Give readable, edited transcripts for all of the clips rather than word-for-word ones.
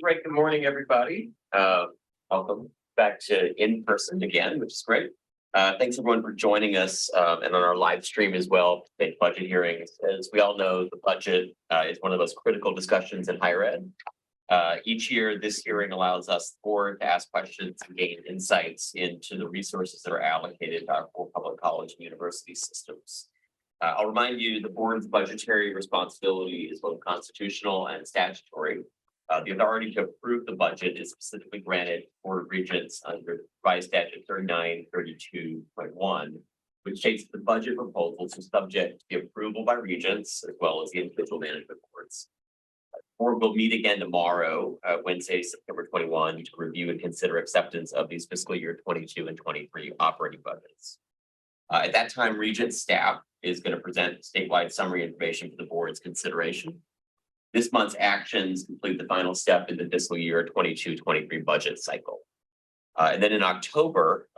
Great. Good morning, everybody. Welcome back to in person again, which is great. Thanks everyone for joining us and on our live stream as well. State budget hearings. As we all know, the budget is one of the most critical discussions in higher ed. Each year, this hearing allows us to ask questions and gain insights into the resources that are allocated to our four public college and university systems. I'll remind you, the board's budgetary responsibility is both constitutional and statutory. The authority to approve the budget is specifically granted for Regents under revised statute 3932.1, which states that the budget proposals are subject to the approval by Regents as well as the individual management boards. The board will meet again tomorrow, Wednesday, September 21, to review and consider acceptance of these fiscal year 22 and 23 operating budgets. At that time, Regents staff is going to present statewide summary information for the board's consideration. This month's actions complete the final step in the fiscal year 22-23 budget cycle. And then in October,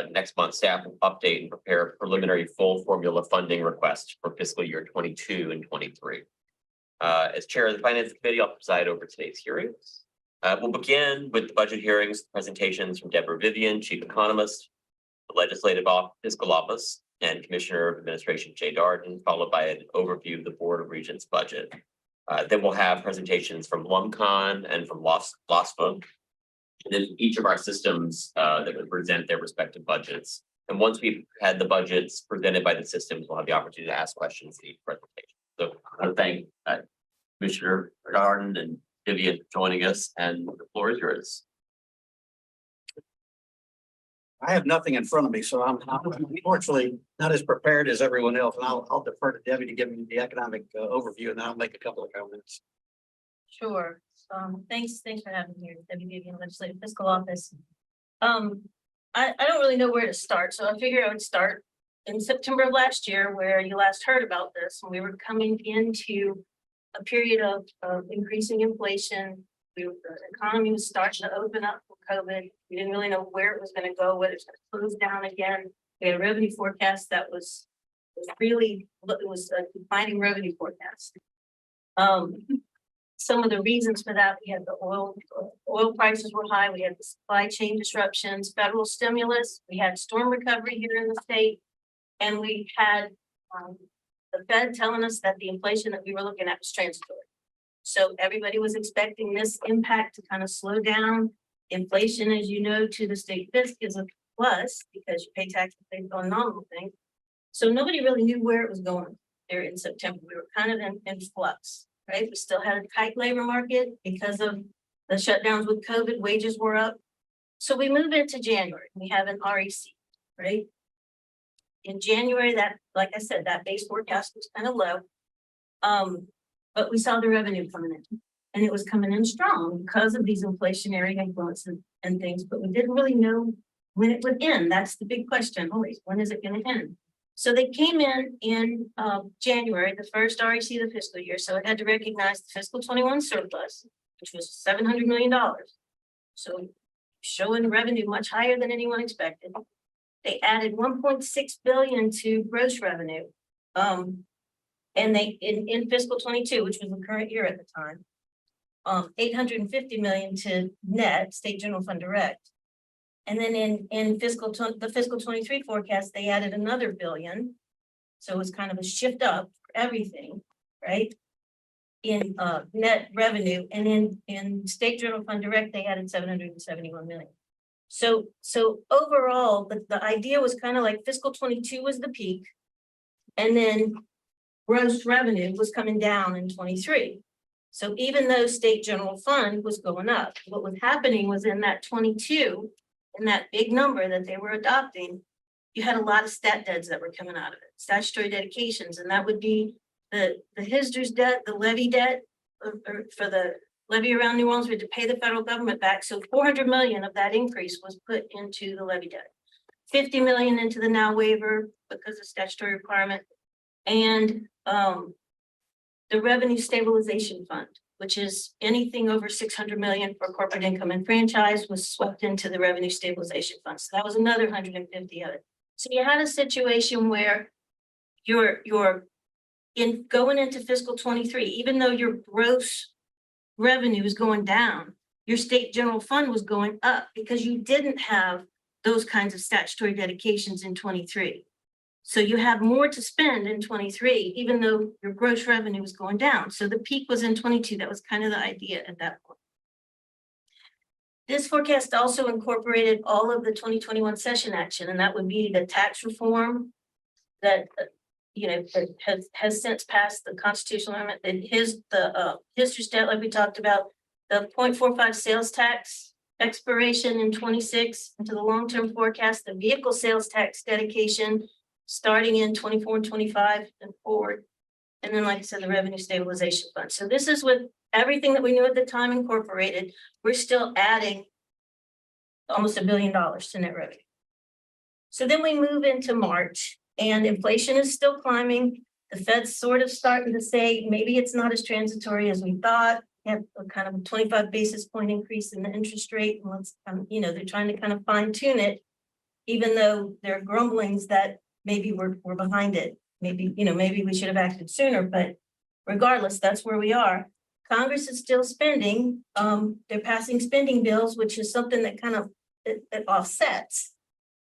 next month, staff will update and prepare a preliminary full formula funding request for fiscal year 22 and 23. As chair of the Finance Committee, I'll preside over today's hearings. We'll begin with the budget hearings, presentations from Deborah Vivian, Chief Economist, the Legislative Fiscal Office, and Commissioner of Administration Jay Darden, followed by an overview of the Board of Regents budget. Then we'll have presentations from LumCon and from LOSFA, and then each of our systems that would present their respective budgets. And once we've had the budgets presented by the systems, we'll have the opportunity to ask questions in each presentation. So I want to thank Commissioner Darden and Vivian for joining us, and the floor is yours. I have nothing in front of me, so I'm unfortunately not as prepared as everyone else. And I'll defer to Debbie to give me the economic overview, and then I'll make a couple of comments. Sure. Thanks for having me here, Debbie Vivian, Legislative Fiscal Office. I don't really know where to start, so I figured I would start in September of last year, where you last heard about this, when we were coming into a period of increasing inflation. The economy was starting to open up from COVID. We didn't really know where it was going to go, whether it's going to close down again. We had a revenue forecast that was a declining revenue forecast. Some of the reasons for that, we had the oil prices were high. We had the supply chain disruptions, federal stimulus. We had storm recovery here in the state, and we had the Fed telling us that the inflation that we were looking at was transitory. So everybody was expecting this impact to kind of slow down. Inflation, as you know, to the state fisc is a plus because you pay taxes based on nominal things. So nobody really knew where it was going there in September. We were kind of in flux, right? We still had a tight labor market because of the shutdowns with COVID, wages were up. So we move into January, we have an REC, right? In January, that, like I said, that base forecast was kind of low. But we saw the revenue coming in, and it was coming in strong because of these inflationary influences and things, but we didn't really know when it would end. That's the big question always, when is it going to end? So they came in January, the first REC of the fiscal year, so it had to recognize the fiscal 21 surplus, which was $700 million. So showing revenue much higher than anyone expected. They added 1.6 billion to gross revenue. And they in fiscal 22, which was the current year at the time, 850 million to net state general fund direct. And then in the fiscal 23 forecast, they added another billion. So it was kind of a shift up for everything, right? In net revenue, and in state general fund direct, they added 771 million. So overall, the idea was kind of like fiscal 22 was the peak, and then gross revenue was coming down in 23. So even though state general fund was going up, what was happening was in that 22, in that big number that they were adopting, you had a lot of stat deads that were coming out of it, statutory dedications, and that would be the HSDRS debt, the levy debt for the levy around New Orleans. We had to pay the federal government back. So 400 million of that increase was put into the levy debt, 50 million into the now waiver because of statutory requirement, and the revenue stabilization fund, which is anything over 600 million for corporate income and franchise, was swept into the revenue stabilization fund. So that was another 150 of it. So you had a situation where you're going into fiscal 23, even though your gross revenue is going down, your state general fund was going up because you didn't have those kinds of statutory dedications in 23. So you have more to spend in 23, even though your gross revenue was going down. So the peak was in 22. That was kind of the idea at that point. This forecast also incorporated all of the 2021 session action, and that would be the tax reform that that has since passed the constitutional amendment. And the history stat, like we talked about, the 0.45 sales tax expiration in 26 into the long-term forecast, the vehicle sales tax dedication starting in 24 and 25 and forward. And then, like I said, the revenue stabilization fund. So this is with everything that we knew at the time incorporated. We're still adding almost $1 billion to net revenue. So then we move into March and inflation is still climbing. The Fed's sort of starting to say, maybe it's not as transitory as we thought. We have a kind of a 25 basis point increase in the interest rate. And let's, they're trying to kind of fine tune it, even though there are grumblings that maybe we're behind it. Maybe we should have acted sooner, but regardless, that's where we are. Congress is still spending. They're passing spending bills, which is something that kind of it offsets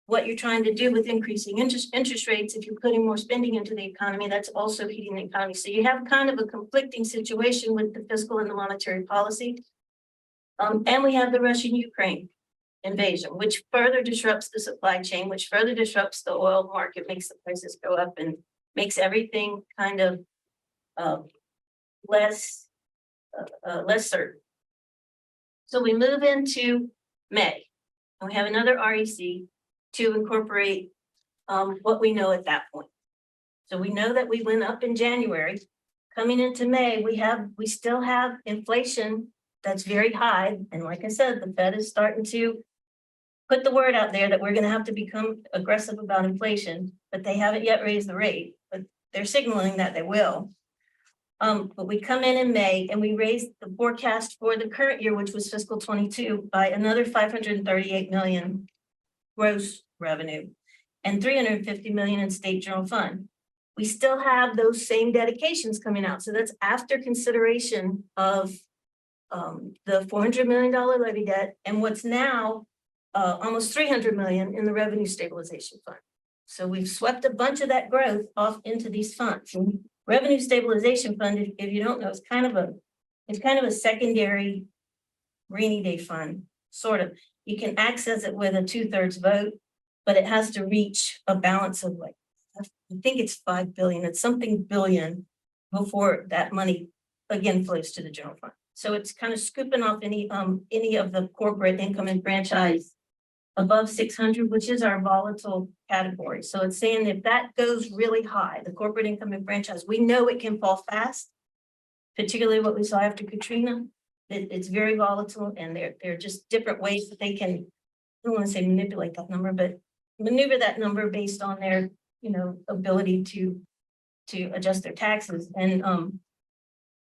what you're trying to do with increasing interest rates. If you're putting more spending into the economy, that's also heating the economy. So you have kind of a conflicting situation with the fiscal and the monetary policy. And we have the Russian-Ukraine invasion, which further disrupts the supply chain, which further disrupts the oil market, makes the prices go up and makes everything kind of less certain. So we move into May, and we have another REC to incorporate what we know at that point. So we know that we went up in January. Coming into May, we still have inflation that's very high. And like I said, the Fed is starting to put the word out there that we're going to have to become aggressive about inflation, but they haven't yet raised the rate, but they're signaling that they will. But we come in May and we raised the forecast for the current year, which was fiscal 22, by another 538 million gross revenue and 350 million in state general fund. We still have those same dedications coming out. So that's after consideration of the $400 million levy debt and what's now almost 300 million in the revenue stabilization fund. So we've swept a bunch of that growth off into these funds. And revenue stabilization fund, if you don't know, it's kind of a secondary rainy day fund, sort of. You can access it with a 2/3 vote, but it has to reach a balance of like, I think it's 5 billion, it's something billion before that money again flows to the general fund. So it's kind of scooping off any of the corporate income and franchise above 600, which is our volatile category. So it's saying if that goes really high, the corporate income and franchise, we know it can fall fast, particularly what we saw after Katrina. It's very volatile, and there are just different ways that they can, I don't want to say manipulate that number, but maneuver that number based on their, ability to adjust their taxes. And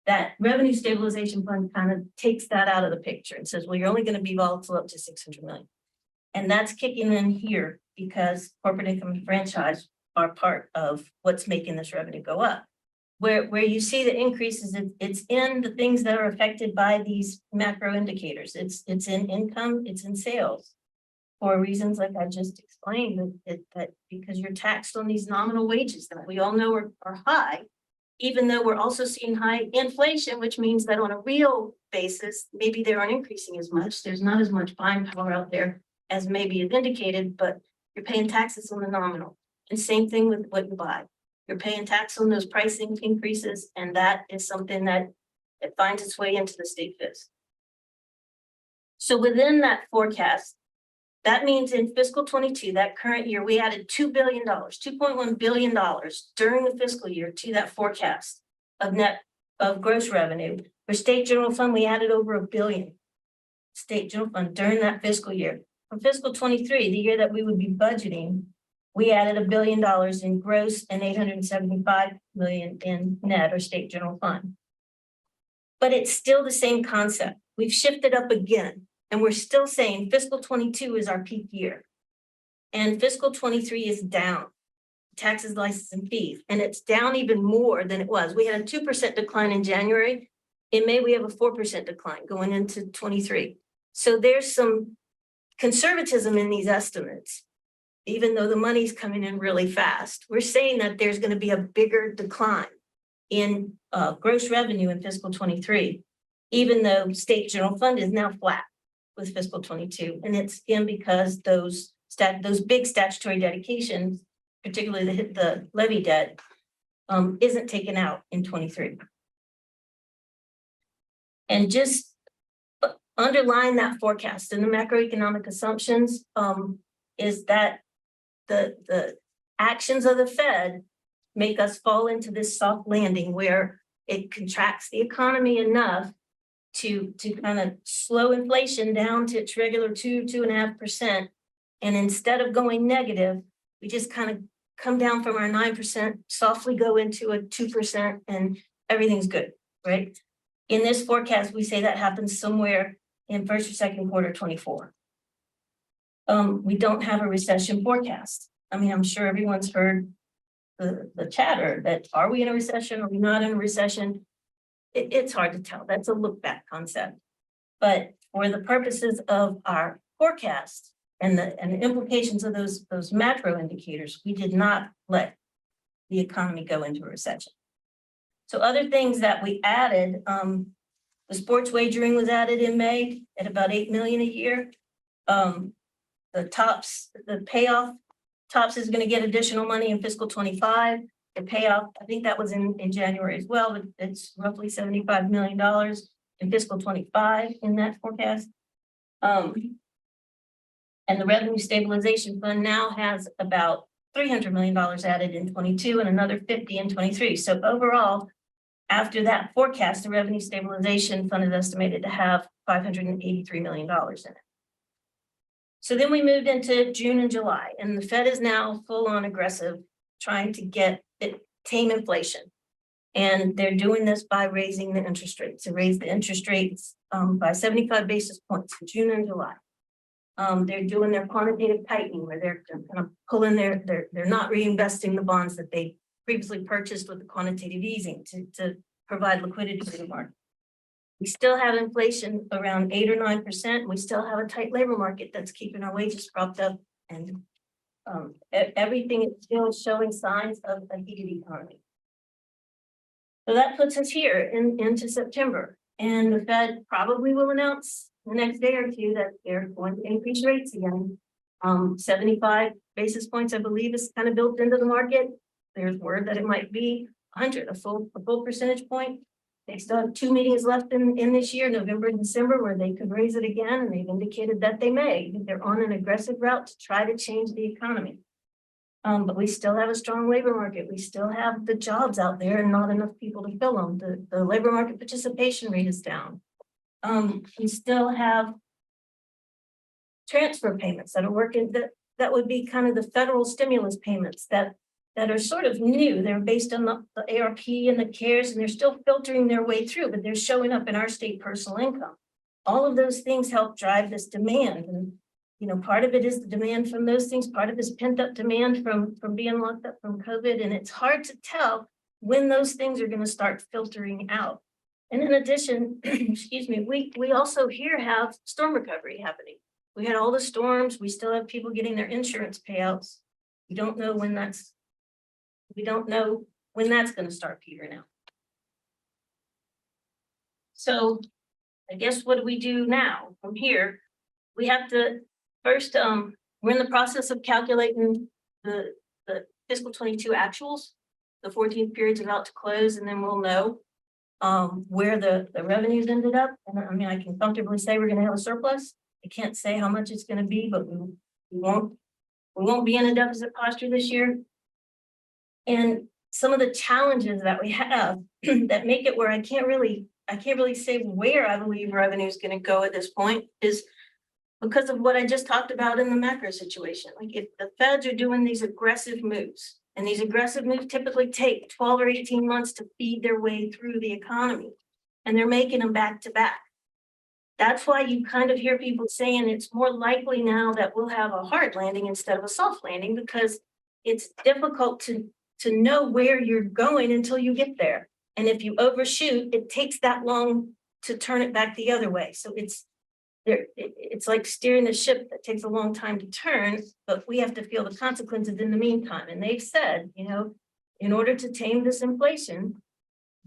that revenue stabilization fund kind of takes that out of the picture and says, well, you're only going to be volatile up to 600 million. And that's kicking in here because corporate income and franchise are part of what's making this revenue go up. Where you see the increases, it's in the things that are affected by these macro indicators. It's in income, it's in sales. For reasons like I just explained, that because you're taxed on these nominal wages that we all know are high, even though we're also seeing high inflation, which means that on a real basis, maybe they aren't increasing as much. There's not as much buying power out there as maybe is indicated, but you're paying taxes on the nominal. And same thing with what you buy. You're paying tax on those pricing increases, and that is something that it finds its way into the state FIS. So within that forecast, that means in fiscal 22, that current year, we added $2 billion, $2.1 billion during the fiscal year to that forecast of gross revenue. For state general fund, we added over $1 billion state general fund during that fiscal year. For fiscal 23, the year that we would be budgeting, we added $1 billion in gross and 875 million in net or state general fund. But it's still the same concept. We've shifted up again. And we're still saying fiscal 22 is our peak year. And fiscal 23 is down, taxes, license, and fees. And it's down even more than it was. We had a 2% decline in January. In May, we have a 4% decline going into 23. So there's some conservatism in these estimates, even though the money's coming in really fast. We're saying that there's going to be a bigger decline in gross revenue in fiscal 23, even though state general fund is now flat with fiscal 22. And it's in because those big statutory dedications, particularly the levy debt, isn't taken out in 23. And just underline that forecast and the macroeconomic assumptions is that the actions of the Fed make us fall into this soft landing where it contracts the economy enough to kind of slow inflation down to its regular 2.5%. And instead of going negative, we just kind of come down from our 9%, softly go into a 2%, and everything's good, right? In this forecast, we say that happens somewhere in first or second quarter 24. We don't have a recession forecast. I mean, I'm sure everyone's heard the chatter that are we in a recession? Are we not in a recession? It's hard to tell. That's a look back concept. But for the purposes of our forecast and the implications of those macro indicators, we did not let the economy go into a recession. So other things that we added, the sports wagering was added in May at about 8 million a year. The payoff, TOPS is going to get additional money in fiscal 25. The payoff, I think that was in January as well, but it's roughly $75 million in fiscal 25 in that forecast. And the revenue stabilization fund now has about $300 million added in 22 and another 50 in 23. So overall, after that forecast, the revenue stabilization fund is estimated to have $583 million in it. So then we moved into June and July, and the Fed is now full on aggressive, trying to tame inflation. And they're doing this by raising the interest rates. They raised the interest rates by 75 basis points in June and July. They're doing their quantitative tightening where they're kind of pulling they're not reinvesting the bonds that they previously purchased with the quantitative easing to provide liquidity to the market. We still have inflation around 8 or 9%. We still have a tight labor market that's keeping our wages propped up, and everything is still showing signs of a heated economy. So that puts us here into September, and the Fed probably will announce the next day or two that they're going to increase rates again. 75 basis points, I believe, is kind of built into the market. There's word that it might be 100, a full percentage point. They still have 2 meetings left in this year, November and December, where they could raise it again, and they've indicated that they may. They're on an aggressive route to try to change the economy. But we still have a strong labor market. We still have the jobs out there and not enough people to fill them. The labor market participation rate is down. We still have transfer payments that are working, that would be kind of the federal stimulus payments that are sort of new. They're based on the ARP and the CARES, and they're still filtering their way through, but they're showing up in our state personal income. All of those things help drive this demand. And, you know, part of it is the demand from those things. Part of it is pent up demand from being locked up from COVID. And it's hard to tell when those things are going to start filtering out. And in addition, excuse me, we also here have storm recovery happening. We had all the storms. We still have people getting their insurance payouts. We don't know when that's going to start petering out. So I guess what do we do now from here? We have to first, we're in the process of calculating the fiscal 22 actuals. The 14th period's about to close, and then we'll know where the revenues ended up. And I mean, I can comfortably say we're going to have a surplus. I can't say how much it's going to be, but we won't be in a deficit posture this year. And some of the challenges that we have that make it where I can't really say where I believe revenue is going to go at this point is because of what I just talked about in the macro situation. Like if the Feds are doing these aggressive moves, and these aggressive moves typically take 12 or 18 months to feed their way through the economy, and they're making them back to back. That's why you kind of hear people saying it's more likely now that we'll have a hard landing instead of a soft landing, because it's difficult to know where you're going until you get there. And if you overshoot, it takes that long to turn it back the other way. So it's it's like steering the ship that takes a long time to turn, but we have to feel the consequences in the meantime. And they've said, in order to tame this inflation,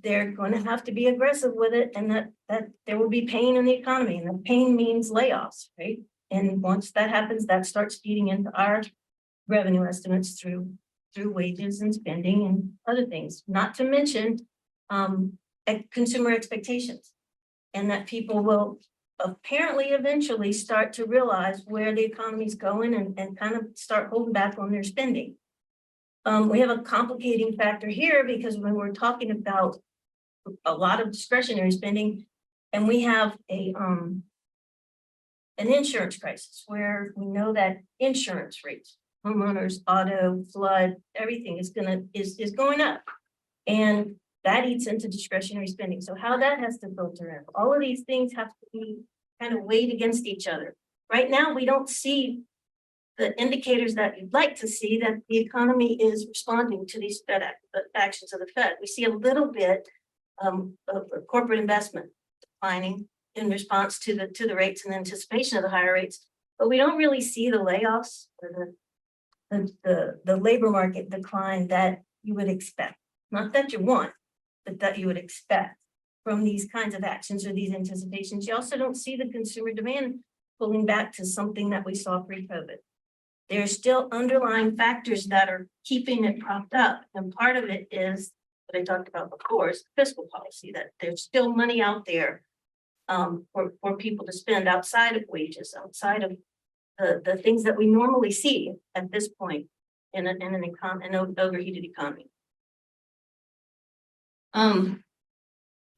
they're going to have to be aggressive with it, and that there will be pain in the economy, and the pain means layoffs, right? And once that happens, that starts feeding into our revenue estimates through wages and spending and other things, not to mention consumer expectations. And that people will apparently eventually start to realize where the economy's going and kind of start holding back on their spending. We have a complicating factor here because when we're talking about a lot of discretionary spending, and we have an insurance crisis where we know that insurance rates, homeowners, auto, flood, everything is going up. And that eats into discretionary spending. So how that has to filter in, all of these things have to be kind of weighed against each other. Right now, we don't see the indicators that you'd like to see that the economy is responding to these actions of the Fed. We see a little bit of corporate investment declining in response to the rates and anticipation of the higher rates, but we don't really see the layoffs or the labor market decline that you would expect. Not that you want, but that you would expect from these kinds of actions or these anticipations. You also don't see the consumer demand pulling back to something that we saw pre-COVID. There are still underlying factors that are keeping it propped up. And part of it is what I talked about before, is fiscal policy, that there's still money out there for people to spend outside of wages, outside of the things that we normally see at this point in an overheated economy.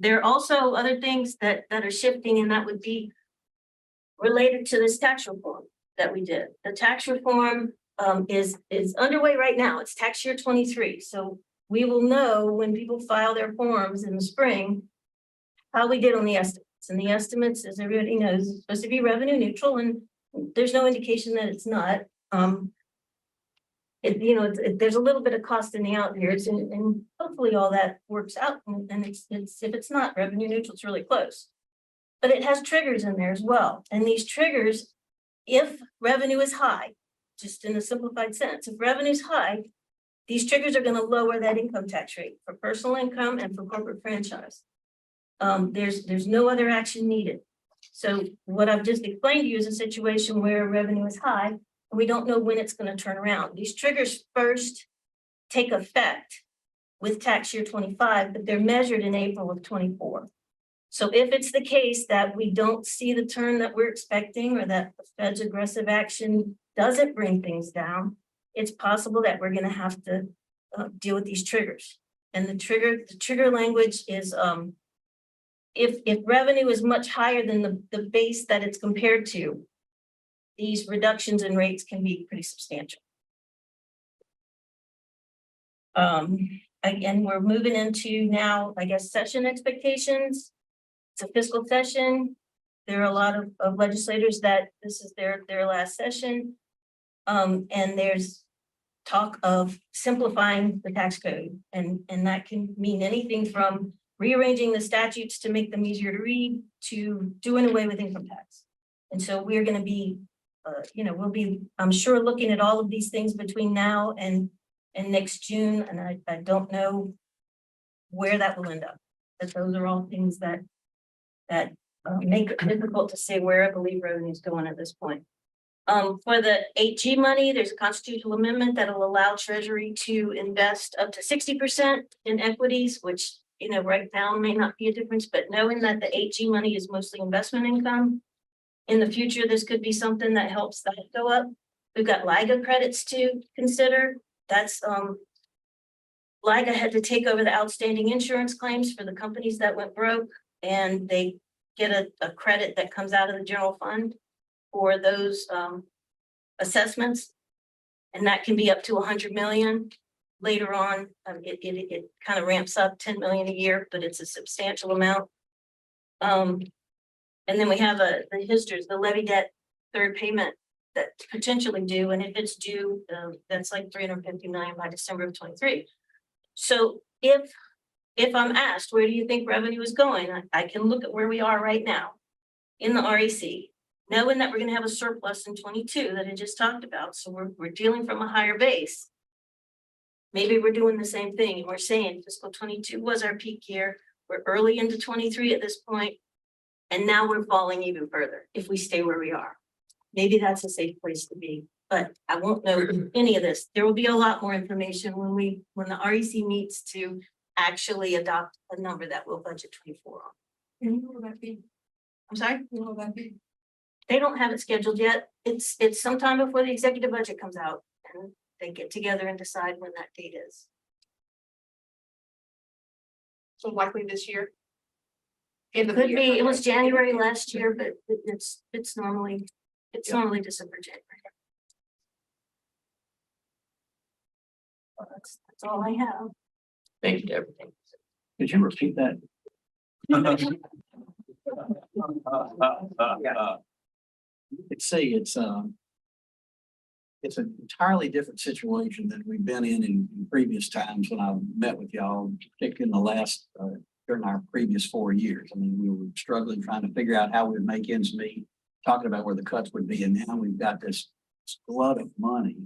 There are also other things that are shifting, and that would be related to this tax reform that we did. The tax reform is underway right now. It's tax year 23. So we will know when people file their forms in the spring how we did on the estimates. And the estimates, as everybody knows, is supposed to be revenue neutral, and there's no indication that it's not. There's a little bit of cost in the out years, and hopefully all that works out. And it's if it's not revenue neutral, it's really close. But it has triggers in there as well. And these triggers, if revenue is high, just in a simplified sense, if revenue is high, these triggers are going to lower that income tax rate for personal income and for corporate franchise. There's no other action needed. So what I've just explained to you is a situation where revenue is high, and we don't know when it's going to turn around. These triggers first take effect with tax year 25, but they're measured in April of 24. So if it's the case that we don't see the turn that we're expecting, or that the Fed's aggressive action doesn't bring things down, it's possible that we're going to have to deal with these triggers. And the trigger language is if revenue is much higher than the base that it's compared to, these reductions in rates can be pretty substantial. Again, we're moving into now, I guess, session expectations. It's a fiscal session. There are a lot of legislators that this is their last session. And there's talk of simplifying the tax code. And that can mean anything from rearranging the statutes to make them easier to read to doing away with income tax. And so we're going to be, we'll be, I'm sure, looking at all of these things between now and next June. And I don't know where that will end up. But those are all things that make it difficult to say where I believe revenue is going at this point. For the 8G money, there's a constitutional amendment that will allow Treasury to invest up to 60% in equities, which, right now may not be a difference, but knowing that the 8G money is mostly investment income, in the future, this could be something that helps that go up. We've got LIGA credits to consider. That's LIGA had to take over the outstanding insurance claims for the companies that went broke, and they get a credit that comes out of the general fund for those assessments, and that can be up to 100 million. Later on, it kind of ramps up 10 million a year, but it's a substantial amount. And then we have the HISTers, the levy debt third payment that potentially due, and if it's due, that's like 350 million by December of 23. So if I'm asked, where do you think revenue is going? I can look at where we are right now in the REC. knowing that we're gonna have a surplus in 22 that I just talked about, so we're dealing from a higher base. Maybe we're doing the same thing and we're saying fiscal 22 was our peak year. We're early into 23 at this point, and now we're falling even further if we stay where we are. Maybe that's a safe place to be, but I won't know any of this. There will be a lot more information when the REC meets to actually adopt a number that will budget 24 on. And who will that be? I'm sorry, Who will that be? they don't have it scheduled yet. It's sometime before the executive budget comes out, and they get together and decide when that date is. So likely this year? End of Could the year. be, it was January last year, but it's normally December, January. Well, that's all I have. Thank you to everything. Could you repeat that? You could see it's an entirely different situation than we've been in previous times when I've met with y'all, particularly in the last, during our previous 4 years. I mean, we were struggling, trying to figure out how we would make ends meet, talking about where the cuts would be, and now we've got this flood of money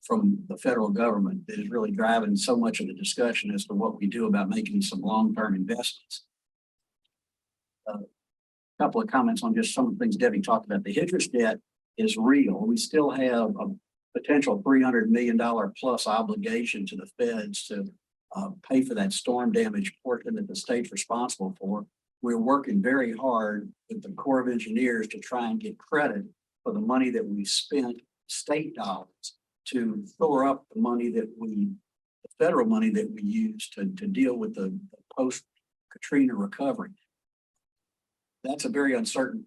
from the federal government that is really driving so much of the discussion as to what we do about making some long-term investments. Couple of comments on just some of the things Debbie talked about. The interest debt is real. We still have a potential $300 million plus obligation to the feds to pay for that storm damage portion that the state's responsible for. We're working very hard with the Corps of Engineers to try and get credit for the money that we spent, state dollars, to store up the money the federal money that we use to deal with the post-Katrina recovery. That's a very uncertain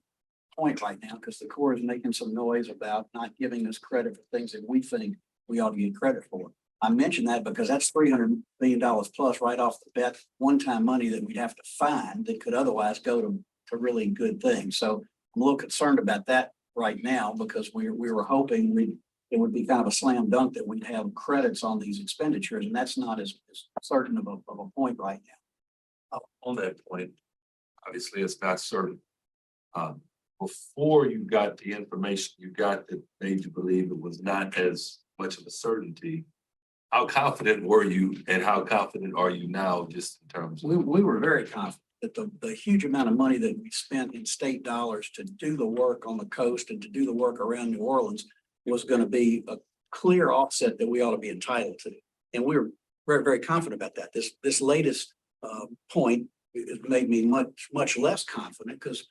point right now because the Corps is making some noise about not giving us credit for things that we think we ought to get credit for. I mention that because that's $300 million plus right off the bat, one-time money that we'd have to find that could otherwise go to really good things. So I'm a little concerned about that right now because we were hoping it would be kind of a slam dunk that we'd have credits on these expenditures, and that's not as certain of a point right now. On that point, obviously, it's not certain. Before you got the information you got that made you believe it was not as much of a certainty, how confident were you and how confident are you now just in terms of? We were very confident that the huge amount of money that we spent in state dollars to do the work on the coast and to do the work around New Orleans was going to be a clear offset that we ought to be entitled to. And we were very, very confident about that. This latest point it made me much less confident because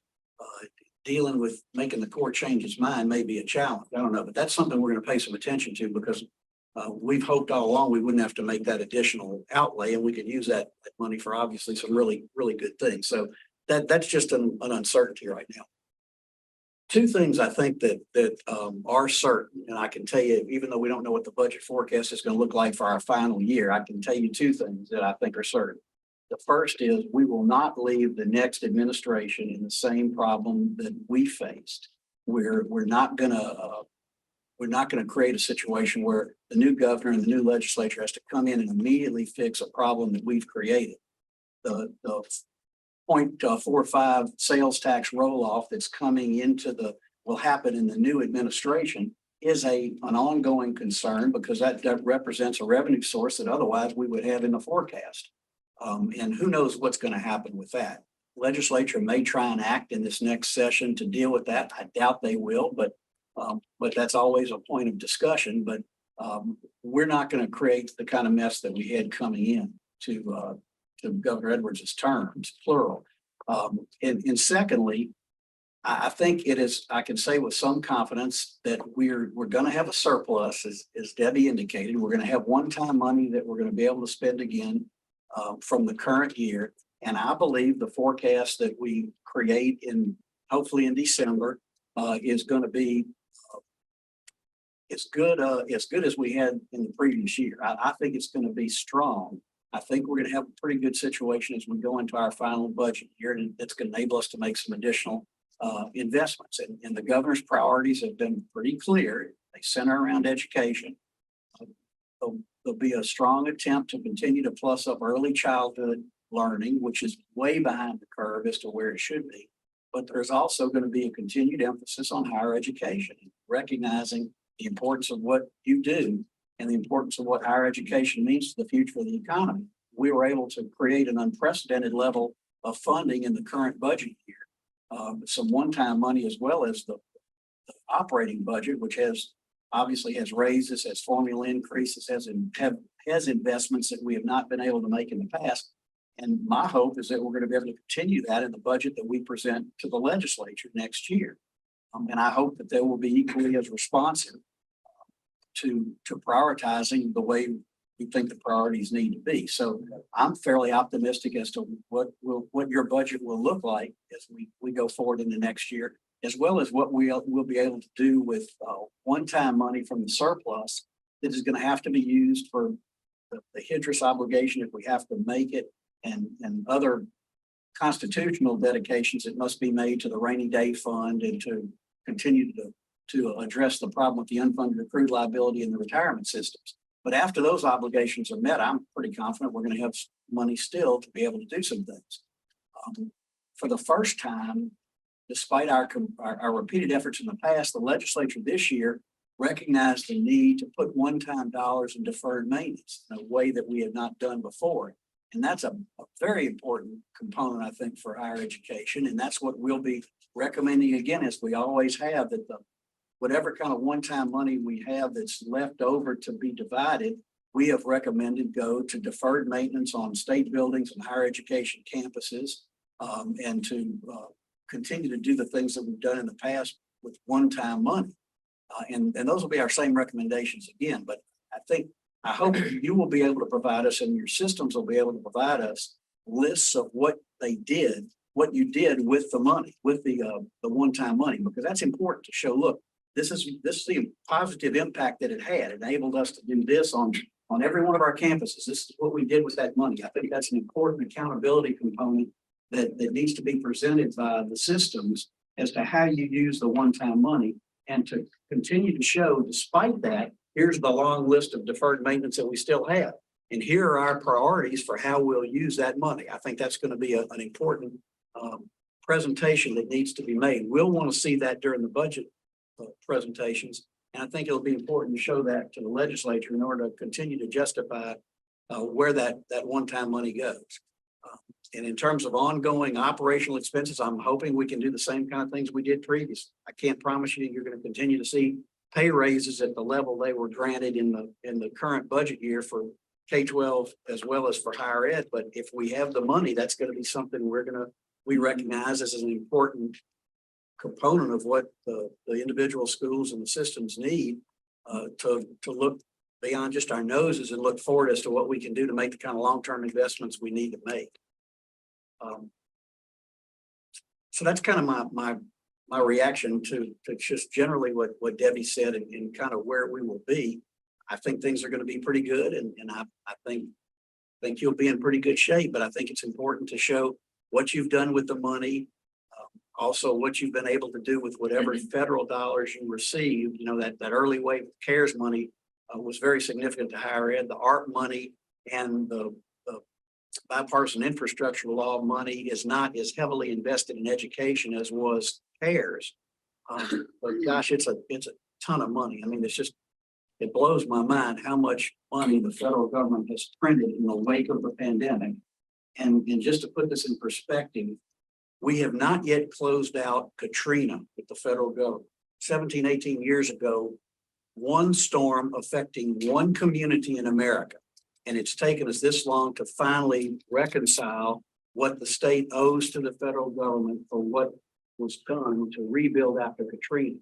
dealing with making the Corps change its mind may be a challenge. I don't know, but that's something we're going to pay some attention to because we've hoped all along we wouldn't have to make that additional outlay, and we could use that money for obviously some really, really good things. So that's just an uncertainty right now. Two things I think that are certain, and I can tell you, even though we don't know what the budget forecast is going to look like for our final year, I can tell you two things that I think are certain. The first is we will not leave the next administration in the same problem that we faced. We're not going to create a situation where the new governor and the new legislature has to come in and immediately fix a problem that we've created. The 0.45 sales tax roll-off that's coming will happen in the new administration is an ongoing concern because that represents a revenue source that otherwise we would have in the forecast. And who knows what's going to happen with that. Legislature may try and act in this next session to deal with that. I doubt they will, but that's always a point of discussion. But we're not going to create the kind of mess that we had coming in to Governor Edwards' terms, plural. And secondly, I think I can say with some confidence that we're going to have a surplus, as Debbie indicated. We're going to have one-time money that we're going to be able to spend again from the current year. And I believe the forecast that we create hopefully in December is going to be as good as we had in the previous year. I think it's going to be strong. I think we're going to have a pretty good situation as we go into our final budget year, and it's going to enable us to make some additional investments. And the governor's priorities have been pretty clear. They center around education. There'll be a strong attempt to continue to plus up early childhood learning, which is way behind the curve as to where it should be. but there's also going to be a continued emphasis on higher education, recognizing the importance of what you do and the importance of what higher education means to the future of the economy. We were able to create an unprecedented level of funding in the current budget year. Some one-time money as well as the operating budget, which obviously has raises, has formula increases, has investments that we have not been able to make in the past. And my hope is that we're going to be able to continue that in the budget that we present to the legislature next year. And I hope that they will be equally as responsive to prioritizing the way we think the priorities need to be. So I'm fairly optimistic as to what your budget will look like as we go forward in the next year, as well as what we'll be able to do with one-time money from the surplus that is going to have to be used for the HIDRIS obligation if we have to make it, and other constitutional dedications that must be made to the rainy day fund and to continue to address the problem with the unfunded accrued liability in the retirement systems. But after those obligations are met, I'm pretty confident we're going to have money still to be able to do some things. For the first time, despite our repeated efforts in the past, the legislature this year recognized the need to put one-time dollars in deferred maintenance in a way that we had not done before. And that's a very important component, I think, for higher education. And that's what we'll be recommending again, as we always have, that whatever kind of one-time money we have that's left over to be divided, we have recommended go to deferred maintenance on state buildings and higher education campuses, and to continue to do the things that we've done in the past with one-time money. And those will be our same recommendations again, but I hope you will be able to provide us and your systems will be able to provide us lists of what you did with the money, with the one-time money, because that's important to show, look, this is the positive impact that it had. It enabled us to do this on every one of our campuses. This is what we did with that money. I think that's an important accountability component that needs to be presented by the systems as to how you use the one-time money, and to continue to show, despite that, here's the long list of deferred maintenance that we still have. And here are our priorities for how we'll use that money. I think that's going to be an important presentation that needs to be made. We'll want to see that during the budget presentations. And I think it'll be important to show that to the legislature in order to continue to justify where that one-time money goes. And in terms of ongoing operational expenses, I'm hoping we can do the same kind of things we did previously. I can't promise you're going to continue to see pay raises at the level they were granted in the current budget year for K-12 as well as for higher ed. But if we have the money, that's going to be something we recognize as an important component of what the individual schools and the systems need to look beyond just our noses and look forward as to what we can do to make the kind of long-term investments we need to make. So that's kind of my reaction to just generally what Debbie said and kind of where we will be. I think things are going to be pretty good, and I think you'll be in pretty good shape. But I think it's important to show what you've done with the money, also what you've been able to do with whatever federal dollars you received. You know, that early wave CARES money was very significant to higher ed. The ARP money and the bipartisan infrastructure law money is not as heavily invested in education as was CARES. But gosh, it's a ton of money. I mean, it blows my mind how much money the federal government has printed in the wake of the pandemic. And just to put this in perspective, we have not yet closed out Katrina with the federal government. 17, 18 years ago, one storm affecting one community in America. And it's taken us this long to finally reconcile what the state owes to the federal government for what was done to rebuild after Katrina.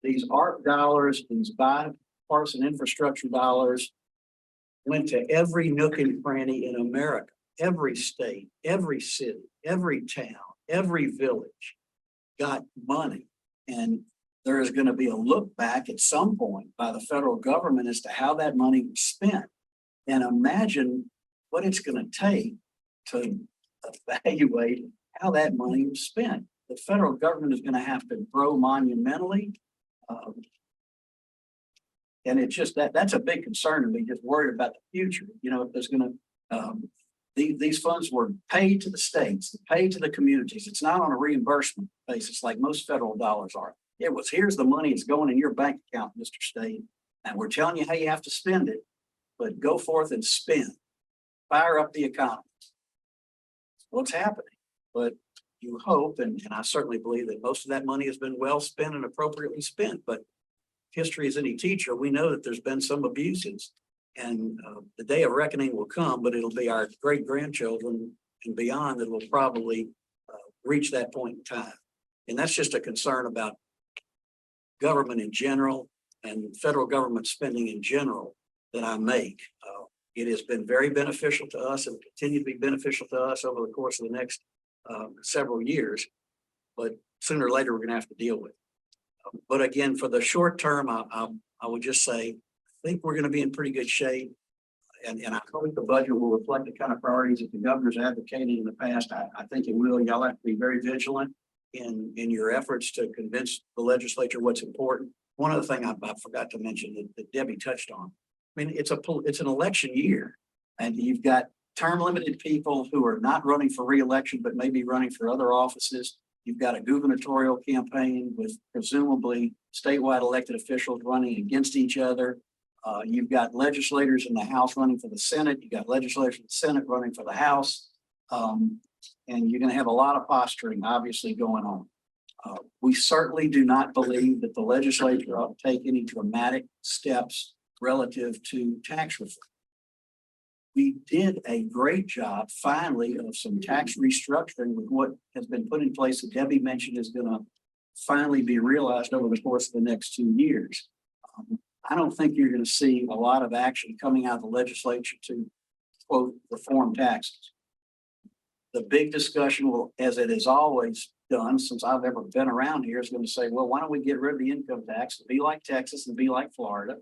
These ARP dollars, these bipartisan infrastructure dollars went to every nook and cranny in America, every state, every city, every town, every village got money. And there is going to be a look back at some point by the federal government as to how that money was spent. And imagine what it's going to take to evaluate how that money was spent. The federal government is going to have to grow monumentally. And it's just that's a big concern to me, just worried about the future. You know, if there's going to, these funds were paid to the states, paid to the communities. It's not on a reimbursement basis like most federal dollars are. It was, here's the money, it's going in your bank account, Mr. State, and we're telling you how you have to spend it, but go forth and spend. Fire up the economy. What's happening? But you hope, and I certainly believe that most of that money has been well spent and appropriately spent, but history is any teacher. We know that there's been some abuses, and the day of reckoning will come, but it'll be our great grandchildren and beyond that will probably reach that point in time. And that's just a concern about government in general and federal government spending in general that I make. It has been very beneficial to us and will continue to be beneficial to us over the course of the next several years, but sooner or later we're going to have to deal with it. But again, for the short term, I would just say, I think we're going to be in pretty good shape. And I hope the budget will reflect the kind of priorities that the governor's advocated in the past. I think it will. Y'all have to be very vigilant in your efforts to convince the legislature what's important. One other thing I forgot to mention that Debbie touched on. I mean, it's an election year, and you've got term limited people who are not running for re-election, but maybe running for other offices. You've got a gubernatorial campaign with presumably statewide elected officials running against each other. You've got legislators in the House running for the Senate. You've got legislators in the Senate running for the House. And you're going to have a lot of posturing, obviously, going on. We certainly do not believe that the legislature ought to take any dramatic steps relative to tax reform. We did a great job finally of some tax restructuring with what has been put in place that Debbie mentioned is going to finally be realized over the course of the next 2 years. I don't think you're going to see a lot of action coming out of the legislature to, quote, reform taxes. The big discussion will, as it has always done since I've ever been around here, is going to say, well, why don't we get rid of the income tax and be like Texas and be like Florida?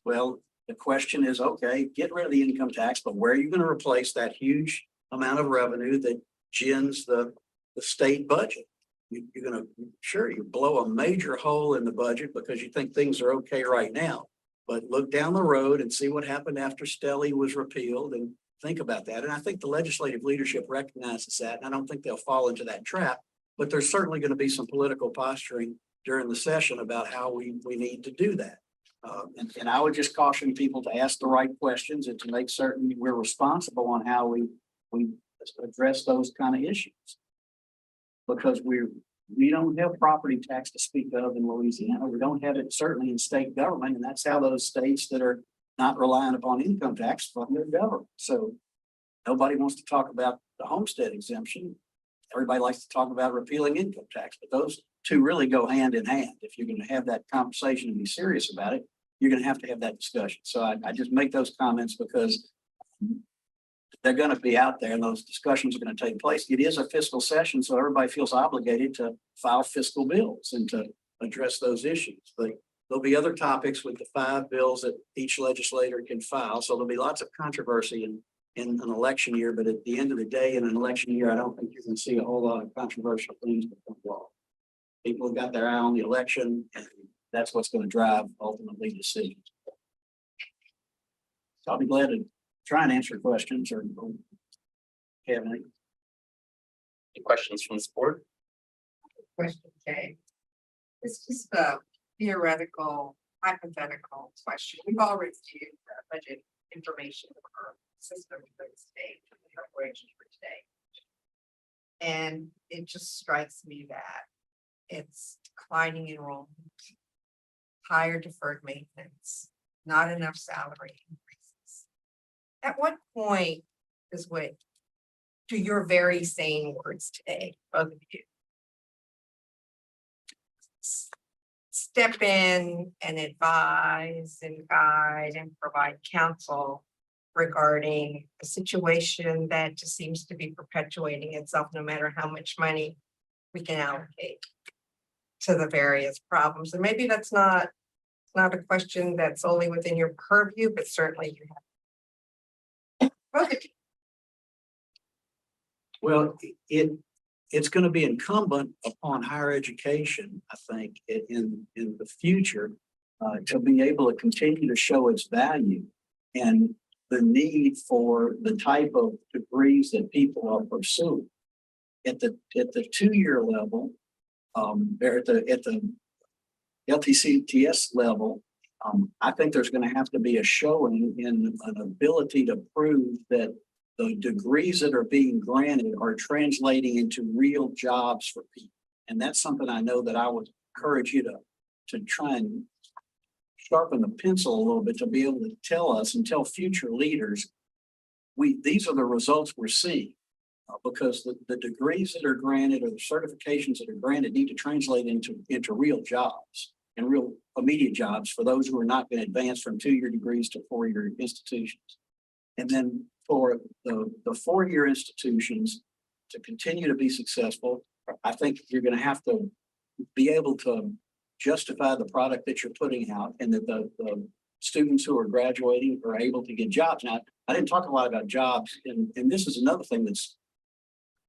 Well, the question is, okay, get rid of the income tax, but where are you going to replace that huge amount of revenue that gins the state budget? You're going to, sure, you blow a major hole in the budget because you think things are okay right now, but look down the road and see what happened after Stelly was repealed and think about that. And I think the legislative leadership recognizes that, and I don't think they'll fall into that trap, but there's certainly going to be some political posturing during the session about how we need to do that. And I would just caution people to ask the right questions and to make certain we're responsible on how we address those kind of issues. Because we don't have property tax to speak of in Louisiana. We don't have it certainly in state government, and that's how those states that are not relying upon income tax fund their government. So nobody wants to talk about the homestead exemption. Everybody likes to talk about repealing income tax, but those two really go hand in hand. If you're going to have that conversation and be serious about it, you're going to have that discussion. So I just make those comments because they're going to be out there and those discussions are going to take place. It is a fiscal session, so everybody feels obligated to file fiscal bills and to address those issues. But there'll be other topics with the 5 bills that each legislator can file. So there'll be lots of controversy in an election year. But at the end of the day, in an election year, I don't think you're going to see a whole lot of controversial things become law. People have got their eye on the election, and that's what's going to drive ultimately decisions. So I'll be glad to try and answer questions or have any. Any questions from this board? Question, Jay. It's just a theoretical, hypothetical question. We've all received budget information for system for the state, operations for today. And it just strikes me that it's declining enrollment, higher deferred maintenance, not enough salary increases. At what point is what, to your very sane words today, both of you, step in and advise and guide and provide counsel regarding a situation that just seems to be perpetuating itself no matter how much money we can allocate to the various problems? And maybe that's not a question that's only within your purview, but certainly you have. Okay. Well, it's going to be incumbent upon higher education, I think, in the future to be able to continue to show its value. And the need for the type of degrees that people are pursuing. At the 2-year level, or at the LTCTS level, I think there's going to have to be a showing in an ability to prove that the degrees that are being granted are translating into real jobs for people. And that's something I know that I would encourage you to try and sharpen the pencil a little bit to be able to tell us and tell future leaders, these are the results we're seeing. Because the degrees that are granted or the certifications that are granted need to translate into real jobs and real immediate jobs for those who are not going to advance from 2-year degrees to 4-year institutions. And then for the 4-year institutions to continue to be successful, I think you're going to have to be able to justify the product that you're putting out and that the students who are graduating are able to get jobs. Now, I didn't talk a lot about jobs, and this is another thing that's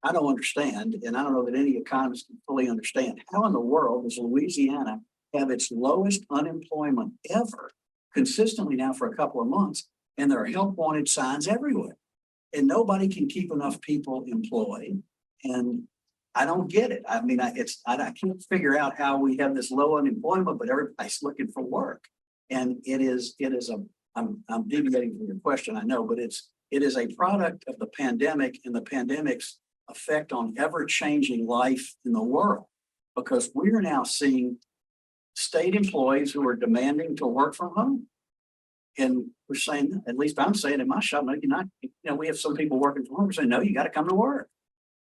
I don't understand, and I don't know that any economist can fully understand. How in the world does Louisiana have its lowest unemployment ever, consistently now for a couple of months, and there are help wanted signs everywhere, and nobody can keep enough people employed? And I don't get it. I mean, I can't figure out how we have this low unemployment, but everybody's looking for work. And I'm deviating from your question, I know, but it is a product of the pandemic and the pandemic's effect on ever-changing life in the world, because we are now seeing state employees who are demanding to work from home. And we're saying, at least I'm saying in my shop, no, you're not, we have some people working from home. We're saying, no, you got to come to work.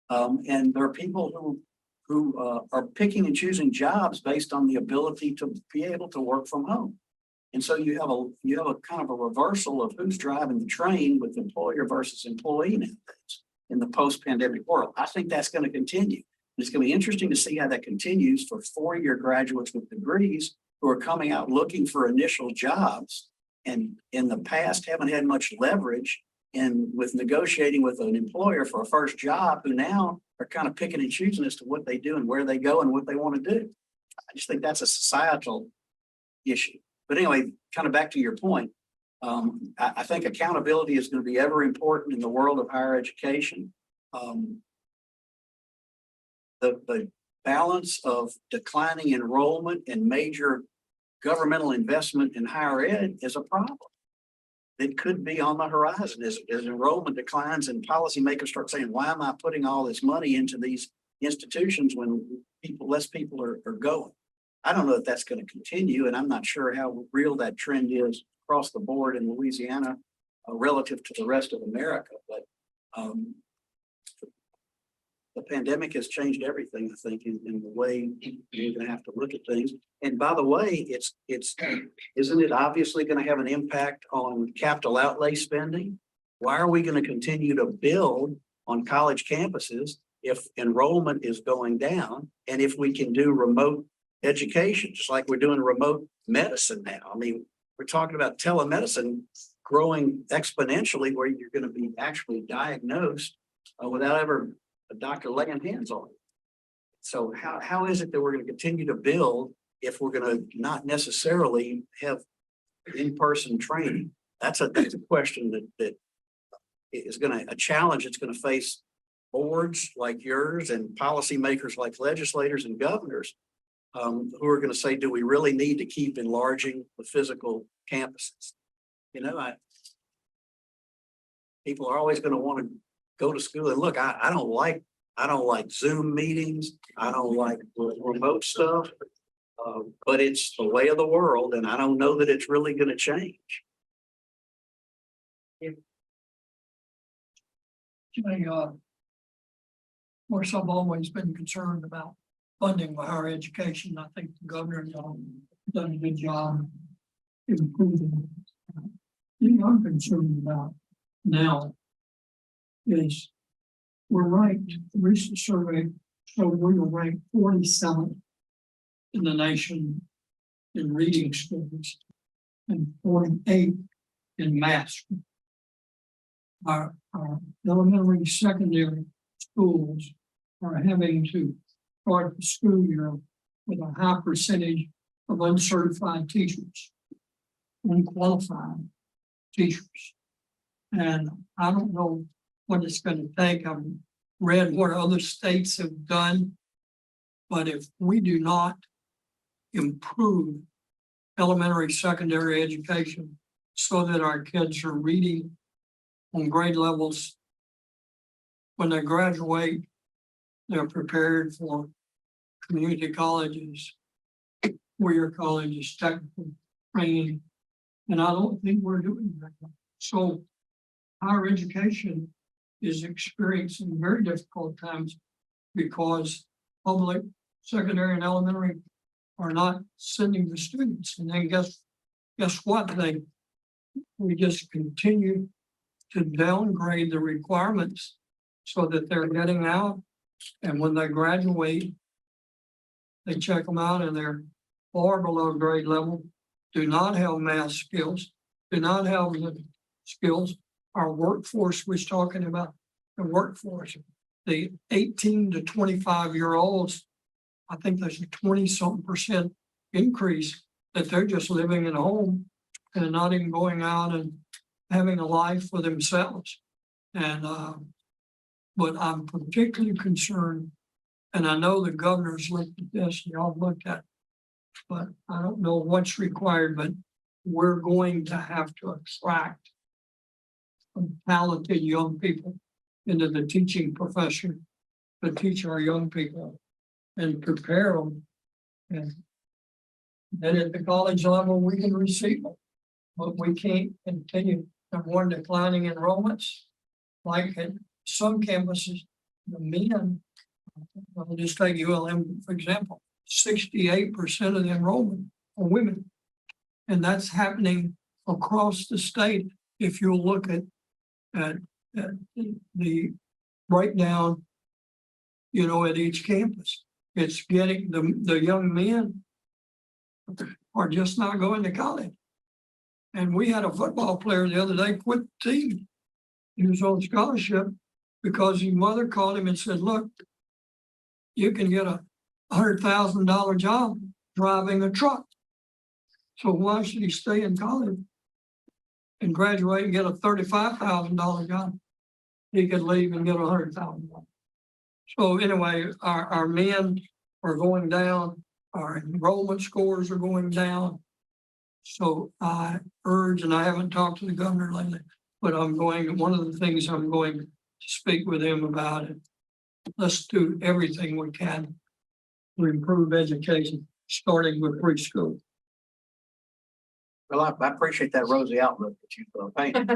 And there are people who are picking and choosing jobs based on the ability to be able to work from home. And so you have a kind of a reversal of who's driving the train with employer versus employee nowadays in the post-pandemic world. I think that's going to continue. It's going to be interesting to see how that continues for 4-year graduates with degrees who are coming out looking for initial jobs, and in the past haven't had much leverage with negotiating with an employer for a first job, who now are kind of picking and choosing as to what they do and where they go and what they want to do. I just think that's a societal issue. But anyway, kind of back to your point, I think accountability is going to be ever important in the world of higher education. The balance of declining enrollment and major governmental investment in higher ed is a problem. It could be on the horizon as enrollment declines and policymakers start saying, why am I putting all this money into these institutions when less people are going? I don't know if that's going to continue, and I'm not sure how real that trend is across the board in Louisiana relative to the rest of America. But the pandemic has changed everything, I think, in the way you're going to have to look at things. And by the way, isn't it obviously going to have an impact on capital outlay spending? Why are we going to continue to build on college campuses if enrollment is going down, and if we can do remote education, just like we're doing remote medicine now? I mean, we're talking about telemedicine growing exponentially, where you're going to be actually diagnosed without ever a doctor laying hands on it. So how is it that we're going to continue to build if we're going to not necessarily have in-person training? That's a question that is a challenge that's going to face boards like yours and policymakers like legislators and governors, who are going to say, do we really need to keep enlarging the physical campuses? People are always going to want to go to school. And look, I don't like Zoom meetings. I don't like remote stuff, but it's the way of the world. And I don't know that it's really going to change. Of course, I've always been concerned about funding for higher education. I think the governor has done a good job improving. The thing I'm concerned about now is we're ranked, the recent survey showed we were ranked 47th in the nation in reading skills and 48th in math. Our elementary, secondary schools are having to start the school year with a high percentage of uncertified teachers, unqualified teachers. And I don't know what it's gonna take. I've read what other states have done. But if we do not improve elementary, secondary education so that our kids are reading on grade levels when they graduate, they're prepared for community colleges, four-year colleges, technical training. And I don't think we're doing that. So higher education is experiencing very difficult times because public, secondary and elementary are not sending the students. And then guess what? We just continue to downgrade the requirements so that they're getting out. And when they graduate, they check them out and they're far below grade level, do not have math skills, do not have the skills. Our workforce was talking about the workforce, the 18 to 25-year-olds. I think there's a 20-something% increase that they're just living at home and not even going out and having a life for themselves. And but I'm particularly concerned, and I know the governor's looked at this, y'all looked at it, but I don't know what's required, but we're going to have to attract some talented young people into the teaching profession to teach our young people and prepare them. And then at the college level, we can receive them, but we can't continue to warn declining enrollments. Like at some campuses, the men, I'll just take ULM, for example, 68% of the enrollment are women. And that's happening across the state. If you look at the breakdown, you know, at each campus, it's getting the young men are just not going to college. And we had a football player the other day quit the team. He was on scholarship because his mother called him and said, look, you can get a $100,000 job driving a truck. So why should he stay in college and graduate and get a $35,000 job? He could leave and get $100,000. So anyway, our men are going down, our enrollment scores are going down. So I urge, and I haven't talked to the governor lately, but one of the things I'm going to speak with him about it. Let's do everything we can to improve education, starting with preschool. Well, I appreciate that rosy outlook that you've painted.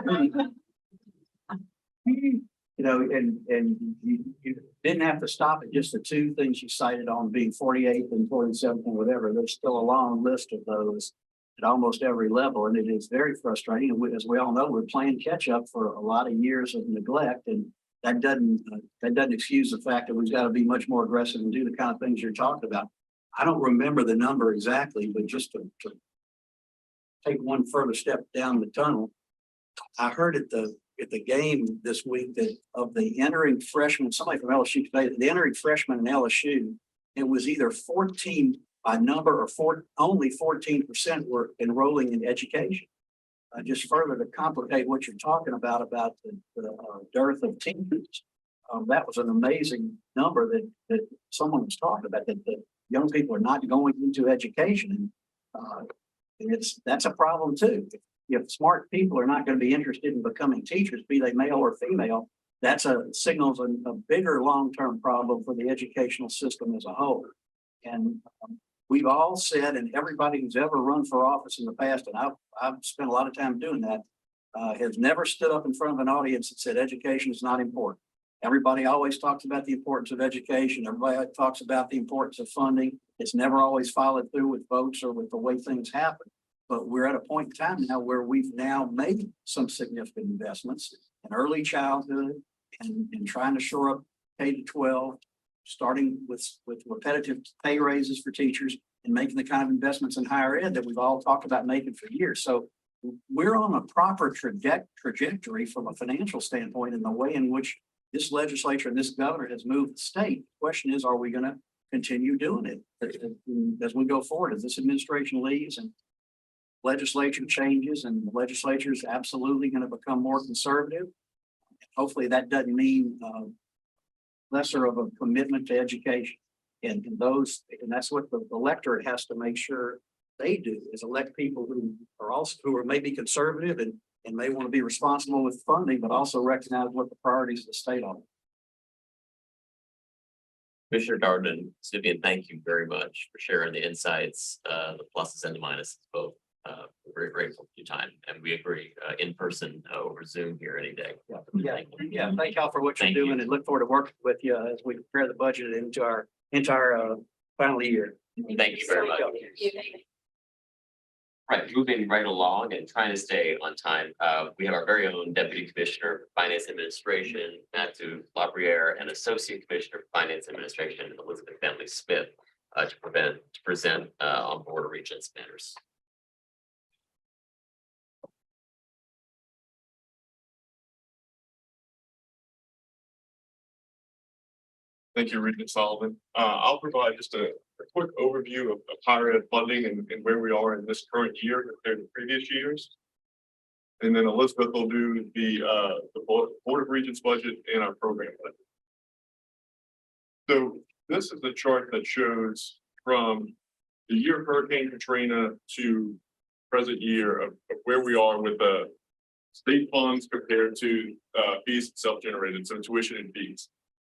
You know, and you didn't have to stop at just the two things you cited on being 48th and 47th and whatever. There's still a long list of those at almost every level, and it is very frustrating. And as we all know, we're playing catch up for a lot of years of neglect, and that doesn't excuse the fact that we've got to be much more aggressive and do the kind of things you're talking about. I don't remember the number exactly, but just to take one further step down the tunnel, I heard at the game this week that of the entering freshmen, somebody from LSU today, the entering freshmen in LSU, it was either 14 by number or only 14% were enrolling in education. Just further to complicate what you're talking about the dearth of teachers. That was an amazing number that someone was talking about, that young people are not going into education. And that's a problem too. If smart people are not going to be interested in becoming teachers, be they male or female, that's signals a bigger long-term problem for the educational system as a whole. And we've all said, and everybody who's ever run for office in the past, and I've spent a lot of time doing that, has never stood up in front of an audience and said education is not important. Everybody always talks about the importance of education. Everybody talks about the importance of funding. It's never always followed through with votes or with the way things happen. But we're at a point in time now where we've now made some significant investments in early childhood and trying to shore up K-12, starting with repetitive pay raises for teachers and making the kind of investments in higher ed that we've all talked about making for years. So we're on a proper trajectory from a financial standpoint in the way in which this legislature and this governor has moved the state. The question is, are we going to continue doing it as we go forward, as this administration leaves and legislature changes and the legislature is absolutely going to become more conservative. Hopefully that doesn't mean lesser of a commitment to education. And that's what the electorate has to make sure they do, is elect people who are maybe conservative and may want to be responsible with funding, but also recognize what the priorities of the state are. Commissioner Darden, Vivian, thank you very much for sharing the insights, the pluses and the minuses both. We're very grateful for your time, and we agree, in person over Zoom here any day. Yeah. Thank y'all for what you're Thank you. doing and look forward to working with you as we prepare the budget into our final year. Thank you very much. Right, moving right along and trying to stay on time. We have our very own Deputy Commissioner for Finance Administration, Matthew Labriere, and Associate Commissioner for Finance Administration, Elizabeth Bentley Smith, to present on Board of Regents matters. Thank you, Regent Solomon. I'll provide just a quick overview of higher ed funding and where we are in this current year compared to previous years. And then Elizabeth will do the Board of Regents budget and our program budget. So this is the chart that shows from the year of Hurricane Katrina to present year of where we are with the state funds compared to fees self-generated, so tuition and fees.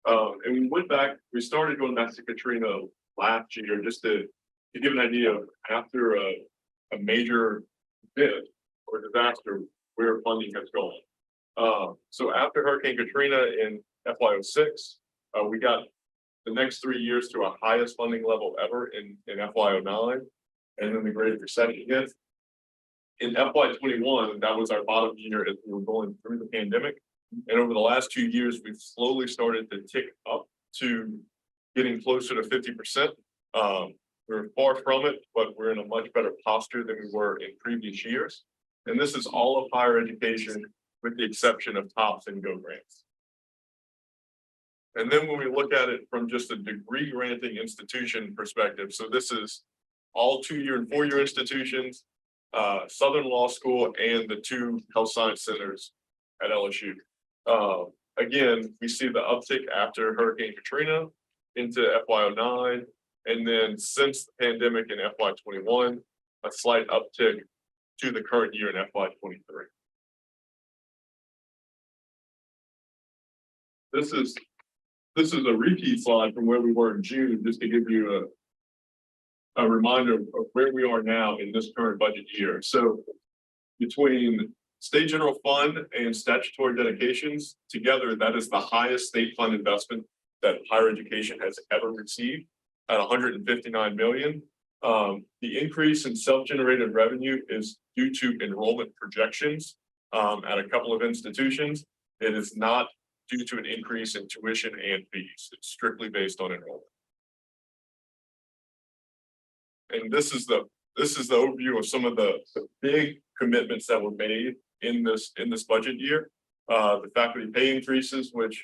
And we started going back to Katrina last year just to give an idea of after a major event or disaster, where funding has gone. So after Hurricane Katrina in FY06, we got the next 3 years to our highest funding level ever in FY09, and then the Great Recession hit. In FY21, that was our bottom year as we were going through the pandemic. And over the last 2 years, we've slowly started to tick up to getting closer to 50%. We're far from it, but we're in a much better posture than we were in previous years. And this is all of higher education with the exception of TOPS and Go Grants. And then when we look at it from just a degree granting institution perspective, so this is all 2-year and 4-year institutions, Southern Law School and the 2 health science centers at LSU. Again, we see the uptick after Hurricane Katrina into FY09, and then since the pandemic in FY21, a slight uptick to the current year in FY23. This is a repeat slide from where we were in June, just to give you a reminder of where we are now in this current budget year. So between state general fund and statutory dedications together, that is the highest state fund investment that higher education has ever received at 159 million. The increase in self-generated revenue is due to enrollment projections at a couple of institutions. It is not due to an increase in tuition and fees. It's strictly based on enrollment. And this is the overview of some of the big commitments that were made in this budget year. The faculty pay increases, which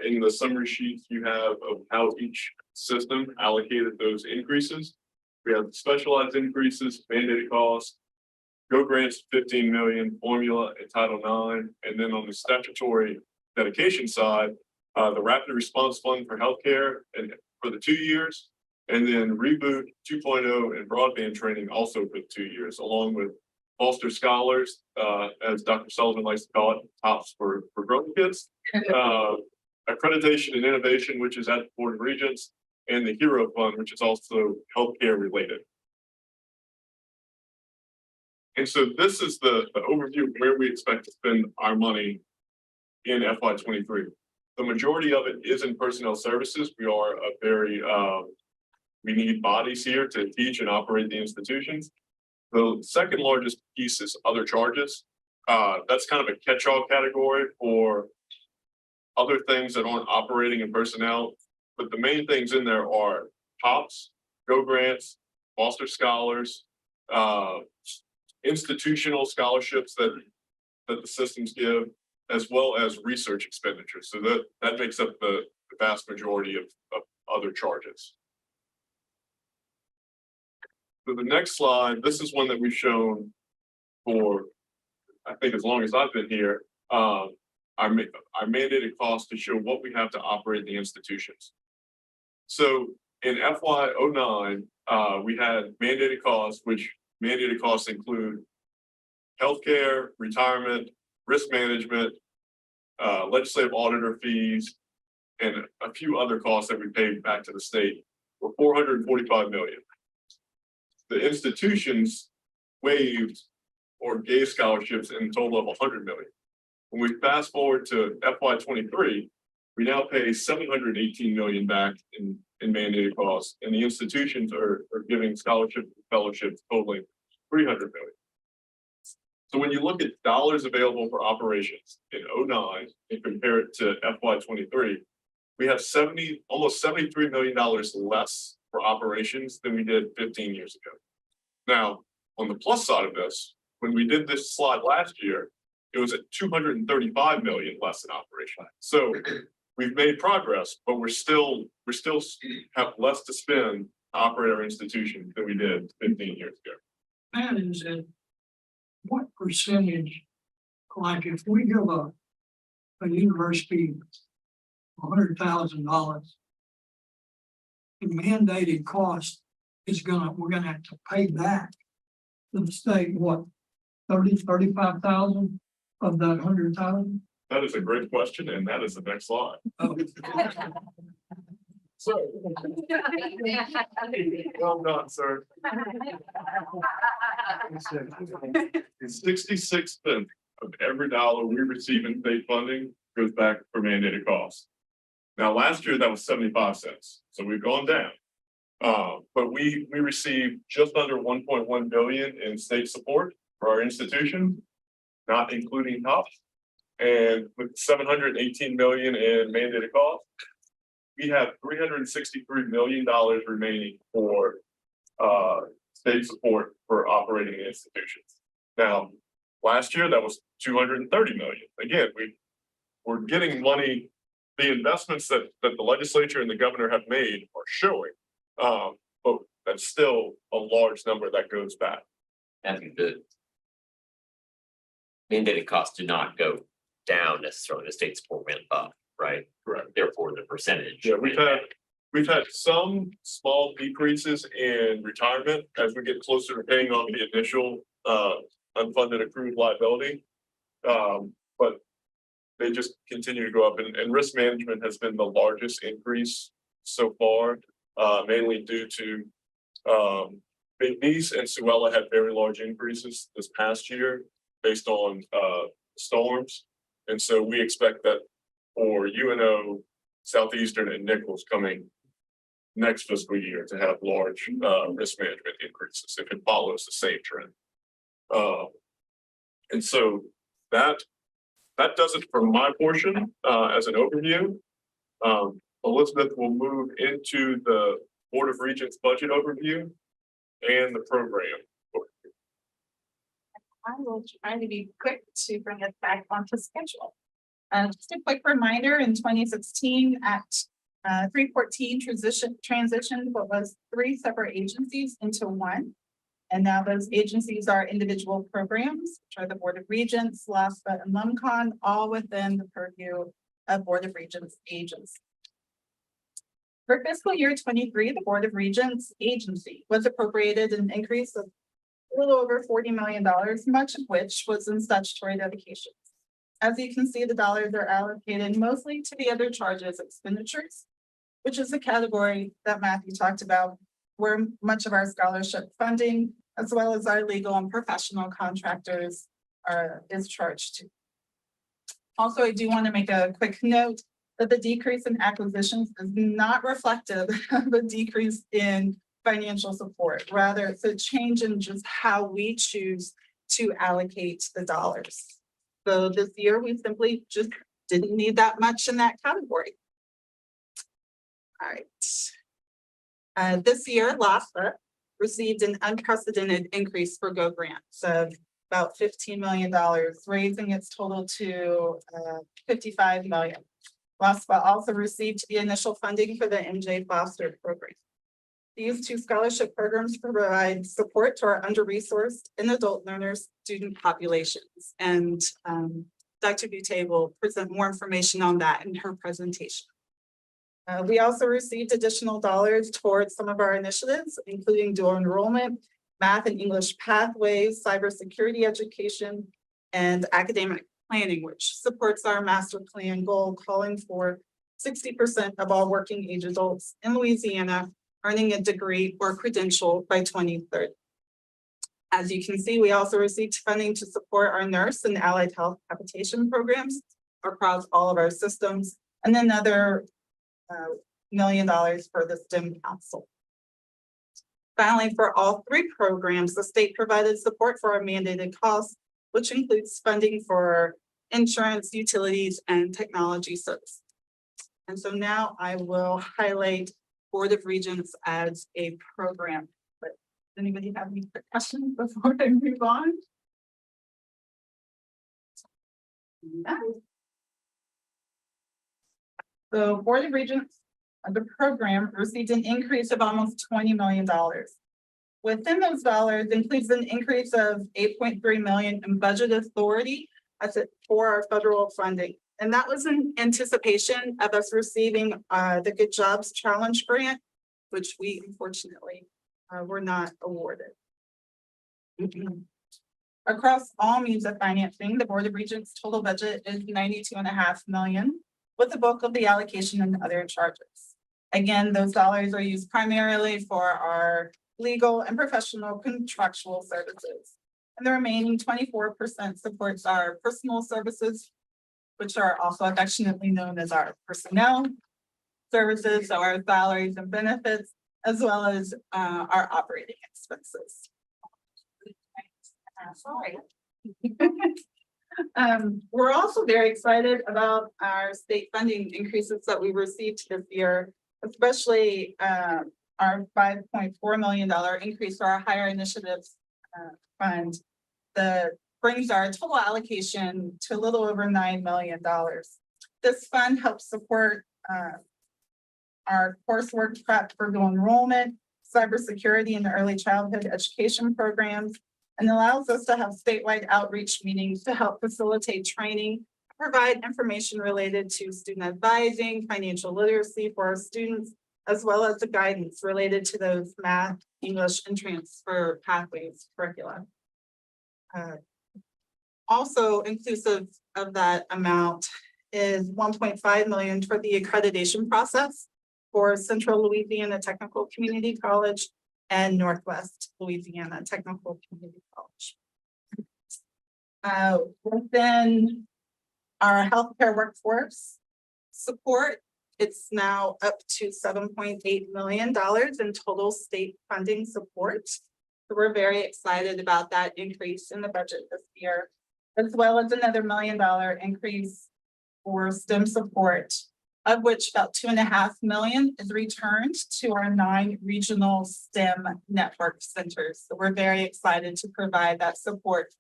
in the summary sheets you have of how each system allocated those increases. We have specialized increases, mandated costs, Go Grants 15 million, formula and Title IX, and then on the statutory dedication side, the Rapid Response Fund for healthcare and for the 2 years, and then Reboot 2.0 and broadband training also for 2 years, along with Foster Scholars, as Dr. Sullivan likes to call it, TOPS for growing kids, accreditation and innovation, which is at the Board of Regents, and the Hero Fund, which is also healthcare related. And so this is the overview of where we expect to spend our money in FY23. The majority of it is in personnel services. We are a very, we need bodies here to teach and operate the institutions. The second largest piece is other charges. That's kind of a catch-all category for other things that aren't operating in personnel. But the main things in there are TOPS, Go Grants, Foster Scholars, institutional scholarships that the systems give, as well as research expenditures. So that makes up the vast majority of other charges. So the next slide, this is one that we've shown for, I think as long as I've been here. I mandated costs to show what we have to operate the institutions. So in FY '09, we had mandated costs, which mandated costs include healthcare, retirement, risk management, legislative auditor fees, and a few other costs that we paid back to the state were $445 million. The institutions waived or gave scholarships in a total of $100 million. When we fast forward to FY '23, we now pay $718 million back in mandated costs, and the institutions are giving scholarships and fellowships totaling $300 million. So when you look at dollars available for operations in '09 and compare it to FY '23, we have almost $73 million less for operations than we did 15 years ago. Now, on the plus side of this, when we did this slide last year, it was at 235 million less in operation. So we've made progress, but we're still have less to spend to operate our institution than we did 15 years ago. That is it. What percentage, like if we give a university $100,000, the mandated cost is we're gonna have to pay back to the state, what, 35,000 of that 100,000? That is a great question, and that is the next slide. Oh, So, well done, sir. 66 cents of every dollar we receive in state funding goes back for mandated costs. Now, last year that was 75 cents, so we've gone down. But we received just under 1.1 billion in state support for our institution, not including TOPS. And with 718 million in mandated costs, we have $363 million remaining for state support for operating institutions. Now, last year that was 230 million. Again, we're getting money. The investments that the legislature and the governor have made are showing, but that's still a large number that goes back. I think the mandated costs do not go down necessarily, the state support went up, right? Correct. Therefore, the percentage. Yeah, we've had some small decreases in retirement as we get closer to paying off the initial unfunded accrued liability. But they just continue to go up, and risk management has been the largest increase so far, mainly due to Nice and Suella had very large increases this past year based on storms. And so we expect that for UNO, Southeastern, and Nichols coming next fiscal year to have large risk management increases if it follows the same trend. And so that does it for my portion as an overview. Elizabeth will move into the Board of Regents budget overview and the program. I will try to be quick to bring us back onto schedule. Just a quick reminder, in 2016 Act 314 transitioned what was 3 separate agencies into one. And now those agencies are individual programs, which are the Board of Regents, LASPA, and LUMCON, all within the purview of Board of Regents agents. For fiscal year 23, the Board of Regents agency was appropriated an increase of a little over $40 million, much of which was in statutory dedications. As you can see, the dollars are allocated mostly to the other charges expenditures, which is the category that Matthew talked about, where much of our scholarship funding, as well as our legal and professional contractors is charged to. Also, I do want to make a quick note that the decrease in acquisitions is not reflective of a decrease in financial support. Rather, it's a change in just how we choose to allocate the dollars. So this year, we simply just didn't need that much in that category. All right. This year, LASPA received an unprecedented increase for GO grants of about $15 million, raising its total to $55 million. LASPA also received the initial funding for the MJ Foster program. These two scholarship programs provide support to our under-resourced and adult learners student populations. And Dr. Butte will present more information on that in her presentation. We also received additional dollars towards some of our initiatives, including dual enrollment, math and English pathways, cybersecurity education, and academic planning, which supports our master plan goal calling for 60% of all working age adults in Louisiana earning a degree or credential by 2030. As you can see, we also received funding to support our nurse and allied health capitation programs across all of our systems, and another $1 million for the STEM Council. Finally, for all three programs, the state provided support for our mandated costs, which includes funding for insurance, utilities, and technology services. And so now I will highlight Board of Regents as a program. But does anybody have any questions before I move on? No. So Board of Regents, the program received an increase of almost $20 million. Within those dollars includes an increase of $8.3 million in budget authority for our federal funding. And that was in anticipation of us receiving the Good Jobs Challenge Grant, which we unfortunately were not awarded. Across all means of financing, the Board of Regents total budget is $92.5 million, with the bulk of the allocation and other charges. Again, those dollars are used primarily for our legal and professional contractual services. And the remaining 24% supports our personal services, which are also affectionately known as our personnel services, so our salaries and benefits, as well as our operating expenses. Sorry. We're also very excited about our state funding increases that we received this year, especially our $5.4 million increase for our higher initiatives fund. That brings our total allocation to a little over $9 million. This fund helps support our coursework prep for dual enrollment, cybersecurity and early childhood education programs, and allows us to have statewide outreach meetings to help facilitate training, provide information related to student advising, financial literacy for our students, as well as the guidance related to those math, English, and transfer pathways curricula. Also inclusive of that amount is $1.5 million for the accreditation process for Central Louisiana Technical Community College and Northwest Louisiana Technical Community College. Within our healthcare workforce support, it's now up to $7.8 million in total state funding support. So we're very excited about that increase in the budget this year, as well as another $1 million increase for STEM support, of which about $2.5 million is returned to our 9 regional STEM network centers. So we're very excited to provide that support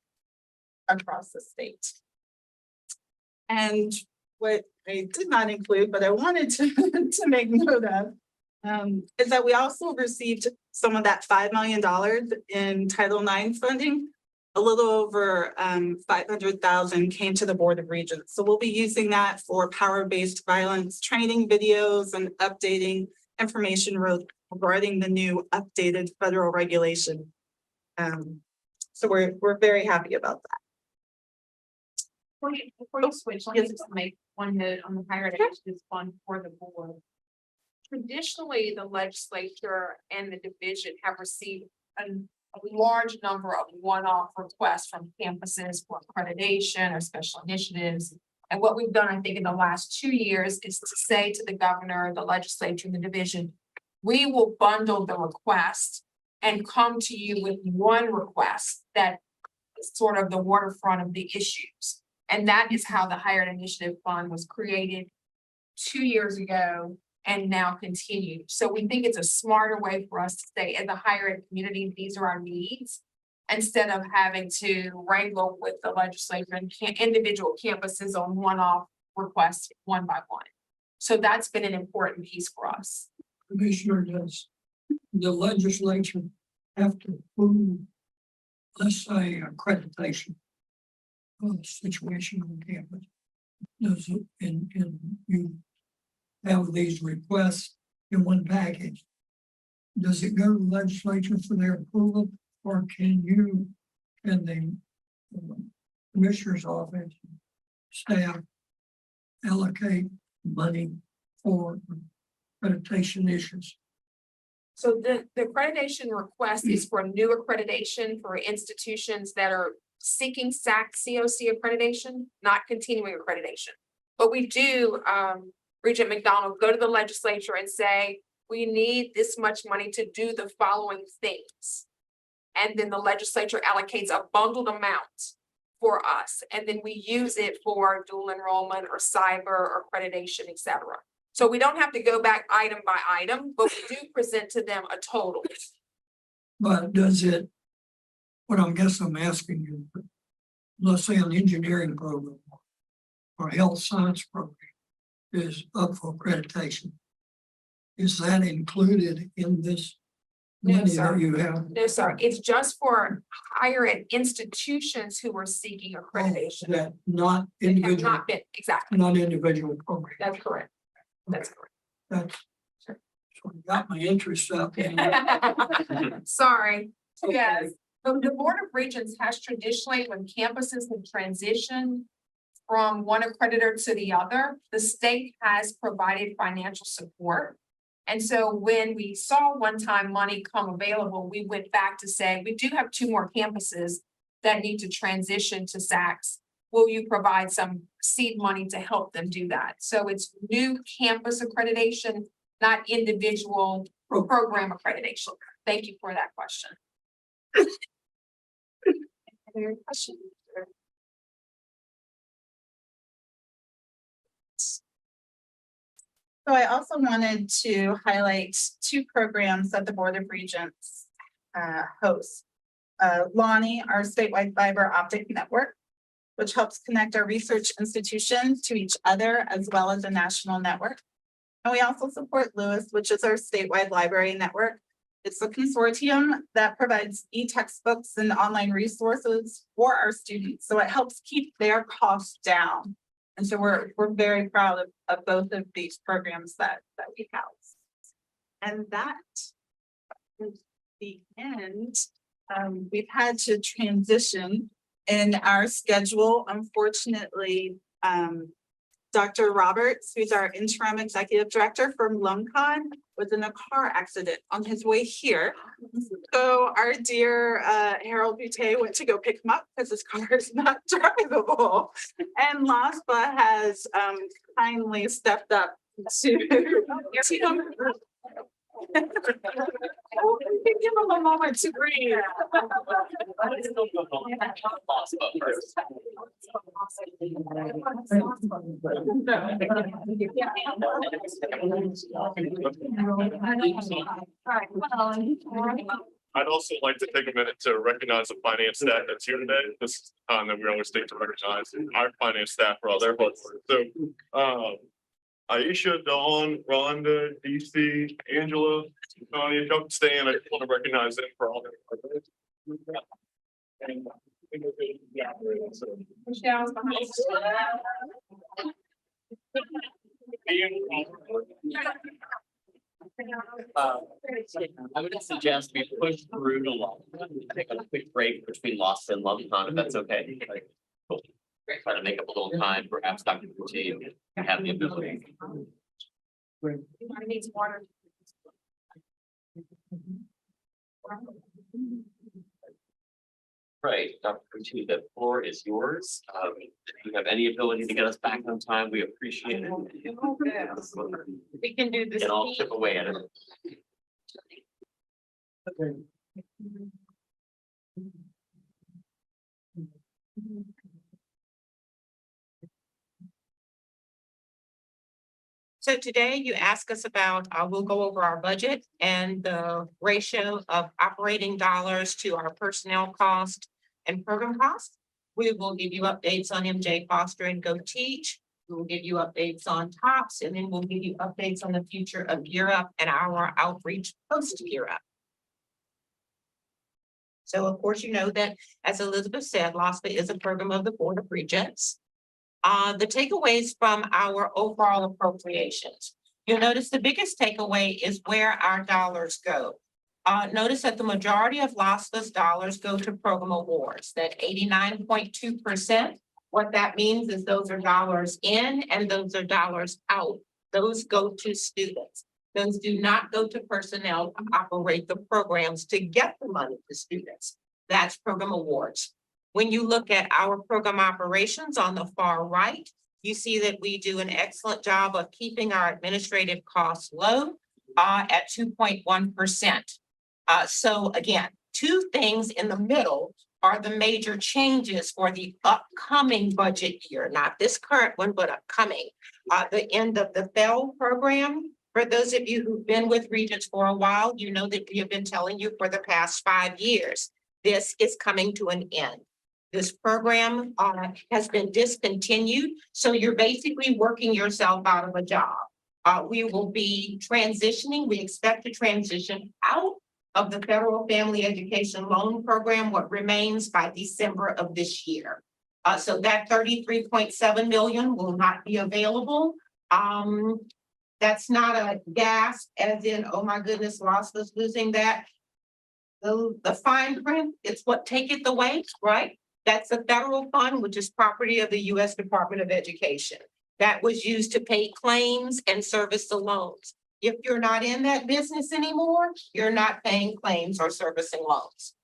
across the state. And what I did not include, but I wanted to make note of, is that we also received some of that $5 million in Title IX funding. A little over 500,000 came to the Board of Regents. So we'll be using that for power-based violence training videos and updating information regarding the new updated federal regulation. So we're very happy about that. Before you switch, let me just make one note on the higher education fund for the board. Traditionally, the legislature and the division have received a large number of one-off requests from campuses for accreditation or special initiatives. And what we've done, I think, in the last 2 years is to say to the governor, the legislature, and the division, we will bundle the request and come to you with one request that is sort of the waterfront of the issues. And that is how the Higher Ed Initiative Fund was created 2 years ago and now continue. So we think it's a smarter way for us to say, as a higher ed community, these are our needs, instead of having to wrangle with the legislature and individual campuses on one-off requests one by one. So that's been an important piece for us. Commissioner, does the legislature have to approve, let's say, accreditation situation on campus? Does it, and you have these requests in one package? Does it go to the legislature for their approval, or can the commissioner's office staff allocate money for accreditation issues? So the accreditation request is for new accreditation for institutions that are seeking SAC COC accreditation, not continuing accreditation. But we do, Regent McDonald, go to the legislature and say, we need this much money to do the following things. And then the legislature allocates a bundled amount for us, and then we use it for dual enrollment or cyber or accreditation, et cetera. So we don't have to go back item by item, but we do present to them a total. But does it, what I guess I'm asking you, let's say an engineering program or a health science program is up for accreditation. Is that included in this No, money sir. that you have? No, sir, it's just for higher ed institutions who are seeking accreditation. That not They have individual, not been, exactly, not individual programs. that's correct. That's correct. That's sort of got my interest up. Sorry. Yes, the Board of Regents has traditionally, when campuses have transitioned from one accreditor to the other, the state has provided financial support. And so when we saw one-time money come available, we went back to say, we do have 2 more campuses that need to transition to SACs. Will you provide some seed money to help them do that? So it's new campus accreditation, not individual program accreditation. Thank you for that question. Any questions? So I also wanted to highlight 2 programs that the Board of Regents hosts. Lonnie, our statewide fiber optic network, which helps connect our research institutions to each other as well as a national network. And we also support Lewis, which is our statewide library network. It's a consortium that provides e-textbooks and online resources for our students. So it helps keep their costs down. And so we're very proud of both of these programs that we house. And that is the end. We've had to transition in our schedule. Unfortunately, Dr. Roberts, who's our interim executive director from LumCon, was in a car accident on his way here. So our dear Harold Butte went to go pick him up because his car is not drivable. And LASPA has kindly stepped up to give him a moment to breathe. I'd also like to take a minute to recognize the finance staff that's here today. This is the time that we always take to recognize our finance staff for all their hard work. So, Aisha, Dawn, Rhonda, DC, Angela, Tony, if y'all can stay in, I just want to recognize them for all their hard work. Michelle's behind. I would suggest we push through to law. Take a quick break between loss and LumCon, if that's okay. Cool. Try to make up a little time, perhaps Dr. Butte can have the ability. I need some water. Right, Dr. Butte, the floor is yours. If you have any ability to get us back on time, we appreciate it. We can do this. Get all chip away at it. So today you ask us about, we'll go over our budget and the ratio of operating dollars to our personnel cost and program cost. We will give you updates on MJ Foster and Go Teach. We will give you updates on TOPS, and then we'll give you updates on the future of Gear Up and our outreach post Gear Up. So of course, you know that, as Elizabeth said, LOSPA is a program of the Board of Regents. The takeaways from our overall appropriations. You'll notice the biggest takeaway is where our dollars go. Notice that the majority of LOSPA's dollars go to program awards, that 89.2%. What that means is those are dollars in and those are dollars out. Those go to students. Those do not go to personnel to operate the programs to get the money to students. That's program awards. When you look at our program operations on the far right, you see that we do an excellent job of keeping our administrative costs low at 2.1%. So again, two things in the middle are the major changes for the upcoming budget year, not this current one, but upcoming. The end of the FEL program. For those of you who've been with Regents for a while, you know that we have been telling you for the past 5 years, this is coming to an end. This program has been discontinued, so you're basically working yourself out of a job. We will be transitioning, we expect to transition out of the Federal Family Education Loan Program, what remains by December of this year. So that 33.7 million will not be available. That's not a gasp as in, oh my goodness, LOSPA's losing that. The fine print, it's what taketh away, right? That's a federal fund, which is property of the U.S. Department of Education. That was used to pay claims and service the loans. If you're not in that business anymore, you're not paying claims or servicing loans.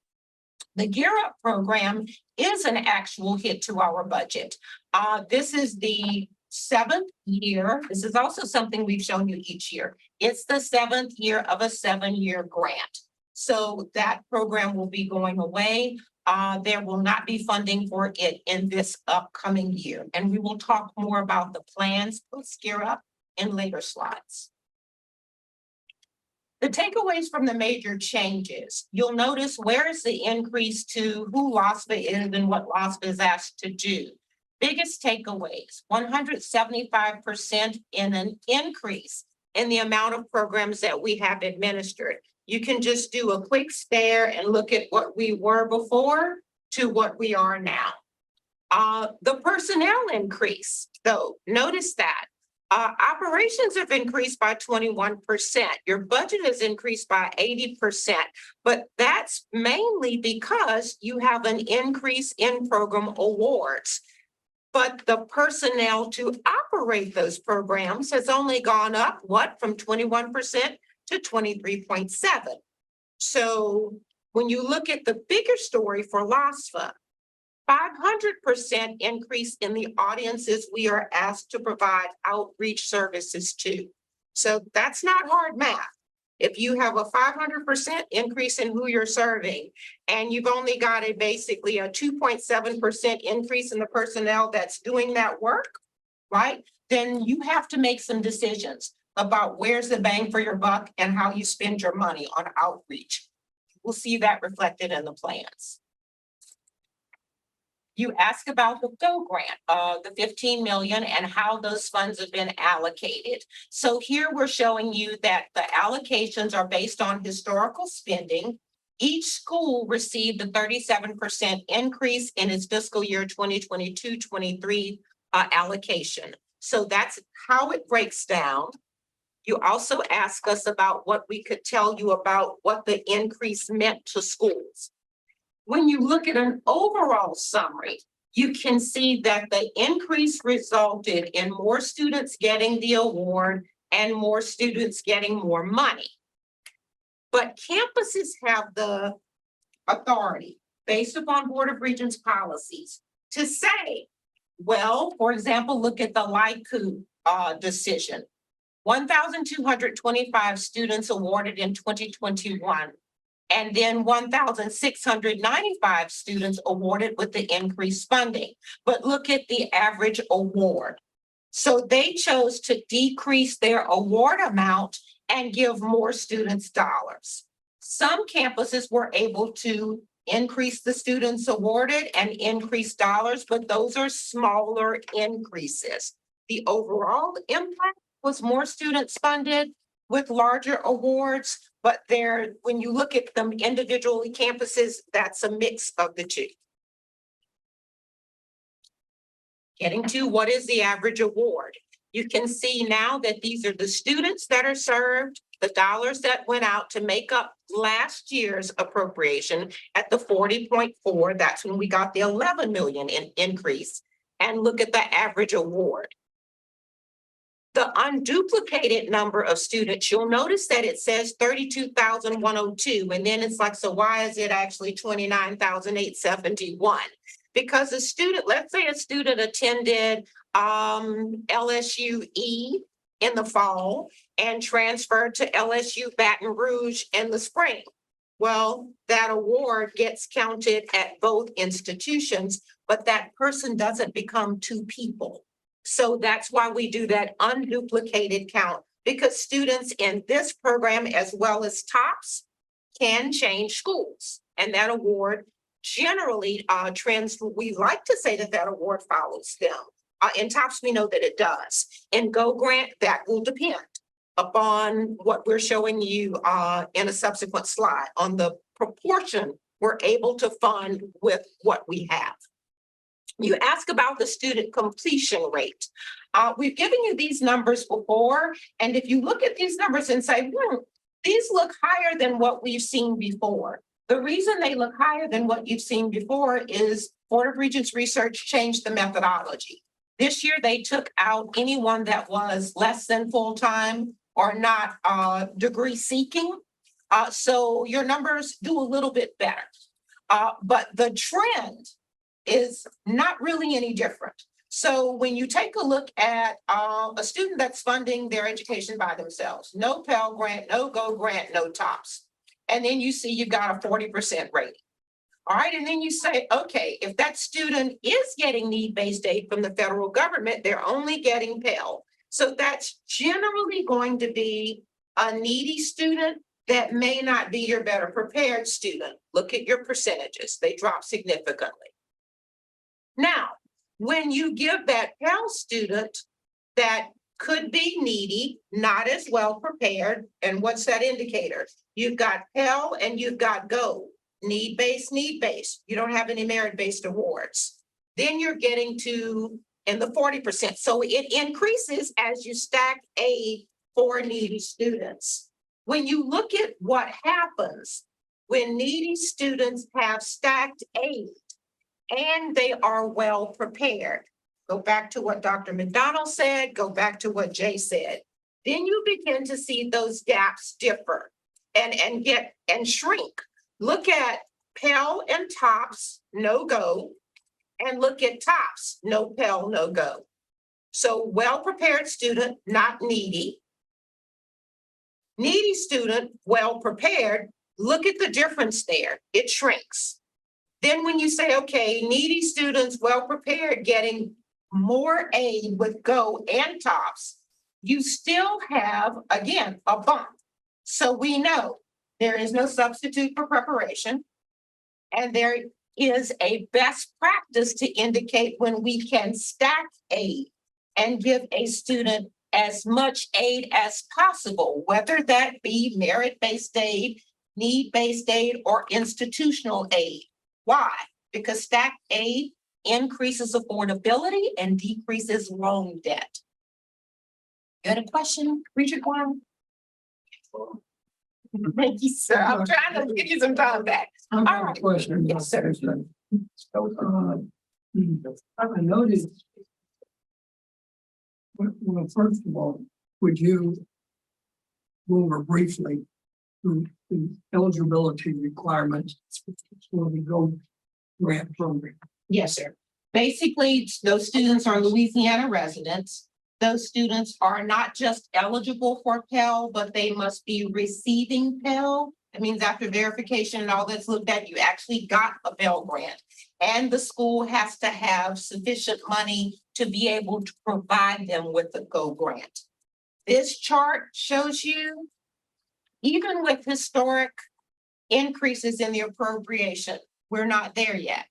The Gear Up program is an actual hit to our budget. This is the 7th year. This is also something we've shown you each year. It's the 7th year of a 7-year grant. So that program will be going away. There will not be funding for it in this upcoming year. And we will talk more about the plans post Gear Up in later slides. The takeaways from the major changes, you'll notice where is the increase to who LOSPA is and what LOSPA is asked to do. Biggest takeaways, 175% in an increase in the amount of programs that we have administered. You can just do a quick stare and look at what we were before to what we are now. The personnel increase, though, notice that. Operations have increased by 21%. Your budget has increased by 80%, but that's mainly because you have an increase in program awards. But the personnel to operate those programs has only gone up, from 21% to 23.7%. So when you look at the bigger story for LOSPA, 500% increase in the audiences we are asked to provide outreach services to. So that's not hard math. If you have a 500% increase in who you're serving, and you've only got basically a 2.7% increase in the personnel that's doing that work, right? Then you have to make some decisions about where's the bang for your buck and how you spend your money on outreach. We'll see that reflected in the plans. You ask about the GO grant, the 15 million and how those funds have been allocated. So here we're showing you that the allocations are based on historical spending. Each school received a 37% increase in its fiscal year 2022-23 allocation. So that's how it breaks down. You also ask us about what we could tell you about what the increase meant to schools. When you look at an overall summary, you can see that the increase resulted in more students getting the award and more students getting more money. But campuses have the authority, based upon Board of Regents policies, to say, well, for example, look at the LICU decision. 1,225 students awarded in 2021. And then 1,695 students awarded with the increased funding. But look at the average award. So they chose to decrease their award amount and give more students dollars. Some campuses were able to increase the students awarded and increase dollars, but those are smaller increases. The overall impact was more students funded with larger awards, But when you look at them individually campuses, that's a mix of the two. Getting to what is the average award? You can see now that these are the students that are served, the dollars that went out to make up last year's appropriation at the 40.4. That's when we got the 11 million increase. And look at the average award. The unduplicated number of students, you'll notice that it says 32,102, and then it's like, so why is it actually 29,871? Because a student, let's say a student attended LSU E in the fall and transferred to LSU Baton Rouge in the spring. Well, that award gets counted at both institutions, but that person doesn't become two people. So that's why we do that unduplicated count, because students in this program, as well as TOPS, can change schools. And that award generally we like to say that award follows them. In TOPS, we know that it does. In Go Grant, that will depend upon what we're showing you in a subsequent slide on the proportion we're able to fund with what we have. You ask about the student completion rate. We've given you these numbers before, and if you look at these numbers and say, these look higher than what we've seen before. The reason they look higher than what you've seen before is Board of Regents research changed the methodology. This year, they took out anyone that was less than full-time or not degree seeking. So your numbers do a little bit better. But the trend is not really any different. So when you take a look at a student that's funding their education by themselves, no Pell Grant, no Go Grant, no TOPS, and then you see you've got a 40% rating. All right, and then you say, okay, if that student is getting need-based aid from the federal government, they're only getting Pell. So that's generally going to be a needy student that may not be your better prepared student. Look at your percentages, they drop significantly. Now, when you give that Pell student that could be needy, not as well prepared, and what's that indicator? You've got Pell and you've got Go, need-based, need-based. You don't have any merit-based awards. Then you're getting to in the 40%. So it increases as you stack aid for needy students. When you look at what happens when needy students have stacked aid, and they are well prepared. Go back to what Dr. McDonald said, go back to what Jay said. Then you begin to see those gaps differ and shrink. Look at Pell and TOPS, no go, and look at TOPS, no Pell, no go. So well-prepared student, not needy. Needy student, well-prepared, look at the difference there, it shrinks. Then when you say, okay, needy students, well-prepared, getting more aid with Go and TOPS, you still have, again, a bump. So we know there is no substitute for preparation, and there is a best practice to indicate when we can stack aid and give a student as much aid as possible, whether that be merit-based aid, need-based aid, or institutional aid. Why? Because stacked aid increases affordability and decreases loan debt. You had a question, Regent One? Thank you, sir. I'm trying to give you some time back. I All have a right. question. Yes, sir. I noticed. Well, first of all, would you go over briefly the eligibility requirements for the Go Grant program? Yes, sir. Basically, those students are Louisiana residents. Those students are not just eligible for Pell, but they must be receiving Pell. That means after verification and all that's looked at, you actually got a Pell Grant. And the school has to have sufficient money to be able to provide them with a Go Grant. This chart shows you, even with historic increases in the appropriation, we're not there yet.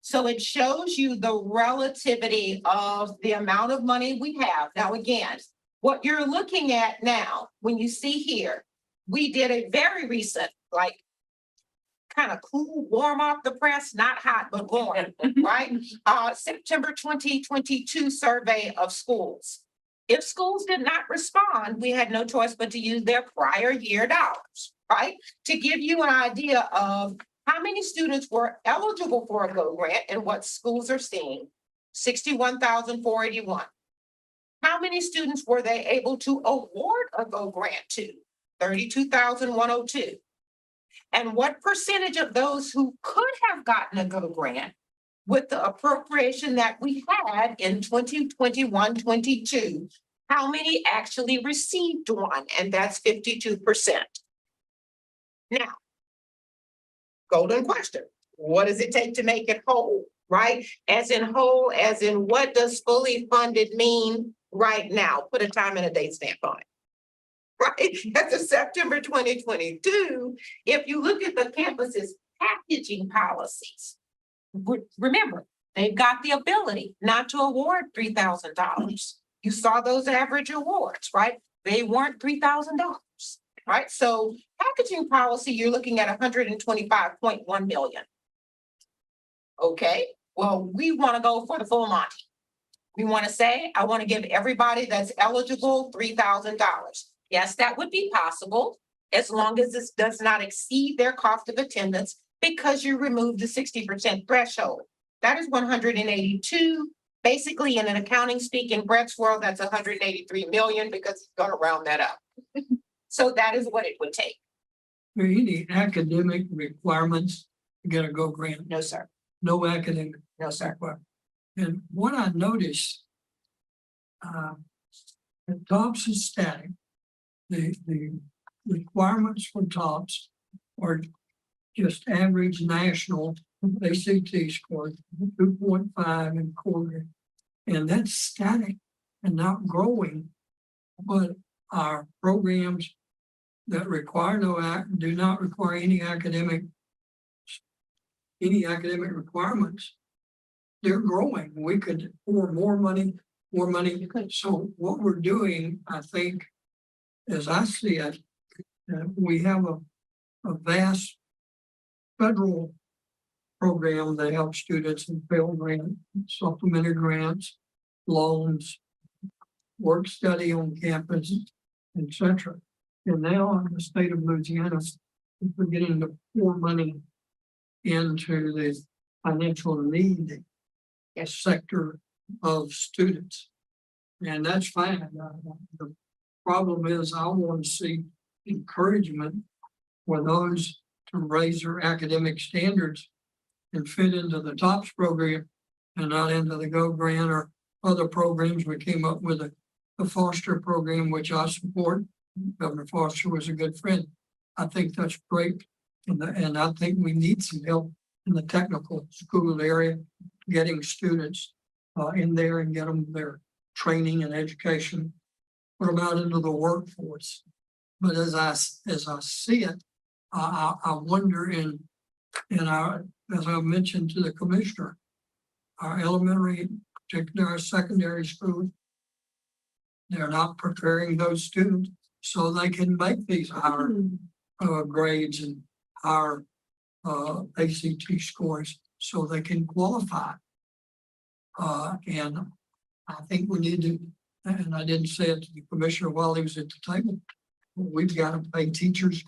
So it shows you the relativity of the amount of money we have. Now, again, what you're looking at now, when you see here, we did a very recent, like, kind of cool, warm off the press, not hot, but warm, right? September 2022 survey of schools. If schools did not respond, we had no choice but to use their prior year dollars, right? To give you an idea of how many students were eligible for a Go Grant and what schools are seeing, 61,481. How many students were they able to award a Go Grant to? 32,102. And what percentage of those who could have gotten a Go Grant with the appropriation that we had in 2021-22, how many actually received one? And that's 52%. Now, golden question, what does it take to make it whole, right? As in whole, as in what does fully funded mean right now? Put a time and a date stamp on it. Right, as of September 2022, if you look at the campus's packaging policies, remember, they've got the ability not to award $3,000. You saw those average awards, right? They weren't $3,000, right? So packaging policy, you're looking at 125.1 million. Okay, well, we want to go for the full Monty. We want to say, I want to give everybody that's eligible $3,000. Yes, that would be possible, as long as this does not exceed their cost of attendance, because you remove the 60% threshold. That is 182. Basically, in an accounting speak, in Brett's world, that's 183 million, because he's going to round that up. So that is what it would take. Are there any academic requirements to get a Go Grant? No, sir. No academic No, sir. requirement. And what I noticed, the TOPS is static. The requirements for TOPS are just average national ACT score, 2.5 and quarter. And that's static and not growing. But our programs that require do not require any academic requirements, they're growing. We could pour more money. So what we're doing, I think, as I see it, we have a vast federal program that helps students in Pell Grant, supplementary grants, loans, work study on campus, etc. And now in the state of Louisiana, we're getting to pour money into the financial need sector of students. And that's fine. The problem is I want to see encouragement for those to raise their academic standards and fit into the TOPS program and not into the Go Grant or other programs. We came up with a foster program, which I support. Governor Foster was a good friend. I think that's great. And I think we need some help in the technical school area, getting students in there and get them their training and education, put them out into the workforce. But as I see it, I wonder as I mentioned to the commissioner, our elementary, particularly our secondary schools, they're not preparing those students so they can make these higher grades and higher ACT scores so they can qualify. And I think we need to, and I didn't say it to the commissioner while he was at the table, we've got to pay teachers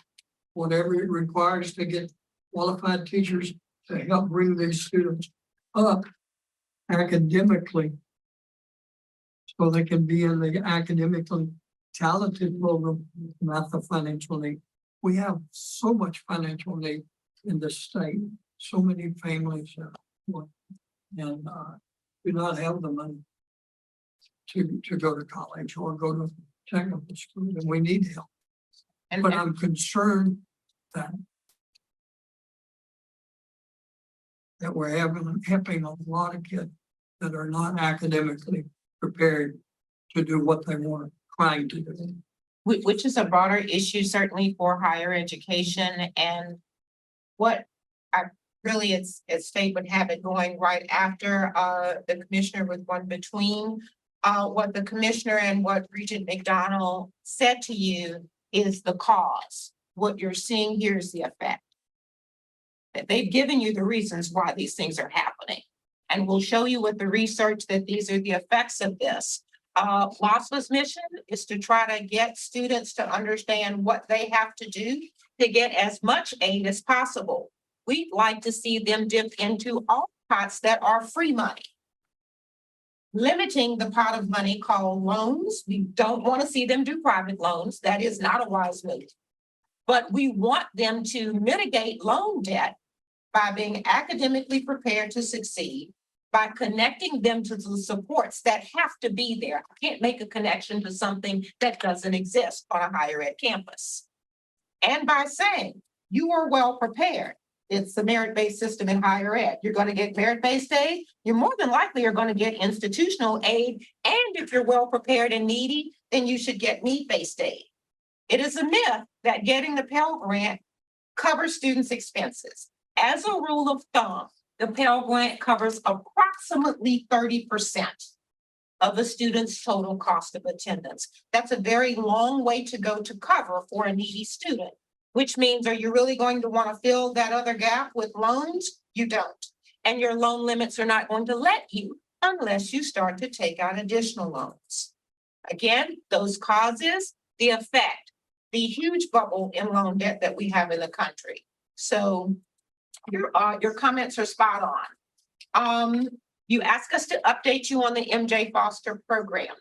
whatever it requires to get qualified teachers to help bring these students up academically so they can be in the academically talented program, not the financial need. We have so much financial need in this state, so many families and do not have the money to go to college or go to technical school, and we need help. But I'm concerned that we're helping a lot of kids that are not academically prepared to do what they want, trying to do. Which is a broader issue, certainly for higher education. And what I really, it's State would have it going right after the commissioner with one between what the commissioner and what Regent McDonald said to you is the cause. What you're seeing here is the effect. That they've given you the reasons why these things are happening. And we'll show you with the research that these are the effects of this. WASPA's mission is to try to get students to understand what they have to do to get as much aid as possible. We'd like to see them dip into all pots that are free money. Limiting the pot of money called loans. We don't want to see them do private loans. That is not a wise move. But we want them to mitigate loan debt by being academically prepared to succeed, by connecting them to the supports that have to be there. I can't make a connection to something that doesn't exist on a higher ed campus. And by saying you are well prepared. It's the merit-based system in higher ed. You're going to get merit-based aid. You more than likely are going to get institutional aid. And if you're well prepared and needy, then you should get need-based aid. It is a myth that getting the Pell Grant covers students' expenses. As a rule of thumb, the Pell Grant covers approximately 30% of a student's total cost of attendance. That's a very long way to go to cover for a needy student, which means, are you really going to want to fill that other gap with loans? You don't. And your loan limits are not going to let you unless you start to take out additional loans. Again, those causes the effect, the huge bubble in loan debt that we have in the country. So your comments are spot on. You ask us to update you on the MJ Foster program.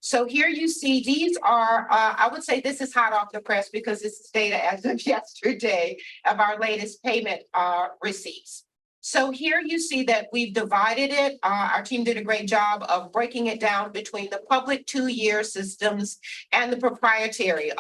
So here you see, these are, I would say this is hot off the press because this is data as of yesterday of our latest payment receipts. So here you see that we've divided it. Our team did a great job of breaking it down between the public 2-year systems and the proprietary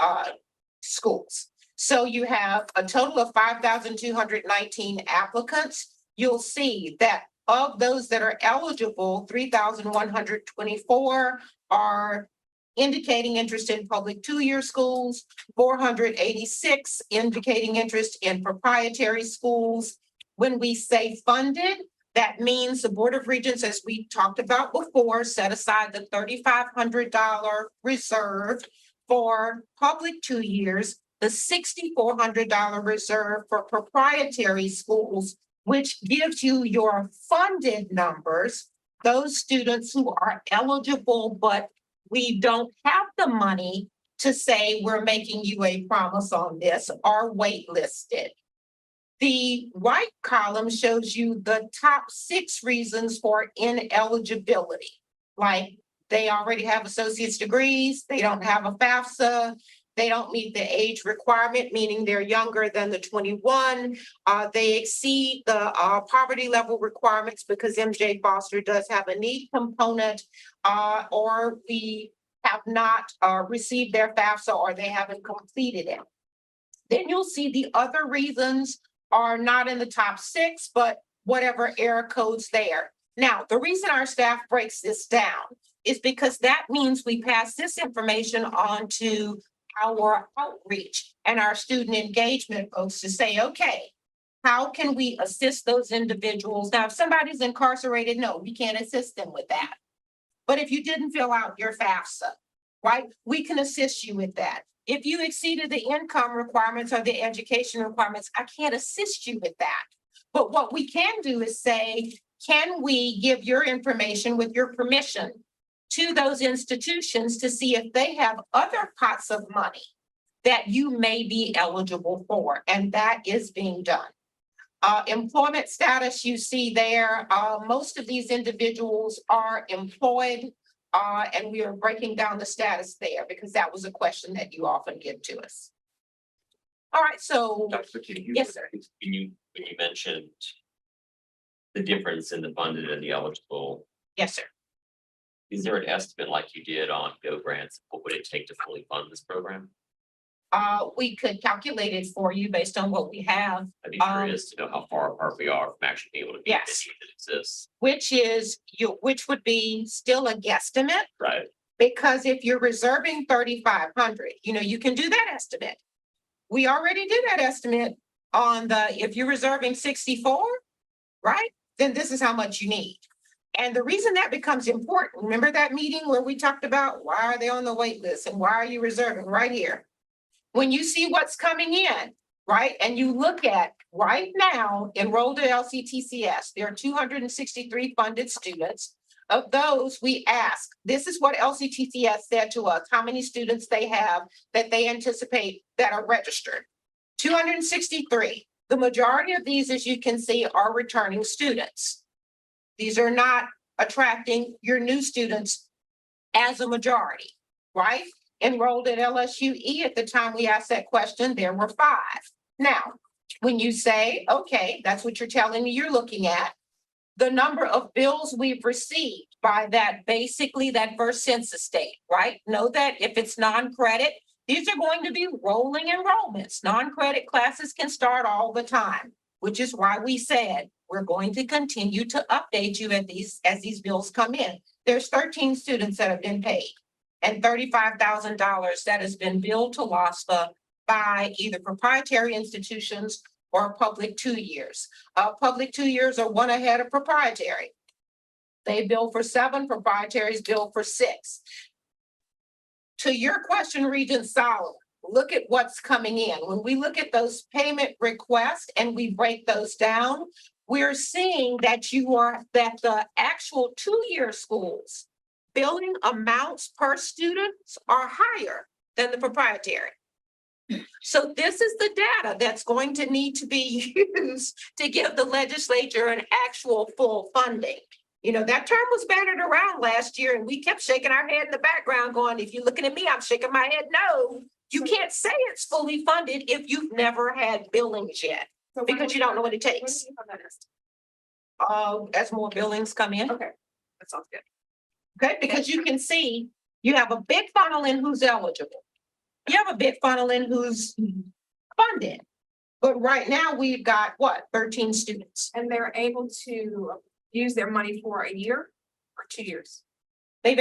schools. So you have a total of 5,219 applicants. You'll see that of those that are eligible, 3,124 are indicating interest in public 2-year schools, 486 indicating interest in proprietary schools. When we say funded, that means the Board of Regents, as we talked about before, set aside the $3,500 reserve for public 2 years, the $6,400 reserve for proprietary schools, which gives you your funded numbers, those students who are eligible, but we don't have the money to say we're making you a promise on this, are waitlisted. The right column shows you the top 6 reasons for ineligibility, like they already have associate's degrees, they don't have a FAFSA, they don't meet the age requirement, meaning they're younger than the 21. They exceed the poverty level requirements because MJ Foster does have a need component, or we have not received their FAFSA or they haven't completed it. Then you'll see the other reasons are not in the top 6, but whatever error codes there. Now, the reason our staff breaks this down is because that means we pass this information on to our outreach and our student engagement folks to say, okay, how can we assist those individuals? Now, if somebody's incarcerated, no, we can't assist them with that. But if you didn't fill out your FAFSA, right, we can assist you with that. If you exceeded the income requirements or the education requirements, I can't assist you with that. But what we can do is say, can we give your information with your permission to those institutions to see if they have other pots of money that you may be eligible for, and that is being done. Employment status, you see there, most of these individuals are employed, and we are breaking down the status there because that was a question that you often give to us. All right, so Dr. King, yes, sir. When you mentioned the difference in the funded and the eligible, Yes, sir. is there an estimate like you did on Go Grants? What would it take to fully fund this program? We could calculate it for you based on what we have, I'd be curious to know how far apart we are from actually being able to meet the Yes. need that exists. which would be still a guesstimate. Right. Because if you're reserving 3,500, you can do that estimate. We already did that estimate on if you're reserving 64, right? Then this is how much you need. And the reason that becomes important, remember that meeting where we talked about why are they on the wait list and why are you reserving right here? when you see what's coming in, right? And you look at right now enrolled at LCTCS, there are 263 funded students. Of those, we ask, this is what LCTCS said to us, how many students they have that they anticipate that are registered. 263. The majority of these, as you can see, are returning students. These are not attracting your new students as a majority, right? Enrolled at LSUE at the time we asked that question, there were 5. Now, when you say, okay, that's what you're telling me you're looking at, the number of bills we've received by that, basically that first census date, right? Know that if it's non-credit, these are going to be rolling enrollments. Non-credit classes can start all the time, which is why we said we're going to continue to update you as these bills come in. There's 13 students that have been paid and $35,000 that has been billed to LASFA by either proprietary institutions or public 2 years. Public 2 years are one ahead of proprietary. They bill for 7, proprietaries bill for 6. To your question, Regent Solomon, look at what's coming in. When we look at those payment requests and we break those down, we're seeing that that the actual 2-year schools billing amounts per student are higher than the proprietary. So this is the data that's going to need to be used to give the legislature an actual full funding. You know, that term was battered around last year and we kept shaking our head in the background going, if you're looking at me, I'm shaking my head. No, you can't say it's fully funded if you've never had billings yet, because you don't know what it takes. As more billings come in. Okay, that sounds good. Okay, because you can see you have a big funnel in who's eligible. You have a big funnel in who's funded. But right now we've got what, 13 students. And they're able to use their money for a year or 2 years? They've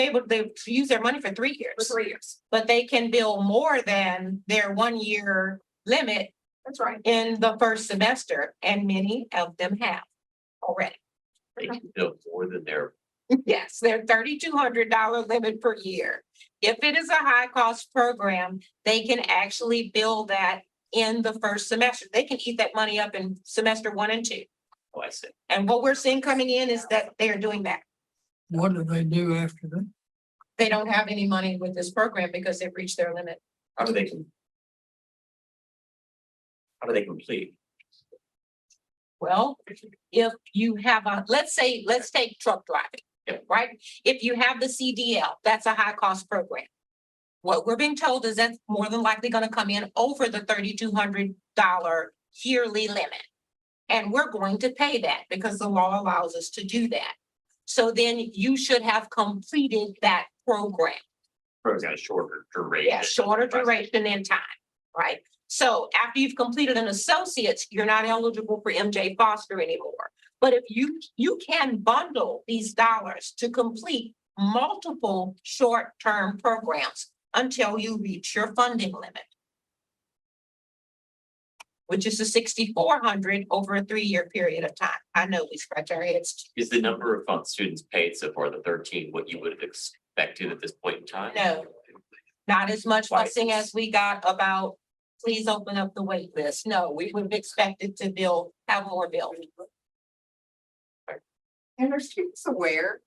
use their money for 3 years. For 3 years. But they can bill more than their 1-year limit That's right. in the first semester, and many of them have already. They can bill more than their, Yes, their $3,200 limit per year. If it is a high cost program, they can actually bill that in the first semester. They can eat that money up in semester 1 and 2. oh, I see. And what we're seeing coming in is that they are doing that. What do they do after that? They don't have any money with this program because they've reached their limit. How do they complete? Well, if you have let's take truck driving, Yep. right? If you have the CDL, that's a high cost program. What we're being told is that's more than likely going to come in over the $3,200 yearly limit. And we're going to pay that because the law allows us to do that. So then you should have completed that program. Program shorter duration. Yeah, shorter duration in time, right? So after you've completed an associate's, you're not eligible for MJ Foster anymore. But if you can bundle these dollars to complete multiple short-term programs until you reach your funding limit, which is the 6,400 over a 3-year period of time. I know we scratch our heads. Is the number of students paid so far, the 13, what you would have expected at this point in time? No, not as much Why? fussing as we got about, please open up the wait list. No, we would have expected to have more bills. And are students aware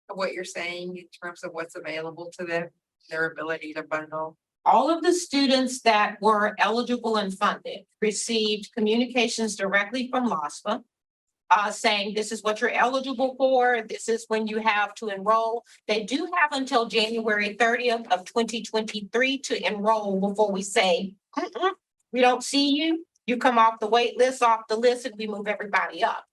of what you're saying in terms of what's available to them, their ability to bundle? All of the students that were eligible and funded received communications directly from LASFA saying this is what you're eligible for. This is when you have to enroll. They do have until January 30th of 2023 to enroll before we say, we don't see you. You come off the wait list, off the list, and we move everybody up.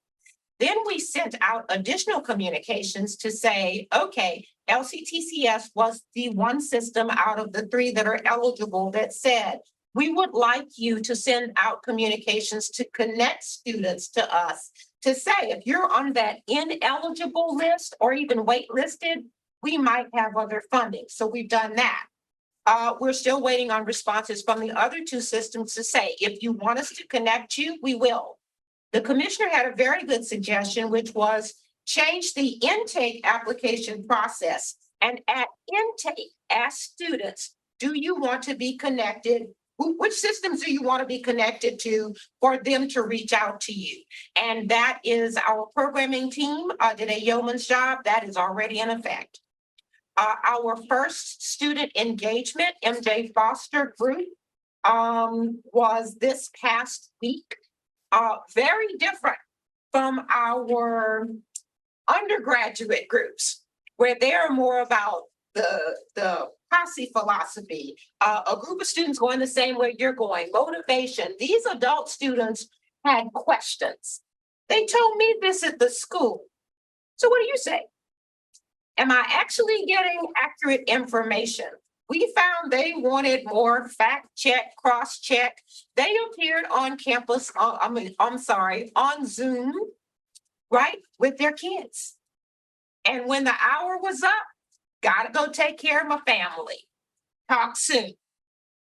Then we sent out additional communications to say, okay, LCTCS was the one system out of the 3 that are eligible that said, we would like you to send out communications to connect students to us to say, if you're on that ineligible list or even waitlisted, we might have other funding. So we've done that. We're still waiting on responses from the other 2 systems to say, if you want us to connect you, we will. The commissioner had a very good suggestion, which was change the intake application process. And at intake, ask students, do you want to be connected Which systems do you want to be connected to for them to reach out to you? And that is our programming team did a yeoman's job. That is already in effect. Our first student engagement, MJ Foster group, was this past week. Very different from our undergraduate groups, where they're more about the posse philosophy, a group of students going the same way you're going, motivation. These adult students had questions. They told me this at the school. So what do you say? Am I actually getting accurate information? We found they wanted more fact check, cross check. They appeared on campus, on Zoom, right, with their kids. And when the hour was up, gotta go take care of my family. Talk soon.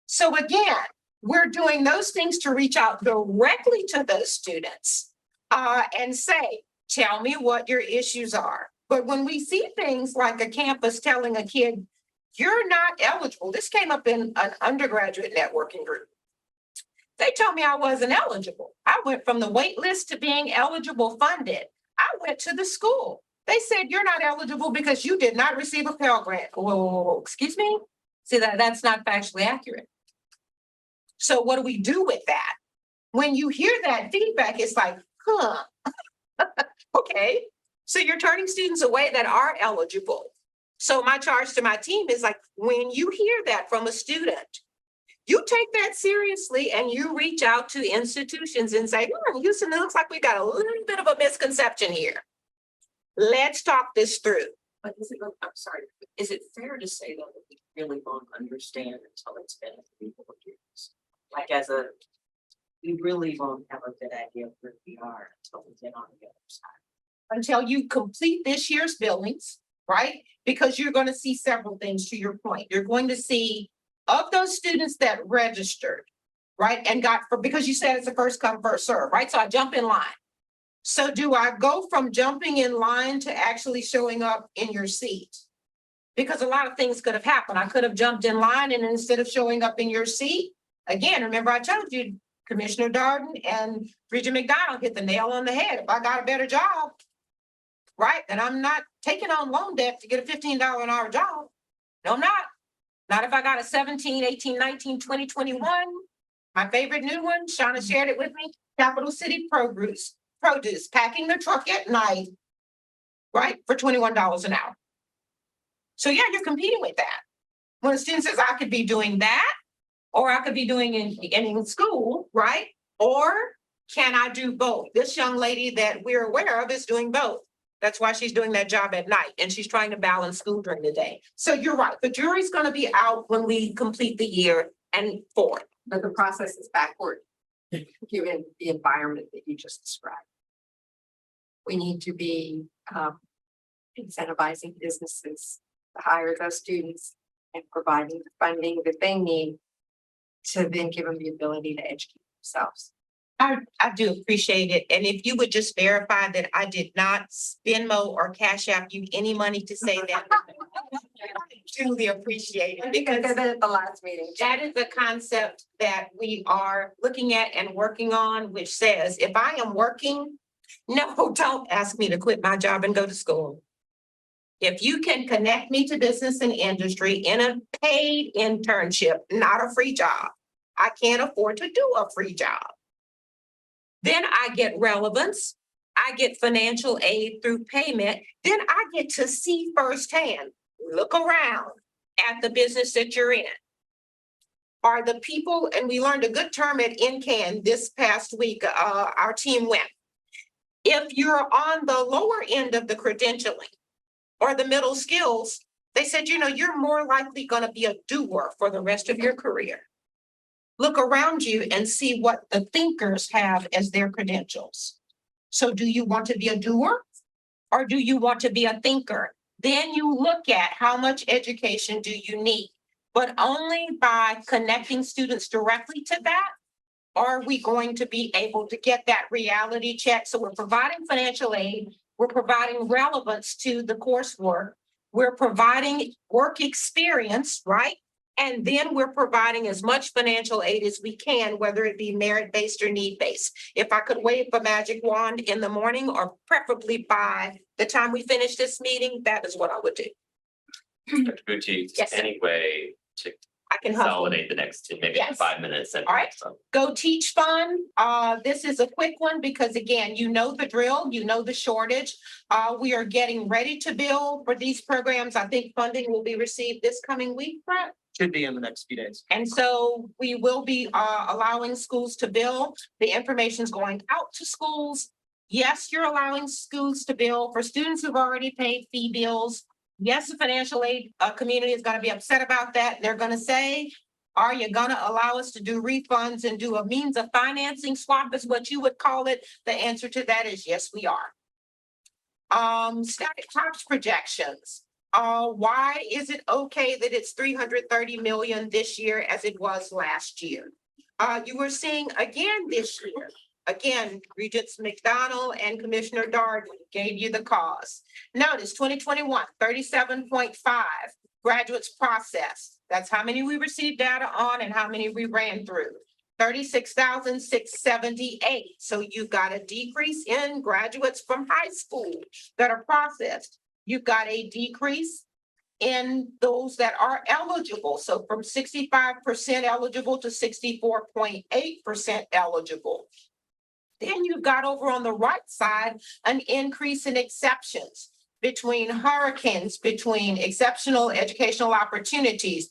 So again, we're doing those things to reach out directly to those students and say, tell me what your issues are. But when we see things like a campus telling a kid, you're not eligible. This came up in an undergraduate networking group. They told me I wasn't eligible. I went from the wait list to being eligible funded. I went to the school. They said, you're not eligible because you did not receive a Pell Grant. Whoa, excuse me? See, that's not factually accurate. So what do we do with that? When you hear that feedback, it's like, huh, okay. So you're turning students away that are eligible. So my charge to my team is like, when you hear that from a student, you take that seriously and you reach out to institutions and say, Houston, it looks like we got a little bit of a misconception here. Let's talk this through. But I'm sorry, is it fair to say though that we really won't understand until it's been 3 or 4 years? Like we really won't have a good idea of where we are until we get on the other side. Until you complete this year's billings, right? Because you're going to see several things to your point. You're going to see of those students that registered, right? And because you said it's a first come, first serve, right? So I jump in line. So do I go from jumping in line to actually showing up in your seat? Because a lot of things could have happened. I could have jumped in line and instead of showing up in your seat, again, remember I told you, Commissioner Darden and Regent McDonald hit the nail on the head. If I got a better job, right, then I'm not taking on loan debt to get a $15 an hour job. No, I'm not. Not if I got a 17, 18, 19, 20, 21. My favorite new one, Shauna shared it with me, Capital City Produce, packing the truck at night, right, for $21 an hour. So yeah, you're competing with that. When a student says, I could be doing that, or I could be doing in school, right? Or can I do both? This young lady that we're aware of is doing both. That's why she's doing that job at night and she's trying to balance school during the day. So you're right. The jury's going to be out when we complete the year and forward. But the process is backward, given the environment that you just described. We need to be incentivizing businesses to hire those students and providing the funding that they need to then give them the ability to educate themselves. I do appreciate it. And if you would just verify that I did not Venmo or Cash App you any money to say that. I truly appreciate it Because because at the last meeting. that is a concept that we are looking at and working on, which says if I am working, no, don't ask me to quit my job and go to school. If you can connect me to business and industry in a paid internship, not a free job, I can't afford to do a free job. Then I get relevance, I get financial aid through payment, then I get to see firsthand, look around at the business that you're in. Are the people, and we learned a good term at NCAN this past week, our team went. If you're on the lower end of the credentialing or the middle skills, they said, you're more likely going to be a doer for the rest of your career. Look around you and see what the thinkers have as their credentials. So do you want to be a doer or do you want to be a thinker? Then you look at how much education do you need, but only by connecting students directly to that are we going to be able to get that reality check. So we're providing financial aid, we're providing relevance to the coursework, we're providing work experience, right? And then we're providing as much financial aid as we can, whether it be merit-based or need-based. If I could wave a magic wand in the morning, or preferably by the time we finish this meeting, that is what I would do. Dr. Bucci, Yes, sir. any way to I can hustle. consolidate the next two, maybe Yes. 5 minutes and. All right. So, Go Teach Fund. This is a quick one because again, you know the drill, you know the shortage. We are getting ready to bill for these programs. I think funding will be received this coming week, Brett. Should be in the next few days. And so we will be allowing schools to bill. The information is going out to schools. Yes, you're allowing schools to bill for students who've already paid fee bills. Yes, the financial aid community is going to be upset about that. They're going to say, are you going to allow us to do refunds and do a means of financing swap is what you would call it? The answer to that is yes, we are. Static tax projections. Why is it okay that it's 330 million this year as it was last year? You were seeing again this year, again, Regents McDonald and Commissioner Darden gave you the cause. Notice 2021, 37.5 graduates processed. That's how many we received data on and how many we ran through. 36,678. So you've got a decrease in graduates from high school that are processed. You've got a decrease in those that are eligible. So from 65% eligible to 64.8% eligible. Then you've got over on the right side, an increase in exceptions between hurricanes, between exceptional educational opportunities.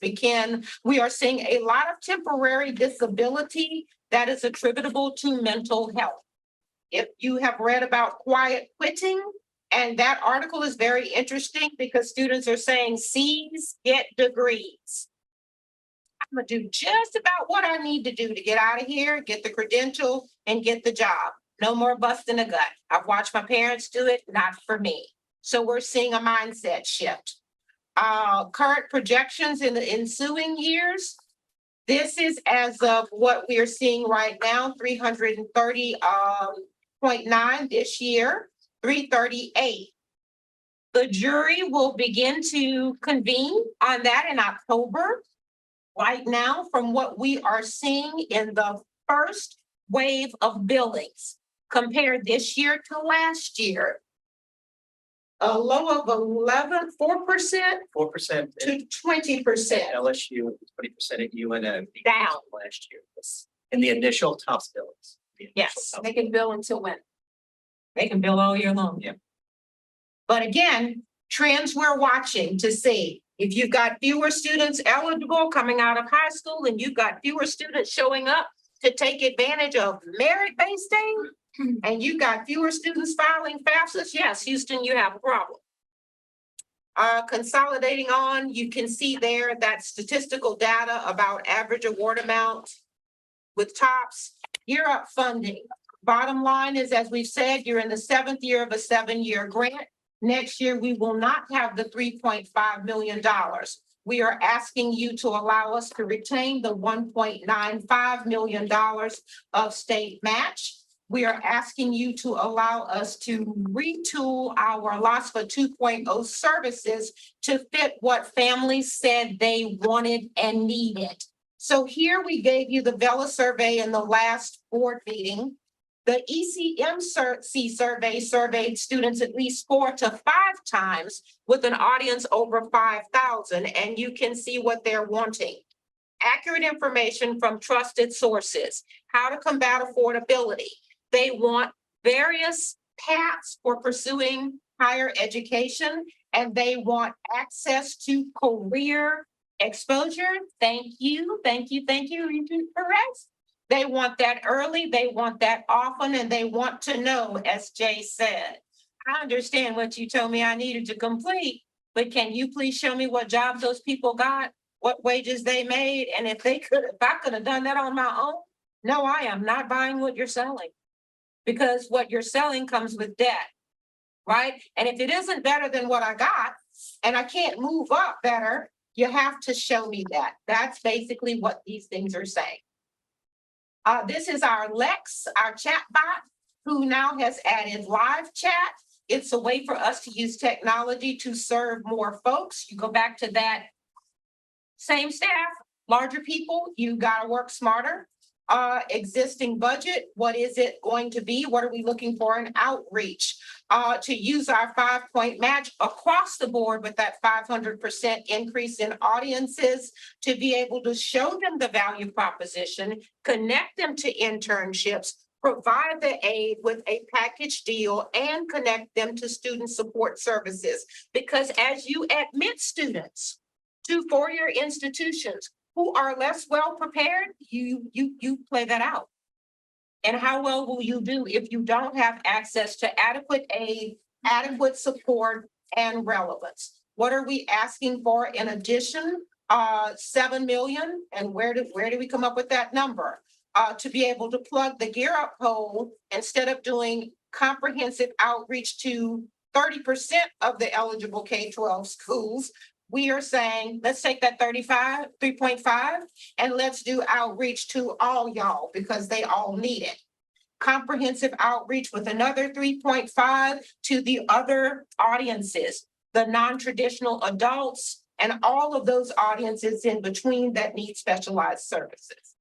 We are seeing a lot of temporary disability that is attributable to mental health. If you have read about quiet quitting, and that article is very interesting because students are saying C's get degrees. I'm gonna do just about what I need to do to get out of here, get the credential and get the job. No more busting a gut. I've watched my parents do it, not for me. So we're seeing a mindset shift. Current projections in the ensuing years. This is as of what we are seeing right now, 330.9 this year, 338. The jury will begin to convene on that in October. Right now, from what we are seeing in the first wave of billings, compared this year to last year, a low of 4% 4% to 20% LSU, 20% at UNO. down. Last year. In the initial top billings. Yes. They can bill until when? They can bill all year long. Yeah. But again, trends we're watching to see if you've got fewer students eligible coming out of high school and you've got fewer students showing up to take advantage of merit-based thing, and you've got fewer students filing FAFSAs, yes, Houston, you have a problem. Consolidating on, you can see there that statistical data about average award amount with TOPS, year up funding. Bottom line is, as we've said, you're in the 7th year of a 7-year grant. Next year, we will not have the $3.5 million. We are asking you to allow us to retain the $1.95 million of state match. We are asking you to allow us to retool our LASFA 2.0 services to fit what families said they wanted and needed. So here we gave you the VELA survey in the last board meeting. The ECMC survey surveyed students at least 4 to 5 times with an audience over 5,000, and you can see what they're wanting. Accurate information from trusted sources, how to combat affordability. They want various paths for pursuing higher education, and they want access to career exposure. Thank you, Regent Perez. They want that early, they want that often, and they want to know, as Jay said, I understand what you told me I needed to complete, but can you please show me what jobs those people got, what wages they made, and if I could have done that on my own? No, I am not buying what you're selling. Because what you're selling comes with debt, right? And if it isn't better than what I got, and I can't move up better, you have to show me that. That's basically what these things are saying. This is our Lex, our chat bot, who now has added live chat. It's a way for us to use technology to serve more folks. You go back to that Same staff, larger people, you gotta work smarter. Existing budget, what is it going to be? What are we looking for in outreach? To use our 5-point match across the board with that 500% increase in audiences, to be able to show them the value proposition, connect them to internships, provide the aid with a package deal, and connect them to student support services. Because as you admit students to four-year institutions who are less well prepared, you play that out. And how well will you do if you don't have access to adequate aid, adequate support, and relevance? What are we asking for in addition? 7 million, and where do we come up with that number? To be able to plug the Gear Up hole, instead of doing comprehensive outreach to 30% of the eligible K-12 schools, we are saying, let's take that 3.5, and let's do outreach to all y'all because they all need it. Comprehensive outreach with another 3.5 to the other audiences, the non-traditional adults, and all of those audiences in between that need specialized services.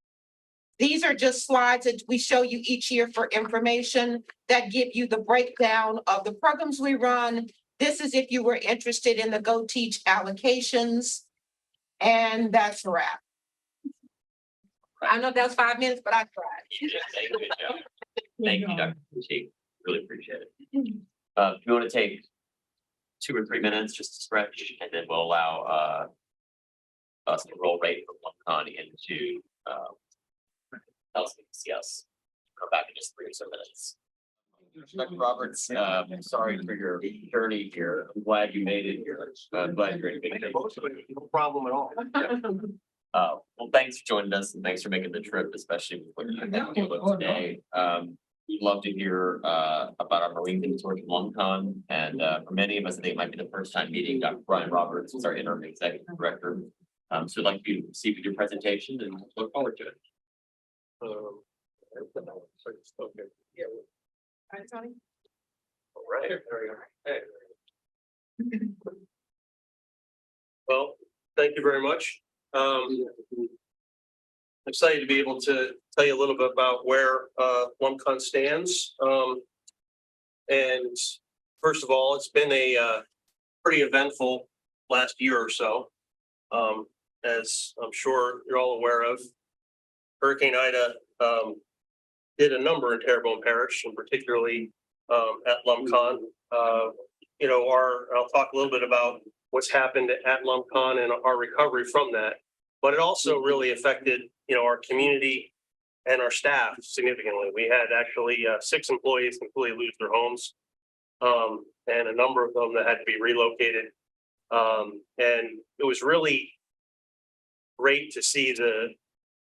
These are just slides that we show you each year for information that give you the breakdown of the programs we run. This is if you were interested in the Go Teach allocations. And that's a wrap. I know that was 5 minutes, but I tried. You did a good job. Thank you, Dr. Chief. Really appreciate it. If you want to take 2 or 3 minutes just to stretch, and then we'll allow us to roll right from LumCon into LCCS. Come back in just 3 or so minutes. Dr. Roberts, sorry for your journey here. I'm glad you made it here. I'm glad you're in. No problem at all. Well, thanks for joining us and thanks for making the trip, especially with what you had to deal with today. We'd love to hear about our Marine Consortium LumCon, and for many of us, I think it might be the first time meeting Dr. Brian Roberts, who's our interim executive director. So I'd like you to proceed with your presentation and look forward to it. All right, Tony. All right, there we go. Hey. Well, thank you very much. Excited to be able to tell you a little bit about where LumCon stands. And first of all, it's been a pretty eventful last year or so. As I'm sure you're all aware of, Hurricane Ida did a number in Terrebonne Parish, and particularly at LumCon. You know, I'll talk a little bit about what's happened at LumCon and our recovery from that. But it also really affected, you know, our community and our staff significantly. We had actually 6 employees completely lose their homes, and a number of them that had to be relocated. And it was really great to see the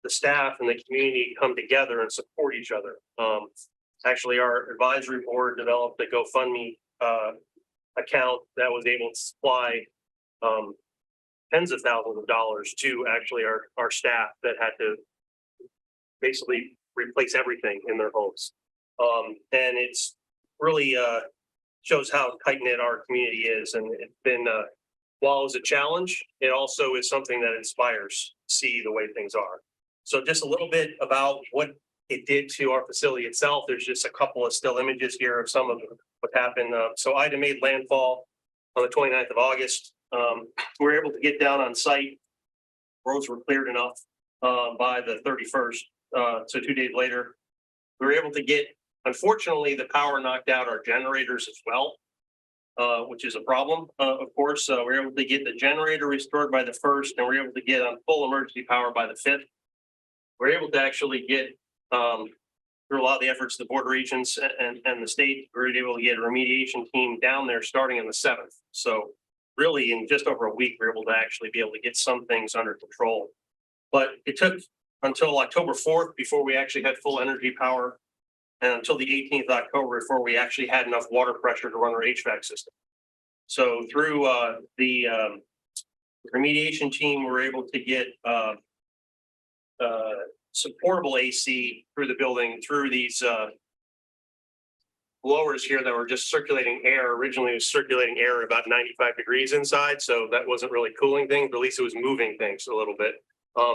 staff and the community come together and support each other. Actually, our advisory board developed a GoFundMe account that was able to supply tens of thousands of dollars to actually our staff that had to basically replace everything in their homes. And it's really shows how tight-knit our community is. And it's been, while it was a challenge, it also is something that inspires to see the way things are. So just a little bit about what it did to our facility itself. There's just a couple of still images here of some of what happened. So Ida made landfall on the 29th of August. We were able to get down on site. Roads were cleared enough by the 31st. So 2 days later, we were able to get, unfortunately, the power knocked out our generators as well, which is a problem, of course. We were able to get the generator restored by the 1st, and we were able to get on full emergency power by the 5th. We were able to actually get, through a lot of the efforts of the Board of Regents and the state, we were able to get a remediation team down there starting on the 7th. So really, in just over a week, we were able to actually be able to get some things under control. But it took until October 4th before we actually had full energy power, and until the 18th of October before we actually had enough water pressure to run our HVAC system. So through the remediation team, we were able to get some portable AC through the building through these blowers here that were just circulating air. Originally, it was circulating air about 95 degrees inside, so that wasn't really cooling things, but at least it was moving things a little bit.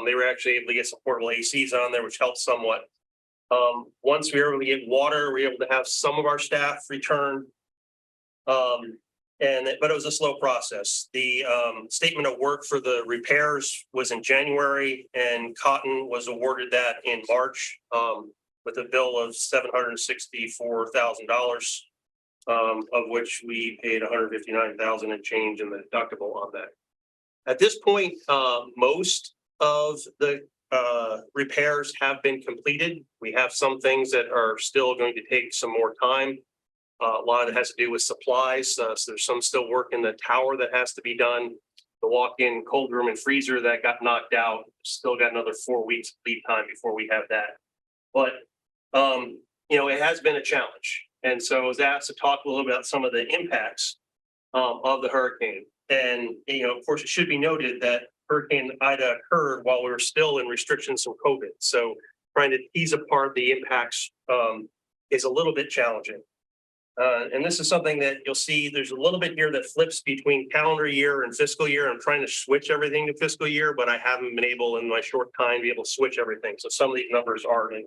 They were actually able to get some portable ACs on there, which helped somewhat. Once we were able to get water, we were able to have some of our staff return. But it was a slow process. The statement of work for the repairs was in January, and Cotton was awarded that in March with a bill of $764,000, of which we paid $159,000 and change in the deductible on that. At this point, most of the repairs have been completed. We have some things that are still going to take some more time. A lot of it has to do with supplies. So there's some still work in the tower that has to be done. The walk-in cold room and freezer that got knocked out, still got another 4 weeks lead time before we have that. But, it has been a challenge. And so I was asked to talk a little about some of the impacts of the hurricane. And, of course, it should be noted that Hurricane Ida occurred while we were still in restrictions from COVID. So trying to tease apart the impacts is a little bit challenging. And this is something that you'll see, there's a little bit here that flips between calendar year and fiscal year. I'm trying to switch everything to fiscal year, but I haven't been able in my short time to be able to switch everything. So some of these numbers are in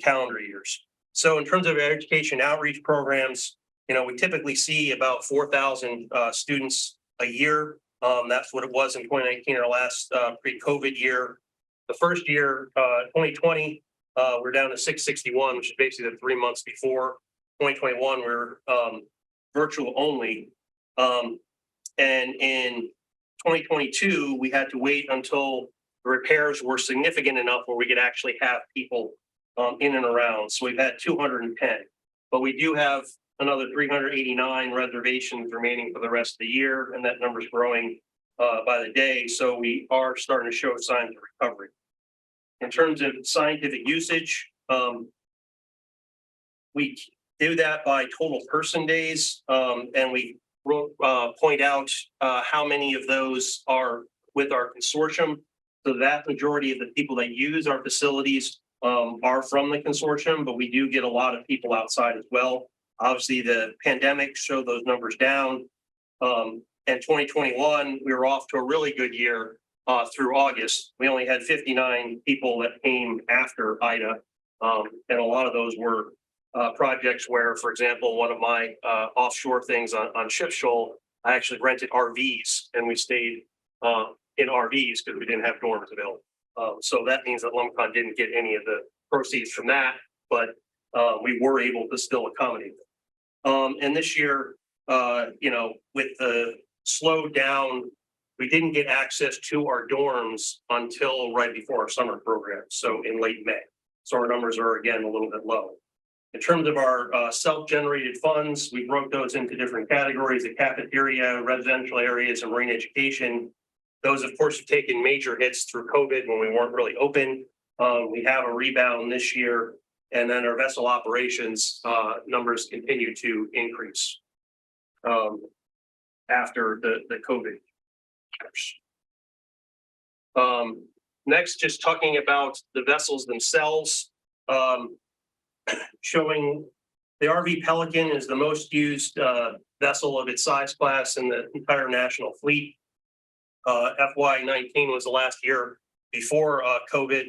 calendar years. So in terms of our education outreach programs, we typically see about 4,000 students a year. That's what it was in 2019, our last pre-COVID year. The first year, 2020, we're down to 661, which is basically the 3 months before. 2021, we're virtual only. And in 2022, we had to wait until the repairs were significant enough where we could actually have people in and around. So we've had 210, but we do have another 389 reservations remaining for the rest of the year. And that number is growing by the day. So we are starting to show signs of recovery. In terms of scientific usage, we do that by total person days, and we point out how many of those are with our consortium. So the vast majority of the people that use our facilities are from the consortium, but we do get a lot of people outside as well. Obviously, the pandemic showed those numbers down. And 2021, we were off to a really good year through August. We only had 59 people that came after Ida, and a lot of those were projects where, for example, one of my offshore things on Ship Shoal, I actually rented RVs and we stayed in RVs because we didn't have dorms available. So that means that LumCon didn't get any of the proceeds from that, but we were able to still accommodate them. And this year, with the slowdown, we didn't get access to our dorms until right before our summer program, so in late May. So our numbers are again a little bit low. In terms of our self-generated funds, we broke those into different categories: the cafeteria, residential areas, and marine education. Those, of course, have taken major hits through COVID when we weren't really open. We have a rebound this year, and then our vessel operations numbers continue to increase after the COVID. Next, just talking about the vessels themselves. Showing the RV Pelican is the most used vessel of its size class in the entire national fleet. FY19 was the last year before COVID.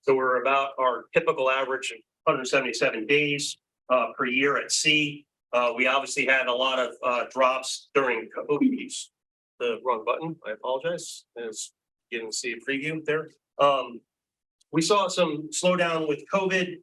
So we're about our typical average of 177 days per year at sea. We obviously had a lot of drops during COVID. The wrong button, I apologize. As you can see a preview there. We saw some slowdown with COVID.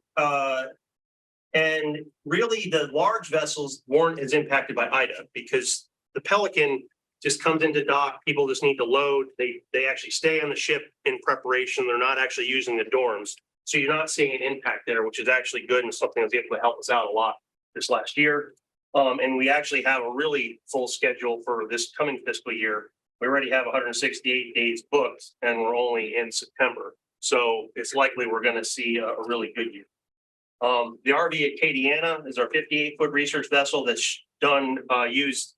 And really, the large vessels weren't as impacted by Ida because the Pelican just comes into dock. People just need to load. They actually stay on the ship in preparation. They're not actually using the dorms. So you're not seeing an impact there, which is actually good and something that's able to help us out a lot this last year. And we actually have a really full schedule for this coming fiscal year. We already have 168 days booked and we're only in September. So it's likely we're going to see a really good year. The RV Acadiana is our 58-foot research vessel that's used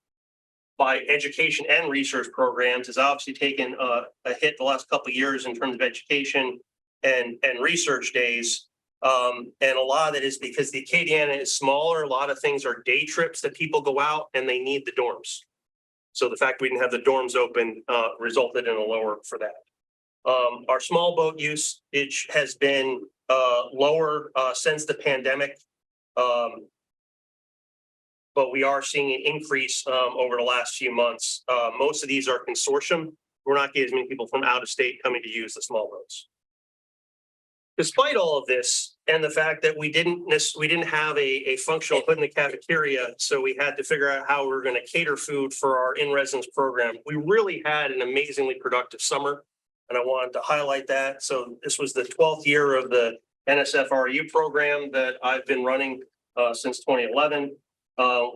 by education and research programs. Has obviously taken a hit the last couple of years in terms of education and research days. And a lot of it is because the Acadiana is smaller. A lot of things are day trips that people go out and they need the dorms. So the fact we didn't have the dorms open resulted in a lower for that. Our small boat usage has been lower since the pandemic. But we are seeing an increase over the last few months. Most of these are consortium. We're not getting as many people from out of state coming to use the small boats. Despite all of this, and the fact that we didn't have a functional hood in the cafeteria, so we had to figure out how we were going to cater food for our in-residence program. We really had an amazingly productive summer, and I wanted to highlight that. So this was the 12th year of the NSFRU program that I've been running since 2011.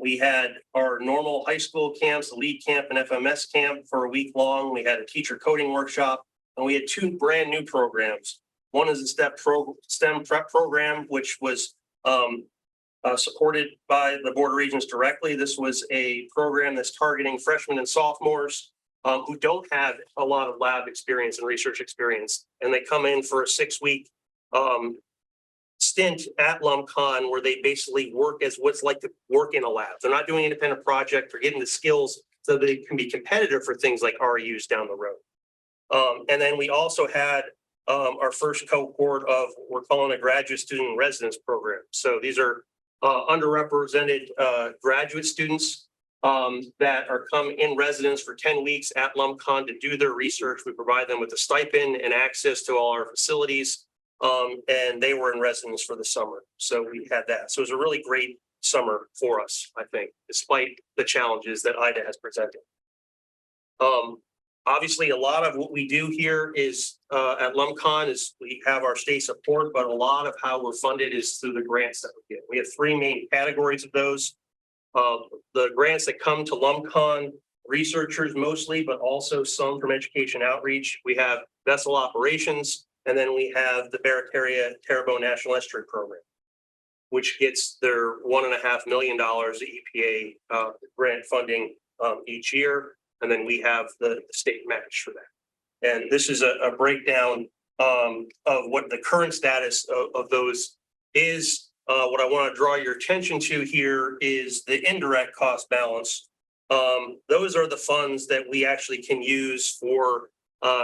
We had our normal high school camps, the lead camp and FMS camp for a week long. We had a teacher coding workshop, and we had 2 brand new programs. One is a STEM prep program, which was supported by the Board of Regents directly. This was a program that's targeting freshmen and sophomores who don't have a lot of lab experience and research experience. And they come in for a 6-week stint at LumCon where they basically work as what's like to work in a lab. They're not doing an independent project. They're getting the skills so they can be competitive for things like RUs down the road. And then we also had our first cohort of what we're calling a graduate student in residence program. So these are underrepresented graduate students that are come in residence for 10 weeks at LumCon to do their research. We provide them with a stipend and access to all our facilities. And they were in residence for the summer. So we had that. So it was a really great summer for us, I think, despite the challenges that IDA has presented. Obviously, a lot of what we do here is at LumCon is we have our state support, but a lot of how we're funded is through the grants that we get. We have 3 main categories of those. The grants that come to LumCon, researchers mostly, but also some from education outreach. We have vessel operations, and then we have the Barataria Terrebonne National Estuary Program, which gets their $1.5 million EPA grant funding each year. And then we have the state match for that. And this is a breakdown of what the current status of those is. What I want to draw your attention to here is the indirect cost balance. Those are the funds that we actually can use for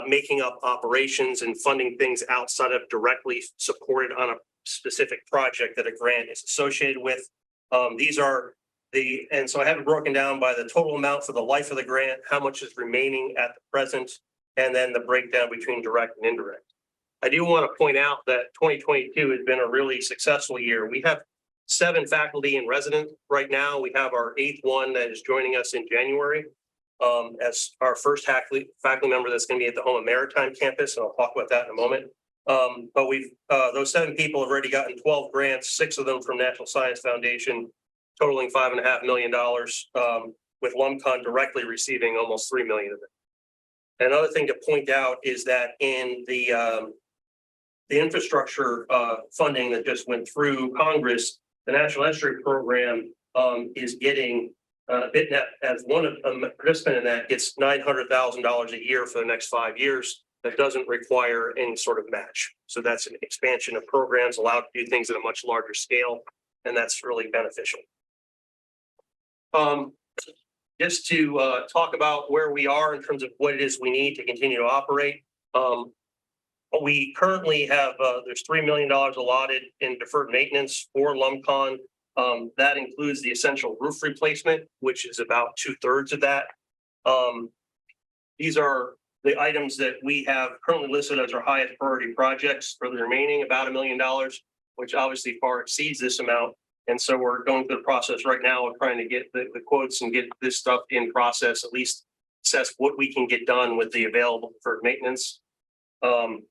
making up operations and funding things outside of directly supported on a specific project that a grant is associated with. These are and so I have it broken down by the total amount for the life of the grant, how much is remaining at the present, and then the breakdown between direct and indirect. I do want to point out that 2022 has been a really successful year. We have 7 faculty in residence right now. We have our 8th one that is joining us in January as our first faculty member that's going to be at the Homa Maritime campus, and I'll talk about that in a moment. But we've those 7 people have already gotten 12 grants, 6 of them from National Science Foundation, totaling $5.5 million, with LumCon directly receiving almost $3 million of it. Another thing to point out is that in the infrastructure funding that just went through Congress, the National Estuary Program is getting BitNet as one of a participant in that gets $900,000 a year for the next 5 years. That doesn't require any sort of match. So that's an expansion of programs allowed to do things at a much larger scale, and that's really beneficial. Just to talk about where we are in terms of what it is we need to continue to operate. We currently have, there's $3 million allotted in deferred maintenance for LumCon. That includes the essential roof replacement, which is about 2/3 of that. These are the items that we have currently listed as our highest priority projects. For the remaining about $1 million, which obviously far exceeds this amount. And so we're going through the process right now of trying to get the quotes and get this stuff in process, at least assess what we can get done with the available deferred maintenance. And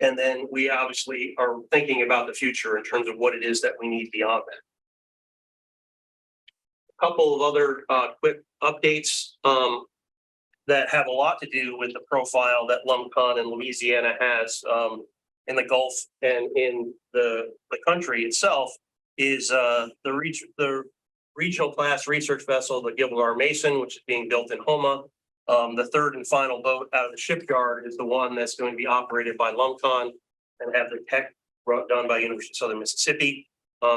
then we obviously are thinking about the future in terms of what it is that we need beyond that. A couple of other quick updates that have a lot to do with the profile that LumCon in Louisiana has in the Gulf and in the country itself is the regional class research vessel, the Gilbert R. Mason, which is being built in Homa. The 3rd and final boat out of the shipyard is the one that's going to be operated by LumCon. and have the tech done by University of Southern Mississippi.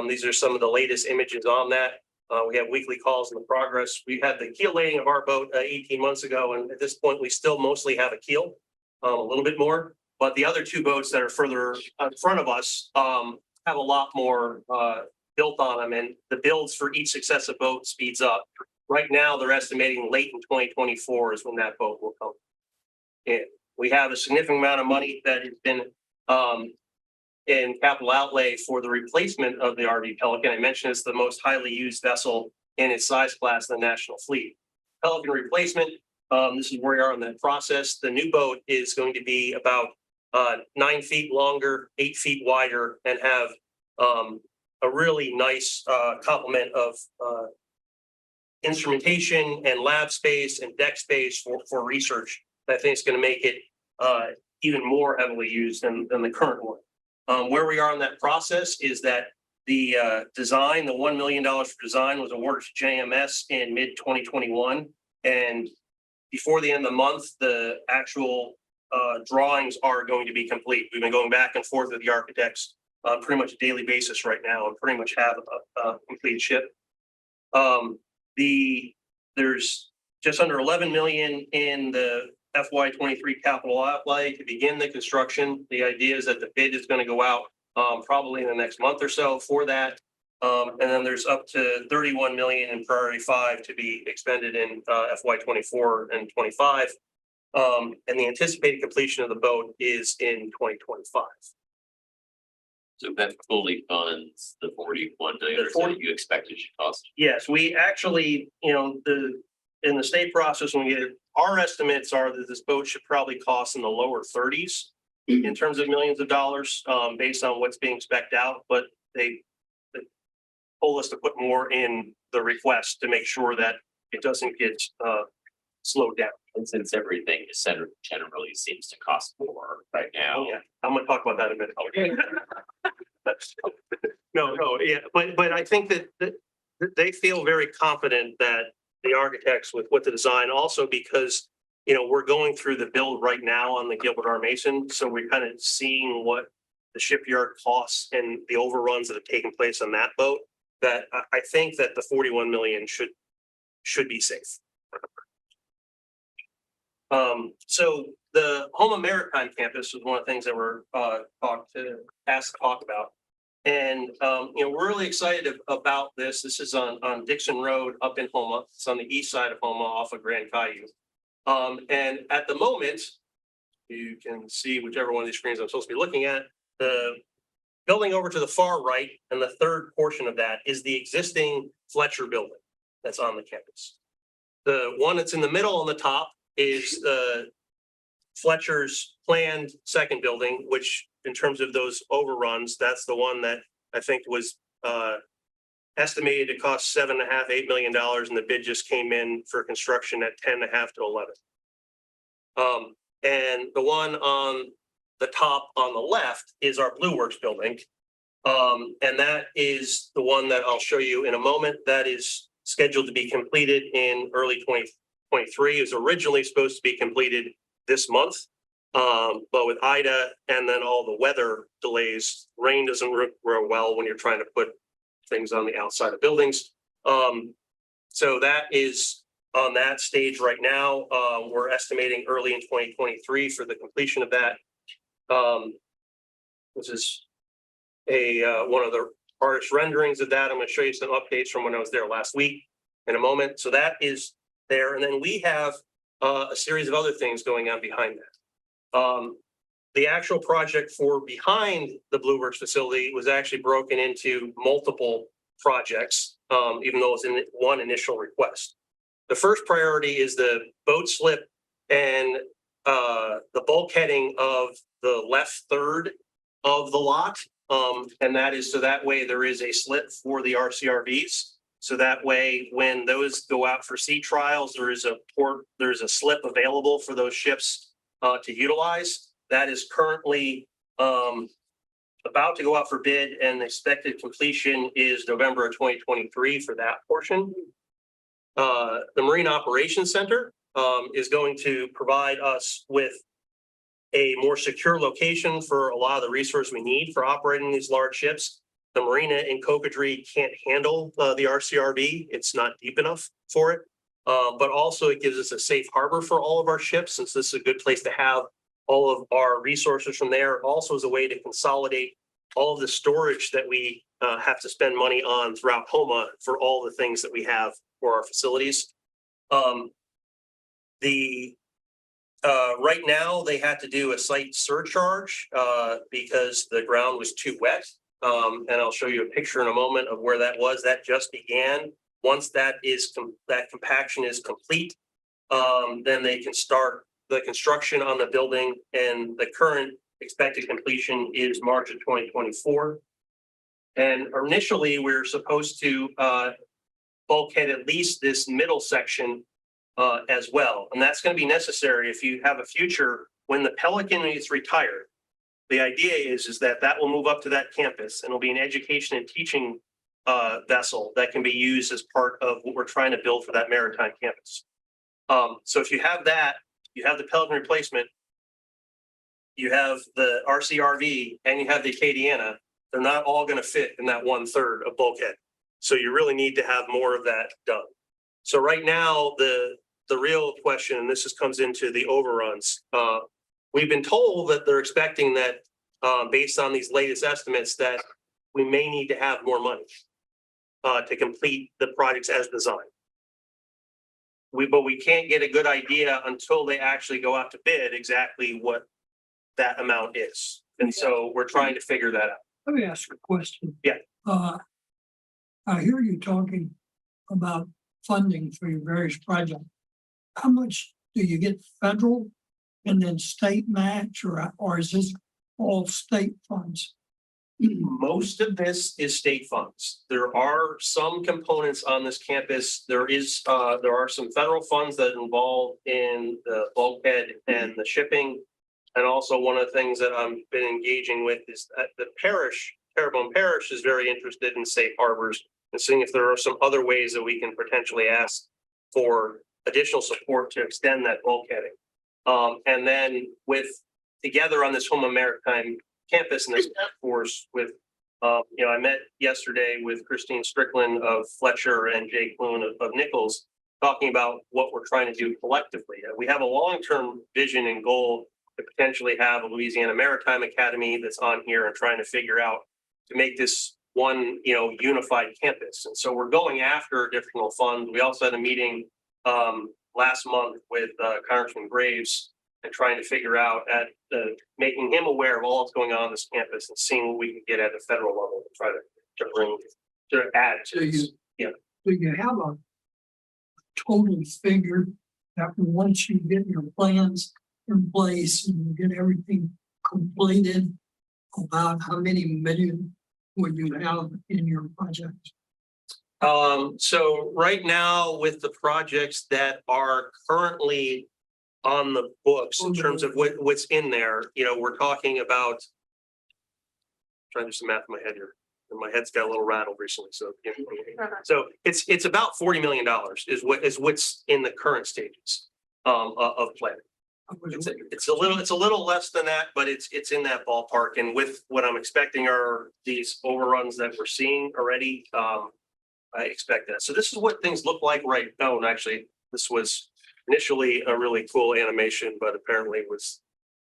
These are some of the latest images on that. We have weekly calls in the progress. We had the keel laying of our boat 18 months ago, and at this point, we still mostly have a keel, a little bit more. But the other two boats that are further in front of us have a lot more built on them, and the builds for each successive boat speeds up. Right now, they're estimating late in 2024 is when that boat will come in. We have a significant amount of money that has been in capital outlay for the replacement of the RV Pelican. I mentioned it's the most highly used vessel in its size class in the national fleet. Pelican replacement, this is where we are in that process. The new boat is going to be about 9 feet longer, 8 feet wider, and have a really nice complement of instrumentation and lab space and deck space for research. I think it's going to make it even more heavily used than the current one. Where we are in that process is that the design, the $1 million for design, was awarded to JMS in mid-2021. And before the end of the month, the actual drawings are going to be complete. We've been going back and forth with the architects on pretty much a daily basis right now, and pretty much have a complete ship. There's just under 11 million in the FY23 capital outlay to begin the construction. The idea is that the bid is going to go out probably in the next month or so for that. And then there's up to 31 million in priority 5 to be expended in FY24 and 25. And the anticipated completion of the boat is in 2025. So that fully funds the 41 million or so you expect it should cost. Yes, we actually, in the state process, when we get our estimates are that this boat should probably cost in the lower 30s in terms of millions of dollars, based on what's being spec'd out. But they told us to put more in the request to make sure that it doesn't get slowed down. And since everything is generally seems to cost more right now. Oh, yeah, I'm gonna talk about that in a minute. No, yeah, but I think that they feel very confident that the architects with the design, also because, we're going through the build right now on the Gilbert R. Mason. So we're kind of seeing what the shipyard costs and the overruns that have taken place on that boat, that I think that the 41 million should be safe. So the Homa Maritime campus was one of the things that we're asked to talk about. And, we're really excited about this. This is on Dixon Road up in Homa. It's on the east side of Homa off of Grand Caillou. And at the moment, you can see whichever one of these screens I'm supposed to be looking at. The building over to the far right, and the third portion of that is the existing Fletcher building that's on the campus. The one that's in the middle on the top is Fletcher's planned second building, which in terms of those overruns, that's the one that I think was estimated to cost $7.5 to $8 million, and the bid just came in for construction at 10.5 to 11. And the one on the top on the left is our Blue Works building. And that is the one that I'll show you in a moment. That is scheduled to be completed in early 2023. It was originally supposed to be completed this month. But with Ida and then all the weather delays, rain doesn't grow well when you're trying to put things on the outside of buildings. So that is on that stage right now. We're estimating early in 2023 for the completion of that. This is one of the artist renderings of that. I'm going to show you some updates from when I was there last week in a moment. So that is there. And then we have a series of other things going on behind that. The actual project for behind the Blue Works facility was actually broken into multiple projects, even though it's in one initial request. The first priority is the boat slip and the bulkheading of the left third of the lot. And that is so that way there is a slip for the RCRVs. So that way, when those go out for sea trials, there is a slip available for those ships to utilize. That is currently about to go out for bid, and the expected completion is November of 2023 for that portion. The Marine Operations Center is going to provide us with a more secure location for a lot of the resources we need for operating these large ships. The marina in Cocodrie can't handle the RCRB. It's not deep enough for it. But also it gives us a safe harbor for all of our ships, since this is a good place to have all of our resources from there. Also as a way to consolidate all of the storage that we have to spend money on throughout Homa for all the things that we have for our facilities. Right now, they had to do a site surcharge because the ground was too wet. And I'll show you a picture in a moment of where that was. That just began. Once that compaction is complete, then they can start the construction on the building, and the current expected completion is March of 2024. And initially, we're supposed to bulkhead at least this middle section as well. And that's going to be necessary if you have a future when the Pelican is retired. The idea is that will move up to that campus, and it'll be an education and teaching vessel that can be used as part of what we're trying to build for that maritime campus. So if you have that, you have the Pelican replacement, you have the RCRV, and you have the Acadiana, they're not all going to fit in that 1/3 of bulkhead. So you really need to have more of that done. So right now, the real question, and this comes into the overruns, we've been told that they're expecting that based on these latest estimates that we may need to have more money to complete the projects as designed. But we can't get a good idea until they actually go out to bid exactly what that amount is. And so we're trying to figure that out. Let me ask a question. Yeah. I hear you talking about funding for your various projects. How much do you get federal and then state match, or is this all state funds? Most of this is state funds. There are some components on this campus. There are some federal funds that are involved in the bulkhead and the shipping. And also one of the things that I've been engaging with is that the Claiborne Parish is very interested in safe harbors and seeing if there are some other ways that we can potentially ask for additional support to extend that bulkheading. And then together on this Homa Maritime campus and this task force with, I met yesterday with Christine Strickland of Fletcher and Jay Kloon of Nichols, talking about what we're trying to do collectively. We have a long-term vision and goal to potentially have a Louisiana Maritime Academy that's on here and trying to figure out to make this one, unified campus. And so we're going after additional funds. We also had a meeting last month with Congressman Graves and trying to figure out making him aware of all that's going on this campus and seeing what we can get at the federal level to try to add to this. Yeah. Do you have a total figure that once you get your plans in place and you get everything completed, about how many million would you have in your project? So right now with the projects that are currently on the books in terms of what's in there, we're talking about, trying to do some math in my head here. And my head's got a little rattled recently. So, so it's about $40 million is what's in the current stages of planning. It's a little less than that, but it's in that ballpark. And with what I'm expecting are these overruns that we're seeing already, I expect that. So this is what things look like right now. And actually, this was initially a really cool animation, but apparently was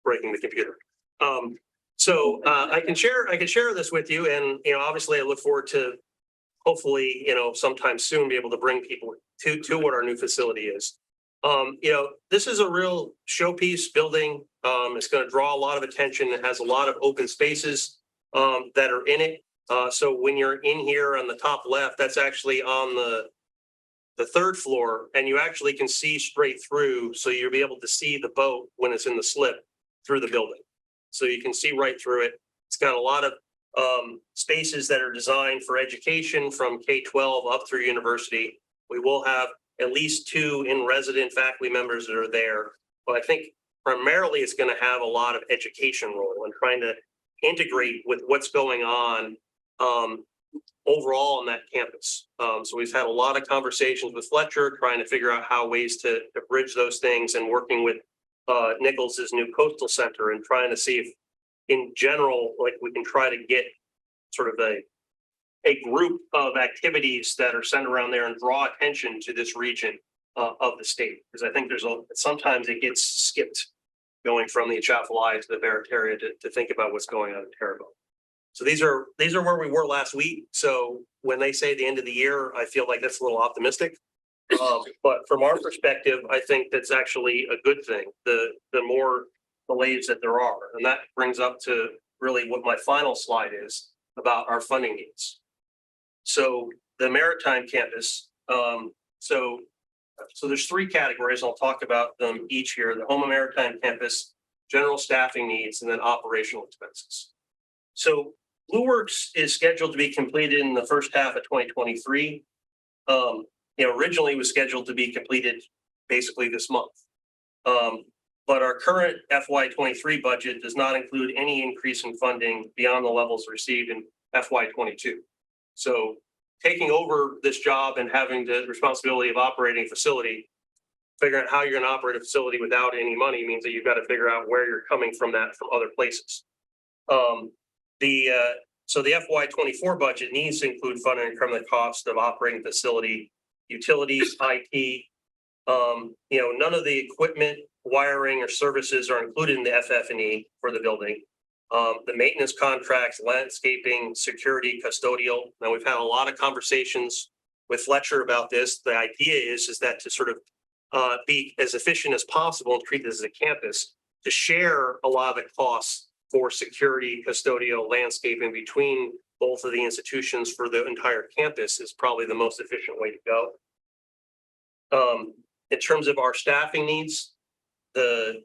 breaking the computer. So I can share this with you, and obviously I look forward to hopefully sometime soon be able to bring people to what our new facility is. This is a real showpiece building. It's going to draw a lot of attention. It has a lot of open spaces that are in it. So when you're in here on the top left, that's actually on the 3rd floor, and you actually can see straight through. So you'll be able to see the boat when it's in the slip through the building. So you can see right through it. It's got a lot of spaces that are designed for education from K-12 up through university. We will have at least 2 in-resident faculty members that are there. But I think primarily it's going to have a lot of education role and trying to integrate with what's going on overall on that campus. So we've had a lot of conversations with Fletcher, trying to figure out ways to bridge those things and working with Nichols' new coastal center and trying to see if in general, like we can try to get sort of a group of activities that are centered around there and draw attention to this region of the state. Because I think sometimes it gets skipped going from the Atchafalaya to the Barataria to think about what's going on in Terrebonne. So these are where we were last week. So when they say the end of the year, I feel like that's a little optimistic. But from our perspective, I think that's actually a good thing. The more delays that there are, and that brings up to really what my final slide is about our funding needs. So the Maritime Campus, so there's three categories. I'll talk about them each here: the Home and Maritime Campus, general staffing needs, and then operational expenses. So Blue Works is scheduled to be completed in the first half of 2023. Originally was scheduled to be completed basically this month. But our current FY23 budget does not include any increase in funding beyond the levels received in FY22. So taking over this job and having the responsibility of operating a facility, figuring out how you're going to operate a facility without any money means that you've got to figure out where you're coming from other places. So the FY24 budget needs to include funding from the cost of operating the facility, utilities, IT. None of the equipment, wiring, or services are included in the FF&E for the building. The maintenance contracts, landscaping, security, custodial. Now, we've had a lot of conversations with Fletcher about this. The idea is that to sort of be as efficient as possible and treat this as a campus, to share a lot of the costs for security, custodial, landscaping between both of the institutions for the entire campus is probably the most efficient way to go. In terms of our staffing needs, the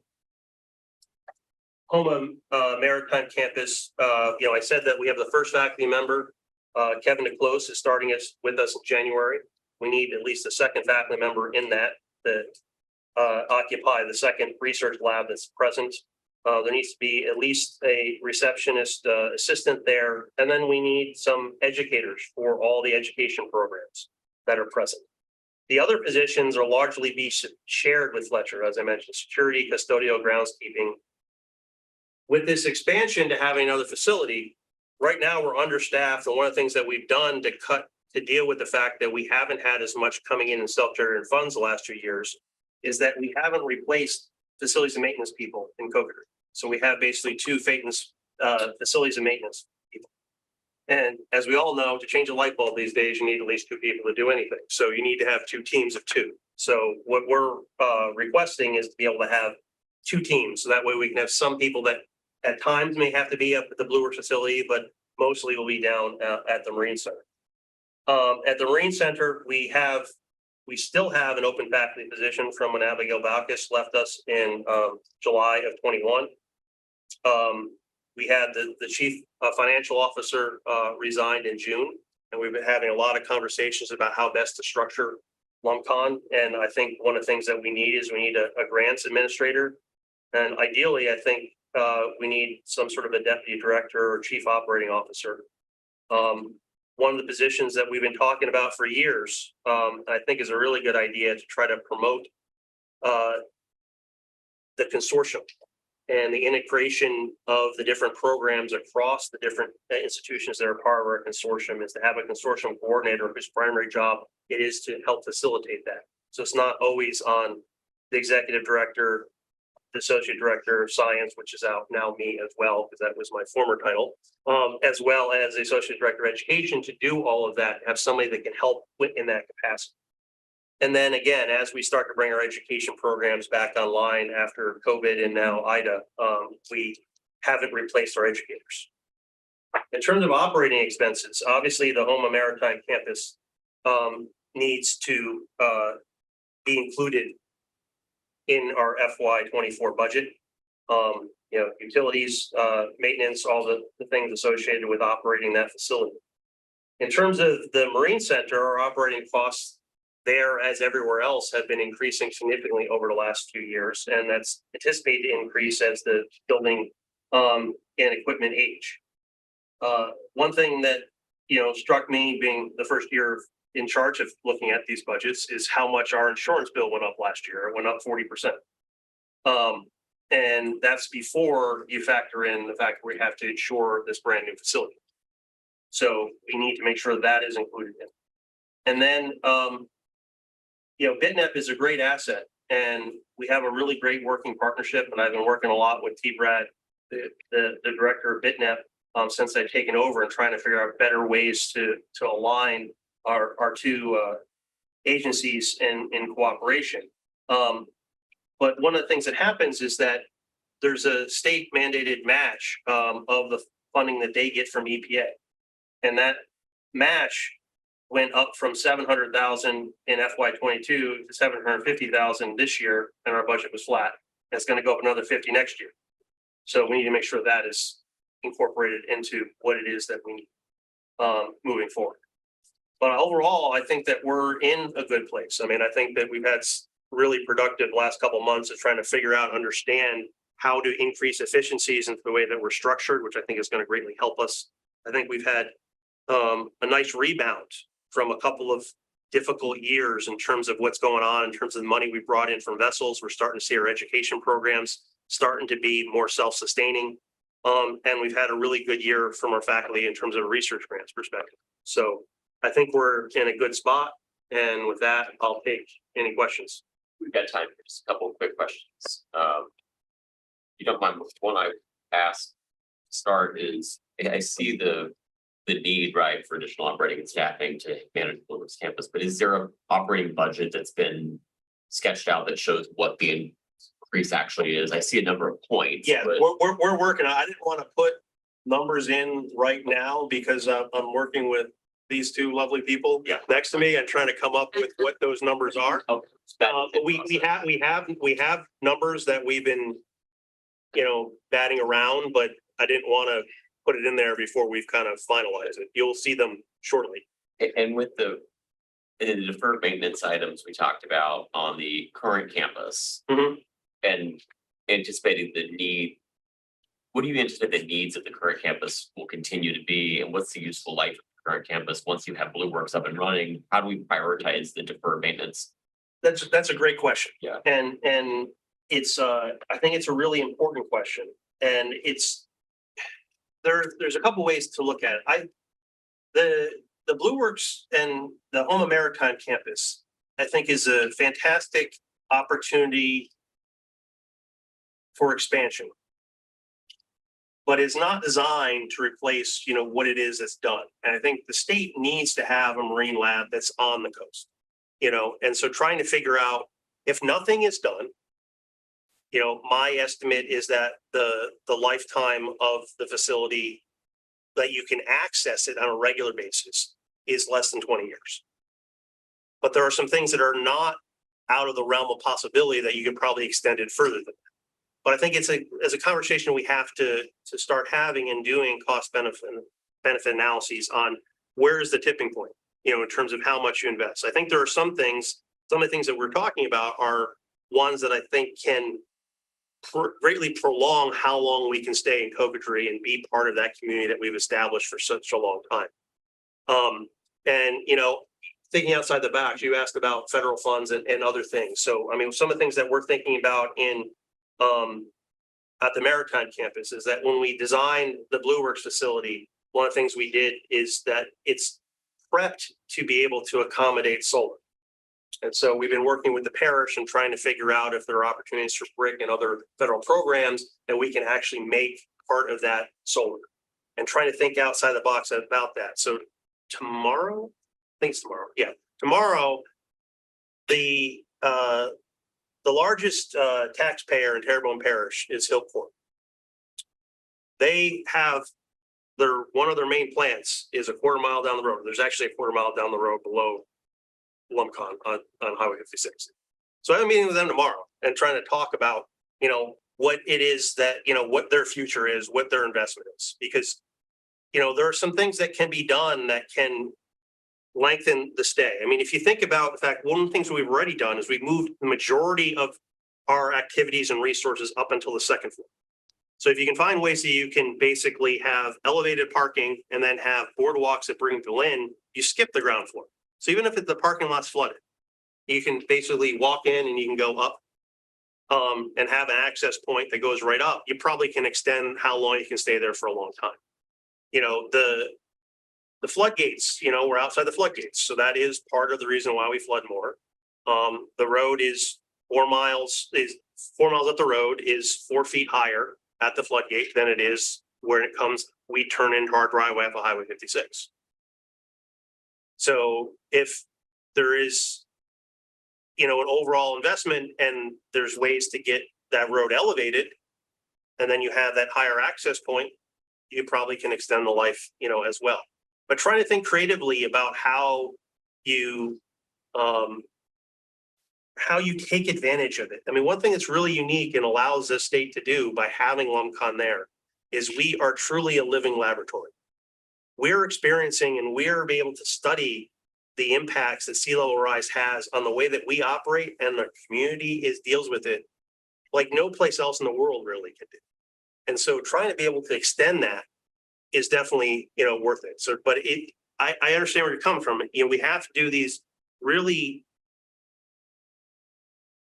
Home Maritime Campus, I said that we have the first faculty member, Kevin DeClose, is starting with us in January. We need at least a second faculty member in that occupy the second research lab that's present. There needs to be at least a receptionist assistant there, and then we need some educators for all the education programs that are present. The other positions are largely be shared with Fletcher, as I mentioned, security, custodial, groundskeeping. With this expansion to having another facility, right now we're understaffed, and one of the things that we've done to deal with the fact that we haven't had as much coming in self-generated funds the last 2 years is that we haven't replaced facilities and maintenance people in COVID. So we have basically two facilities and maintenance people. And as we all know, to change a light bulb these days, you need at least two people to do anything. So you need to have two teams of two. So what we're requesting is to be able to have two teams. So that way we can have some people that at times may have to be up at the Blue Works facility, but mostly will be down at the Marine Center. At the Marine Center, we still have an open faculty position from when Abigail Balkus left us in July of 21. We had the chief financial officer resigned in June, and we've been having a lot of conversations about how best to structure LumCon. And I think one of the things that we need is a grants administrator. And ideally, I think we need some sort of a deputy director or chief operating officer. One of the positions that we've been talking about for years, I think is a really good idea to try to promote the consortium and the integration of the different programs across the different institutions that are part of our consortium, is to have a consortium coordinator whose primary job it is to help facilitate that. So it's not always on the executive director, the associate director of science, which is out now me as well, because that was my former title, as well as the associate director of education, to do all of that, have somebody that can help in that capacity. And then again, as we start to bring our education programs back online after COVID and now IDA, we haven't replaced our educators. In terms of operating expenses, obviously the Home and Maritime Campus needs to be included in our FY24 budget. Utilities, maintenance, all the things associated with operating that facility. In terms of the Marine Center, our operating costs there, as everywhere else, have been increasing significantly over the last 2 years, and that's anticipated to increase as the building and equipment age. One thing that struck me, being the first year in charge of looking at these budgets, is how much our insurance bill went up last year. It went up 40%. And that's before you factor in the fact that we have to insure this brand new facility. So we need to make sure that is included in. And then, BitNep is a great asset and we have a really great working partnership. And I've been working a lot with Brad, the director of BitNep, since I've taken over and trying to figure out better ways to align our two agencies in cooperation. But one of the things that happens is that there's a state mandated match of the funding that they get from EPA. And that match went up from 700,000 in FY22 to 750,000 this year, and our budget was flat. And it's going to go up another 50 next year. So we need to make sure that is incorporated into what it is that we need moving forward. But overall, I think that we're in a good place. I mean, I think that we've had really productive last couple of months of trying to figure out, understand how to increase efficiencies into the way that we're structured, which I think is going to greatly help us. I think we've had a nice rebound from a couple of difficult years in terms of what's going on, in terms of the money we brought in from vessels. We're starting to see our education programs starting to be more self-sustaining. And we've had a really good year from our faculty in terms of a research grants perspective. So I think we're in a good spot. And with that, I'll take any questions. We've got time for just a couple of quick questions. You don't mind, one I asked to start is, I see the need, right, for additional operating and staffing to manage the Lewis campus, but is there an operating budget that's been sketched out that shows what the increase actually is? I see a number of points. Yeah, but we're working. I didn't want to put numbers in right now because I'm working with these two lovely people next to me and trying to come up with what those numbers are. Okay. But we have numbers that we've been, batting around, but I didn't want to put it in there before we've kind of finalized it. You'll see them shortly. And with the deferred maintenance items we talked about on the current campus Mhm. and anticipating the need, what do you anticipate the needs of the current campus will continue to be, and what's the useful life of the current campus once you have Blue Works up and running? How do we prioritize the deferred maintenance? That's a great question. Yeah. And it's I think it's a really important question. And it's there's a couple ways to look at it. The Blue Works and the Homa Maritime campus, I think, is a fantastic opportunity for expansion. But it's not designed to replace, what it is that's done. And I think the state needs to have a marine lab that's on the coast, and so trying to figure out if nothing is done, my estimate is that the lifetime of the facility that you can access it on a regular basis is less than 20 years. But there are some things that are not out of the realm of possibility that you could probably extend it further than that. But I think it's a conversation we have to start having and doing cost benefit analyses on where is the tipping point, in terms of how much you invest. I think there are some of the things that we're talking about are ones that I think can greatly prolong how long we can stay in Coventry and be part of that community that we've established for such a long time. And thinking outside the box, you asked about federal funds and other things. So, I mean, some of the things that we're thinking about at the Maritime campus is that when we designed the Blue Works facility, one of the things we did is that it's prepped to be able to accommodate solar. And so we've been working with the parish and trying to figure out if there are opportunities for BRIC and other federal programs that we can actually make part of that solar, and trying to think outside the box about that. So tomorrow, the largest taxpayer in Terrebonne Parish is Hillport. They have one of their main plants is a quarter mile down the road. There's actually a quarter mile down the road below Lumcon on Highway 56. So I have a meeting with them tomorrow and trying to talk about, what it is that, what their future is, what their investment is, because, there are some things that can be done that can lengthen the stay. I mean, if you think about the fact, one of the things we've already done is we've moved the majority of our activities and resources up until the second floor. So if you can find ways that you can basically have elevated parking and then have boardwalks that bring people in, you skip the ground floor. So even if the parking lot's flooded, you can basically walk in and you can go up and have an access point that goes right up, you probably can extend how long you can stay there for a long time. You know, the floodgates, you know, we're outside the floodgates. So that is part of the reason why we flood more. The road is 4 miles up the road is 4 feet higher at the floodgate than it is where it comes, we turn into our driveway off of Highway 56. So if there is, you know, an overall investment and there's ways to get that road elevated, and then you have that higher access point, you probably can extend the life, you know, as well. But trying to think creatively about how you take advantage of it. I mean, one thing that's really unique and allows the state to do by having LUMCON there is we are truly a living laboratory. We're experiencing and we're able to study the impacts that sea level rise has on the way that we operate and the community deals with it like no place else in the world really can do. And so trying to be able to extend that is definitely, you know, worth it. So, but I understand where you're coming from. You know, we have to do these really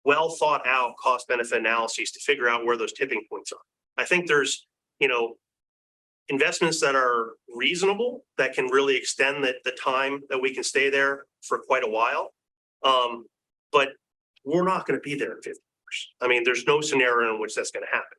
well thought out cost benefit analyses to figure out where those tipping points are. I think there's, you know, investments that are reasonable that can really extend the time that we can stay there for quite a while. But we're not going to be there in 50 years. I mean, there's no scenario in which that's going to happen.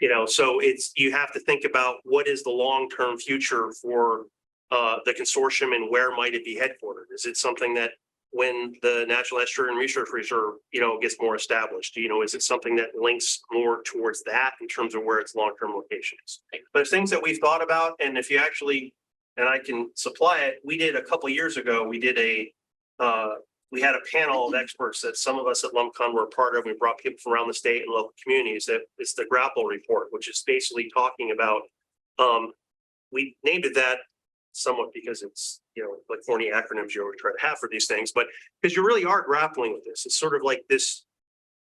You know, so you have to think about what is the long-term future for the consortium and where might it be headquartered? Is it something that when the Natural Estuary and Research Reserve, you know, gets more established, you know, is it something that links more towards that in terms of where its long-term location is? But it's things that we've thought about, and if you actually, and I can supply it, we did a couple of years ago, we had a panel of experts that some of us at LUMCON were a part of. We brought people from around the state and local communities. That it's the Grapple report, which is basically talking about, we named it that somewhat because it's, you know, like corny acronyms you always try to have for these things, but because you really are grappling with this. It's sort of like this,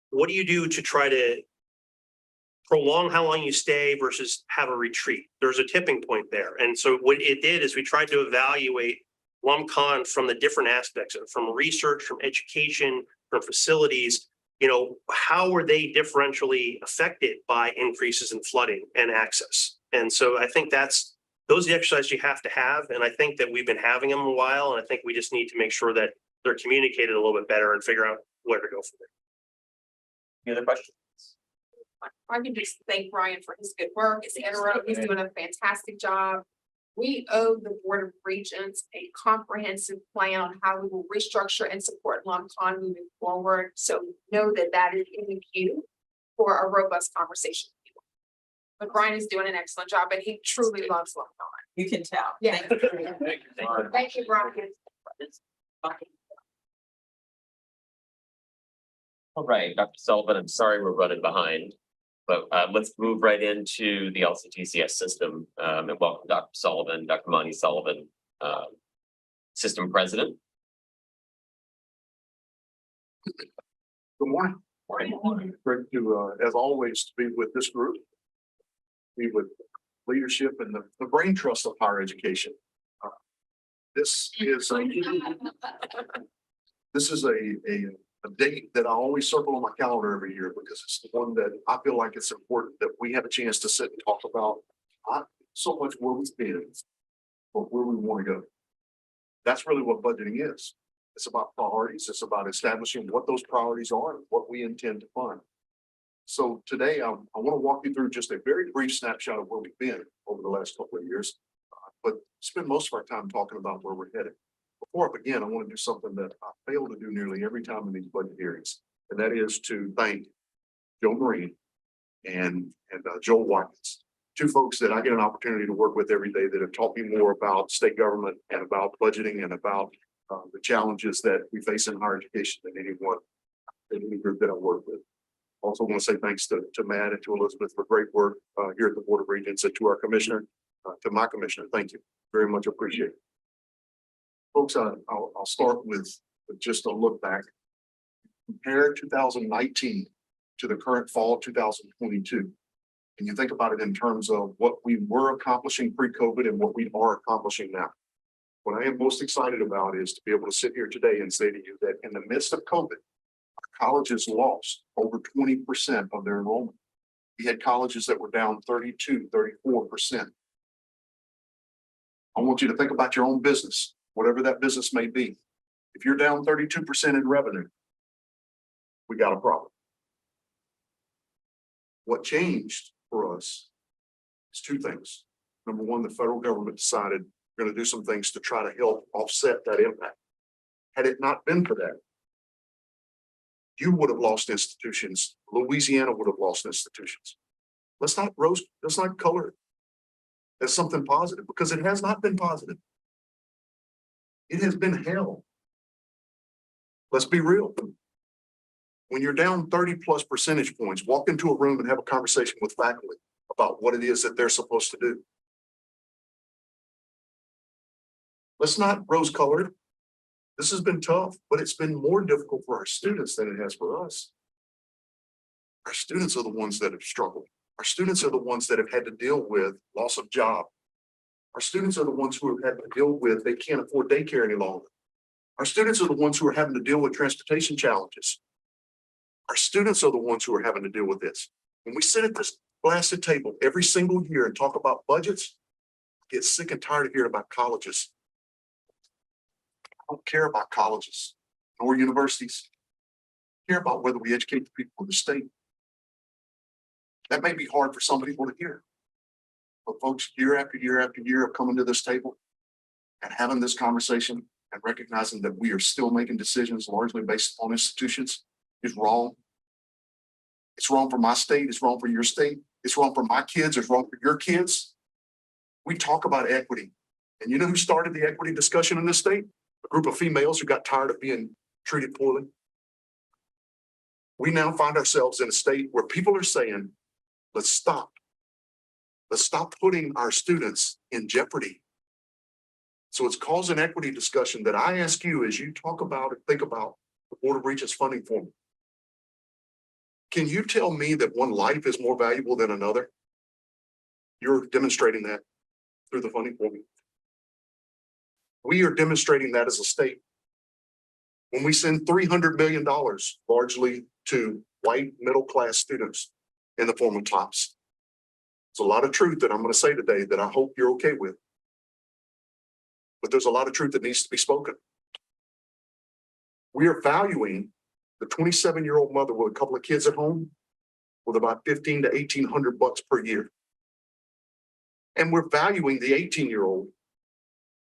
what do you do to try to prolong how long you stay versus have a retreat? There's a tipping point there. And so what it did is we tried to evaluate LUMCON from the different aspects of it, from research, from education, from facilities, you know, how were they differentially affected by increases in flooding and access? And so I think those are the exercises you have to have. And I think that we've been having them a while. And I think we just need to make sure that they're communicated a little bit better and figure out where to go from there. Any other questions? I can just thank Brian for his good work. As interim, he's doing a fantastic job. We owe the Board of Regents a comprehensive plan on how we will restructure and support LUMCON moving forward. So know that that is in the queue for a robust conversation. But Brian is doing an excellent job, and he truly loves LUMCON. You can tell. Yeah. Thank you. Thank you, Brian. All right, Dr. Sullivan, I'm sorry we're running behind, but let's move right into the LCTCS system. And welcome Dr. Sullivan, Dr. Monty Sullivan, System President. Good morning. Great to, as always, to be with this group. Be with leadership and the brain trust of higher education. This is a date that I always circle on my calendar every year because it's the one that I feel like it's important that we have a chance to sit and talk about not so much where we've been, but where we want to go. That's really what budgeting is. It's about priorities. It's about establishing what those priorities are and what we intend to fund. So today, I want to walk you through just a very brief snapshot of where we've been over the last couple of years, but spend most of our time talking about where we're headed. Before I begin, I want to do something that I fail to do nearly every time in these budget hearings, and that is to thank Joe Marine and Joel Watkins, two folks that I get an opportunity to work with every day that have taught me more about state government and about budgeting and about the challenges that we face in higher education than any group that I work with. Also want to say thanks to Matt and to Elizabeth for great work here at the Board of Regents, and to our commissioner, to my commissioner. Thank you very much. Appreciate it. Folks, I'll start with just a look back. Compare 2019 to the current fall 2022. And you think about it in terms of what we were accomplishing pre-COVID and what we are accomplishing now. What I am most excited about is to be able to sit here today and say to you that in the midst of COVID, our Colleges lost over 20% of their enrollment. We had colleges that were down 32, 34%. I want you to think about your own business, whatever that business may be. If you're down 32% in revenue, we got a problem. What changed for us is two things. Number one, the federal government decided we're going to do some things to try to help offset that impact. Had it not been for that, you would have lost institutions. Louisiana would have lost institutions. Let's not color it as something positive, because it has not been positive. It has been hell. Let's be real. When you're down 30+ percentage points, walk into a room and have a conversation with faculty about what it is that they're supposed to do. Let's not rose colored. This has been tough, but it's been more difficult for our students than it has for us. Our students are the ones that have struggled. Our students are the ones that have had to deal with loss of job. Our students are the ones who have had to deal with they can't afford daycare any longer. Our students are the ones who are having to deal with transportation challenges. Our students are the ones who are having to deal with this. When we sit at this blasted table every single year and talk about budgets, I get sick and tired of hearing about colleges. I don't care about colleges nor universities. I care about whether we educate the people of the state. That may be hard for some people to hear. But folks, year after year after year of coming to this table and having this conversation and recognizing that we are still making decisions largely based on institutions is wrong. It's wrong for my state. It's wrong for your state. It's wrong for my kids. It's wrong for your kids. We talk about equity. And you know who started the equity discussion in this state? A group of females who got tired of being treated poorly. We now find ourselves in a state where people are saying, let's stop. Let's stop putting our students in jeopardy. So it's caused an equity discussion that I ask you as you talk about and think about the Board of Regents funding formula. Can you tell me that one life is more valuable than another? You're demonstrating that through the funding formula. We are demonstrating that as a state. When we send $300 million largely to white middle-class students in the form of TOPS. It's a lot of truth that I'm going to say today that I hope you're okay with. But there's a lot of truth that needs to be spoken. We are valuing the 27-year-old mother with a couple of kids at home with about $1,500 to $1,800 per year. And we're valuing the 18-year-old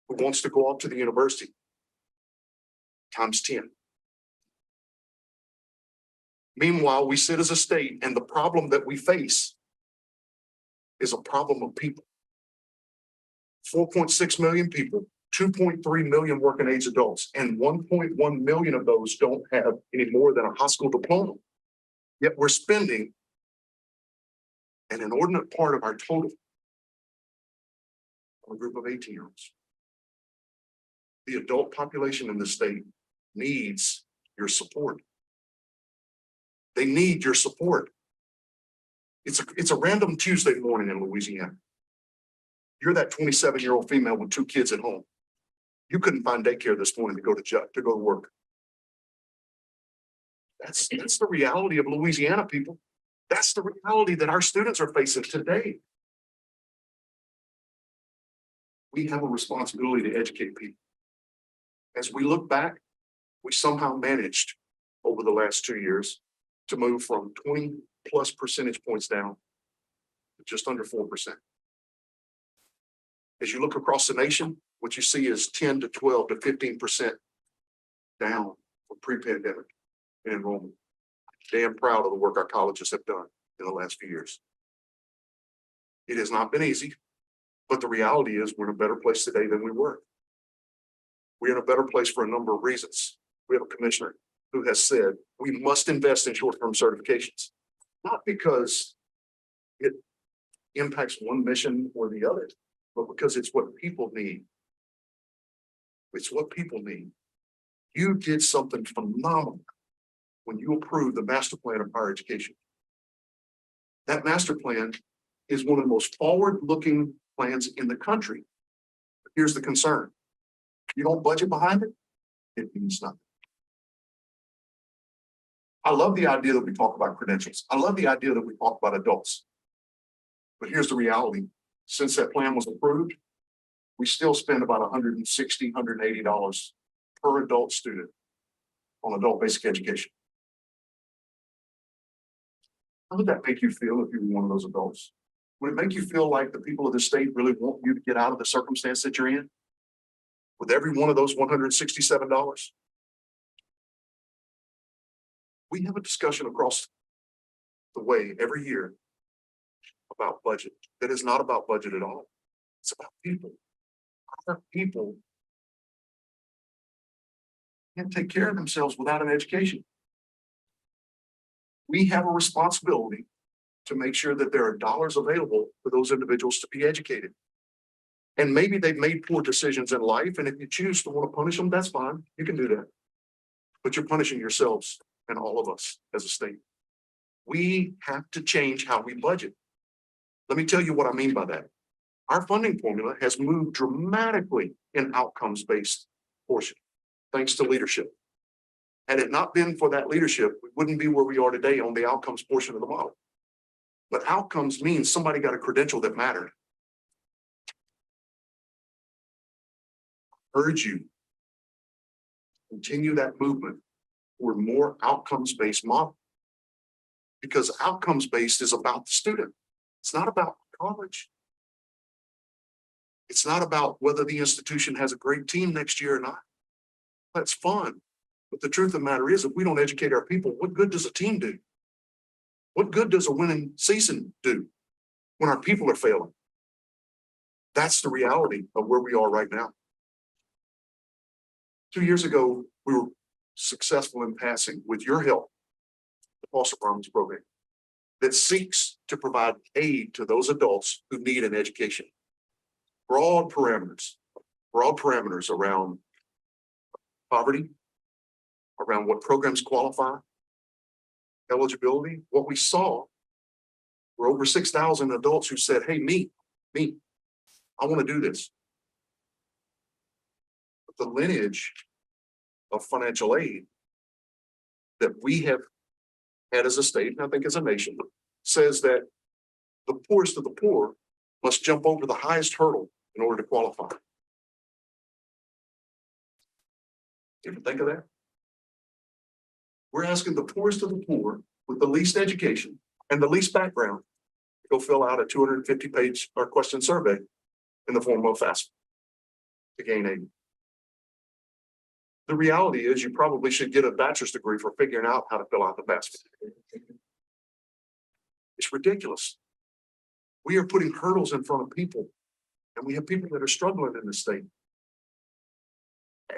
who wants to go off to the university times 10. Meanwhile, we sit as a state and the problem that we face is a problem of people. 4.6 million people, 2.3 million working age adults, and 1.1 million of those don't have any more than a high school diploma. Yet we're spending an inordinate part of our total on a group of 18-year-olds. The adult population in the state needs your support. They need your support. It's a random Tuesday morning in Louisiana. You're that 27-year-old female with 2 kids at home. You couldn't find daycare this morning to go to work. That's the reality of Louisiana, people. That's the reality that our students are facing today. We have a responsibility to educate people. As we look back, we somehow managed over the last 2 years to move from 20+ percentage points down to just under 4%. As you look across the nation, what you see is 10 to 12 to 15% down from pre-pandemic in enrollment. Damn proud of the work our colleges have done in the last few years. It has not been easy, but the reality is we're in a better place today than we were. We're in a better place for a number of reasons. We have a commissioner who has said we must invest in short-term certifications, not because it impacts one mission or the other, but because it's what people need. It's what people need. You did something phenomenal when you approved the master plan of higher education. That master plan is one of the most forward-looking plans in the country. But here's the concern. You don't budget behind it, it means nothing. I love the idea that we talk about credentials. I love the idea that we talk about adults. But here's the reality. Since that plan was approved, we still spend about $160, $180 per adult student on adult basic education. How would that make you feel if you were one of those adults? Would it make you feel like the people of the state really want you to get out of the circumstance that you're in? With every one of those $167? We have a discussion across the way every year about budget. That is not about budget at all. It's about people. Our people can't take care of themselves without an education. We have a responsibility to make sure that there are dollars available for those individuals to be educated. And maybe they've made poor decisions in life, and if you choose to want to punish them, that's fine. You can do that. But you're punishing yourselves and all of us as a state. We have to change how we budget. Let me tell you what I mean by that. Our funding formula has moved dramatically in outcomes-based portion, thanks to leadership. Had it not been for that leadership, we wouldn't be where we are today on the outcomes portion of the model. But outcomes means somebody got a credential that mattered. I urge you, continue that movement toward more outcomes-based model. Because outcomes-based is about the student. It's not about college. It's not about whether the institution has a great team next year or not. That's fun. But the truth of the matter is, if we don't educate our people, what good does a team do? What good does a winning season do when our people are failing? That's the reality of where we are right now. 2 years ago, we were successful in passing, with your help, the foster promise program that seeks to provide aid to those adults who need an education. Broad parameters around poverty, around what programs qualify, eligibility. What we saw were over 6,000 adults who said, hey, me, I want to do this. But the lineage of financial aid that we have had as a state, and I think as a nation, says that the poorest of the poor must jump over the highest hurdle in order to qualify. Did you think of that? We're asking the poorest of the poor with the least education and the least background to go fill out a 250-page or question survey in the form of FAFSA to gain aid. The reality is you probably should get a bachelor's degree for figuring out how to fill out the FAFSA. It's ridiculous. We are putting hurdles in front of people, and we have people that are struggling in this state.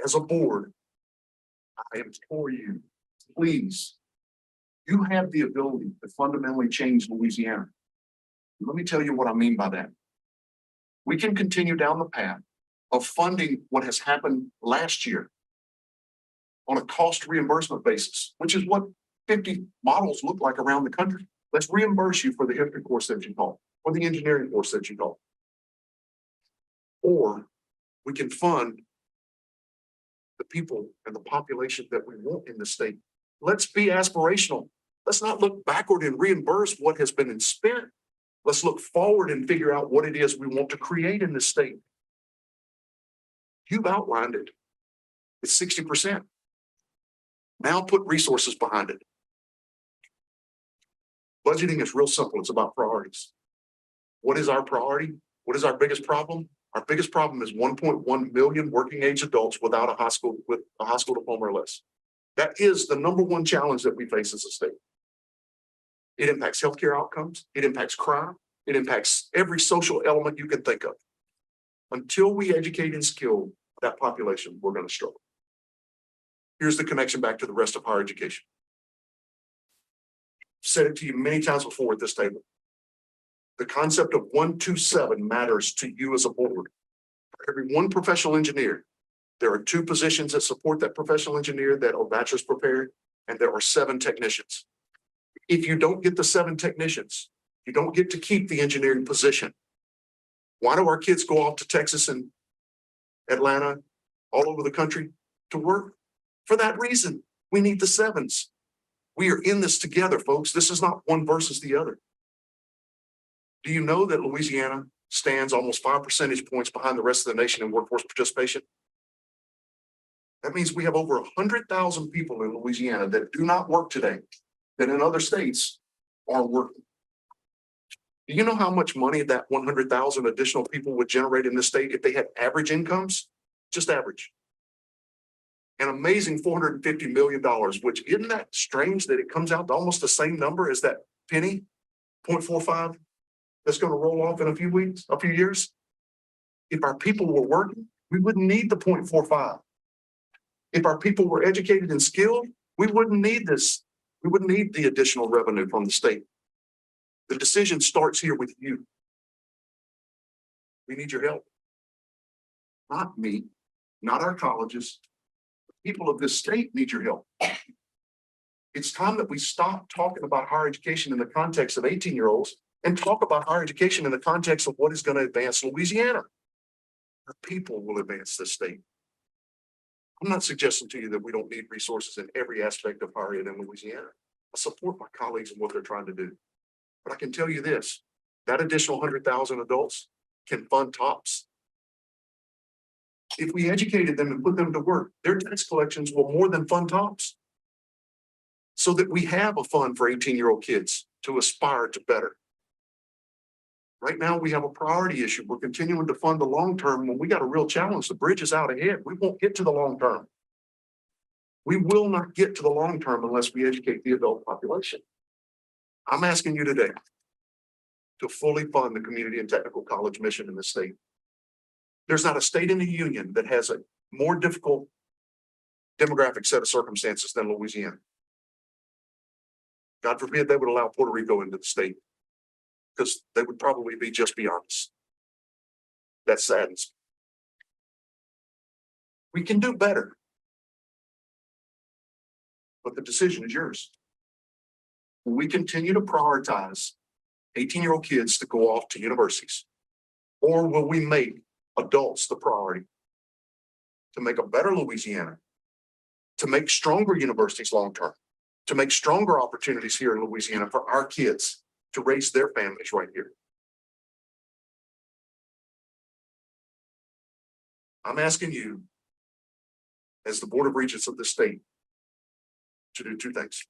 As a board, I implore you, please, you have the ability to fundamentally change Louisiana. Let me tell you what I mean by that. We can continue down the path of funding what has happened last year on a cost reimbursement basis, which is what 50 models look like around the country. Let's reimburse you for the history course that you taught, or the engineering course that you taught. Or we can fund the people and the population that we want in the state. Let's be aspirational. Let's not look backward and reimburse what has been spent. Let's look forward and figure out what it is we want to create in this state. You've outlined it. It's 60%. Now put resources behind it. Budgeting is real simple. It's about priorities. What is our priority? What is our biggest problem? Our biggest problem is 1.1 million working age adults without a high school diploma or less. That is the number one challenge that we face as a state. It impacts healthcare outcomes. It impacts crime. It impacts every social element you can think of. Until we educate and skill that population, we're going to struggle. Here's the connection back to the rest of higher education. I've said it to you many times before at this table. The concept of 127 matters to you as a board. For every one professional engineer, there are 2 positions that support that professional engineer that are bachelor's prepared, and there are 7 technicians. If you don't get the 7 technicians, you don't get to keep the engineering position. Why do our kids go off to Texas and Atlanta, all over the country to work? For that reason, we need the 7s. We are in this together, folks. This is not one versus the other. Do you know that Louisiana stands almost 5 percentage points behind the rest of the nation in workforce participation? That means we have over 100,000 people in Louisiana that do not work today, that in other states are working. Do you know how much money that 100,000 additional people would generate in this state if they had average incomes? Just average. An amazing $450 million, which isn't that strange that it comes out to almost the same number as that penny, 0.45, that's going to roll off in a few years. If our people were working, we wouldn't need the 0.45. If our people were educated and skilled, we wouldn't need this. We wouldn't need the additional revenue from the state. The decision starts here with you. We need your help. Not me, not our colleges. The people of this state need your help. It's time that we stop talking about higher education in the context of 18-year-olds and talk about higher education in the context of what is going to advance Louisiana. The people will advance this state. I'm not suggesting to you that we don't need resources in every aspect of higher ed in Louisiana. I support my colleagues in what they're trying to do. But I can tell you this, that additional 100,000 adults can fund TOPS. If we educated them and put them to work, their tax collections will more than fund TOPS. So that we have a fund for 18-year-old kids to aspire to better. Right now, we have a priority issue. We're continuing to fund the long term when we got a real challenge. The bridge is out ahead. We won't get to the long term. We will not get to the long term unless we educate the adult population. I'm asking you today to fully fund the community and technical college mission in the state. There's not a state in the union that has a more difficult demographic set of circumstances than Louisiana. God forbid they would allow Puerto Rico into the state, because they would probably be just beyond us. That saddens me. We can do better. But the decision is yours. When we continue to prioritize 18-year-old kids to go off to universities, or will we make adults the priority to make a better Louisiana, to make stronger universities long-term, to make stronger opportunities here in Louisiana for our kids to raise their families right here? I'm asking you, as the Board of Regents of the state, to do two things.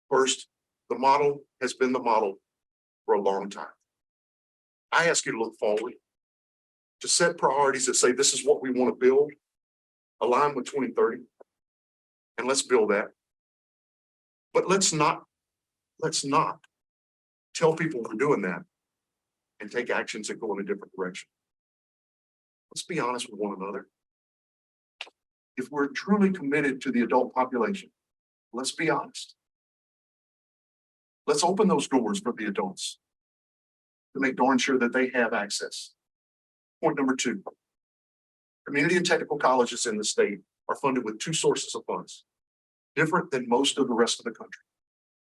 First, the model has been the model for a long time. I ask you to look forward, to set priorities that say this is what we want to build, align with 2030, and let's build that. But let's not tell people we're doing that and take actions that go in a different direction. Let's be honest with one another. If we're truly committed to the adult population, let's be honest. Let's open those doors for the adults to make darn sure that they have access. Point number two, community and technical colleges in the state are funded with two sources of funds, different than most of the rest of the country.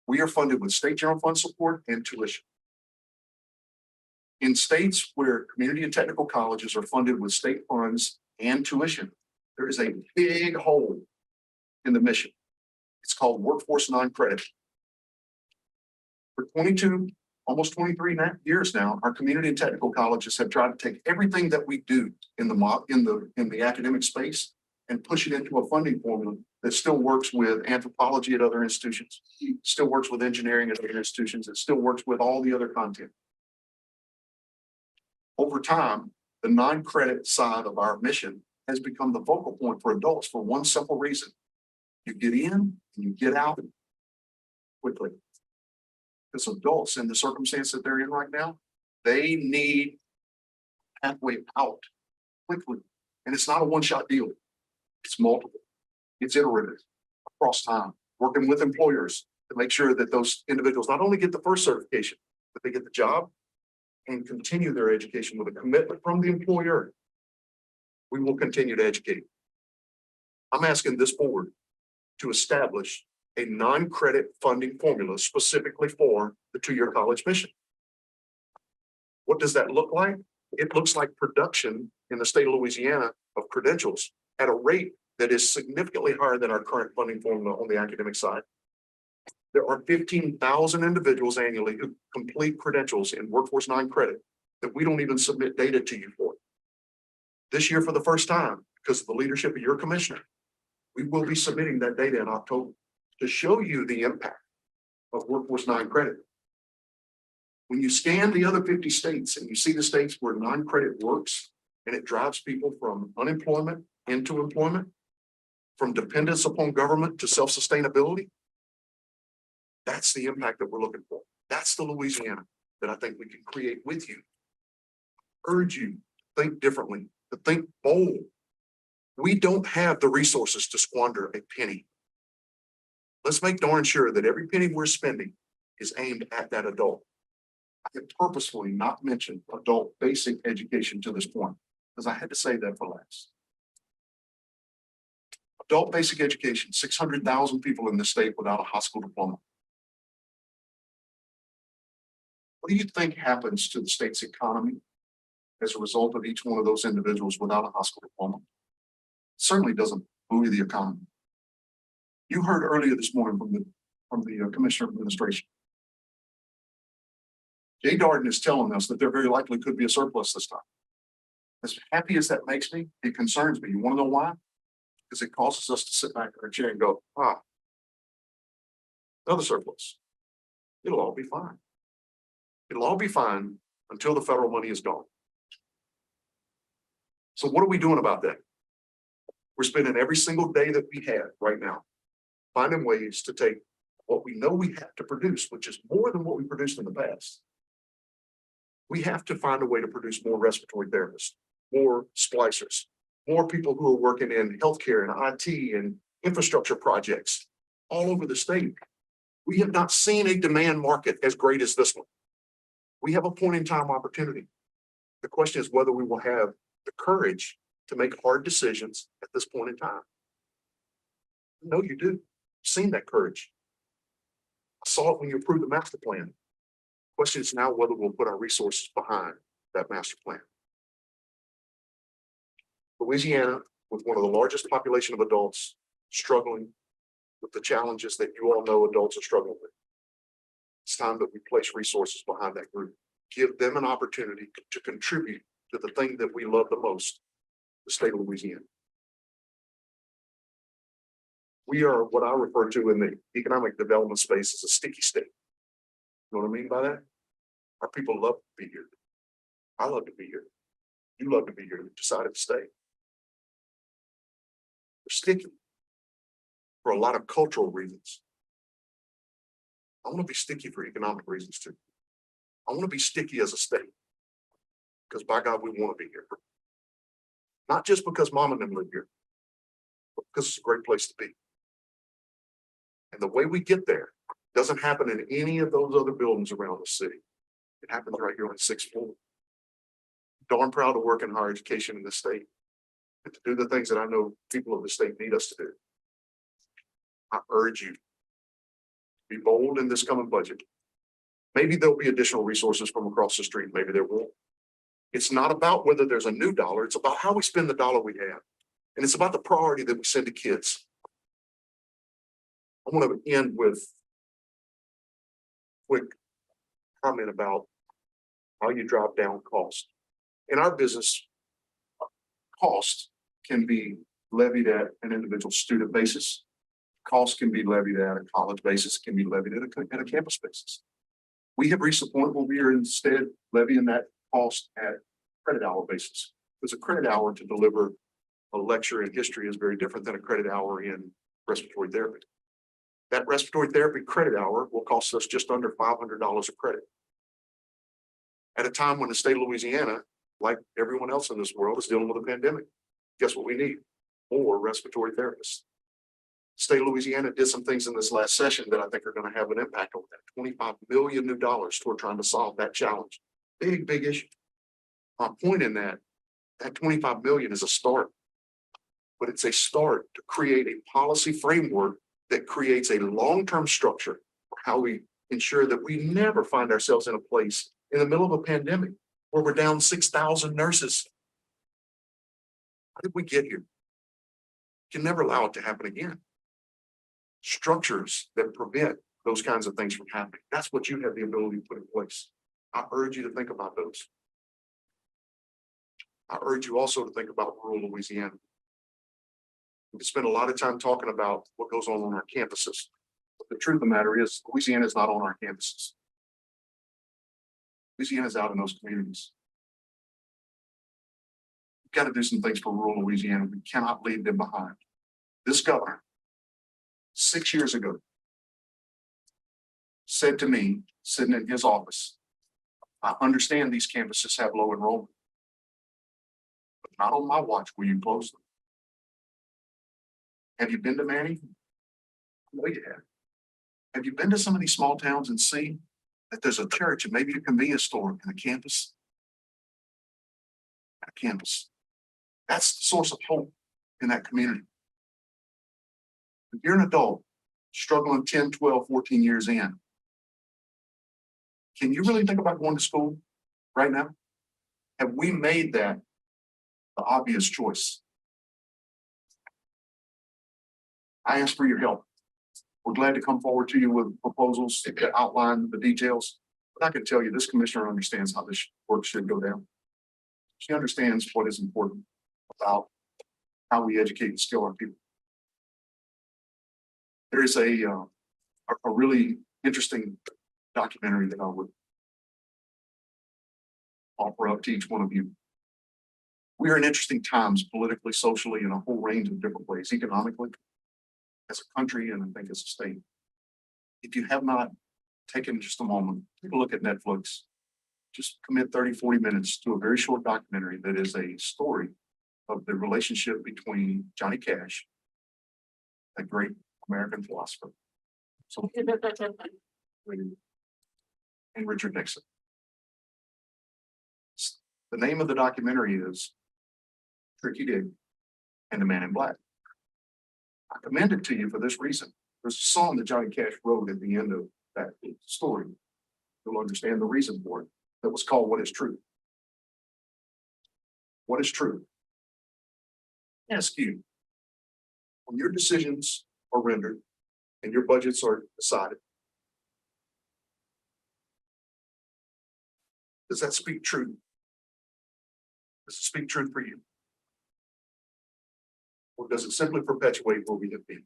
We are funded with state general fund support and tuition. In states where community and technical colleges are funded with state funds and tuition, there is a big hole in the mission. It's called workforce non-credit. For 22, almost 23 years now, our community and technical colleges have tried to take everything that we do in the academic space and push it into a funding formula that still works with anthropology at other institutions, still works with engineering at other institutions, it still works with all the other content. Over time, the non-credit side of our mission has become the focal point for adults for one simple reason. You get in and you get out quickly. Because adults in the circumstance that they're in right now, they need a pathway out quickly. And it's not a one-shot deal. It's multiple. It's iterative across time, working with employers to make sure that those individuals not only get the first certification, but they get the job and continue their education with a commitment from the employer. We will continue to educate. I'm asking this board to establish a non-credit funding formula specifically for the two-year college mission. What does that look like? It looks like production in the state of Louisiana of credentials at a rate that is significantly higher than our current funding formula on the academic side. There are 15,000 individuals annually who complete credentials in Workforce 9 credit that we don't even submit data to you for. This year, for the first time, because of the leadership of your commissioner, we will be submitting that data in October to show you the impact of Workforce 9 credit. When you scan the other 50 states and you see the states where 9 credit works and it drives people from unemployment into employment, from dependence upon government to self-sustainability, that's the impact that we're looking for. That's the Louisiana that I think we can create with you. Urge you to think differently, to think bold. We don't have the resources to squander a penny. Let's make darn sure that every penny we're spending is aimed at that adult. I have purposefully not mentioned adult basic education to this point, because I had to say that for last. Adult basic education, 600,000 people in the state without a high school diploma. What do you think happens to the state's economy as a result of each one of those individuals without a high school diploma? Certainly doesn't buoy the economy. You heard earlier this morning from the Commissioner of Administration. Jay Darden is telling us that there very likely could be a surplus this time. As happy as that makes me, it concerns me. You want to know why? Because it causes us to sit back in our chair and go, another surplus. It'll all be fine. It'll all be fine until the federal money is gone. So what are we doing about that? We're spending every single day that we have right now, finding ways to take what we know we have to produce, which is more than what we produced in the past. We have to find a way to produce more respiratory therapists, more splicers, more people who are working in healthcare and IT and infrastructure projects all over the state. We have not seen a demand market as great as this one. We have a point in time opportunity. The question is whether we will have the courage to make hard decisions at this point in time. No, you do. I've seen that courage. I saw it when you approved the master plan. The question is now whether we'll put our resources behind that master plan. Louisiana, with one of the largest population of adults struggling with the challenges that you all know adults are struggling with. It's time that we place resources behind that group, give them an opportunity to contribute to the thing that we love the most, the state of Louisiana. We are what I refer to in the economic development space as a sticky state. You know what I mean by that? Our people love to be here. I love to be here. You love to be here. You decided to stay. We're sticky for a lot of cultural reasons. I want to be sticky for economic reasons too. I want to be sticky as a state because by God, we want to be here. Not just because mom and them live here, but because it's a great place to be. And the way we get there doesn't happen in any of those other buildings around the city. It happens right here on the 6th floor. Darn proud to work in higher education in the state and to do the things that I know people of the state need us to do. I urge you to be bold in this coming budget. Maybe there'll be additional resources from across the street. Maybe there won't. It's not about whether there's a new dollar. It's about how we spend the dollar we have. And it's about the priority that we send to kids. I want to end with a quick comment about how you drive down cost. In our business, cost can be levied at an individual student basis. Cost can be levied at a college basis, can be levied at a campus basis. We have reached a point where we are instead levying that cost at credit hour basis. Because a credit hour to deliver a lecture in history is very different than a credit hour in respiratory therapy. That respiratory therapy credit hour will cost us just under $500 a credit. At a time when the state of Louisiana, like everyone else in this world, is dealing with a pandemic. Guess what we need? More respiratory therapists. State of Louisiana did some things in this last session that I think are going to have an impact on that. $25 million new dollars toward trying to solve that challenge. Big, big issue. My point in that 25 million is a start, but it's a start to create a policy framework that creates a long-term structure for how we ensure that we never find ourselves in a place in the middle of a pandemic where we're down 6,000 nurses. How did we get here? You can never allow it to happen again. Structures that prevent those kinds of things from happening. That's what you have the ability to put in place. I urge you to think about those. I urge you also to think about rural Louisiana. We spend a lot of time talking about what goes on our campuses. But the truth of the matter is, Louisiana is not on our campuses. Louisiana is out in those communities. We've got to do some things for rural Louisiana. We cannot leave them behind. This governor, 6 years ago, said to me, sitting in his office, I understand these campuses have low enrollment, but not on my watch will you close them. Have you been to Manny? I know you have. Have you been to some of these small towns and seen that there's a church and maybe a convenience store and a campus? A campus. That's the source of hope in that community. If you're an adult struggling 10, 12, 14 years in, can you really think about going to school right now? Have we made that the obvious choice? I ask for your help. We're glad to come forward to you with proposals that outline the details. But I can tell you this commissioner understands how this work should go down. She understands what is important about how we educate and skill our people. There is a really interesting documentary that I would offer up to each one of you. We are in interesting times politically, socially, in a whole range of different ways, economically, as a country, and I think as a state. If you have not taken just a moment, take a look at Netflix. Just commit 30, 40 minutes to a very short documentary that is a story of the relationship between Johnny Cash, a great American philosopher, so, and Richard Nixon. The name of the documentary is Tricky Dick and the Man in Black. I commend it to you for this reason. There's a song that Johnny Cash wrote at the end of that story. You'll understand the reason for it. That was called What is True. What is true? Ask you, when your decisions are rendered and your budgets are decided, does that speak truth? Does it speak truth for you? Or does it simply perpetuate what we have been?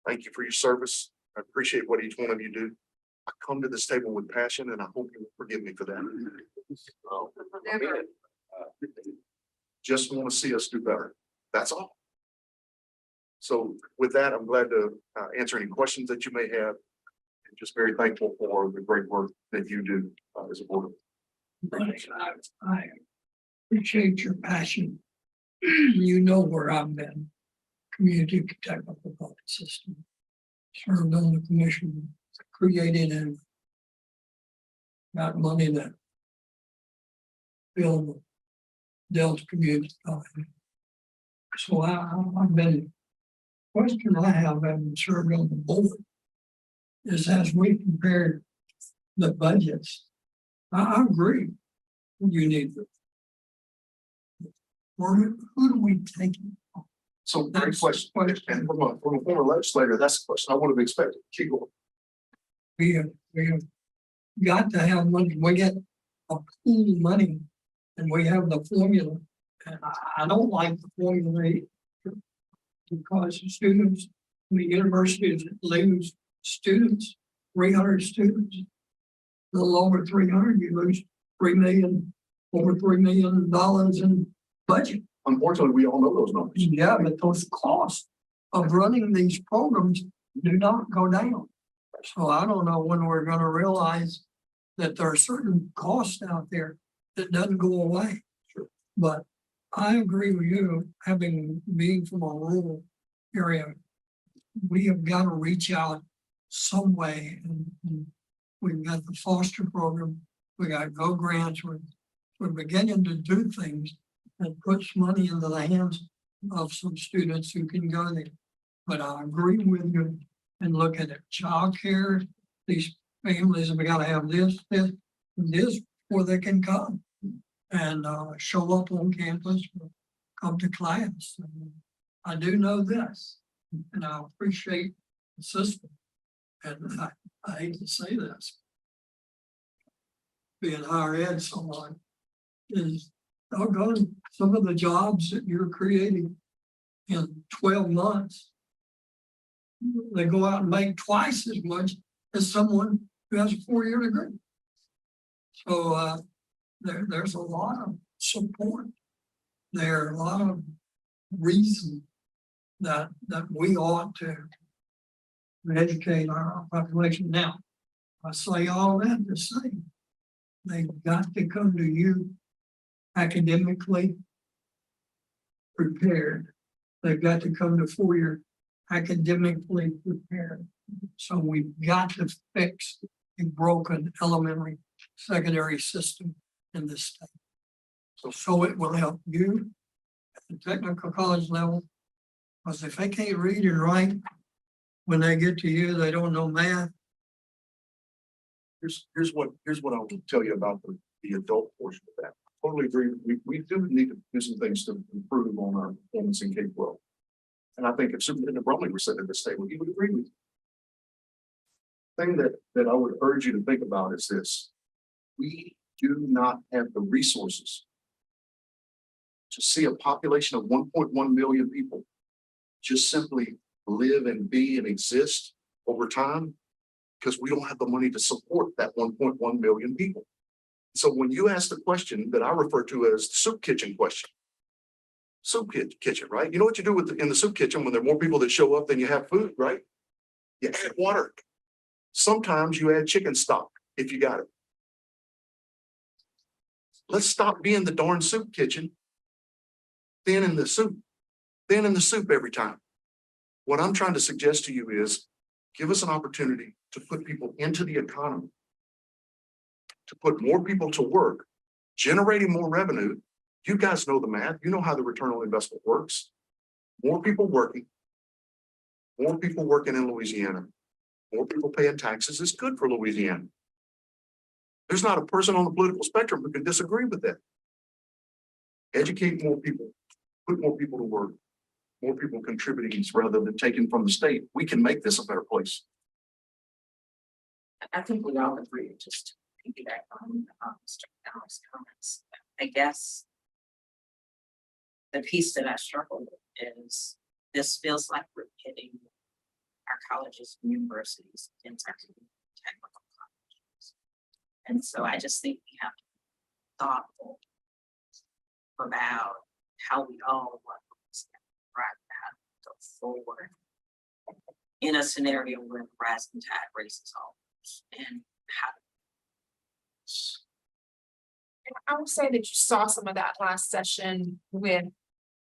Thank you for your service. I appreciate what each one of you do. I come to this table with passion and I hope you will forgive me for that. Never. Just want to see us do better. That's all. So with that, I'm glad to answer any questions that you may have. And just very thankful for the great work that you do as a board. I appreciate your passion. You know where I've been, community technical public system. Served on the commission, created and got money that build the Delta community. So I've been, question I have, having served on the board, is as we compare the budgets, I agree, you need the. Who do we take? So great That's question. the question. And from a former legislator, that's the question I would have expected. Keep going. We have got to have money, we get a pool of money and we have the formula. And I don't like the formula because students, the universities lose students, 300 students. A little over 300, you lose over $3 million in budget. Unfortunately, we all know those numbers. Yeah, but those costs of running these programs do not go down. So I don't know when we're gonna realize that there are certain costs out there that doesn't go away. Sure. But I agree with you, being from a rural area, we have got to reach out some way. And we've got the foster program, we got Go Grants, we're beginning to do things that puts money into the hands of some students who can go there. But I agree with you and look at it, childcare, these families have got to have this before they can come and show up on campus, come to class. And I do know this, and I appreciate the system. And I hate to say this. Being higher ed someone is doggone some of the jobs that you're creating in 12 months. They go out and make twice as much as someone who has a 4-year degree. So there's a lot of support. There are a lot of reason that we ought to educate our population. Now, I say all that to say they've got to come to you academically prepared. They've got to come to 4-year academically prepared. So we've got to fix a broken elementary, secondary system in this state. So it will help you at the technical college level. Because if they can't read and write, when they get to you, they don't know math. Here's what I will tell you about the adult portion of that. Totally agree. We do need to do some things to improve on our performance in K-12. And I think if Superintendent Brumley were sitting at this table, he would agree with you. Thing that I would urge you to think about is this. We do not have the resources to see a population of 1.1 million people just simply live and be and exist over time, because we don't have the money to support that 1.1 million people. So when you ask the question that I refer to as the soup kitchen question, kitchen, right? You know what you do in the soup kitchen when there are more people that show up than you have food, right? You add water. Sometimes you add chicken stock if you got it. Let's stop being the darn soup kitchen. Thin in the soup every time. What I'm trying to suggest to you is give us an opportunity to put people into the economy, to put more people to work, generating more revenue. You guys know the math. You know how the return on investment works. More people working in Louisiana, more people paying taxes is good for Louisiana. There's not a person on the political spectrum who can disagree with that. Educate more people, put more people to work, more people contributing rather than taking from the state. We can make this a better place. I think we all agree, just to piggyback on Mr. Dow's comments. I guess the piece that I struggle with is this feels like we're pitting our colleges and universities into technical colleges. And so I just think we have to be thoughtful about how we all want to drive that go forward in a scenario where the rising tide raises all. And how. I would say that you saw some of that last session with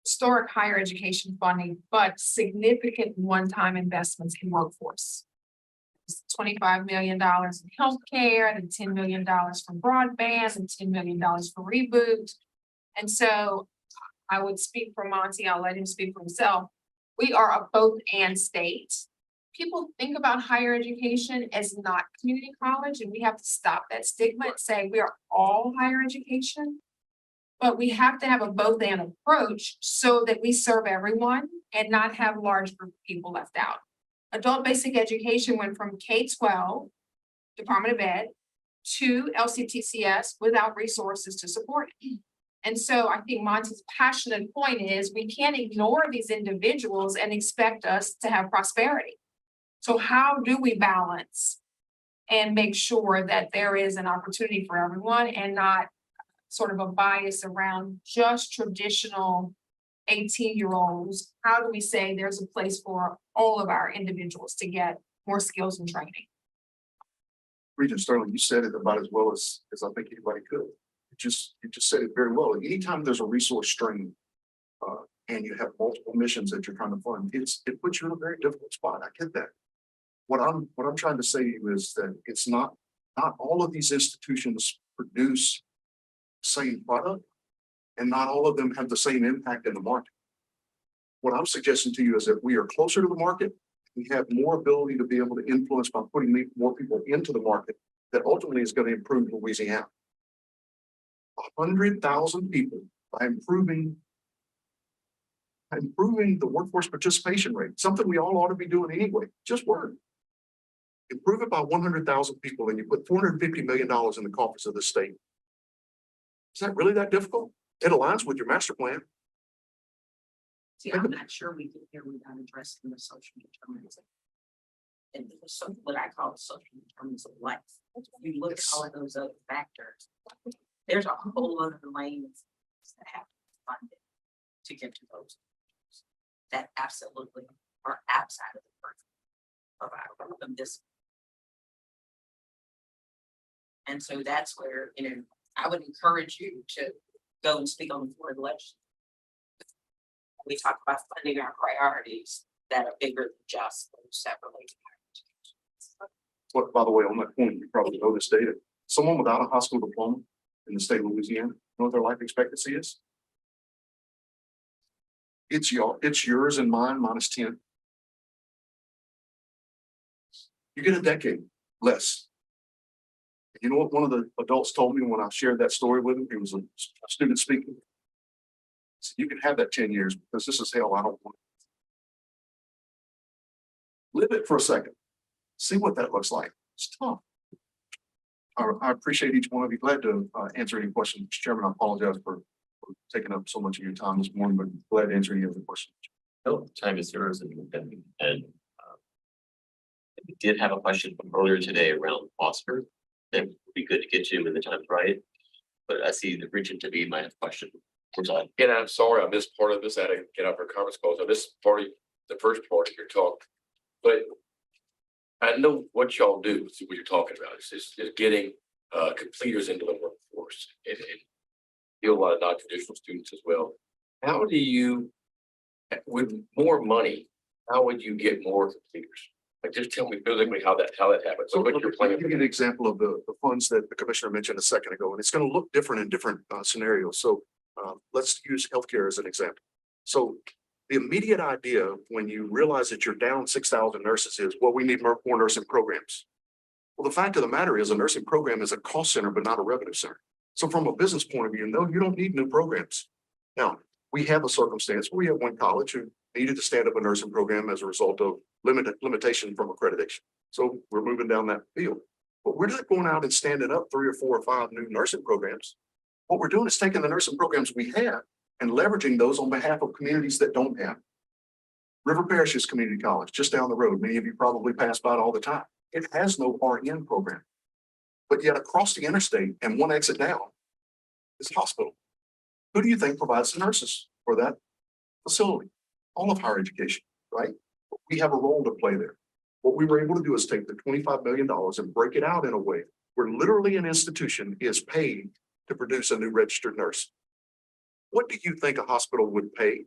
historic higher education funding, but significant one-time investments in workforce. $25 million in healthcare, and $10 million from broadband, and $10 million for reboot. And so I would speak for Monty, I'll let him speak for himself. We are a both and state. People think about higher education as not community college, and we have to stop that stigma and say we are all higher education. But we have to have a both and approach so that we serve everyone and not have large group of people left out. Adult basic education went from K-12, Department of Ed, to LCTCS without resources to support it. And so I think Monty's passionate point is we can't ignore these individuals and expect us to have prosperity. So how do we balance and make sure that there is an opportunity for everyone and not sort of a bias around just traditional 18-year-olds? How do we say there's a place for all of our individuals to get more skills and training? Regent Sterling, you said it about as well as I think anybody could. You just said it very well. Anytime there's a resource strain and you have multiple missions that you're trying to fund, it puts you in a very difficult spot. I get that. What I'm trying to say to you is that it's not all of these institutions produce the same product, and not all of them have the same impact in the market. What I'm suggesting to you is that we are closer to the market. We have more ability to be able to influence by putting more people into the market that ultimately is going to improve Louisiana. 100,000 people by improving Improving the workforce participation rate, something we all ought to be doing anyway, just work. Improve it by 100,000 people and you put $450 million in the coffers of the state. Is that really that difficult? It aligns with your master plan. See, I'm not sure we get there without addressing the social determinants. And what I call the social determinants of life. You look at all of those other factors. There's a whole other lanes that have to be funded to get to those. That absolutely are outside of the purview of this. And so that's where, I would encourage you to go and speak on the floor of the legislature. We talk about funding our priorities that are bigger than just those separately. But by the way, on that point, you probably know this data. Someone without a high school diploma in the state of Louisiana, you know what their life expectancy is? It's yours and mine minus 10. You get a decade less. You know what one of the adults told me when I shared that story with him? He was a student speaking. He said, you can have that 10 years because this is hell. I don't want it. Live it for a second. See what that looks like. It's tough. I appreciate each one of you. Glad to answer any questions. Mr. Chairman, I apologize for taking up so much of your time this morning, but glad to answer any other questions. No, time is yours we did have a question from earlier today around Oscar. That would be good to get to when the time's right. But I see the Regent to be my question. And I'm sorry, I missed part of this. I had to get out for conference calls. I missed the first part of your talk. But I know what y'all do, see what you're talking about. It's getting completers into the workforce and deal a lot of non-traditional students as well. How do you, with more money, how would you get more completers? Like, just tell me physically how that happens. So What's let your me plan? give you an example of the funds that the commissioner mentioned a second ago, and it's going to look different in different scenarios. So let's use healthcare as an example. So the immediate idea when you realize that you're down 6,000 nurses is, well, we need more nursing programs. Well, the fact of the matter is a nursing program is a cost center, but not a revenue center. So from a business point of view, no, you don't need new programs. Now, we have a circumstance where we have one college who needed to stand up a nursing program as a result of limitation from accreditation. So we're moving down that field. But we're not going out and standing up 3 or 4 or 5 new nursing programs. What we're doing is taking the nursing programs we have and leveraging those on behalf of communities that don't have. River Parishes Community College, just down the road. Many of you probably pass by it all the time. It has no RN program. But yet across the interstate and one exit down is a hospital. Who do you think provides the nurses for that facility? All of higher education, right? We have a role to play there. What we were able to do is take the $25 million and break it out in a way where literally an institution is paid to produce a new registered nurse. What do you think a hospital would pay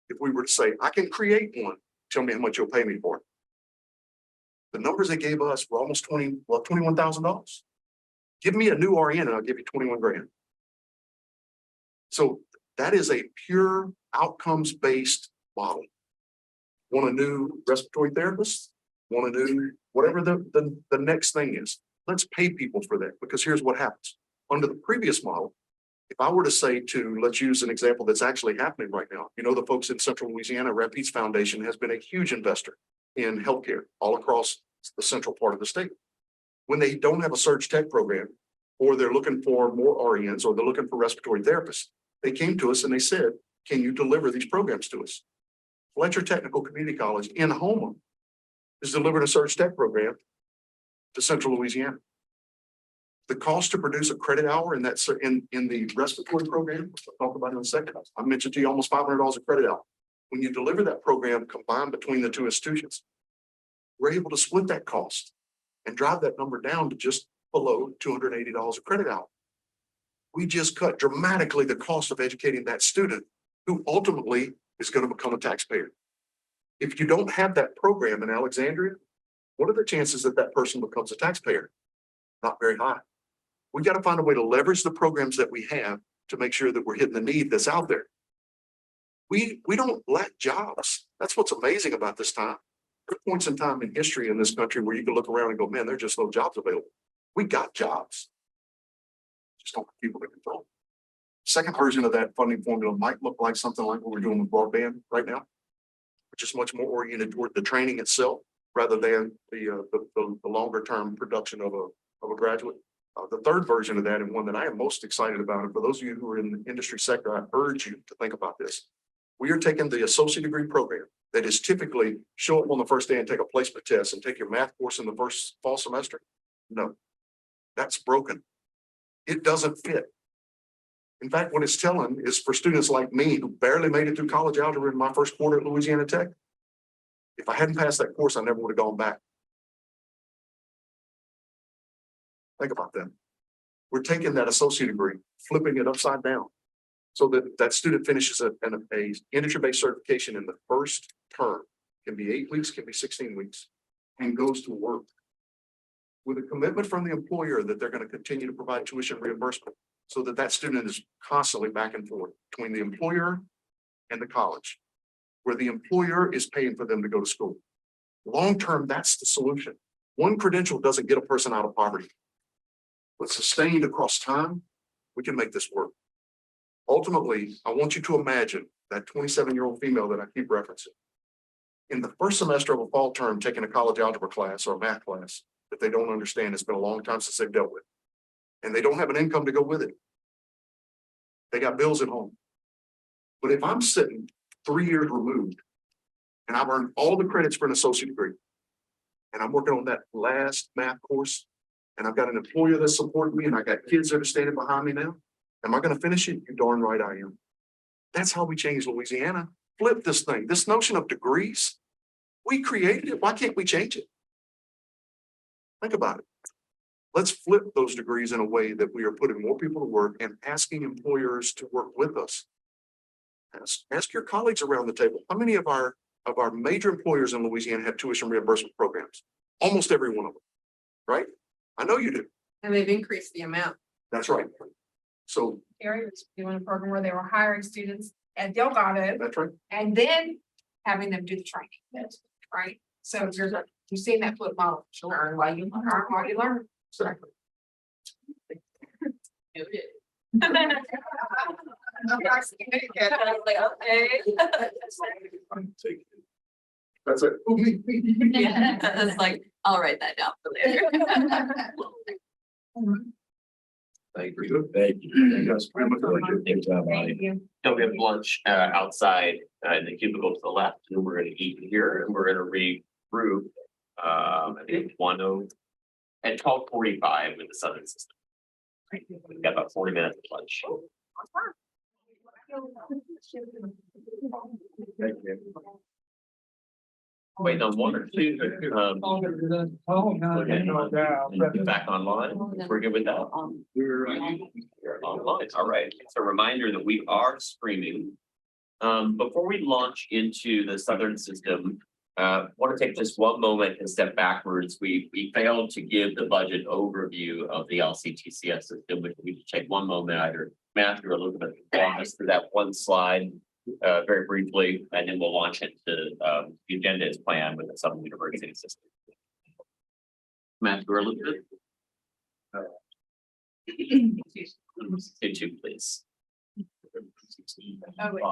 if we were to say, I can create one, tell me how much you'll pay me for it? The numbers they gave us were almost $21,000. Give me a new RN and I'll give you 21 grand. So that is a pure outcomes-based model. Want a new respiratory therapist? Want a new, whatever the next thing is. Let's pay people for that, because here's what happens. Under the previous model, if I were to say let's use an example that's actually happening right now. You know, the folks in Central Louisiana, Rapides Foundation has been a huge investor in healthcare all across the central part of the state. When they don't have a surge tech program, or they're looking for more RNs, or they're looking for respiratory therapists, they came to us and they said, can you deliver these programs to us? Fletcher Technical Community College in Houma is delivering a surge tech program to Central Louisiana. The cost to produce a credit hour in that in the respiratory program, which I'll talk about in a second, I mentioned to you almost $500 a credit hour. When you deliver that program combined between the two institutions, we're able to split that cost and drive that number down to just below $280 a credit hour. We just cut dramatically the cost of educating that student who ultimately is going to become a taxpayer. If you don't have that program in Alexandria, what are the chances that that person becomes a taxpayer? Not very high. We got to find a way to leverage the programs that we have to make sure that we're hitting the need that's out there. We don't lack jobs. That's what's amazing about this time. There are points in time in history in this country where you can look around and go, man, there's just no jobs available. We got jobs. Just don't have people to control. Second version of that funding formula might look like something like what we're doing with broadband right now, which is much more oriented toward the training itself rather than the longer term production of a graduate. The third version of that, and one that I am most excited about, and for those of you who are in the industry sector, I urge you to think about this. We are taking the associate degree program that is typically show up on the first day and take a placement test and take your math course in the first fall semester. No, that's broken. It doesn't fit. In fact, what it's telling is for students like me who barely made it through college algebra in my first quarter at Louisiana Tech, if I hadn't passed that course, I never would have gone back. Think about that. We're taking that associate degree, flipping it upside down, so that that student finishes a industry-based certification in the first term. Can be 8 weeks, can be 16 weeks, and goes to work with a commitment from the employer that they're going to continue to provide tuition reimbursement, so that that student is constantly back and forth between the employer and the college, where the employer is paying for them to go to school. Long-term, that's the solution. One credential doesn't get a person out of poverty, but sustained across time, we can make this work. Ultimately, I want you to imagine that 27-year-old female that I keep referencing. In the first semester of a fall term, taking a college algebra class or a math class that they don't understand. It's been a long time since they've dealt with. And they don't have an income to go with it. They got bills at home. But if I'm sitting 3 years removed and I've earned all the credits for an associate degree, and I'm working on that last math course, and I've got an employer that's supporting me, and I got kids that are standing behind me now, am I going to finish it? You darn right I am. That's how we change Louisiana. Flip this thing. This notion of degrees, we created it. Why can't we change it? Think about it. Let's flip those degrees in a way that we are putting more people to work and asking employers to work with us. Ask your colleagues around the table. How many of our major employers in Louisiana have tuition reimbursement programs? Almost every one of them, right? I know you do. And they've increased the amount. That's right. So Gary was doing a program where they were hiring students at Delgado that's right. and then having them do the training. Right? So you've seen that flip model. Learn while you learn. Exactly. That's it. It's like, I'll write that down for later. I agree. Thank you. Thank you. So we have lunch outside in the cubicle to the left, and we're gonna eat here, and we're gonna regroup. I think at 12:45 with the Southern System. We've got about 40 minutes of lunch. Wait on one or two. Get back online. We're good with that. We're online. All right. It's a reminder that we are streaming. Before we launch into the Southern System, want to take just one moment and step backwards. We failed to give the budget overview of the LCTCS system, which we should take one moment, either Matthew or Elizabeth, walk us through that one slide very briefly, and then we'll launch into the agenda as planned with the Southern University system. Matthew or Elizabeth? Say two, please. Oh, wait.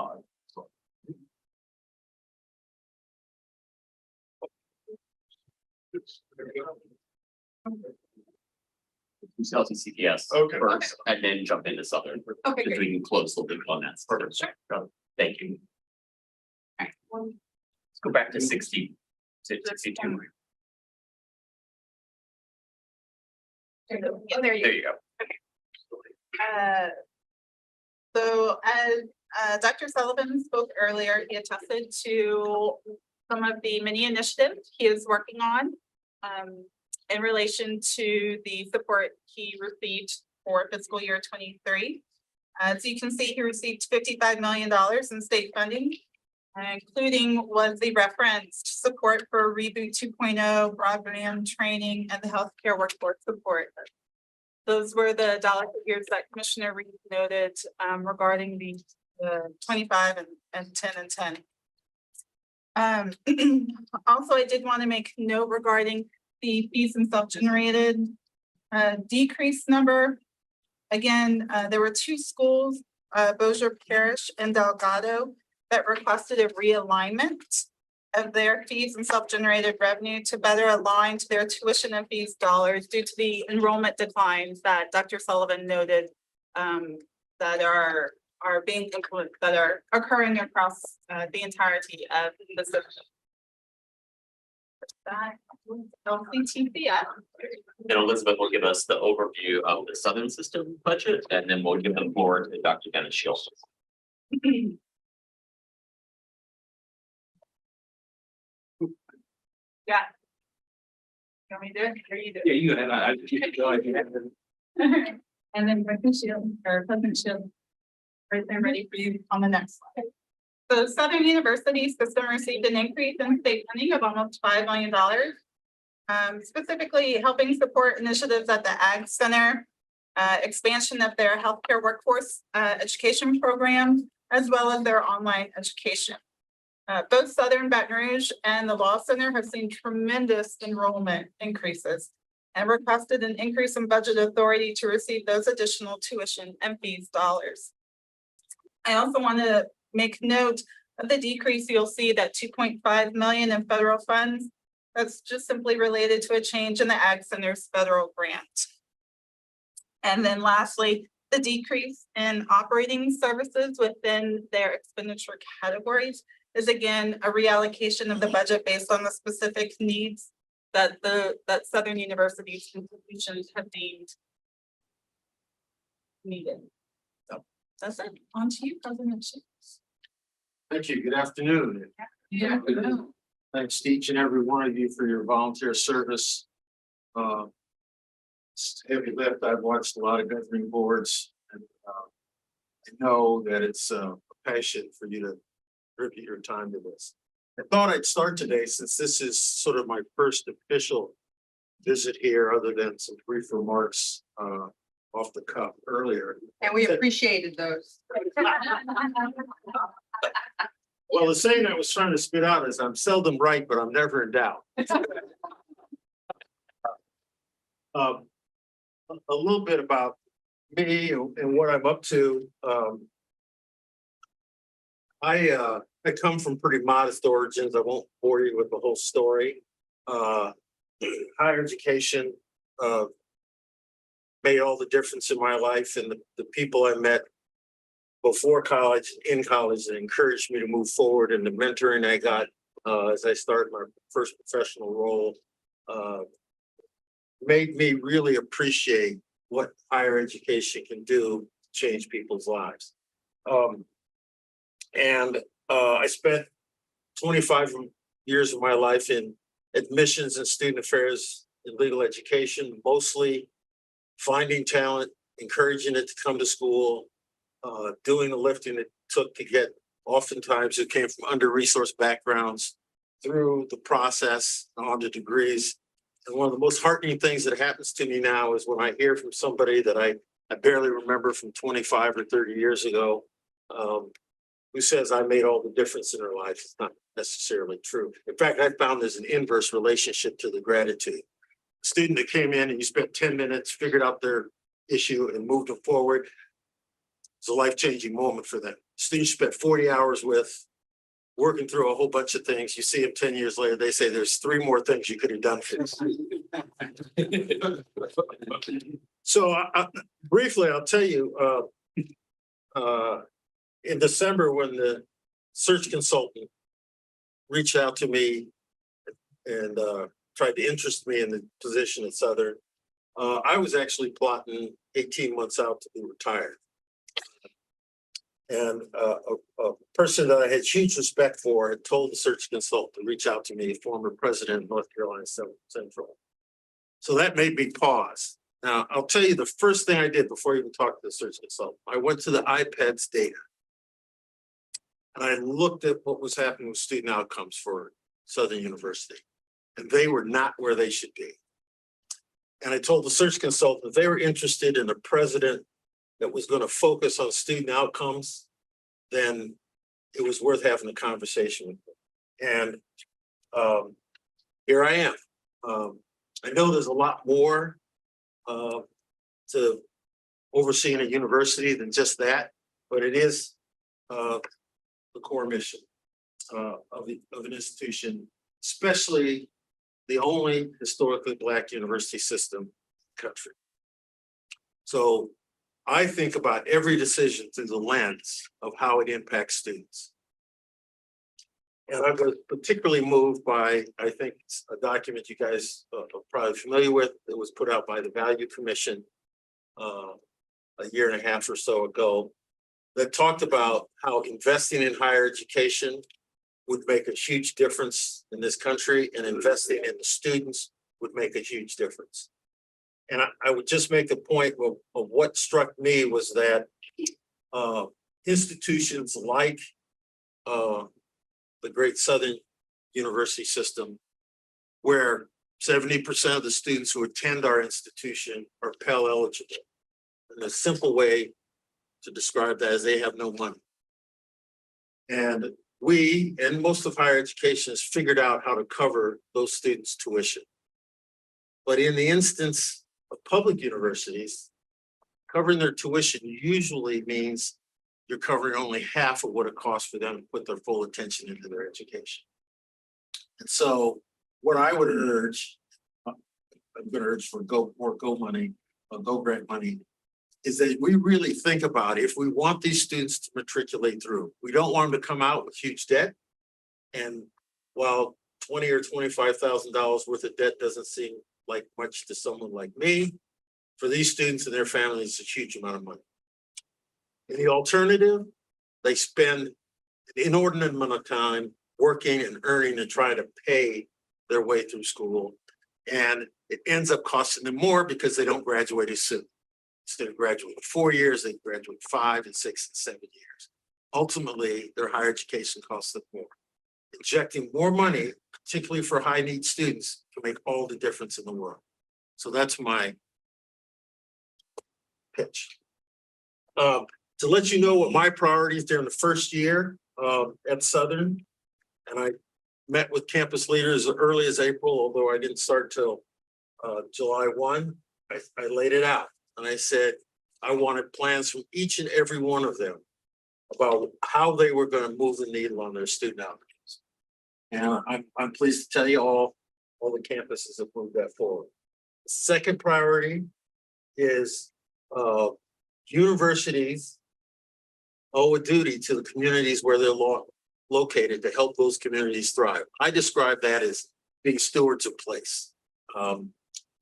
LCCS Okay. first, and then jump into Southern. Okay, Because we can close the loop on that. Thank you. Let's go back to 62. Oh, there you There you go. So as Dr. Sullivan spoke earlier, he attested to some of the many initiatives he is working on in relation to the support he received for fiscal year 23. As you can see, he received $55 million in state funding, including was the referenced support for Reboot 2.0, broadband training, and the healthcare workforce support. Those were the dollar figures that Commissioner Reed noted regarding the 25 and 10 and 10. Also, I did want to make note regarding the fees and self-generated decrease number. Again, there were two schools Bossier Parish and Delgado that requested a realignment of their fees and self-generated revenue to better align to their tuition and fees dollars due to the enrollment declines that Dr. Sullivan noted that are being implemented, that are occurring across the entirety of the system. That LCTCF. And Elizabeth will give us the overview of the Southern System budget, and then we'll give the floor to Dr. Dennis Shields. Yeah. You want me to do it? Or you do it? Yeah, you had, And then President Shield or President Shield. Right there, ready for you on the next slide. So Southern University system received an increase in state funding of almost $5 million. Specifically helping support initiatives at the Ag Center, expansion of their healthcare workforce education program, as well as their online education. Both Southern Baton Rouge and the Law Center have seen tremendous enrollment increases and requested an increase in budget authority to receive those additional tuition and fees dollars. I also want to make note of the decrease. You'll see that 2.5 million in federal funds. That's just simply related to a change in the Ag Center's federal grant. And then lastly, the decrease in operating services within their expenditure categories is again a reallocation of the budget based on the specific needs that Southern University's institutions have deemed needed. So that's it. On to you, President Shields. Thank you. Good afternoon. Yeah. Thanks to each and every one of you for your volunteer service. It's heavy lift. I've watched a lot of governing boards, and I know that it's a passion for you to devote your time to this. I thought I'd start today, since this is sort of my first official visit here, other than some brief remarks off the cuff earlier. And we appreciated those. Well, the saying I was trying to spit out is, I'm seldom right, but I'm never in doubt. A little bit about me and what I'm up to. I come from pretty modest origins. I won't bore you with the whole story. Higher education made all the difference in my life, and the people I met before college, in college, that encouraged me to move forward, and the mentoring I got as I started my first professional role made me really appreciate what higher education can do to change people's lives. I spent 25 years of my life in admissions and student affairs in legal education, mostly finding talent, encouraging it to come to school, doing the lifting it took to get oftentimes who came from under-resourced backgrounds through the process on to degrees. And one of the most heartening things that happens to me now is when I hear from somebody that I barely remember from 25 or 30 years ago, who says I made all the difference in their life. It's not necessarily true. In fact, I found there's an inverse relationship to the gratitude. Student that came in and you spent 10 minutes, figured out their issue and moved them forward. It's a life-changing moment for them. Students you spent 40 hours with, working through a whole bunch of things. You see them 10 years later, they say there's 3 more things you could have done for us. So briefly, I'll tell you, in December, when the search consultant reached out to me and tried to interest me in the position at Southern, I was actually plotting 18 months out to be retired. And a person that I had huge respect for had told the search consultant to reach out to me, former president of North Carolina Central. So that made me pause. Now, I'll tell you the first thing I did before I even talked to the search consultant. I went to the IPEDS data. And I looked at what was happening with student outcomes for Southern University. And they were not where they should be. And I told the search consultant if they were interested in a president that was going to focus on student outcomes, then it was worth having a conversation with them. And here I am. I know there's a lot more to overseeing a university than just that. but it is the core mission of an institution, especially the only historically Black university system in the country. So I think about every decision through the lens of how it impacts students. And I was particularly moved by, I think, a document you guys are probably familiar with. It was put out by the Value Commission a year and a half or so ago, that talked about how investing in higher education would make a huge difference in this country, and investing in the students would make a huge difference. And I would just make the point of what struck me was that institutions like the great Southern University system, where 70% of the students who attend our institution are Pell eligible. And a simple way to describe that is they have no money. And we, and most of higher education, has figured out how to cover those students' tuition. But in the instance of public universities, covering their tuition usually means you're covering only half of what it costs for them to put their full attention into their education. And so what I would urge, I'm going to urge for more Go money, Go grant money, is that we really think about if we want these students to matriculate through. We don't want them to come out with huge debt. And while $20,000 or $25,000 worth of debt doesn't seem like much to someone like me, for these students and their families, it's a huge amount of money. In the alternative, they spend an inordinate amount of time working and earning to try to pay their way through school. And it ends up costing them more because they don't graduate as soon. Instead of graduating 4 years, they graduate 5 and 6 and 7 years. Ultimately, their higher education costs them more. Injecting more money, particularly for high need students, can make all the difference in the world. So that's my pitch. To let you know what my priorities during the first year at Southern, and I met with campus leaders as early as April, although I didn't start till July 1. I laid it out and I said I wanted plans from each and every one of them about how they were going to move the needle on their student outcomes. And I'm pleased to tell you all the campuses have moved that forward. The second priority is universities owe a duty to the communities where they're located to help those communities thrive. I describe that as being stewards of place. And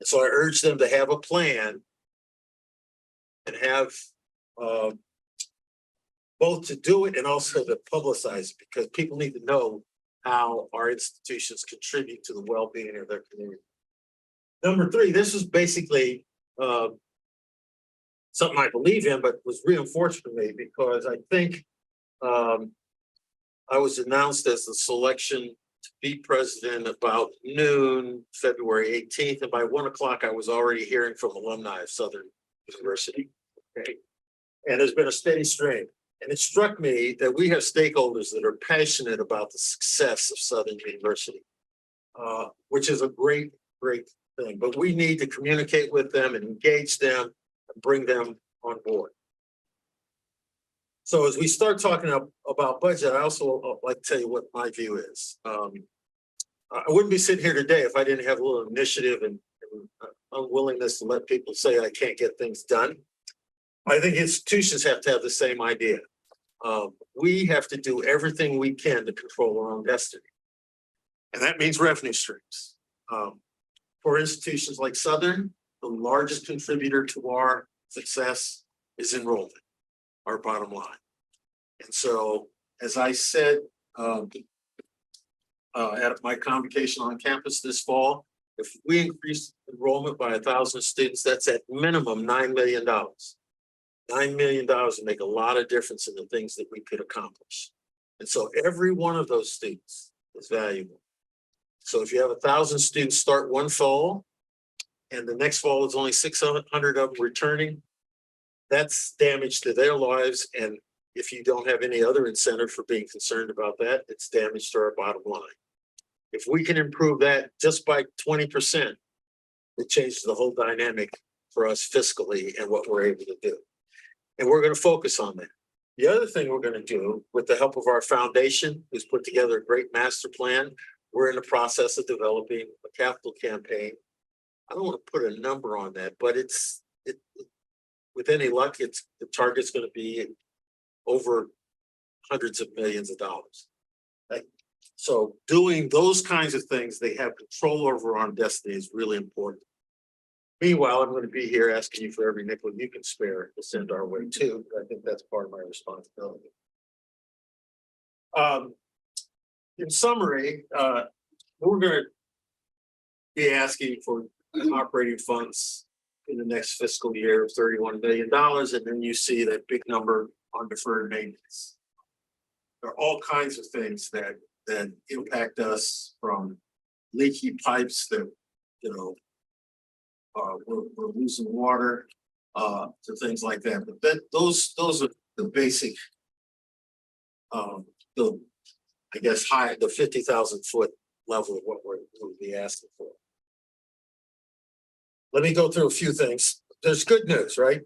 so I urge them to have a plan and have both to do it and also to publicize it, because people need to know how our institutions contribute to the well-being of their community. Number 3, this is basically something I believe in, but was reinforced for me because I think I was announced as the selection to be president about noon, February 18th. And by 1 o'clock, I was already hearing from alumni of Southern University. Okay. And there's been a steady stream. And it struck me that we have stakeholders that are passionate about the success of Southern University, which is a great, great thing. But we need to communicate with them and engage them and bring them on board. So as we start talking about budget, I also like to tell you what my view is. I wouldn't be sitting here today if I didn't have a little initiative and unwillingness to let people say I can't get things done. I think institutions have to have the same idea. We have to do everything we can to control our own destiny. And that means revenue streams. For institutions like Southern, the largest contributor to our success is enrollment, our bottom line. And so, as I said at my convocation on campus this fall, if we increase enrollment by 1,000 students, that's at minimum $9 million. $9 million would make a lot of difference in the things that we could accomplish. And so every one of those students is valuable. So if you have 1,000 students start one fall, and the next fall is only 600 of them returning, that's damage to their lives. And if you don't have any other incentive for being concerned about that, it's damage to our bottom line. If we can improve that just by 20%, it changes the whole dynamic for us fiscally and what we're able to do. And we're going to focus on that. The other thing we're gonna do, with the help of our foundation, who's put together a great master plan, we're in the process of developing a capital campaign. I don't want to put a number on that, but with any luck, the target's gonna be over hundreds of millions of dollars. Right? So doing those kinds of things, they have control over our destiny is really important. Meanwhile, I'm gonna be here asking you for every nickel you can spare to send our way too. I think that's part of my responsibility. In summary, we're gonna be asking for operating funds in the next fiscal year of $31 million, and then you see that big number on deferred maintenance. There are all kinds of things that impact us, from leaky pipes that, we're losing water, to things like that. But those are the basic, the 50,000 foot level of what we'll be asking for. Let me go through a few things. There's good news, right?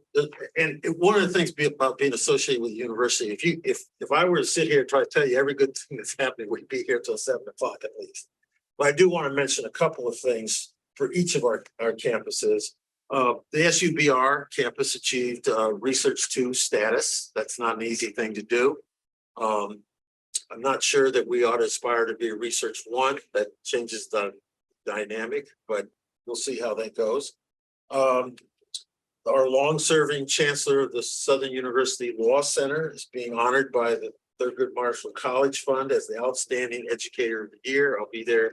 And one of the things about being associated with the university, if I were to sit here and try to tell you every good thing that's happening, we'd be here till 7 o'clock at least. But I do want to mention a couple of things for each of our campuses. The SUBR campus achieved Research 2 status. That's not an easy thing to do. I'm not sure that we ought to aspire to be a Research 1. That changes the dynamic, but we'll see how that goes. Our long-serving chancellor of the Southern University Law Center is being honored by the Thurgood Marshall College Fund as the Outstanding Educator of the Year. I'll be there a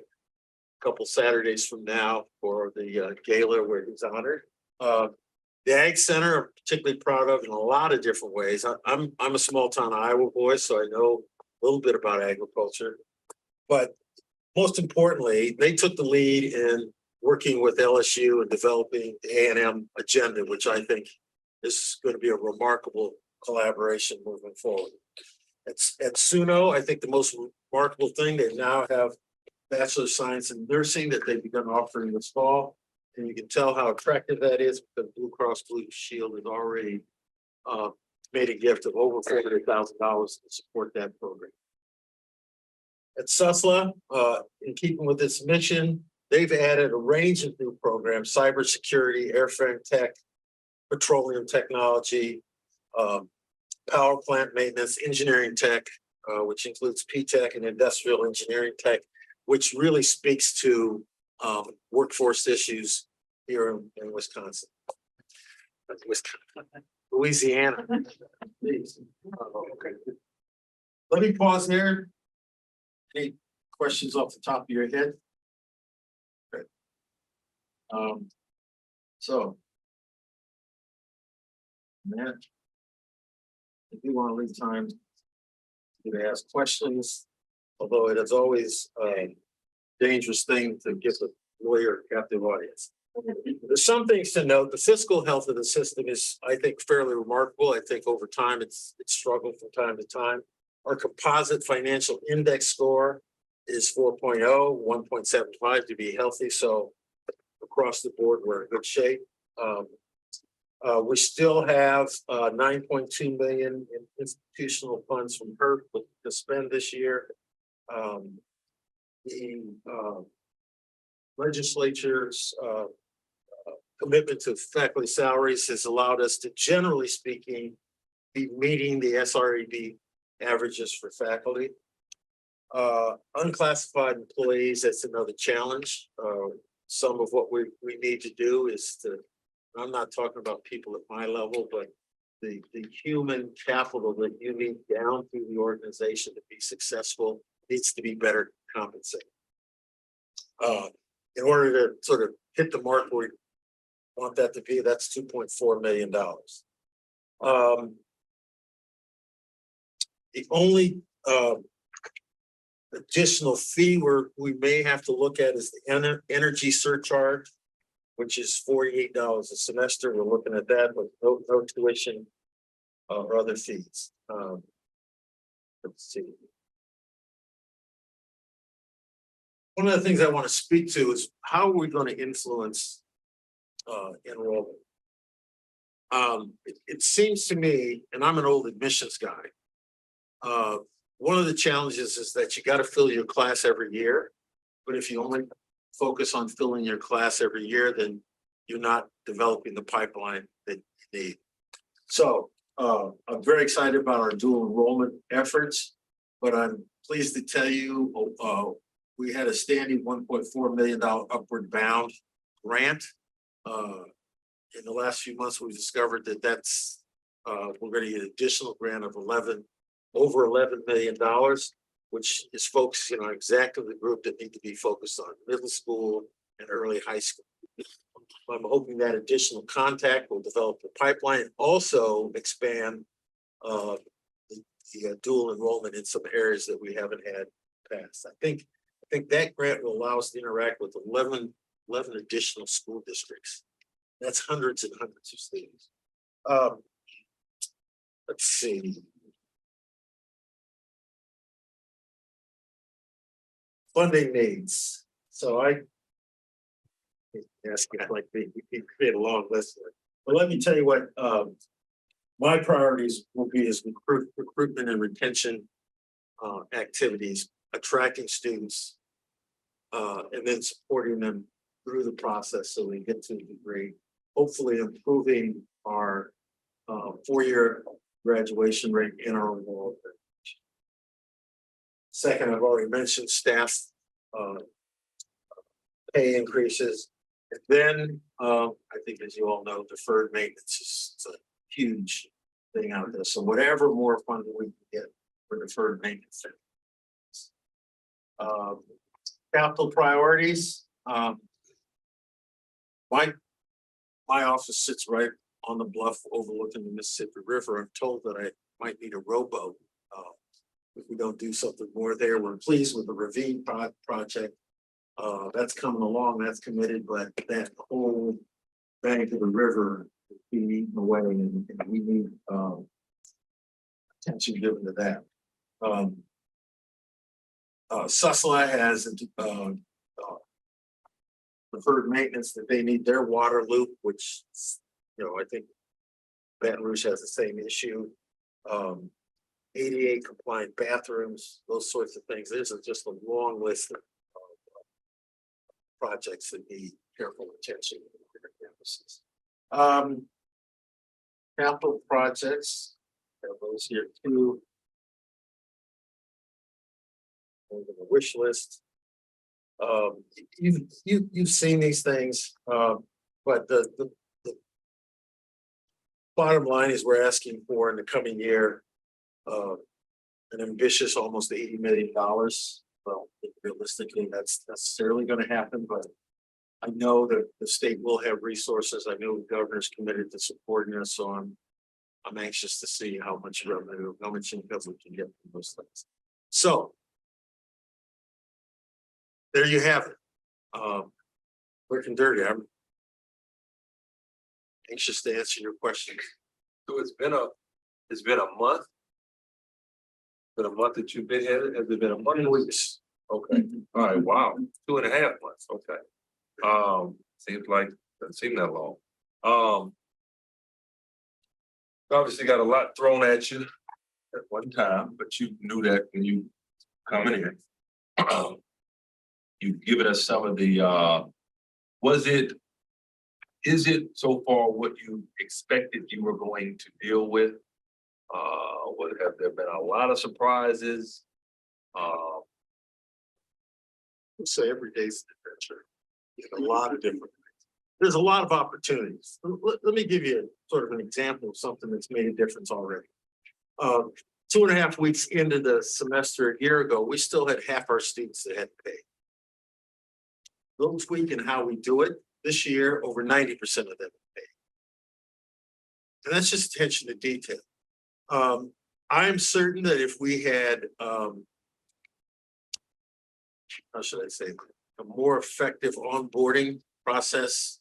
couple Saturdays from now for the gala where he's honored. The Ag Center, I'm particularly proud of in a lot of different ways. I'm a small town Iowa boy, so I know a little bit about agriculture. But most importantly, they took the lead in working with LSU and developing the A&M agenda, which I think is going to be a remarkable collaboration moving forward. At SUNO, I think the most remarkable thing, they now have Bachelor of Science in Nursing that they've begun offering this fall. And you can tell how attractive that is because Blue Cross Blue Shield has already made a gift of over $400,000 to support that program. At SUSLA, in keeping with this mission, they've added a range of new programs: cybersecurity, airframe tech, petroleum technology, power plant maintenance, engineering tech, which includes P-Tech and industrial engineering tech, which really speaks to workforce issues here in Wisconsin. Louisiana. Okay. Let me pause there. Any questions off the top of your head? Okay. So. Matt. If you want to leave time to ask questions, although it is always a dangerous thing to give a lawyer a captive audience. There's some things to note. The fiscal health of the system is, I think, fairly remarkable. I think over time it's struggled from time to time. Our composite financial index score is 4.0, 1.75 to be healthy. So across the board, we're in good shape. We still have $9.2 million in institutional funds from HERC to spend this year. The legislature's commitment to faculty salaries has allowed us to, generally speaking, be meeting the SREB averages for faculty. Unclassified employees, that's another challenge. Some of what we need to do is to, I'm not talking about people at my level, but the human capital that you need down through the organization to be successful needs to be better compensated. In order to sort of hit the mark where we want that to be, that's $2.4 million. The only additional fee we may have to look at is the energy surcharge, which is $48 a semester. We're looking at that with no tuition or other fees. Let's see. One of the things I want to speak to is how are we going to influence enrollment? It seems to me, and I'm an old admissions guy. One of the challenges is that you gotta fill your class every year. But if you only focus on filling your class every year, then you're not developing the pipeline that you need. So, I'm very excited about our dual enrollment efforts, but I'm pleased to tell you, we had a standing $1.4 million upward bound grant. In the last few months, we've discovered that we're gonna get an additional grant of over $11 million, which is focused, exactly the group that need to be focused on middle school and early high school. I'm hoping that additional contact will develop the pipeline, and also expand the dual enrollment in some areas that we haven't had past. I think that grant will allow us to interact with 11 additional school districts. That's hundreds and hundreds of students. Let's see. Funding needs. So I ask you like we can create a long list. But let me tell you what my priorities will be is recruitment and retention activities, attracting students, and then supporting them through the process so they get to the degree. Hopefully improving our 4-year graduation rate in our overall. Second, I've already mentioned staff pay increases. And then I think, as you all know, deferred maintenance is a huge thing out there. So whatever more funding we can get for deferred maintenance. Capital priorities. My office sits right on the bluff overlooking the Mississippi River. I'm told that I might need a rowboat if we don't do something more there. We're pleased with the ravine project. That's coming along, that's committed, but that whole bank of the river is being eaten away, and we need attention given to that. Sussex has deferred maintenance that they need their water loop, which, I think Baton Rouge has the same issue. ADA compliant bathrooms, those sorts of things. There's just a long list of projects that need careful attention. Capital projects, have those here too. On the wish list. You've seen these things, but the bottom line is we're asking for in the coming year an ambitious almost $80 million. Well, realistically, that's necessarily going to happen, but I know that the state will have resources. I know the governor's committed to supporting us, so I'm anxious to see how much revenue, how much income we can get from those things. So there you have it. Quick and dirty. I'm anxious to answer your questions. So it's been a month. Been a month that you've been here. Has it been a month? Weeks. Okay. All right. Wow. 2.5 months. Okay. Seems like doesn't seem that long. Obviously got a lot thrown at you at one time, but you knew that when you coming in. You've given us some of the is it so far what you expected you were going to deal with? What have there been a lot of surprises? So every day's an adventure. A lot of different things. There's a lot of opportunities. Let me give you sort of an example of something that's made a difference already. 2.5 weeks into the semester a year ago, we still had half our students that had to pay. Little tweak in how we do it. This year, over 90% of them pay. And that's just attention to detail. I'm certain that if we had, how should I say, a more effective onboarding process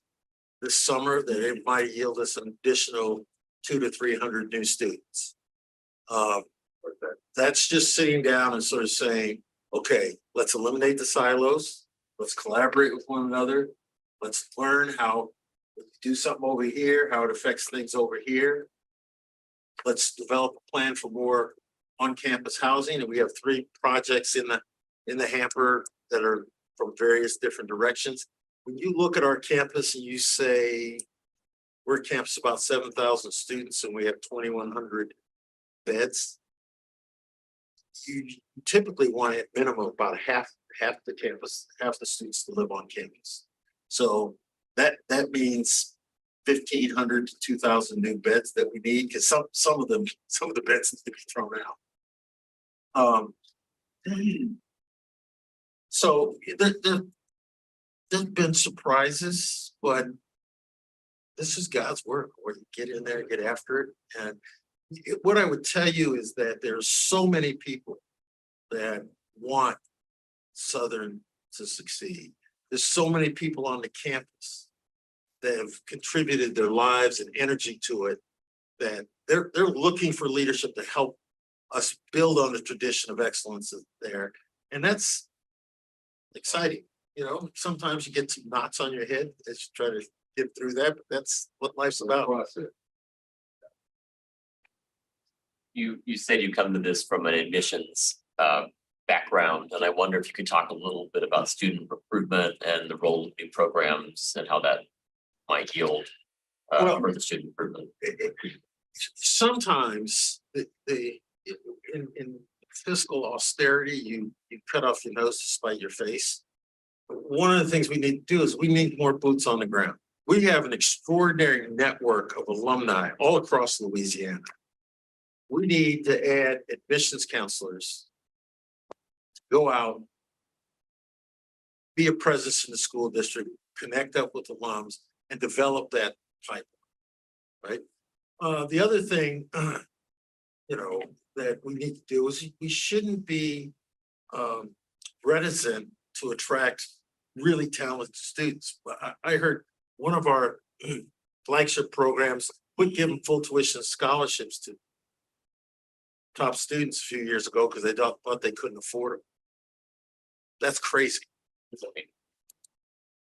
this summer, that it might yield us an additional 200 to 300 new students. That's just sitting down and sort of saying, okay, let's eliminate the silos. Let's collaborate with one another. Let's learn how Do something over here, how it affects things over here. Let's develop a plan for more on-campus housing, and we have 3 projects in the hamper that are from various different directions. When you look at our campus and you say, we're a campus about 7,000 students and we have 2,100 beds. You typically want at minimum about half the campus, half the students to live on campus. So that means 1,500 to 2,000 new beds that we need, because some of the beds need to be thrown out. So there's been surprises, but this is God's work, where you get in there, get after it. And what I would tell you is that there's so many people that want Southern to succeed. There's so many people on the campus that have contributed their lives and energy to it, that they're looking for leadership to help us build on the tradition of excellence there. And that's exciting. You know, sometimes you get some knots on your head as you try to get through that, but that's what life's about. You said you come to this from an admissions background, and I wonder if you could talk a little bit about student recruitment and the role of new programs and how that might yield for the student recruitment. Sometimes in fiscal austerity, you cut off your nose to spite your face. One of the things we need to do is we need more boots on the ground. We have an extraordinary network of alumni all across Louisiana. We need to add admissions counselors, go out, be a presence in the school district, connect up with alums, and develop that pipeline, right? The other thing, that we need to do is we shouldn't be reticent to attract really talented students. I heard one of our flagship programs would give them full tuition scholarships to top students a few years ago because they thought they couldn't afford them. That's crazy.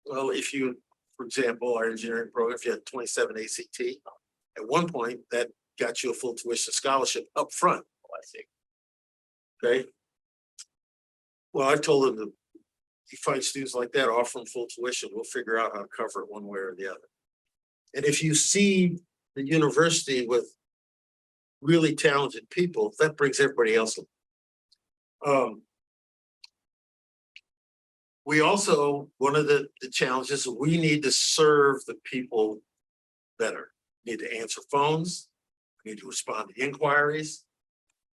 Well, if you, for example, our engineering program, if you had 27 ACT, at one point that got you a full tuition scholarship up front. I see. Okay. Well, I told them that you find students like that, offer them full tuition, we'll figure out how to cover it one way or the other. And if you see the university with really talented people, that brings everybody else. We also, one of the challenges, we need to serve the people better. We need to answer phones, we need to respond to inquiries.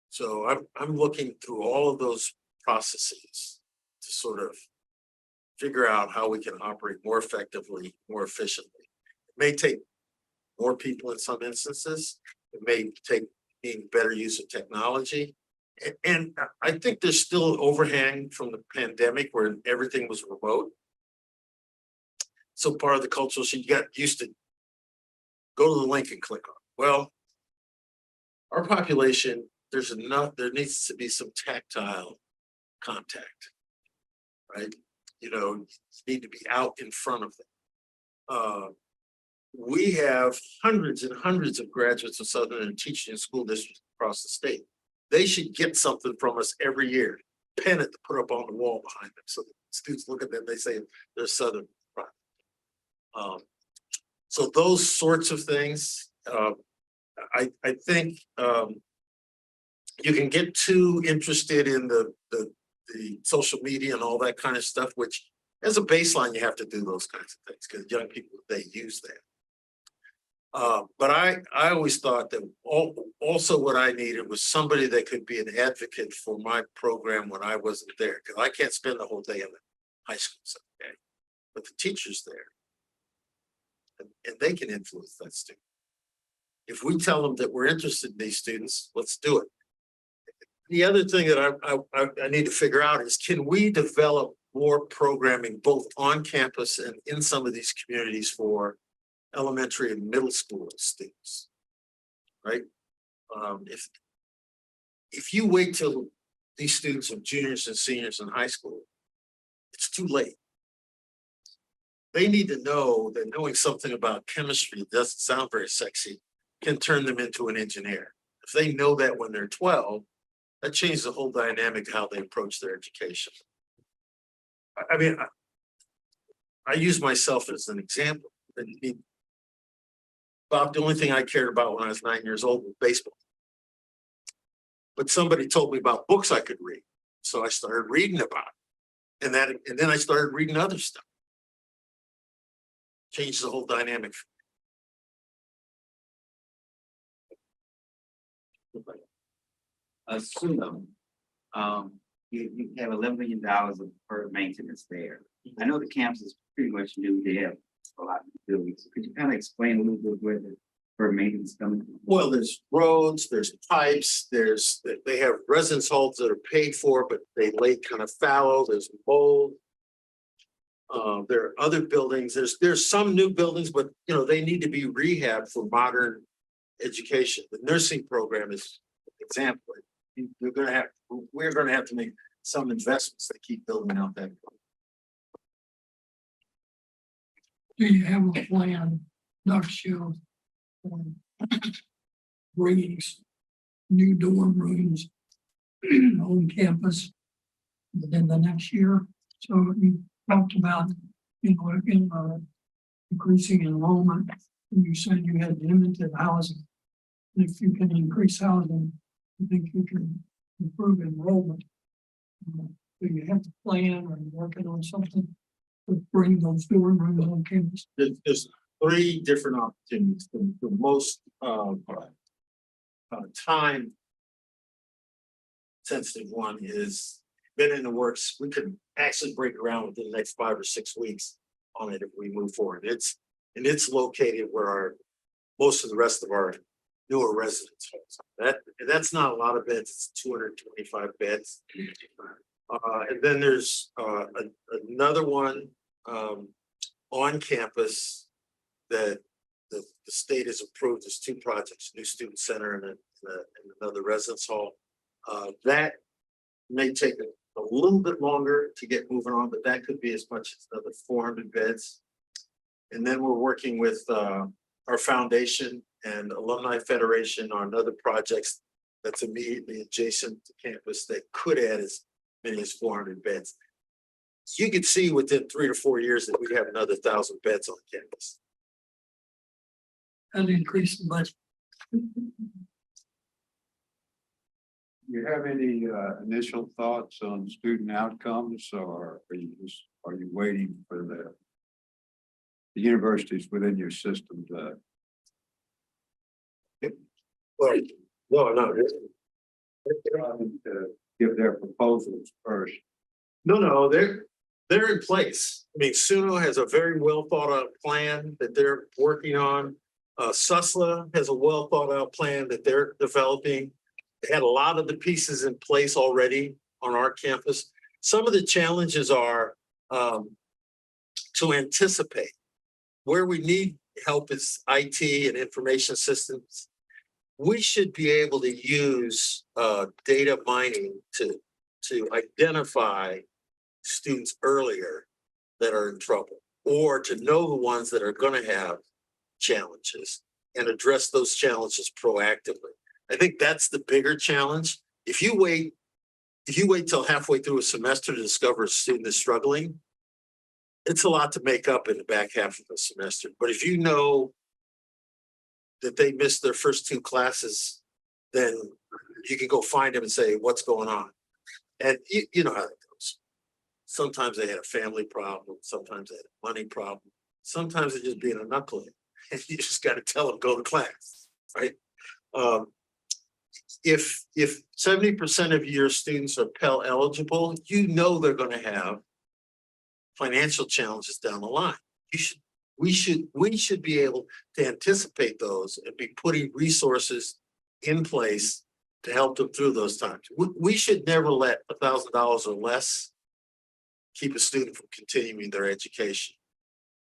So I'm looking through all of those processes to sort of figure out how we can operate more effectively, more efficiently. It may take more people in some instances. It may take being better use of technology. And I think there's still an overhang from the pandemic where everything was remote. So part of the cultural shift, you got used to go to the link and click on. Well, our population, there needs to be some tactile contact, right? You need to be out in front of them. We have hundreds and hundreds of graduates of Southern and teaching in school districts across the state. They should get something from us every year, pen it to put up on the wall behind them. So the students look at them, they say they're Southern. So those sorts of things, I think you can get too interested in the social media and all that kind of stuff, which as a baseline, you have to do those kinds of things because young people, they use that. But I always thought that also what I needed was somebody that could be an advocate for my program when I wasn't there, because I can't spend the whole day in the high school, okay? But the teacher's there, and they can influence that student. If we tell them that we're interested in these students, let's do it. The other thing that I need to figure out is, can we develop more programming both on campus and in some of these communities for elementary and middle school students, right? If you wait till these students are juniors and seniors in high school, it's too late. they need to know that knowing something about chemistry doesn't sound very sexy can turn them into an engineer. If they know that when they're 12, that changes the whole dynamic of how they approach their education. I mean, I use myself as an example. I mean, Bob, the only thing I cared about when I was 9 years old was baseball. But somebody told me about books I could read, so I started reading about it. And then I started reading other stuff. Changed the whole dynamic. Assume, you have $11 million of deferred maintenance there. I know the campus is pretty much new. They have a lot of buildings. Could you kind of explain a little bit where the deferred maintenance coming from? Well, there's roads, there's pipes, they have residence halls that are paid for, but they lay kind of fallow, there's mold. There are other buildings, there's some new buildings, but you know, they need to be rehabbed for modern education. The nursing program is an example. We're gonna have to make some investments to keep building out that. Do you have a plan, next year, on bringing new dorm rooms on campus within the next year? So you talked about, increasing enrollment, and you said you had limited housing. If you can increase housing, you think you can improve enrollment? Do you have to plan or working on something to bring those dorm rooms on campus? There's three different opportunities. The most time sensitive one is been in the works. We could actually break ground within the next 5 or 6 weeks on it if we move forward. It's located where most of the rest of our newer residence homes. That's not a lot of beds. It's 225 beds. And then there's another one on campus that the state has approved. There's 2 projects: new student center and another residence hall. That may take a little bit longer to get moving on, but that could be as much as another 400 beds. And then we're working with our foundation and Alumni Federation on other projects that's immediately adjacent to campus that could add as many as 400 beds. So you could see within 3 to 4 years that we have another 1,000 beds on campus. And increase the budget. You have any initial thoughts on student outcomes, or are you waiting for the universities within your system to? Well, no, not really. To give their proposals first? No, they're in place. I mean, SUNO has a very well thought out plan that they're working on. SUSLA has a well thought out plan that they're developing. They had a lot of the pieces in place already on our campus. Some of the challenges are to anticipate. Where we need help is IT and information systems. We should be able to use data mining to identify students earlier that are in trouble, or to know the ones that are going to have challenges and address those challenges proactively. I think that's the bigger challenge. If you wait till halfway through a semester to discover a student is struggling, it's a lot to make up in the back half of the semester. But if you know that they missed their first 2 classes, then you can go find them and say, what's going on? And you know how that goes. Sometimes they had a family problem. Sometimes they had a money problem. Sometimes they're just being a knucklehead. And you just got to tell them, go to class, right? If 70% of your students are Pell eligible, you know they're going to have financial challenges down the line. We should be able to anticipate those and be putting resources in place to help them through those times. We should never let $1,000 or less keep a student from continuing their education.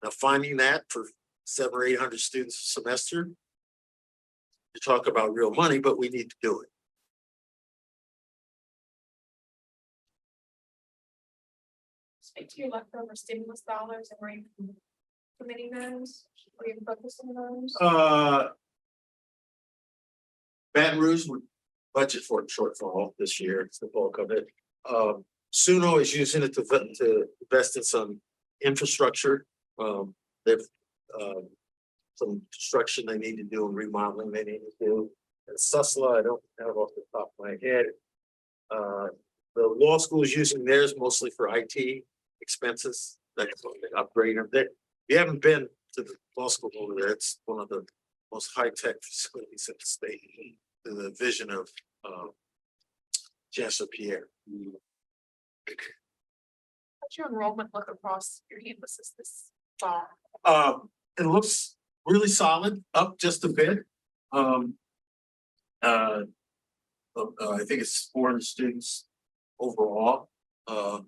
Now, finding that for 700 or 800 students a semester, you talk about real money, but we need to do it. Speak to your leftover stimulus dollars and where you can committee knows? Are you focusing on those? Baton Rouge would budget for a shortfall this year, it's the bulk of it. Suno is using it to invest in some infrastructure. They've, some construction they need to do and remodeling they need to do. And Susla, I don't have off the top of my head. The law school is using theirs mostly for IT expenses, that's what they upgrade them. You haven't been to the law school over there, it's one of the most high-tech facilities in the state, to the vision of Chancellor Pierre. How's your enrollment look across your campuses this fall? It looks really solid, up just a bit. I think it's 400 students overall. The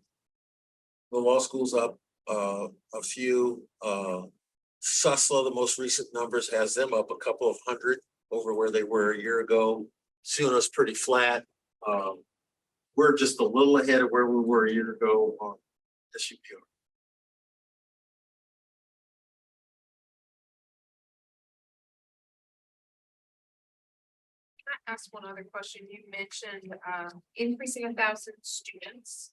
law school's up a few. Susla, the most recent numbers, has them up a couple of hundred over where they were a year ago. Suno's pretty flat. We're just a little ahead of where we were a year ago on SUPR. Can I ask one other question? You mentioned increasing 1,000 students,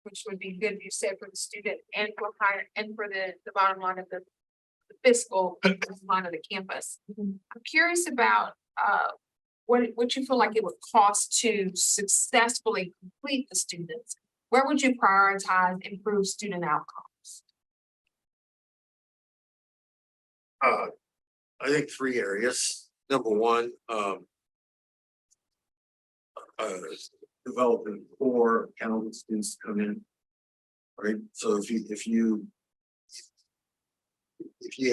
which would be good, you said, for the student and for higher and for the bottom line of the fiscal line of the campus. I'm curious about what you feel like it would cost to successfully complete the students. Where would you prioritize improved student outcomes? I think 3 areas. Number one, developing core talented students to come in. Right, so if you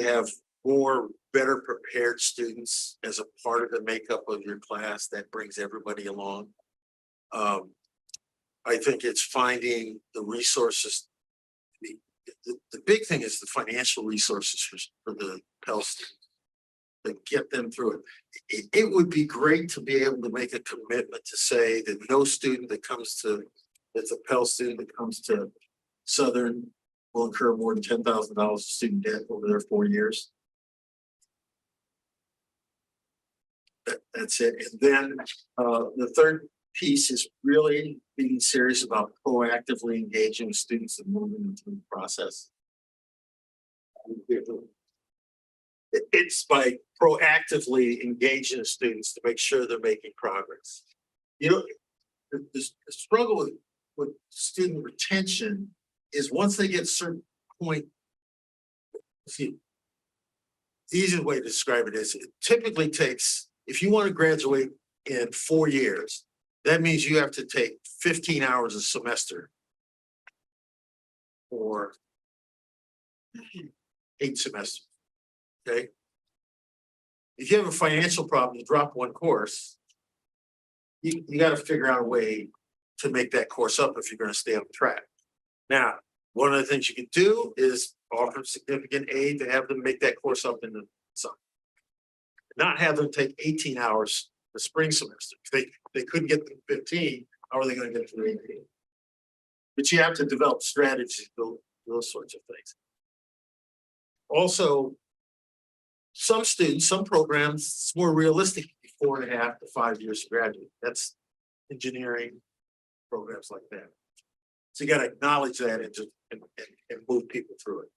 have more better prepared students as a part of the makeup of your class, that brings everybody along. I think it's finding the resources. The big thing is the financial resources for the Pell students, to get them through it. It would be great to be able to make a commitment to say that no student that comes to, that's a Pell student that comes to Southern will incur more than $10,000 of student debt over their 4 years. That's it. And then the third piece is really being serious about proactively engaging students and moving them through the process. It's by proactively engaging the students to make sure they're making progress. You know, the struggle with student retention is once they get a certain point. See, the easiest way to describe it is it typically takes, if you want to graduate in 4 years, that means you have to take 15 hours a semester for 8 semesters. Okay. If you have a financial problem, you drop one course, you got to figure out a way to make that course up if you're going to stay on track. Now, one of the things you can do is offer significant aid to have them make that course up in the summer. Not have them take 18 hours the spring semester. If they couldn't get to 15, how are they going to get to 18? But you have to develop strategies, those sorts of things. Also, some students, some programs, it's more realistic, 4.5 to 5 years to graduate. That's engineering programs like that. So you got to acknowledge that and move people through it.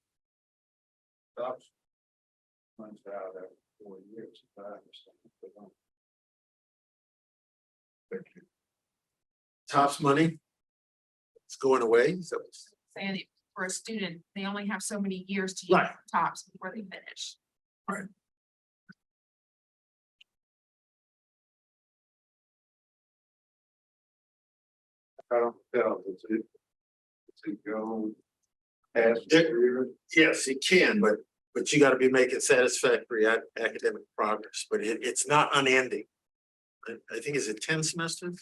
Runs out after 4 years, if I understand. They don't. Thank you. TOPS money, it's going away. So Saying that for a student, they only have so many years to use Right. TOPS before they finish. Right. I don't tell, does it go past It- 4 years? yes, it can, but you got to be making satisfactory academic progress. But it's not unending. I think is it 10 semesters?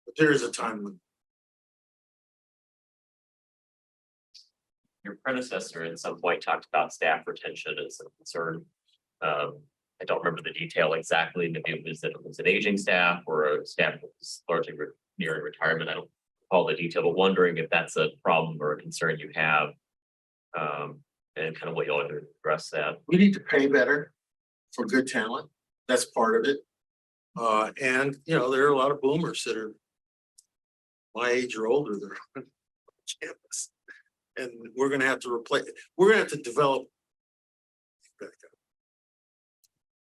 But there is a time limit. Your predecessor at some point talked about staff retention as a concern. I don't remember the detail exactly. Maybe it was that it was an aging staff or a staff that was largely nearing retirement. I don't recall the detail, but wondering if that's a problem or a concern you have. And kind of what you all to address that. We need to pay better for good talent. That's part of it. And, you know, there are a lot of boomers that are my age or older that are on campus. And we're gonna have to we're gonna have to develop.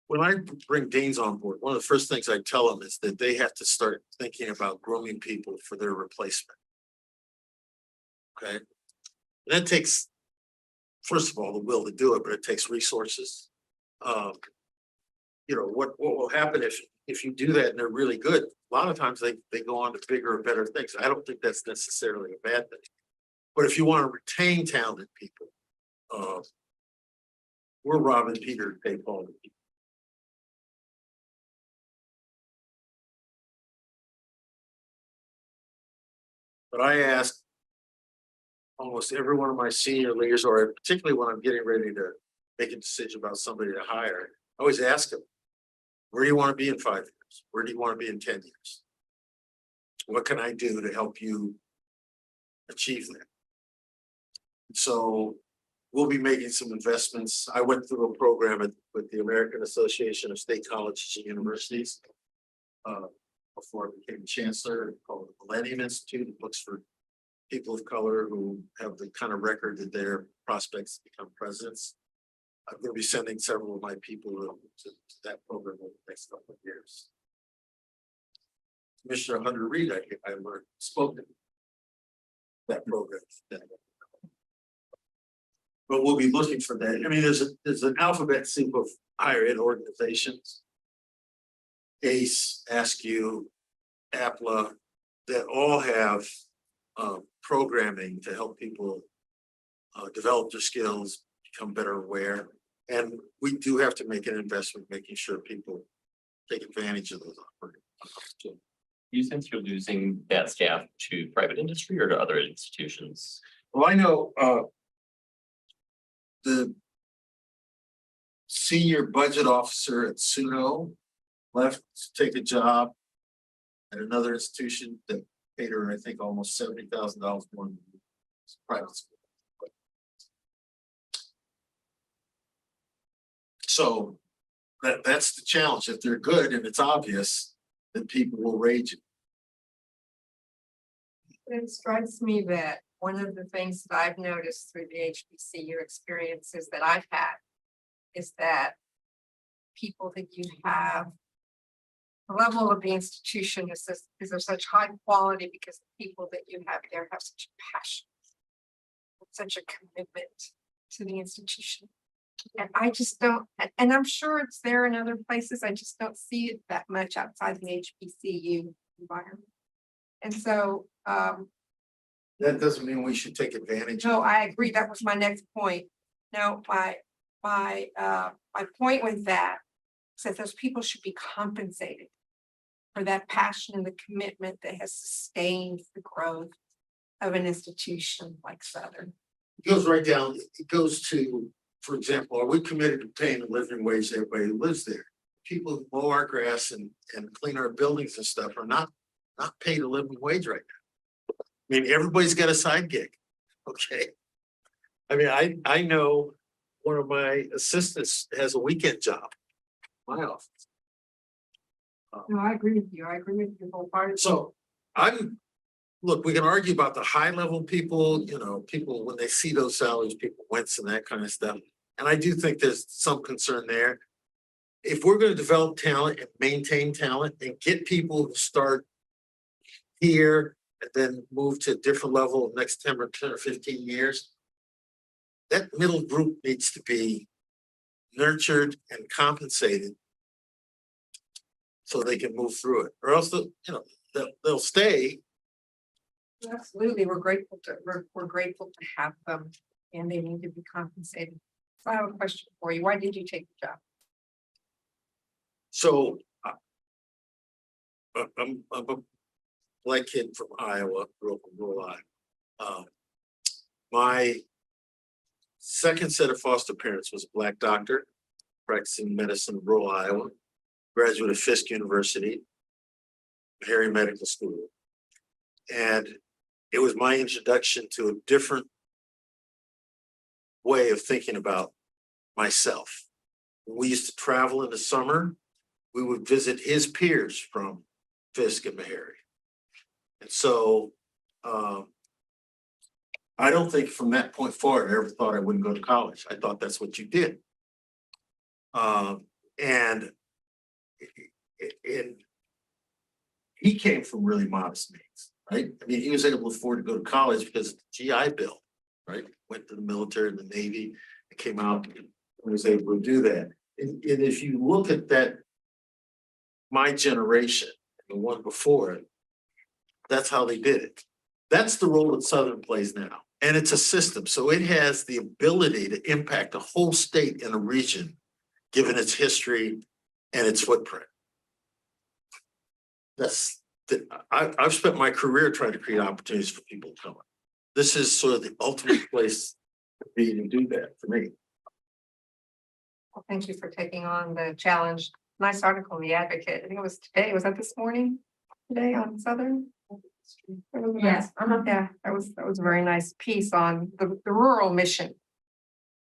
When I bring deans on board, one of the first things I tell them is that they have to start thinking about grooming people for their replacement. Okay, and that takes, first of all, the will to do it, but it takes resources. You know, what will happen if you do that and they're really good? A lot of times they go on to bigger and better things. I don't think that's necessarily a bad thing. But if you want to retain talented people, we're robbing Peter to pay Paul. But I ask almost every one of my senior leaders, or particularly when I'm getting ready to make a decision about somebody to hire, I always ask them, where do you want to be in 5 years? Where do you want to be in 10 years? What can I do to help you achieve that? So we'll be making some investments. I went through a program with the American Association of State Colleges and Universities before I became chancellor, called the Millennium Institute. It looks for people of color who have the kind of record that their prospects to become presidents. I'm going to be sending several of my people to that program over the next couple of years. Commissioner Hunter Reed, I learned, spoke to that program. But we'll be looking for that. I mean, there's an alphabet soup of higher ed organizations. ACE, ASCU, APLA, that all have programming to help people develop their skills, become better aware. And we do have to make an investment, making sure people take advantage of those opportunities. Do you sense you're losing that staff to private industry or to other institutions? Well, I know the senior budget officer at SUNO left to take a job at another institution that paid her, I think, almost $70,000 more than private school. So that's the challenge. If they're good and it's obvious, then people will rage it. It strikes me that one of the things that I've noticed through the HBCU experiences that I've had is that people that you have, the level of the institution is of such high quality because the people that you have there have such a passion, such a commitment to the institution. And I just don't, and I'm sure it's there in other places, I just don't see it that much outside the HBCU environment. And so That doesn't mean we should take advantage. no, I agree. That was my next point. No, my point with that says those people should be compensated for that passion and the commitment that has sustained the growth of an institution like Southern. It goes right down, it goes to, for example, are we committed to paying a living wage to everybody who lives there? People who mow our grass and clean our buildings and stuff are not paid a living wage right now. I mean, everybody's got a side gig, okay? I mean, I know one of my assistants has a weekend job, in my office. No, I agree with you. I agree with you wholeheartedly. So look, we can argue about the high level people, you know, people, when they see those salaries, people wince and that kind of stuff. And I do think there's some concern there. If we're going to develop talent and maintain talent and get people who start here and then move to a different level next 10 or 15 years, that middle group needs to be nurtured and compensated so they can move through it, or else they'll stay. Absolutely, we're grateful to have them, and they need to be compensated. So I have a question for you. Why did you take the job? So I'm a black kid from Iowa, grew up in rural Iowa. My second set of foster parents was a black doctor practicing medicine in rural Iowa, graduate of Fisk University, Harry Medical School. And it was my introduction to a different way of thinking about myself. When we used to travel in the summer, we would visit his peers from Fisk and Meharry. And so I don't think from that point forward, I ever thought I wouldn't go to college. I thought that's what you did. And he came from really modest means, right? I mean, he was able to afford to go to college because of the GI Bill, right? Went to the military and the Navy, and came out and was able to do that. And if you look at that, my generation, the one before it, that's how they did it. That's the role that Southern plays now. And it's a system, so it has the ability to impact a whole state and a region, given its history and its footprint. I've spent my career trying to create opportunities for people to come up. This is sort of the ultimate place to be to do that for me. Well, thank you for taking on the challenge. Nice article in the Advocate. I think it was today. Was that this morning? Today on Southern? Yes. Yeah, that was a very nice piece on the rural mission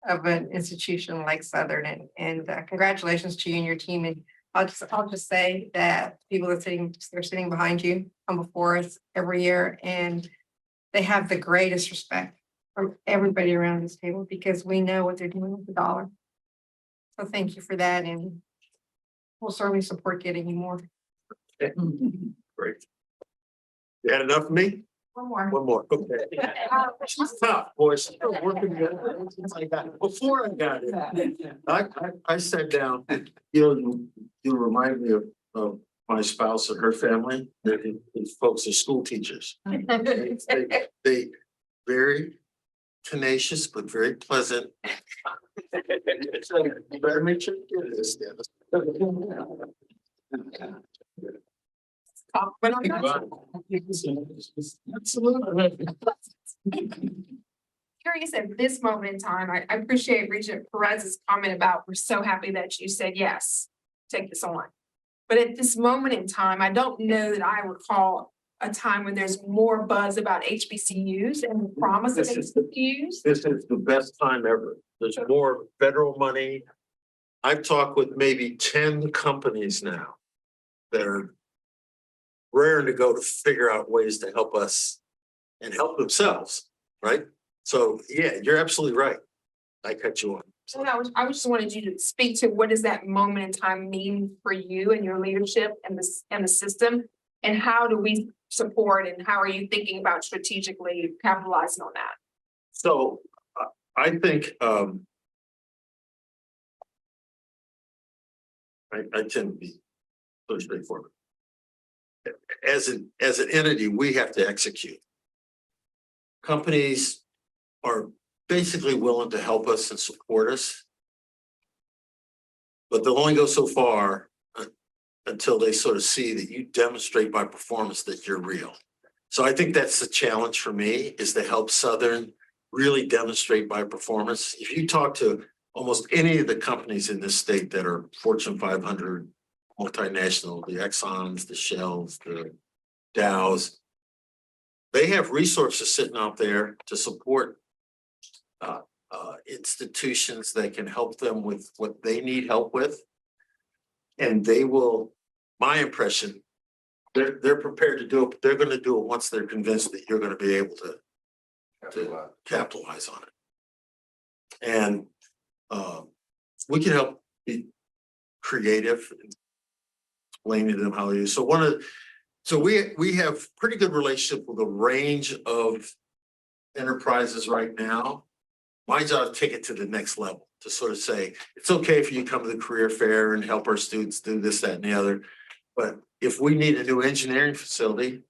of an institution like Southern, and congratulations to you and your team. And I'll just say that people that they're sitting behind you come before us every year, and they have the greatest respect from everybody around this table because we know what they're doing with the dollar. So thank you for that, and we'll certainly support getting you more. Great. You had enough of me? One more. One more, okay. She's tough, boy. She's been working good since I got it. Before I got it, I sat down, you remind me of my spouse and her family. These folks are school teachers. They very tenacious, but very pleasant. You better make sure you get this, Dennis. Curious at this moment in time, I appreciate Regent Perez's comment about, we're so happy that you said yes, take this on. But at this moment in time, I don't know that I recall a time when there's more buzz about HBCUs and the promise of HBCUs. This is the best time ever. There's more federal money. I've talked with maybe 10 companies now that are raring to go to figure out ways to help us and help themselves, right? So yeah, you're absolutely right. I cut you on. So I just wanted you to speak to what does that moment in time mean for you and your leadership and the system, and how do we support, and how are you thinking about strategically capitalizing on that? So I think I tend to be pretty straightforward. As an entity, we have to execute. Companies are basically willing to help us and support us, but they'll only go so far until they sort of see that you demonstrate by performance that you're real. So I think that's the challenge for me, is to help Southern really demonstrate by performance. If you talk to almost any of the companies in this state that are Fortune 500, multinational, the Exxons, the Shells, the Dows, they have resources sitting out there to support institutions that can help them with what they need help with. And they will, my impression, they're prepared to do it, but they're going to do it once they're convinced that you're going to be able to capitalize on it. And we can help be creative, explaining to them how they do. So we have pretty good relationship with a range of enterprises right now. My job is to take it to the next level, to sort of say, it's okay if you come to the career fair and help our students do this, that, and the other. But if we need a new engineering facility,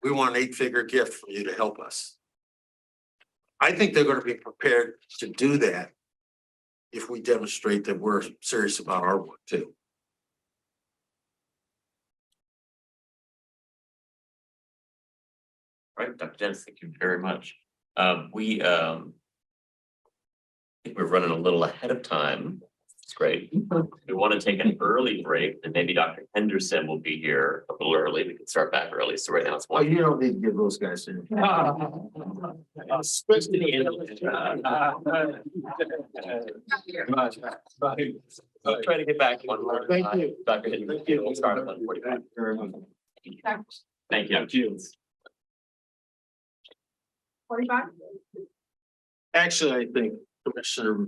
we want an 8-figure gift from you to help us. I think they're going to be prepared to do that if we demonstrate that we're serious about our work too. Right, Dr. Dennis, thank you very much. I think we're running a little ahead of time. It's great. We want to take an early break, and maybe Dr. Henderson will be here a little early. We can start back early. So right now it's one. you don't need to give those guys in. Especially the end of it. I'll try to get back one more. Thank you. Dr. Henderson, we'll start at 1:45. Thank you. Actually, I think Commissioner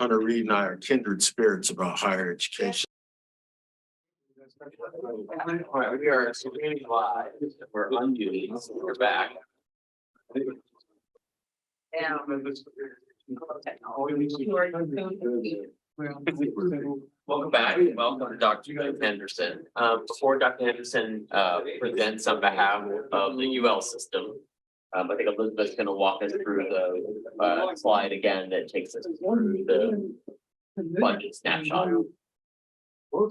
Hunter Reed and I are kindred spirits about higher education. All right, we are streaming live. We're unmuted, so we're back. Welcome back. Welcome to Dr. Henderson. Before Dr. Henderson presents on behalf of the UL system, I think Elizabeth's going to walk us through the slide again that takes us through the budget snapshot. So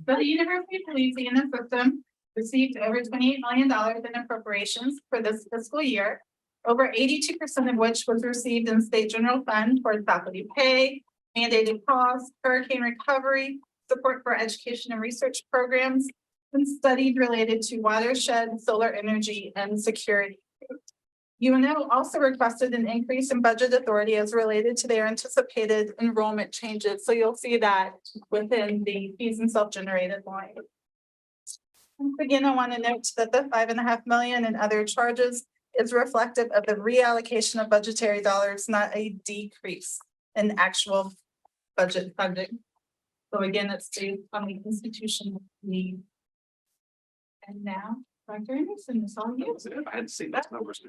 the University of Louisiana system received over $28 million in appropriations for this fiscal year, over 82% of which was received in state general fund for faculty pay, mandated costs, hurricane recovery, support for education and research programs, and studies related to watershed, solar energy, and security. UNO also requested an increase in budget authority as related to their anticipated enrollment changes. So you'll see that within the fees and self-generated line. Once again, I want to note that the $5.5 million in other charges is reflective of the reallocation of budgetary dollars, not a decrease in actual budget funding. So again, it's based on the institution need. And now, Dr. Anderson, it's all you. I hadn't seen those numbers.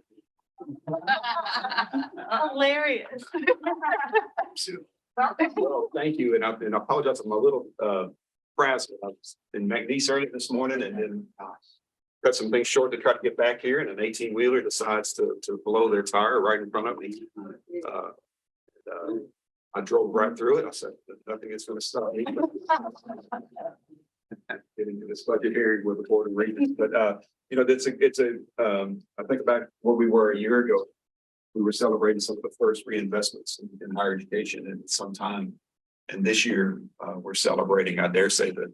Hilarious. Well, thank you, and I apologize, I'm a little frazzled. I was in McNeese early this morning and then cut some things short to try to get back here, and an 18-wheeler decides to blow their tire right in front of me. I drove right through it. I said, nothing is going to stop me. Getting to this budget hearing with the Board of Regents, but you know, I think about where we were a year ago. We were celebrating some of the first reinvestments in higher education in some time. And this year, we're celebrating, I dare say, the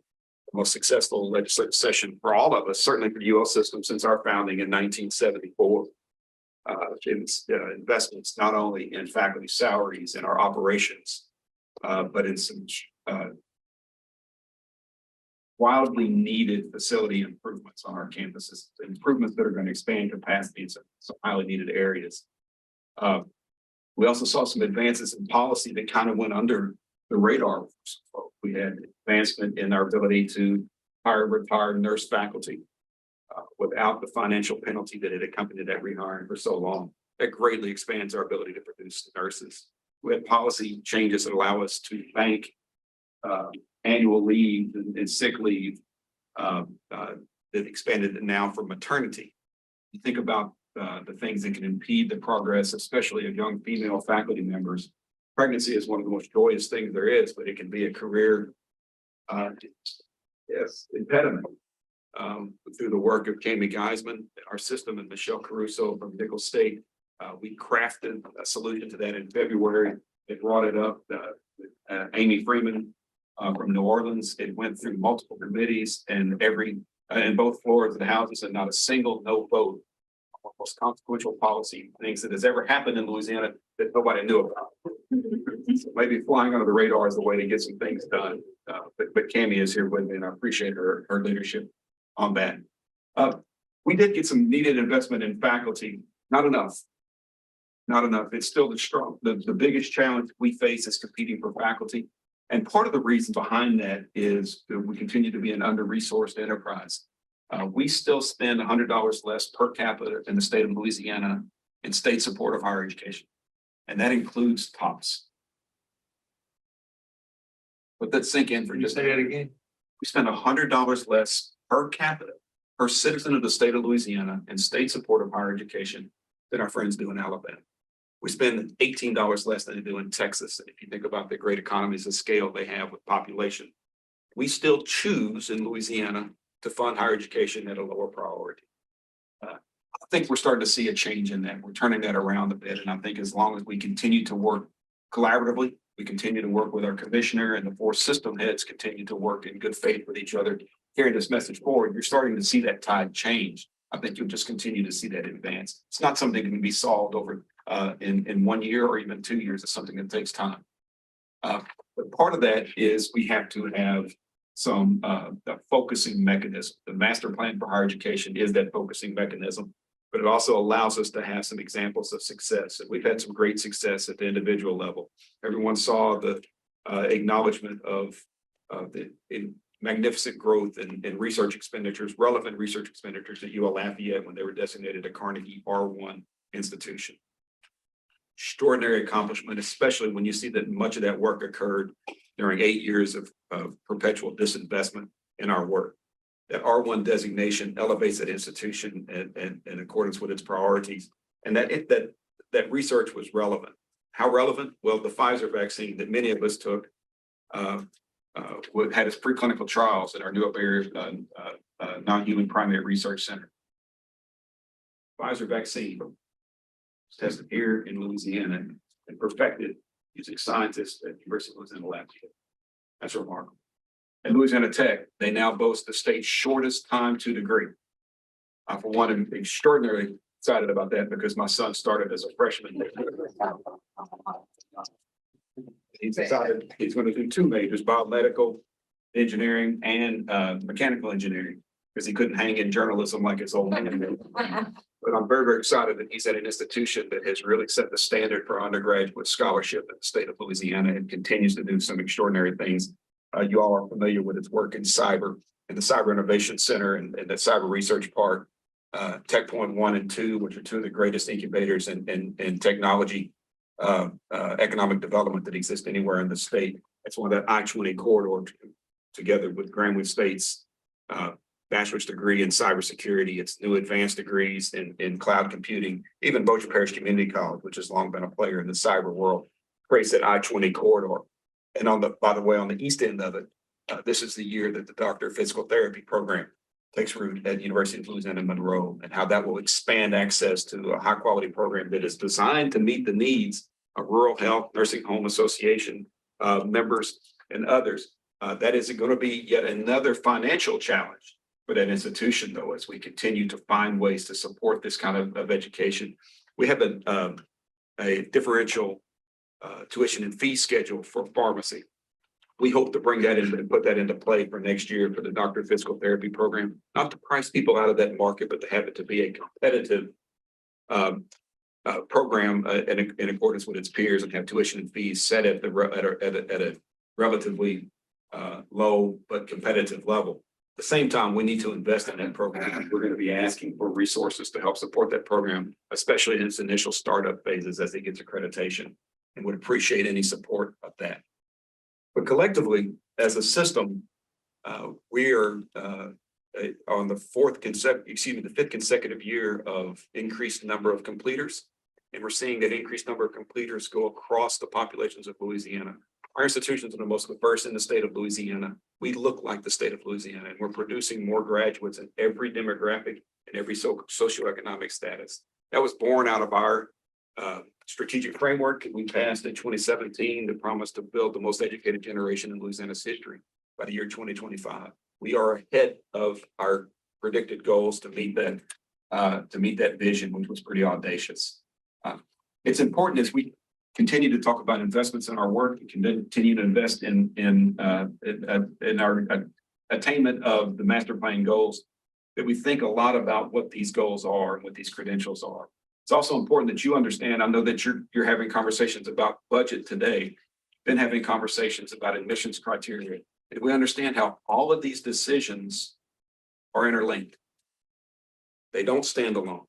most successful legislative session for all of us, certainly for the UL system since our founding in 1974. Investments not only in faculty salaries and our operations, but in some wildly needed facility improvements on our campuses, improvements that are going to expand capacity in some highly needed areas. We also saw some advances in policy that kind of went under the radar. We had advancement in our ability to hire retired nurse faculty without the financial penalty that had accompanied that rehiring for so long. That greatly expands our ability to produce nurses. We had policy changes that allow us to bank annual leave and sick leave that expanded it now for maternity. You think about the things that can impede the progress, especially of young female faculty members. Pregnancy is one of the most joyous things there is, but it can be a career impediment. Through the work of Kami Geisman, our system, and Michelle Caruso from Nicholls State, we crafted a solution to that in February. It brought it up. Amy Freeman from New Orleans. It went through multiple committees and in both floors of the houses, and not a single no vote. One of the most consequential policy things that has ever happened in Louisiana that nobody knew about. So maybe flying under the radar is the way to get some things done. But Kami is here with me, and I appreciate her leadership on that. We did get some needed investment in faculty, not enough. Not enough. It's still the biggest challenge we face is competing for faculty. And part of the reason behind that is that we continue to be an under-resourced enterprise. We still spend $100 less per capita in the state of Louisiana in state support of higher education. And that includes TOPS. Let that sink in for just a minute. Again. We spend $100 less per capita, per citizen of the state of Louisiana in state support of higher education than our friends do in Alabama. We spend $18 less than they do in Texas. And if you think about the great economies of scale they have with population, we still choose in Louisiana to fund higher education at a lower priority. I think we're starting to see a change in that. We're turning that around a bit. And I think as long as we continue to work collaboratively, we continue to work with our commissioner and the four system heads continue to work in good faith with each other, carry this message forward, you're starting to see that tide change. I think you'll just continue to see that advance. It's not something that can be solved over in 1 year or even 2 years. It's something that takes time. But part of that is we have to have some focusing mechanism. The master plan for higher education is that focusing mechanism, but it also allows us to have some examples of success. And we've had some great success at the individual level. Everyone saw the acknowledgement of the magnificent growth in research expenditures, relevant research expenditures at UL Lafayette when they were designated a Carnegie R1 institution. Extraordinary accomplishment, especially when you see that much of that work occurred during 8 years of perpetual disinvestment in our work. That R1 designation elevates that institution in accordance with its priorities. And that research was relevant. How relevant? Well, the Pfizer vaccine that many of us took had its preclinical trials at our New Area Non-Human Primate Research Center. Pfizer vaccine was tested here in Louisiana and perfected using scientists at the University of Louisiana Lafayette. That's remarkable. At Louisiana Tech, they now boast the state's shortest time to degree. For one, I'm extraordinarily excited about that because my son started as a freshman. He's decided he's going to do 2 majors, biomedical engineering and mechanical engineering, because he couldn't hang in journalism like his old man. But I'm very, very excited that he's at an institution that has really set the standard for undergraduate scholarship in the state of Louisiana and continues to do some extraordinary things. You all are familiar with its work in cyber and the Cyber Innovation Center and the Cyber Research Park, Tech Point 1 and 2, which are 2 of the greatest incubators in technology economic development that exists anywhere in the state. It's one of that I-20 corridor together with Greenwood State's bachelor's degree in cybersecurity, its new advanced degrees in cloud computing, even Bossier Parish Community College, which has long been a player in the cyber world, creates that I-20 corridor. And by the way, on the east end of it, this is the year that the Doctor of Physical Therapy program takes root at the University of Louisiana Monroe, and how that will expand access to a high quality program that is designed to meet the needs of rural health, nursing home association members and others. That is going to be yet another financial challenge for that institution, though, as we continue to find ways to support this kind of education. We have a differential tuition and fee schedule for pharmacy. We hope to bring that in and put that into play for next year for the Doctor of Physical Therapy program, not to price people out of that market, but to have it to be a competitive program in accordance with its peers and have tuition and fees set at a relatively low but competitive level. At the same time, we need to invest in that program. We're going to be asking for resources to help support that program, especially in its initial startup phases as it gets accreditation, and would appreciate any support of that. But collectively, as a system, we are on the fifth consecutive year of increased number of completers. And we're seeing that increased number of completers go across the populations of Louisiana. Our institutions are the most diverse in the state of Louisiana. We look like the state of Louisiana, and we're producing more graduates in every demographic and every socioeconomic status. That was born out of our strategic framework that we passed in 2017 that promised to build the most educated generation in Louisiana's history by the year 2025. We are ahead of our predicted goals to meet that vision, which was pretty audacious. It's important as we continue to talk about investments in our work and continue to invest in our attainment of the master plan goals, that we think a lot about what these goals are and what these credentials are. It's also important that you understand, I know that you're having conversations about budget today, been having conversations about admissions criteria, and we understand how all of these decisions are interlinked. They don't stand alone.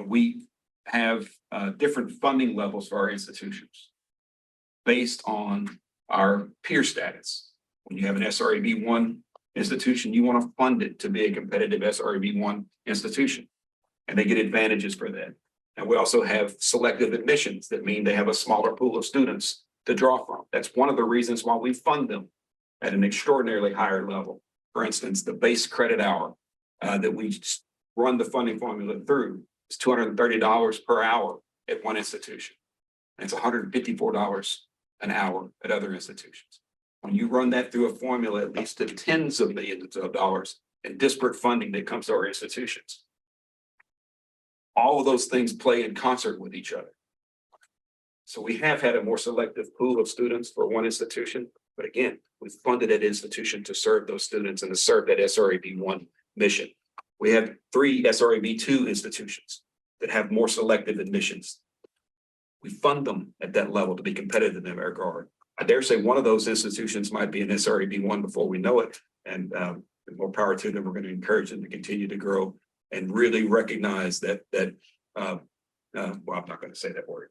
We have different funding levels for our institutions based on our peer status. When you have an SRAB 1 institution, you want to fund it to be a competitive SRAB 1 institution, and they get advantages for that. And we also have selective admissions that mean they have a smaller pool of students to draw from. That's one of the reasons why we fund them at an extraordinarily higher level. For instance, the base credit hour that we run the funding formula through, it's $230 per hour at one institution. And it's $154 an hour at other institutions. When you run that through a formula, it leads to tens of millions of dollars in disparate funding that comes to our institutions. All of those things play in concert with each other. So we have had a more selective pool of students for one institution, but again, we funded that institution to serve those students and to serve that SRAB1 mission. We have 3 SRAB2 institutions that have more selective admissions. We fund them at that level to be competitive in that regard. I dare say one of those institutions might be an SRAB1 before we know it, and more power to them. We're going to encourage them to continue to grow and really recognize that well, I'm not going to say that word.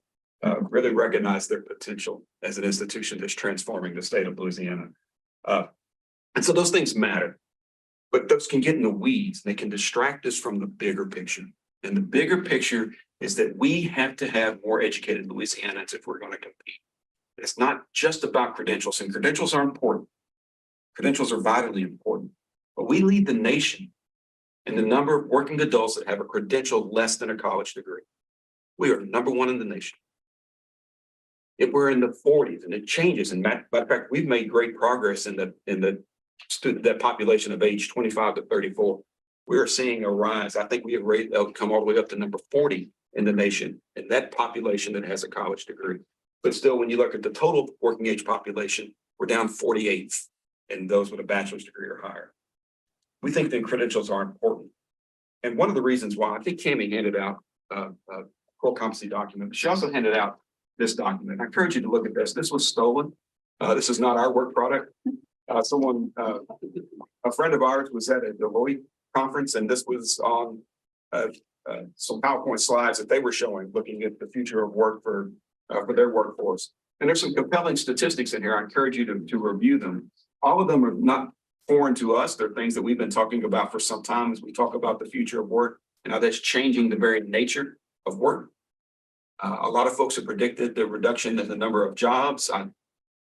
Really recognize their potential as an institution that's transforming the state of Louisiana. And so those things matter, but those can get in the weeds. They can distract us from the bigger picture. And the bigger picture is that we have to have more educated Louisianans if we're going to compete. It's not just about credentials, and credentials are important. Credentials are vitally important, but we lead the nation in the number of working adults that have a credential less than a college degree. We are #1 in the nation. If we're in the 40s, and it changes, and matter of fact, we've made great progress in the student, that population of age 25 to 34. We are seeing a rise. I think we have come all the way up to number 40 in the nation, in that population that has a college degree. But still, when you look at the total working age population, we're down 48th, and those with a bachelor's degree or higher. We think that credentials are important. And one of the reasons why, I think Cammie handed out a core competency document, but she also handed out this document. I encourage you to look at this. This was stolen. This is not our work product. A friend of ours was at a Deloitte conference, and this was on some PowerPoint slides that they were showing, looking at the future of work for their workforce. And there's some compelling statistics in here. I encourage you to review them. All of them are not foreign to us. They're things that we've been talking about for some time as we talk about the future of work and how that's changing the very nature of work. A lot of folks have predicted the reduction in the number of jobs. I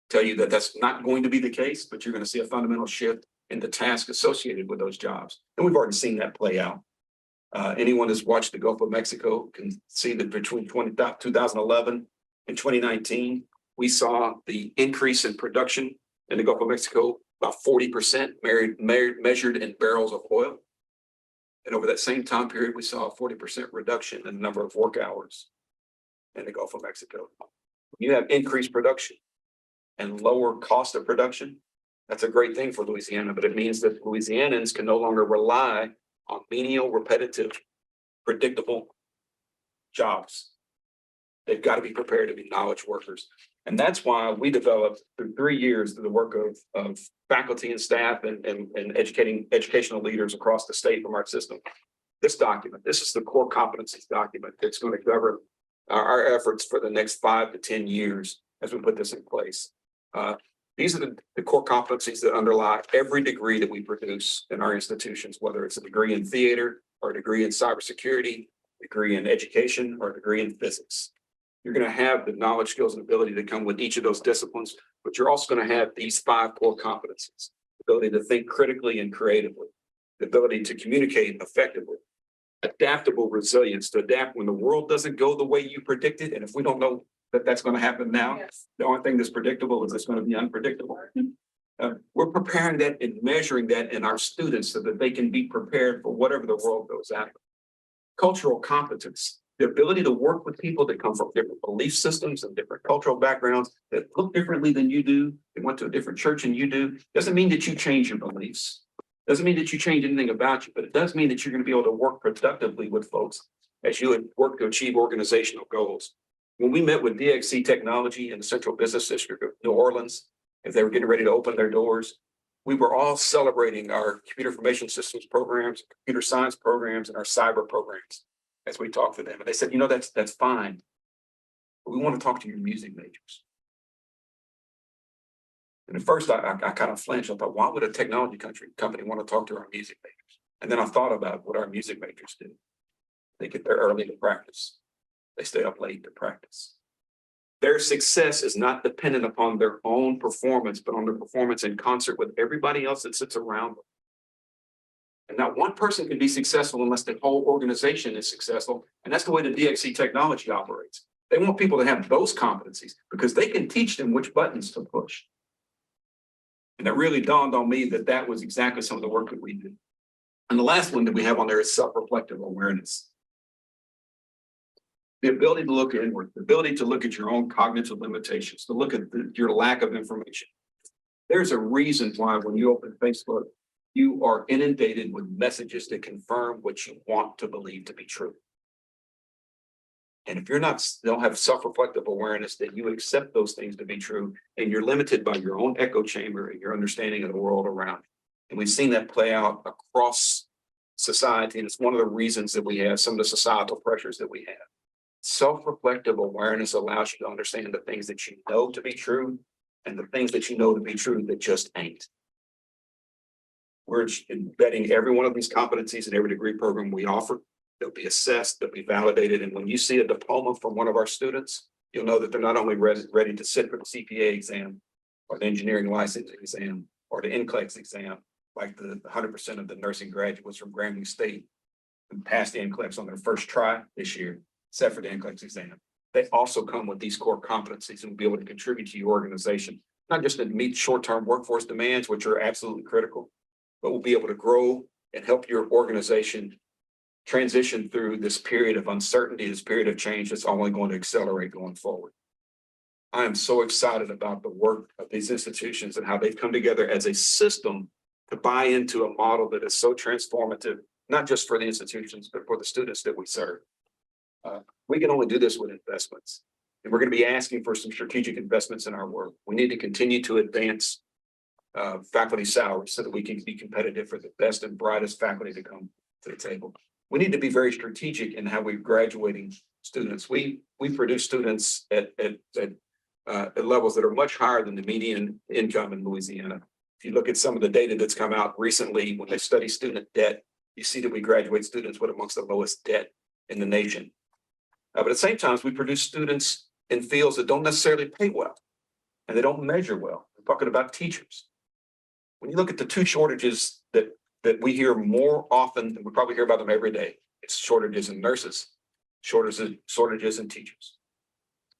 tell you that that's not going to be the case, but you're going to see a fundamental shift in the task associated with those jobs. And we've already seen that play out. Anyone who's watched the Gulf of Mexico can see that between 2011 and 2019, we saw the increase in production in the Gulf of Mexico about 40% measured in barrels of oil. And over that same time period, we saw a 40% reduction in the number of work hours in the Gulf of Mexico. You have increased production and lower cost of production. That's a great thing for Louisiana, but it means that Louisianans can no longer rely on menial, repetitive, predictable jobs. They've got to be prepared to be knowledge workers. And that's why we developed through 3 years through the work of faculty and staff and educational leaders across the state from our system. This document, this is the core competencies document that's going to govern our efforts for the next 5 to 10 years as we put this in place. These are the core competencies that underlie every degree that we produce in our institutions, whether it's a degree in theater or a degree in cybersecurity, a degree in education, or a degree in physics. You're going to have the knowledge, skills, and ability to come with each of those disciplines, but you're also going to have these 5 core competencies: the ability to think critically and creatively, the ability to communicate effectively, adaptable resilience to adapt when the world doesn't go the way you predicted. And if we don't know that that's going to happen now, the only thing that's predictable is it's going to be unpredictable. We're preparing that and measuring that in our students so that they can be prepared for whatever the world goes after. Cultural competence, the ability to work with people that come from different belief systems and different cultural backgrounds that look differently than you do. They went to a different church than you do. Doesn't mean that you change your beliefs. Doesn't mean that you change anything about you, but it does mean that you're going to be able to work productively with folks as you would work to achieve organizational goals. When we met with DXC Technology in the Central Business District of New Orleans, as they were getting ready to open their doors, we were all celebrating our computer information systems programs, computer science programs, and our cyber programs as we talked to them. And they said, you know, that's fine, but we want to talk to your music majors. And at first I kind of flinched. I thought, why would a technology company want to talk to our music majors? And then I thought about what our music majors do. They get there early to practice. They stay up late to practice. Their success is not dependent upon their own performance, but on their performance in concert with everybody else that sits around them. And not one person can be successful unless the whole organization is successful. And that's the way the DXC technology operates. They want people to have those competencies because they can teach them which buttons to push. And it really dawned on me that that was exactly some of the work that we did. And the last one that we have on there is self-reflective awareness. The ability to look inward, the ability to look at your own cognitive limitations, to look at your lack of information. There's a reason why when you open Facebook, you are inundated with messages that confirm what you want to believe to be true. And if you're not, don't have self-reflective awareness that you accept those things to be true, and you're limited by your own echo chamber and your understanding of the world around you. And we've seen that play out across society. And it's one of the reasons that we have some of the societal pressures that we have. Self-reflective awareness allows you to understand the things that you know to be true and the things that you know to be true that just ain't. We're embedding every one of these competencies in every degree program we offer. They'll be assessed, they'll be validated. And when you see a diploma from one of our students, you'll know that they're not only ready to sit for the CPA exam or the engineering license exam or the NCLEX exam, like the 100% of the nursing graduates from Grambling State who passed the NCLEX on their first try this year, except for the NCLEX exam. They also come with these core competencies and will be able to contribute to your organization, not just to meet short-term workforce demands, which are absolutely critical, but will be able to grow and help your organization transition through this period of uncertainty, this period of change that's only going to accelerate going forward. I am so excited about the work of these institutions and how they've come together as a system to buy into a model that is so transformative, not just for the institutions, but for the students that we serve. We can only do this with investments. And we're going to be asking for some strategic investments in our work. We need to continue to advance faculty salaries so that we can be competitive for the best and brightest faculty to come to the table. We need to be very strategic in how we're graduating students. We produce students at levels that are much higher than the median income in Louisiana. If you look at some of the data that's come out recently, when they study student debt, you see that we graduate students with amongst the lowest debt in the nation. But at the same time, we produce students in fields that don't necessarily pay well and they don't measure well. I'm talking about teachers. When you look at the two shortages that we hear more often, and we probably hear about them every day, it's shortages in nurses, shortages in teachers.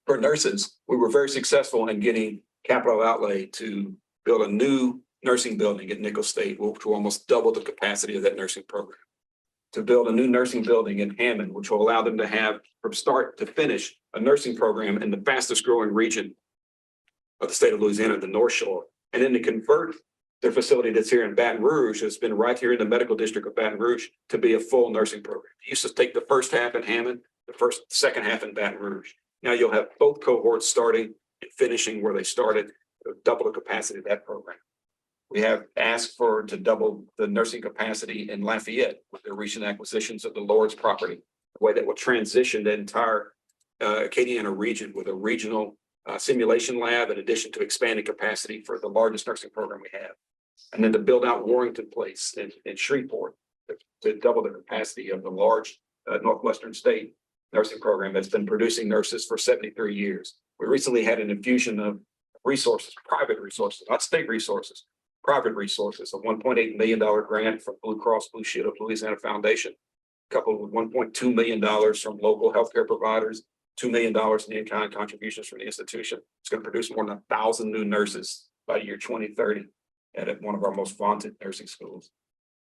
For nurses, we were very successful in getting capital outlay to build a new nursing building at Nicholls State, which will almost double the capacity of that nursing program. To build a new nursing building in Hammond, which will allow them to have from start to finish a nursing program in the fastest growing region of the state of Louisiana, the North Shore, and then to convert their facility that's here in Baton Rouge, has been right here in the medical district of Baton Rouge, to be a full nursing program. It used to take the first half in Hammond, the second half in Baton Rouge. Now you'll have both cohorts starting and finishing where they started, double the capacity of that program. We have asked to double the nursing capacity in Lafayette with the recent acquisitions of the Lord's property, the way that will transition the entire Acadiana region with a regional simulation lab, in addition to expanding capacity for the largest nursing program we have. And then to build out Warrington Place in Shreveport to double the capacity of the large Northwestern State nursing program that's been producing nurses for 73 years. We recently had an infusion of resources, private resources, not state resources, private resources, a $1.8 million grant from Blue Cross Blue Shield of Louisiana Foundation, coupled with $1.2 million from local healthcare providers, $2 million in in-kind contributions from the institution. It's going to produce more than 1,000 new nurses by the year 2030 at one of our most vaunted nursing schools.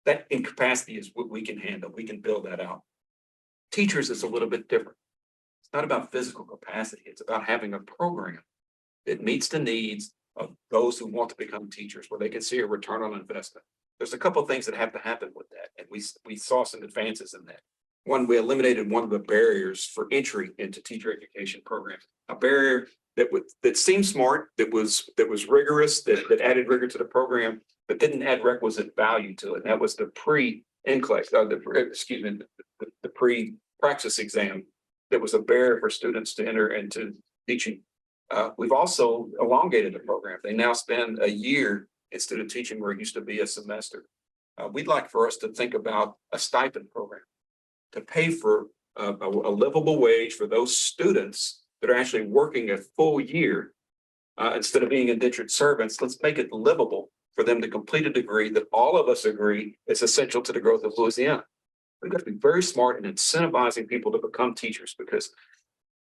That incapacity is what we can handle. We can build that out. Teachers is a little bit different. It's not about physical capacity. It's about having a program that meets the needs of those who want to become teachers, where they can see a return on investment. There's a couple of things that have to happen with that, and we saw some advances in that. One, we eliminated one of the barriers for entry into teacher education programs. A barrier that seemed smart, that was rigorous, that added rigor to the program, but didn't add requisite value to it. And that was the pre-NCLEX, the pre-praxis exam. That was a barrier for students to enter into teaching. We've also elongated the program. They now spend a year instead of teaching where it used to be a semester. We'd like for us to think about a stipend program to pay for a livable wage for those students that are actually working a full year instead of being indentured servants. Let's make it livable for them to complete a degree that all of us agree is essential to the growth of Louisiana. We've got to be very smart in incentivizing people to become teachers, because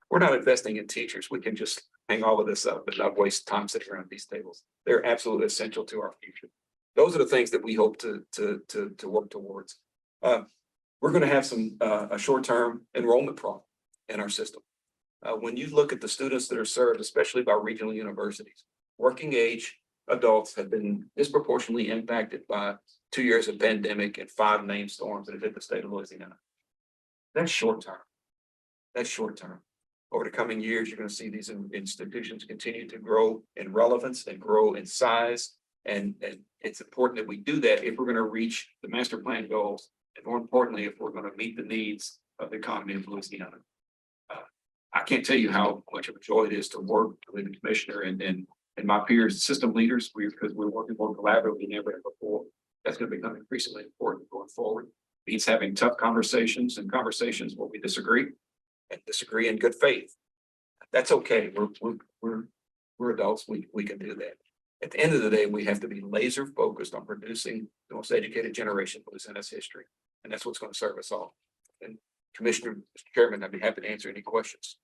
we're not investing in teachers. We can just hang all of this up and not waste time sitting around these tables. They're absolutely essential to our future. Those are the things that we hope to work towards. We're going to have a short-term enrollment problem in our system. When you look at the students that are served, especially by regional universities, working age adults have been disproportionately impacted by 2 years of pandemic and 5 named storms that have hit the state of Louisiana. That's short-term. That's short-term. Over the coming years, you're going to see these institutions continue to grow in relevance and grow in size. And it's important that we do that if we're going to reach the master plan goals, and more importantly, if we're going to meet the needs of the economy of Louisiana. I can't tell you how much of a joy it is to work with the commissioner and my peers, system leaders, because we're working more collaboratively than ever before. That's going to become increasingly important going forward. It means having tough conversations and conversations where we disagree and disagree in good faith. That's okay. We're adults. We can do that. At the end of the day, we have to be laser focused on producing the most educated generation in Louisiana's history. And that's what's going to serve us all. And Commissioner, Mr. Chairman, I'd be happy to answer any questions.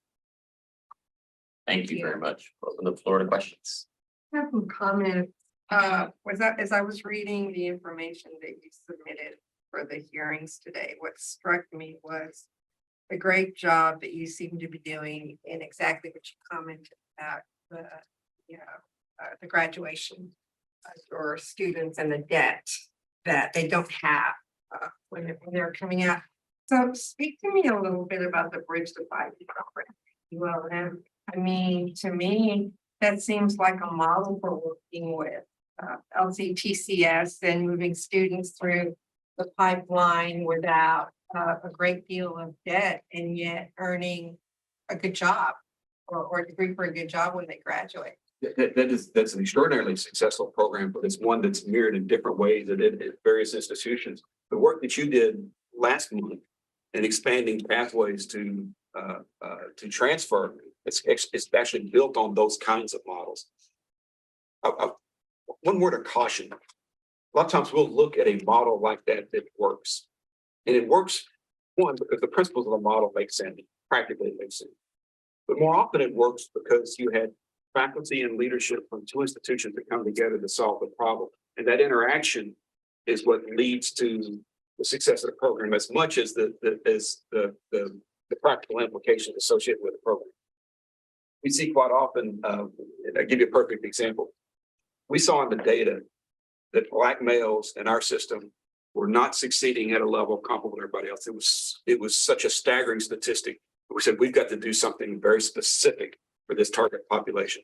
Thank you very much. Open the floor to questions. I have some comments. Was that, as I was reading the information that you submitted for the hearings today, what struck me was the great job that you seem to be doing in exactly what you commented about the graduation or students and the debt that they don't have when they're coming out. So speak to me a little bit about the Bridge to 5G program. I mean, to me, that seems like a model for working with LCTCS and moving students through the pipeline without a great deal of debt and yet earning a good job or a degree for a good job when they graduate. That's an extraordinarily successful program, but it's one that's mirrored in different ways at various institutions. The work that you did last month in expanding pathways to transfer, it's actually built on those kinds of models. One word of caution. A lot of times we'll look at a model like that works. And it works, one, because the principles of the model make sense, practically it makes sense. But more often it works because you had faculty and leadership from 2 institutions that come together to solve the problem. And that interaction is what leads to the success of the program as much as the practical implications associated with the program. We see quite often, I'll give you a perfect example. We saw in the data that Black males in our system were not succeeding at a level comparable to everybody else. It was such a staggering statistic. We said, we've got to do something very specific for this target population.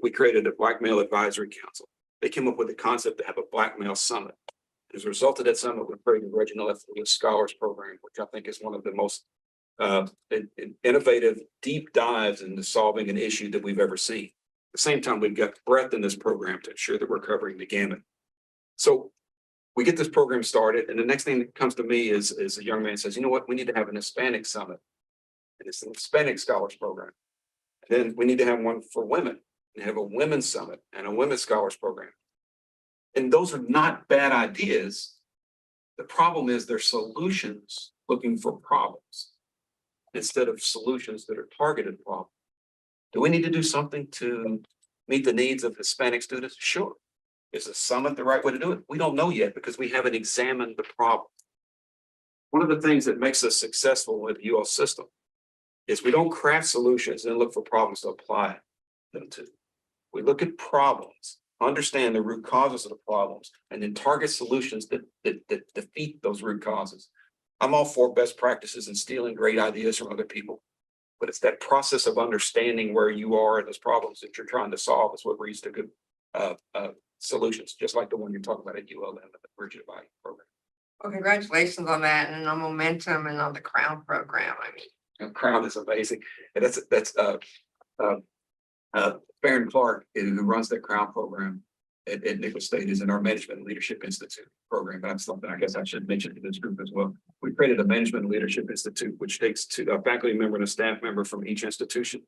We created a Black Male Advisory Council. They came up with the concept to have a Black Male Summit. As a result of that summit, we created the Reginald F. Lewis Scholars Program, which I think is one of the most innovative deep dives into solving an issue that we've ever seen. At the same time, we've got breadth in this program to ensure that we're covering the gamut. So we get this program started, and the next thing that comes to me is a young man says, you know what, we need to have an Hispanic Summit. And it's an Hispanic Scholars Program. Then we need to have one for women and have a Women's Summit and a Women's Scholars Program. And those are not bad ideas. The problem is they're solutions looking for problems instead of solutions that are targeted problems. Do we need to do something to meet the needs of Hispanic students? Sure. Is a summit the right way to do it? We don't know yet because we haven't examined the problem. One of the things that makes us successful with the UL system is we don't craft solutions and look for problems to apply them to. We look at problems, understand the root causes of the problems, and then target solutions that defeat those root causes. I'm all for best practices and stealing great ideas from other people, but it's that process of understanding where you are in those problems that you're trying to solve is what leads to good solutions, just like the one you're talking about at ULM, the Bridge to 5G program. Well, congratulations on that and on momentum and on the Crown program. I mean, Crown is amazing. And that's Baron Clark, who runs that Crown program at Nicholls State, is in our Management and Leadership Institute program. That's something I guess I should mention to this group as well. We created a Management and Leadership Institute, which takes a faculty member and a staff member from each institution,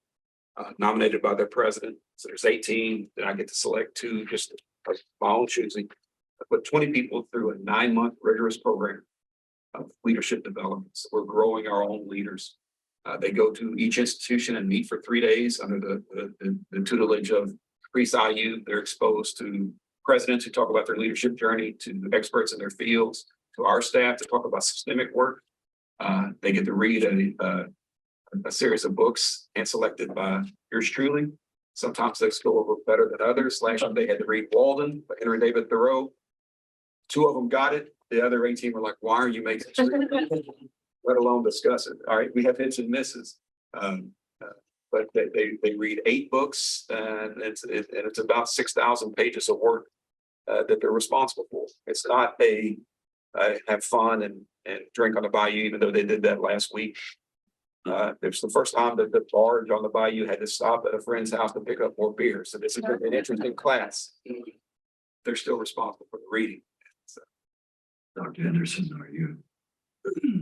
nominated by their president. So there's 18 that I get to select 2 just of my own choosing. I put 20 people through a 9-month rigorous program of leadership development. So we're growing our own leaders. They go to each institution and meet for 3 days under the tutelage of Priest IU. They're exposed to presidents who talk about their leadership journey, to experts in their fields, to our staff to talk about systemic work. They get to read a series of books hand selected by yours truly. Sometimes they go over better than others. Last time they had to read Walden by Henry David Thoreau. 2 of them got it. The other 18 were like, why are you making this read? Let alone discuss it. All right, we have hits and misses. But they read 8 books and it's about 6,000 pages of work that they're responsible for. It's not a have fun and drink on the bayou, even though they did that last week. It was the first time that the barge on the bayou had to stop at a friend's house to pick up more beer. So this is an interesting class. They're still responsible for the reading. So, Dr. Henderson,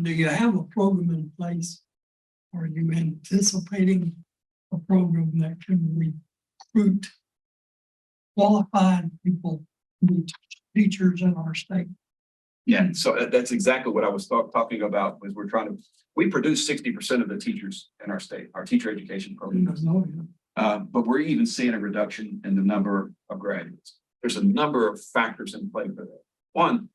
do you have a program in place? Or are you anticipating a program that can recruit qualified people, to be teachers in our state? yeah, so that's exactly what I was talking about. Was we produce 60% of the teachers in our state, our teacher education program. But we're even seeing a reduction in the number of graduates. There's a number of factors in play for that. One,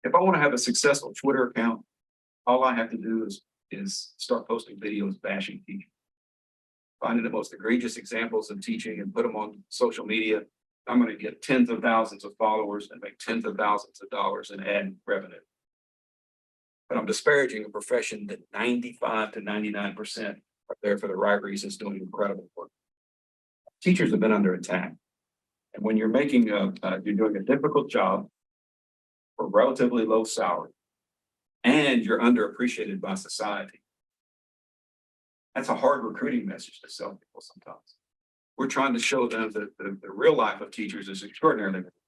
if I want to have a successful Twitter account, all I have to do is start posting videos bashing teachers, finding the most egregious examples of teaching and put them on social media. I'm going to get tens of thousands of followers and make tens of thousands of dollars in ad revenue. But I'm disparaging a profession that 95 to 99% are there for the right reasons, doing incredible work. Teachers have been under attack. And when you're making you're doing a difficult job for relatively low salary, and you're underappreciated by society, that's a hard recruiting message to sell people sometimes. We're trying to show them that the real life of teachers is extraordinarily important.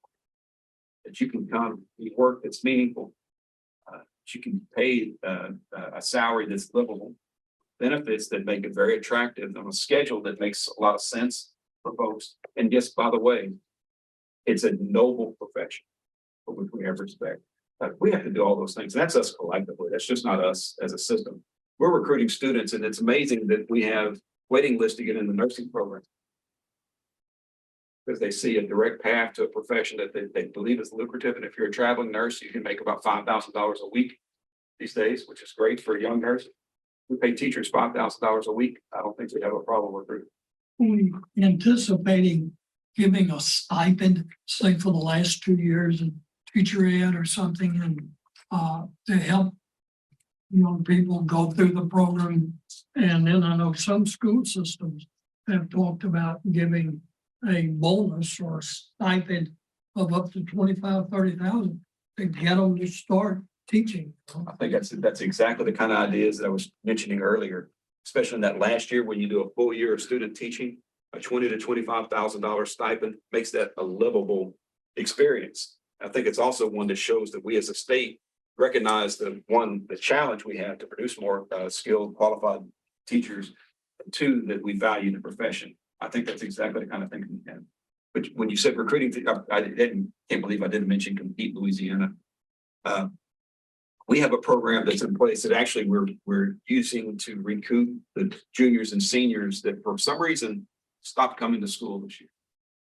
That you can come, you work that's meaningful, that you can pay a salary that's livable, benefits that make it very attractive on a schedule that makes a lot of sense for folks. And just by the way, it's a noble profession for which we have respect. We have to do all those things. That's us collectively. That's just not us as a system. We're recruiting students, and it's amazing that we have waiting lists to get in the nursing program, because they see a direct path to a profession that they believe is lucrative. And if you're a traveling nurse, you can make about $5,000 a week these days, which is great for a young nurse. We pay teachers $5,000 a week. I don't think we have a problem recruiting. We anticipating giving a stipend, say for the last 2 years in teacher ed or something, and to help young people go through the program. And then I know some school systems have talked about giving a bonus or stipend of up to 25,000, 30,000 to get them to start teaching. I think that's exactly the kind of ideas that I was mentioning earlier, especially in that last year when you do a full year of student teaching. A $20,000 to $25,000 stipend makes that a livable experience. I think it's also one that shows that we as a state recognize the challenge we have to produce more skilled, qualified teachers, and 2, that we value the profession. I think that's exactly the kind of thing we can. But when you said recruiting, can't believe I didn't mention Compete Louisiana. We have a program that's in place that actually we're using to recoup the juniors and seniors that for some reason stopped coming to school this year.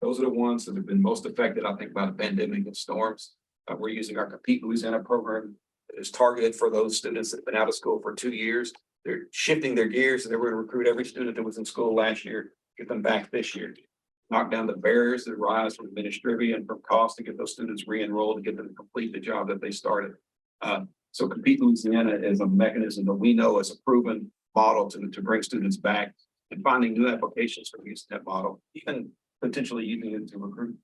Those are the ones that have been most affected, I think, by the pandemic and storms. We're using our Compete Louisiana program that is targeted for those students that have been out of school for 2 years. They're shifting their gears, and they're going to recruit every student that was in school last year, get them back this year. Knock down the barriers that rise from administrative and from cost to get those students re-enrolled and get them to complete the job that they started. So Compete Louisiana is a mechanism that we know is a proven model to bring students back, and finding new applications for using that model, even potentially using it to recruit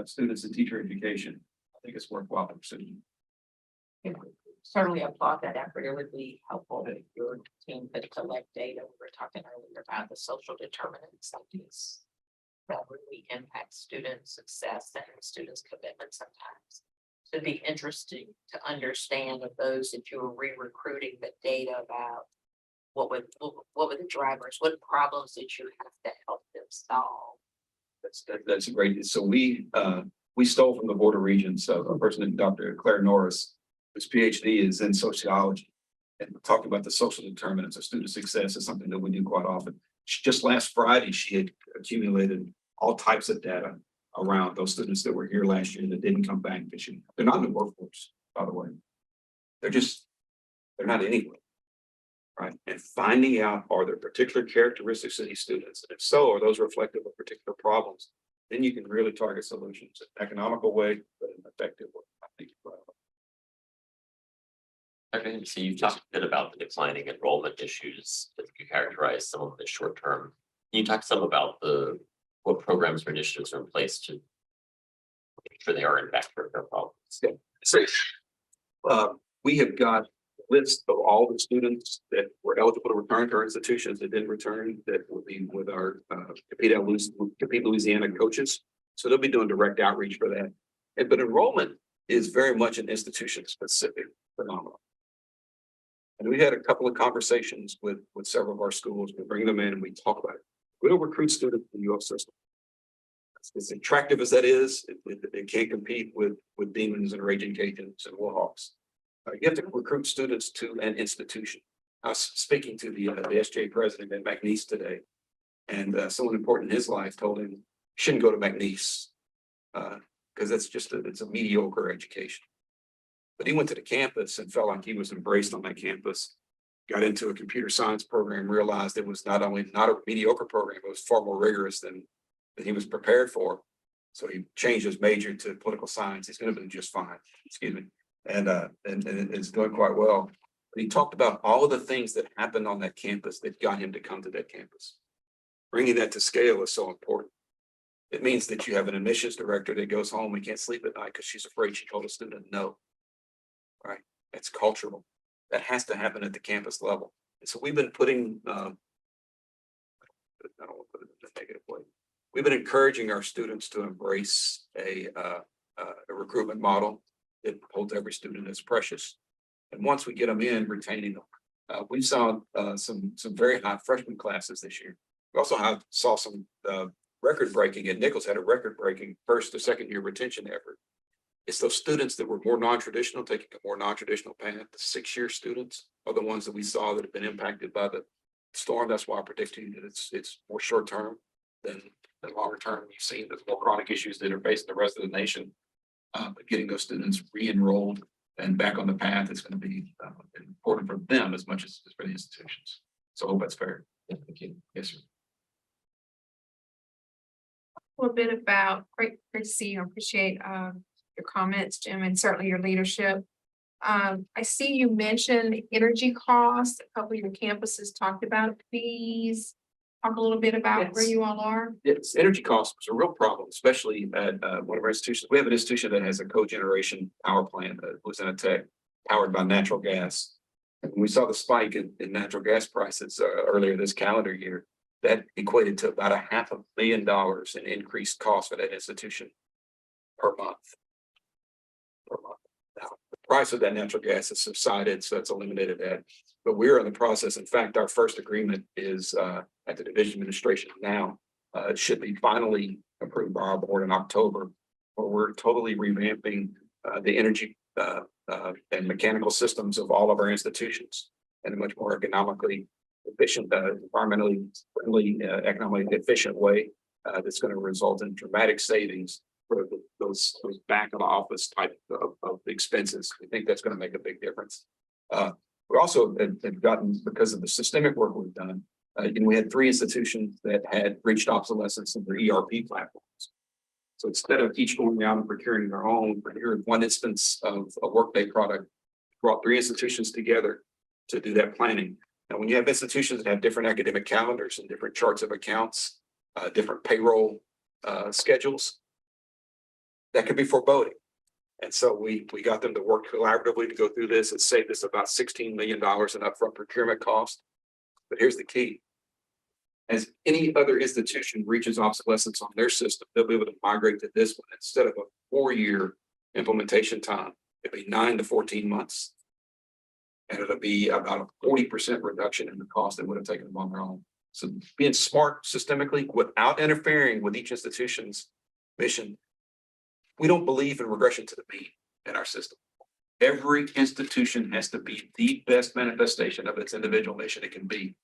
students in teacher education. I think it's worthwhile pursuing. Certainly applaud that effort. It would be helpful if your team could collect data. We were talking earlier about the social determinants of these that really impact student success and students' commitment sometimes. So it'd be interesting to understand of those that you were re-recruiting, the data about what were the drivers, what problems did you have to help them stall. That's great. So we stole from the Board of Regents, a person named Dr. Claire Norris, whose PhD is in sociology. And talking about the social determinants of student success is something that we do quite often. Just last Friday, she had accumulated all types of data around those students that were here last year that didn't come back this year. They're not in the workforce, by the way. They're not anywhere. Right, and finding out, are there particular characteristics of these students? And if so, are those reflective of particular problems? Then you can really target solutions in an economical way, but in an effective way, I think. Okay, so you've talked a bit about the declining enrollment issues that you characterize some of the short term. Can you talk some about what programs or initiatives are in place to make sure they are in fact their problems? Yeah. So, we have got list of all the students that were eligible to return to our institutions that didn't return, that will be with our Compete Louisiana coaches. So they'll be doing direct outreach for that. But enrollment is very much an institution specific phenomenon. And we had a couple of conversations with several of our schools. We bring them in and we talk about it. We don't recruit students in the U.S. system. As attractive as that is, it can't compete with Demons and Raging Cajuns and Warhawks. You have to recruit students to an institution. I was speaking to the SJ president at McNeese today, and someone important in his life told him he shouldn't go to McNeese because it's a mediocre education. But he went to the campus and felt like he was embraced on that campus, got into a computer science program, realized it was not only not a mediocre program, it was far more rigorous than he was prepared for. So he changed his major to political science. He's going to be just fine. Excuse me. And it's doing quite well. But he talked about all of the things that happened on that campus that got him to come to that campus. Bringing that to scale is so important. It means that you have an admissions director that goes home and can't sleep at night because she's afraid she told a student no. Right? That's cultural. That has to happen at the campus level. And so we've been putting, I don't want to put it in a negative way. We've been encouraging our students to embrace a recruitment model that holds every student as precious. And once we get them in, retaining them. We saw some very high freshman classes this year. We also saw some record breaking, and Nichols had a record breaking first to second year retention effort. It's those students that were more non-traditional, taking a more non-traditional path. The 6-year students are the ones that we saw that have been impacted by the storm. That's why I'm predicting that it's more short term than longer term. You've seen the more chronic issues that are facing the rest of the nation. But getting those students re-enrolled and back on the path is going to be important for them as much as for the institutions. So I hope that's fair. Yeah, thank you. Yes, sir. A little bit about, great to see you. I appreciate your comments, Jim, and certainly your leadership. I see you mentioned energy costs. A couple of your campuses talked about fees. Talk a little bit about where you all are. Yes, energy costs was a real problem, especially at one of our institutions. We have an institution that has a cogeneration power plant that was in a tech powered by natural gas. And when we saw the spike in natural gas prices earlier this calendar year, that equated to about $500,000 in increased cost for that institution per month. Now, the price of that natural gas has subsided, so it's eliminated that. But we're in the process. In fact, our first agreement is at the division administration now. It should be finally approved by our board in October, where we're totally revamping the energy and mechanical systems of all of our institutions in a much more economically efficient, environmentally friendly, economically efficient way that's going to result in dramatic savings for those back of the office type of expenses. We think that's going to make a big difference. We also have gotten, because of the systemic work we've done, we had 3 institutions that had reached obsolescence in their ERP platforms. So instead of each going out and procuring their own, procured one instance of a Workday product, brought 3 institutions together to do that planning. Now, when you have institutions that have different academic calendars and different charts of accounts, different payroll schedules, that could be foreboding. And so we got them to work collaboratively to go through this. It saved us about $16 million in upfront procurement cost. But here's the key. As any other institution reaches obsolescence on their system, they'll be able to migrate to this one. Instead of a 4-year implementation time, it'll be 9 to 14 months. And it'll be about a 40% reduction in the cost that would have taken them on their own. So being smart systemically without interfering with each institution's mission. We don't believe in regression to the mean in our system. Every institution has to be the best manifestation of its individual mission it can be.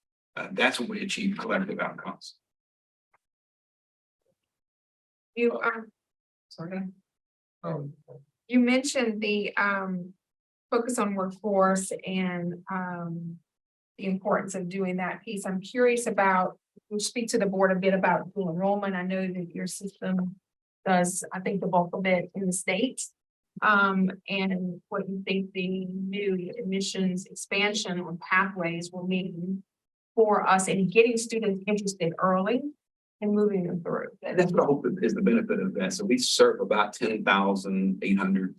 That's when we achieve collective outcomes. You, sorry. You mentioned the, focus on workforce and, the importance of doing that piece. I'm curious about, we'll speak to the board a bit about dual enrollment. I know that your system does, I think, the bulk of it in the States. And what you think the new admissions expansion on pathways will mean for us in getting students interested early and moving them through. That's what I hope is the benefit of that. So we serve about 10,800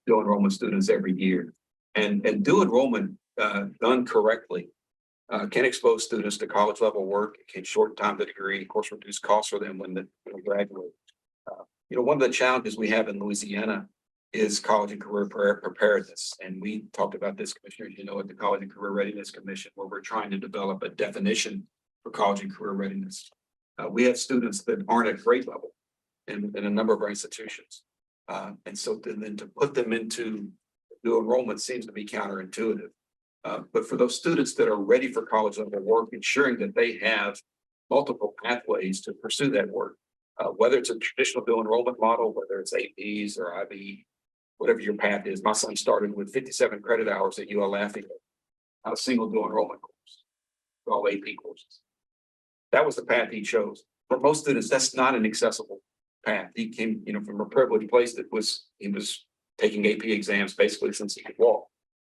dual enrollment students every year. And dual enrollment done correctly can expose students to college level work. It can shorten time to degree, of course, reduce costs for them when they graduate. One of the challenges we have in Louisiana is college and career preparedness. And we talked about this, commissioners, at the College and Career Readiness Commission, where we're trying to develop a definition for college and career readiness. We have students that aren't at grade level in a number of our institutions. And so then to put them into dual enrollment seems to be counterintuitive. But for those students that are ready for college level work, ensuring that they have multiple pathways to pursue that work, whether it's a traditional dual enrollment model, whether it's APs or IB, whatever your path is. My son started with 57 credit hours at ULF, not a single dual enrollment course, all AP courses. That was the path he chose. For most students, that's not an accessible path. He came, from a privileged place he was taking AP exams basically since he could walk.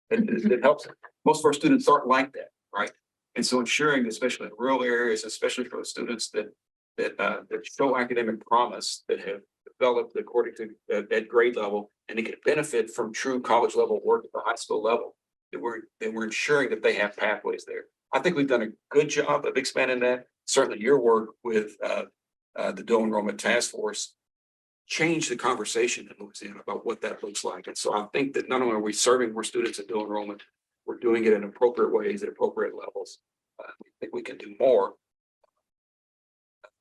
And it helps. Most of our students aren't like that, right? And so ensuring, especially in rural areas, especially for the students that show academic promise, that have developed according to that grade level, and they can benefit from true college level work at the high school level, that we're ensuring that they have pathways there. I think we've done a good job of expanding that. Certainly your work with the dual enrollment task force changed the conversation in Louisiana about what that looks like. And so I think that not only are we serving more students in dual enrollment, we're doing it in appropriate ways at appropriate levels. We think we can do more.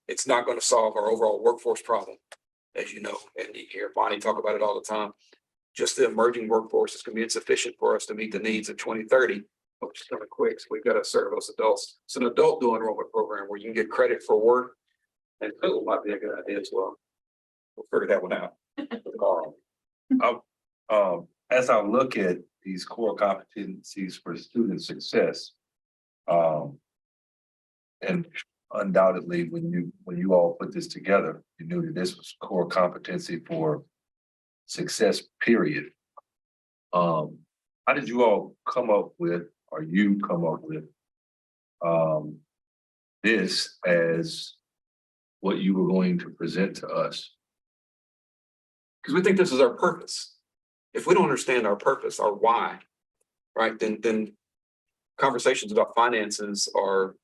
It's not going to solve our overall workforce problem, as you know, and you hear Bonnie talk about it all the time. Just the emerging workforce is going to be insufficient for us to meet the needs of 2030, which is kind of quick. So we've got to serve those adults. It's an adult dual enrollment program where you can get credit for work, and it might be a good idea as well. We'll figure that one out tomorrow. As I look at these core competencies for student success, and undoubtedly when you all put this together, you knew that this was core competency for success, period. How did you all come up with, or you come up with, this as what you were going to present to us? Because we think this is our purpose. If we don't understand our purpose, our why, right, then conversations about finances are,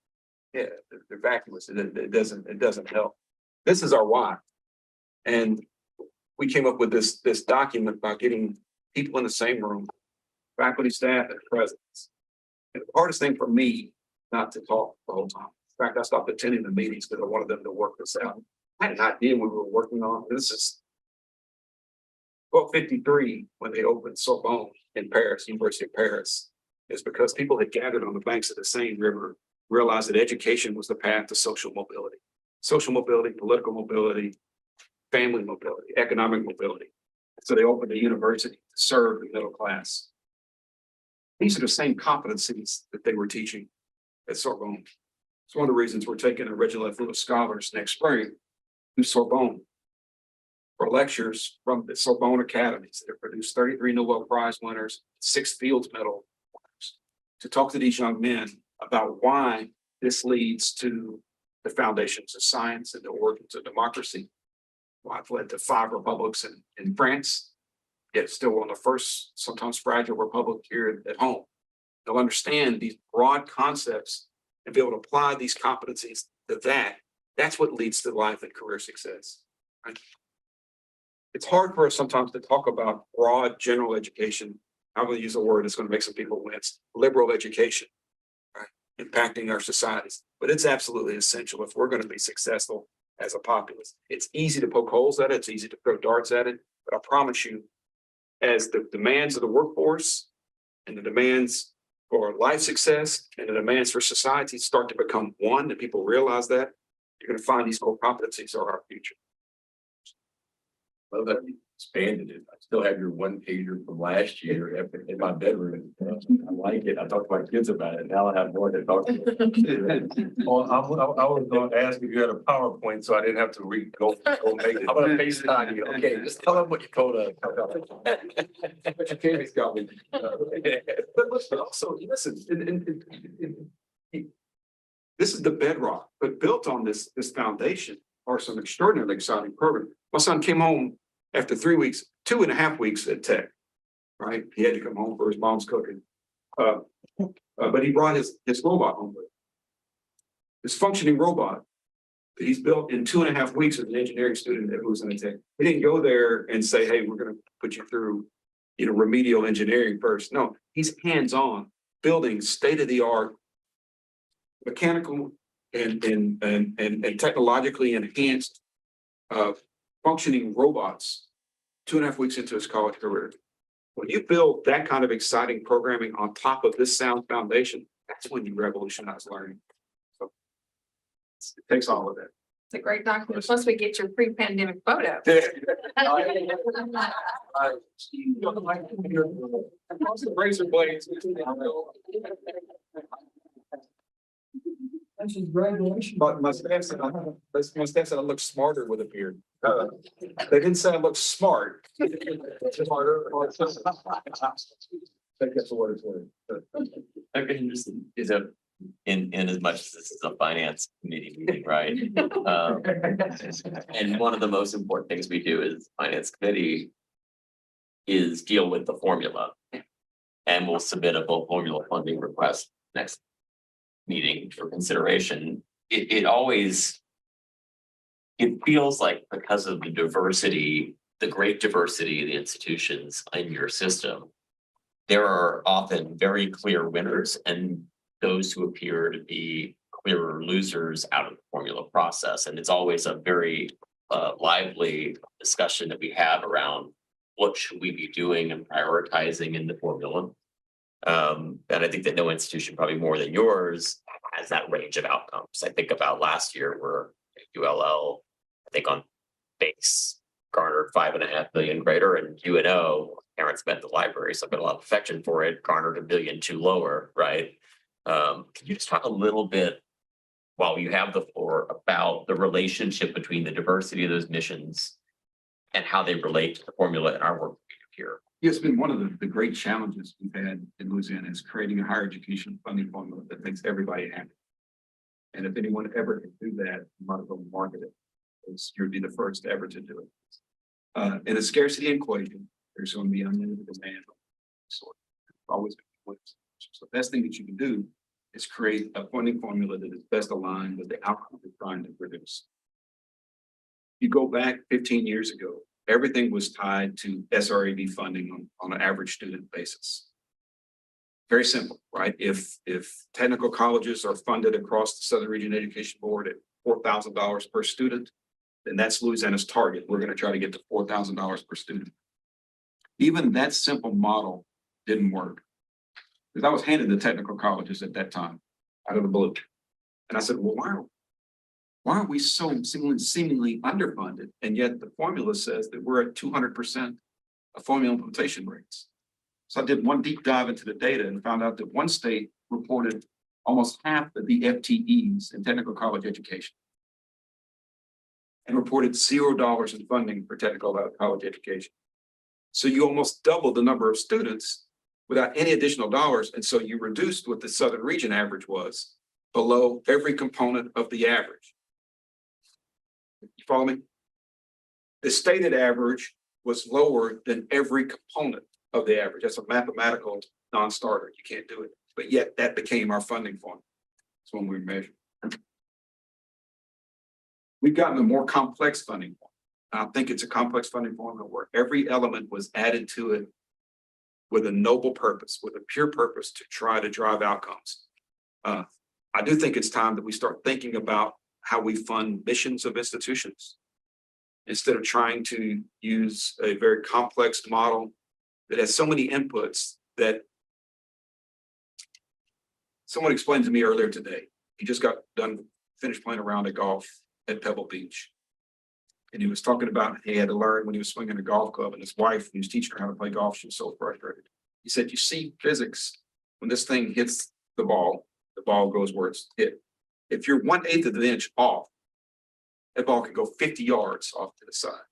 they're vacuous. It doesn't help. This is our why. And we came up with this document by getting people in the same room, faculty, staff, and presidents. And the hardest thing for me, not to talk the whole time. In fact, I stopped attending the meetings because I wanted them to work this out. I had an idea we were working on. This is 1253, when they opened Sorbonne in Paris, University of Paris, is because people had gathered on the banks of the Seine River, realized that education was the path to social mobility, political mobility, family mobility, economic mobility. So they opened a university to serve the middle class. These are the same competencies that they were teaching at Sorbonne. It's one of the reasons we're taking original affluent scholars next spring to Sorbonne for lectures from the Sorbonne Academies that have produced 33 Nobel Prize winners, 6 Fields Medal winners, to talk to these young men about why this leads to the foundations of science and the origins of democracy. Why it led to 5 republics in France, yet still one of the first, sometimes fragile republic here at home. They'll understand these broad concepts and be able to apply these competencies to that. That's what leads to life and career success. Right? It's hard for us sometimes to talk about broad general education. I'm going to use a word that's going to make some people wince: liberal education. Right? impacting our societies. But it's absolutely essential if we're gonna be successful as a populace. It's easy to poke holes at it, it's easy to throw darts at it, but I promise you, as the demands of the workforce and the demands for life success and the demands for society start to become one, and people realize that, you're gonna find these core competencies are our future. Love that you expanded it. I still have your one pager from last year in my bedroom. I like it. I talked to my kids about it. Now I have more to talk to. Well, I was going to ask if you had a PowerPoint, so I didn't have to go make it. I'm gonna FaceTime you. Okay, just tell them what you told us. But your Katie's got me. But also, listen, this is the bedrock, but built on this foundation are some extraordinarily exciting programs. My son came home after 3 weeks, 2.5 weeks at Tech, right? He had to come home for his mom's cooking. But he brought his robot home with him. This functioning robot that he's built in 2.5 weeks as an engineering student at Louisiana Tech. He didn't go there and say, hey, we're gonna put you through, remedial engineering first. No, he's hands-on building state-of-the-art mechanical and technologically enhanced functioning robots 2.5 weeks into his college career. When you build that kind of exciting programming on top of this sound foundation, that's when you revolutionize learning. So it takes all of that. It's a great document. Plus we get your pre-pandemic photo. Razor blades. But my staff said I look smarter with a beard. They didn't say I look smart. Smarter. Take that for what it's worth. I'm interested, in as much as this is a finance committee meeting, right? And one of the most important things we do as finance committee is deal with the formula. And we'll submit a full formula funding request next meeting for consideration. It feels like because of the diversity, the great diversity of the institutions in your system, there are often very clear winners and those who appear to be clearer losers out of the formula process. And it's always a very lively discussion that we have around what should we be doing and prioritizing in the formula. And I think that no institution, probably more than yours, has that range of outcomes. I think about last year where ULL, I think on base garnered 5.5 million greater, and UNO, parents met the library, so I've got a lot of affection for it, garnered 1 million too lower, right? Can you just talk a little bit while you have the floor about the relationship between the diversity of those missions and how they relate to the formula in our work here? It's been one of the great challenges we've had in Louisiana is creating a higher education funding formula that makes everybody happy. And if anyone ever can do that, you might as well market it. You'd be the first ever to do it. In a scarcity equation, there's going to be unlimited demand. So always been. So the best thing that you can do is create a funding formula that is best aligned with the outcome you're trying to produce. You go back 15 years ago, everything was tied to SRAB funding on an average student basis. Very simple, right? If technical colleges are funded across the Southern Region Education Board at $4,000 per student, then that's Louisiana's target. We're going to try to get to $4,000 per student. Even that simple model didn't work. Because I was handed the technical colleges at that time out of the blue. And I said, well, why are we so seemingly underfunded? And yet the formula says that we're at 200% of formula implementation rates. So I did one deep dive into the data and found out that one state reported almost half of the FTEs in technical college education and reported $0 in funding for technical college education. So you almost doubled the number of students without any additional dollars. And so you reduced what the Southern Region average was below every component of the average. You follow me? The stated average was lower than every component of the average. That's a mathematical non-starter. You can't do it. But yet that became our funding formula. That's when we measure. We've gotten a more complex funding formula. I think it's a complex funding formula where every element was added to it with a noble purpose, with a pure purpose to try to drive outcomes. I do think it's time that we start thinking about how we fund missions of institutions. Instead of trying to use a very complex model that has so many inputs that someone explained to me earlier today. He just got finished playing a round of golf at Pebble Beach. And he was talking about he had to learn when he was swinging a golf club, and his wife, who was teaching her how to play golf, she was so frustrated. He said, you see physics, when this thing hits the ball goes where it's hit. If you're 1/8 of an inch off, that ball can go 50 yards off to the side.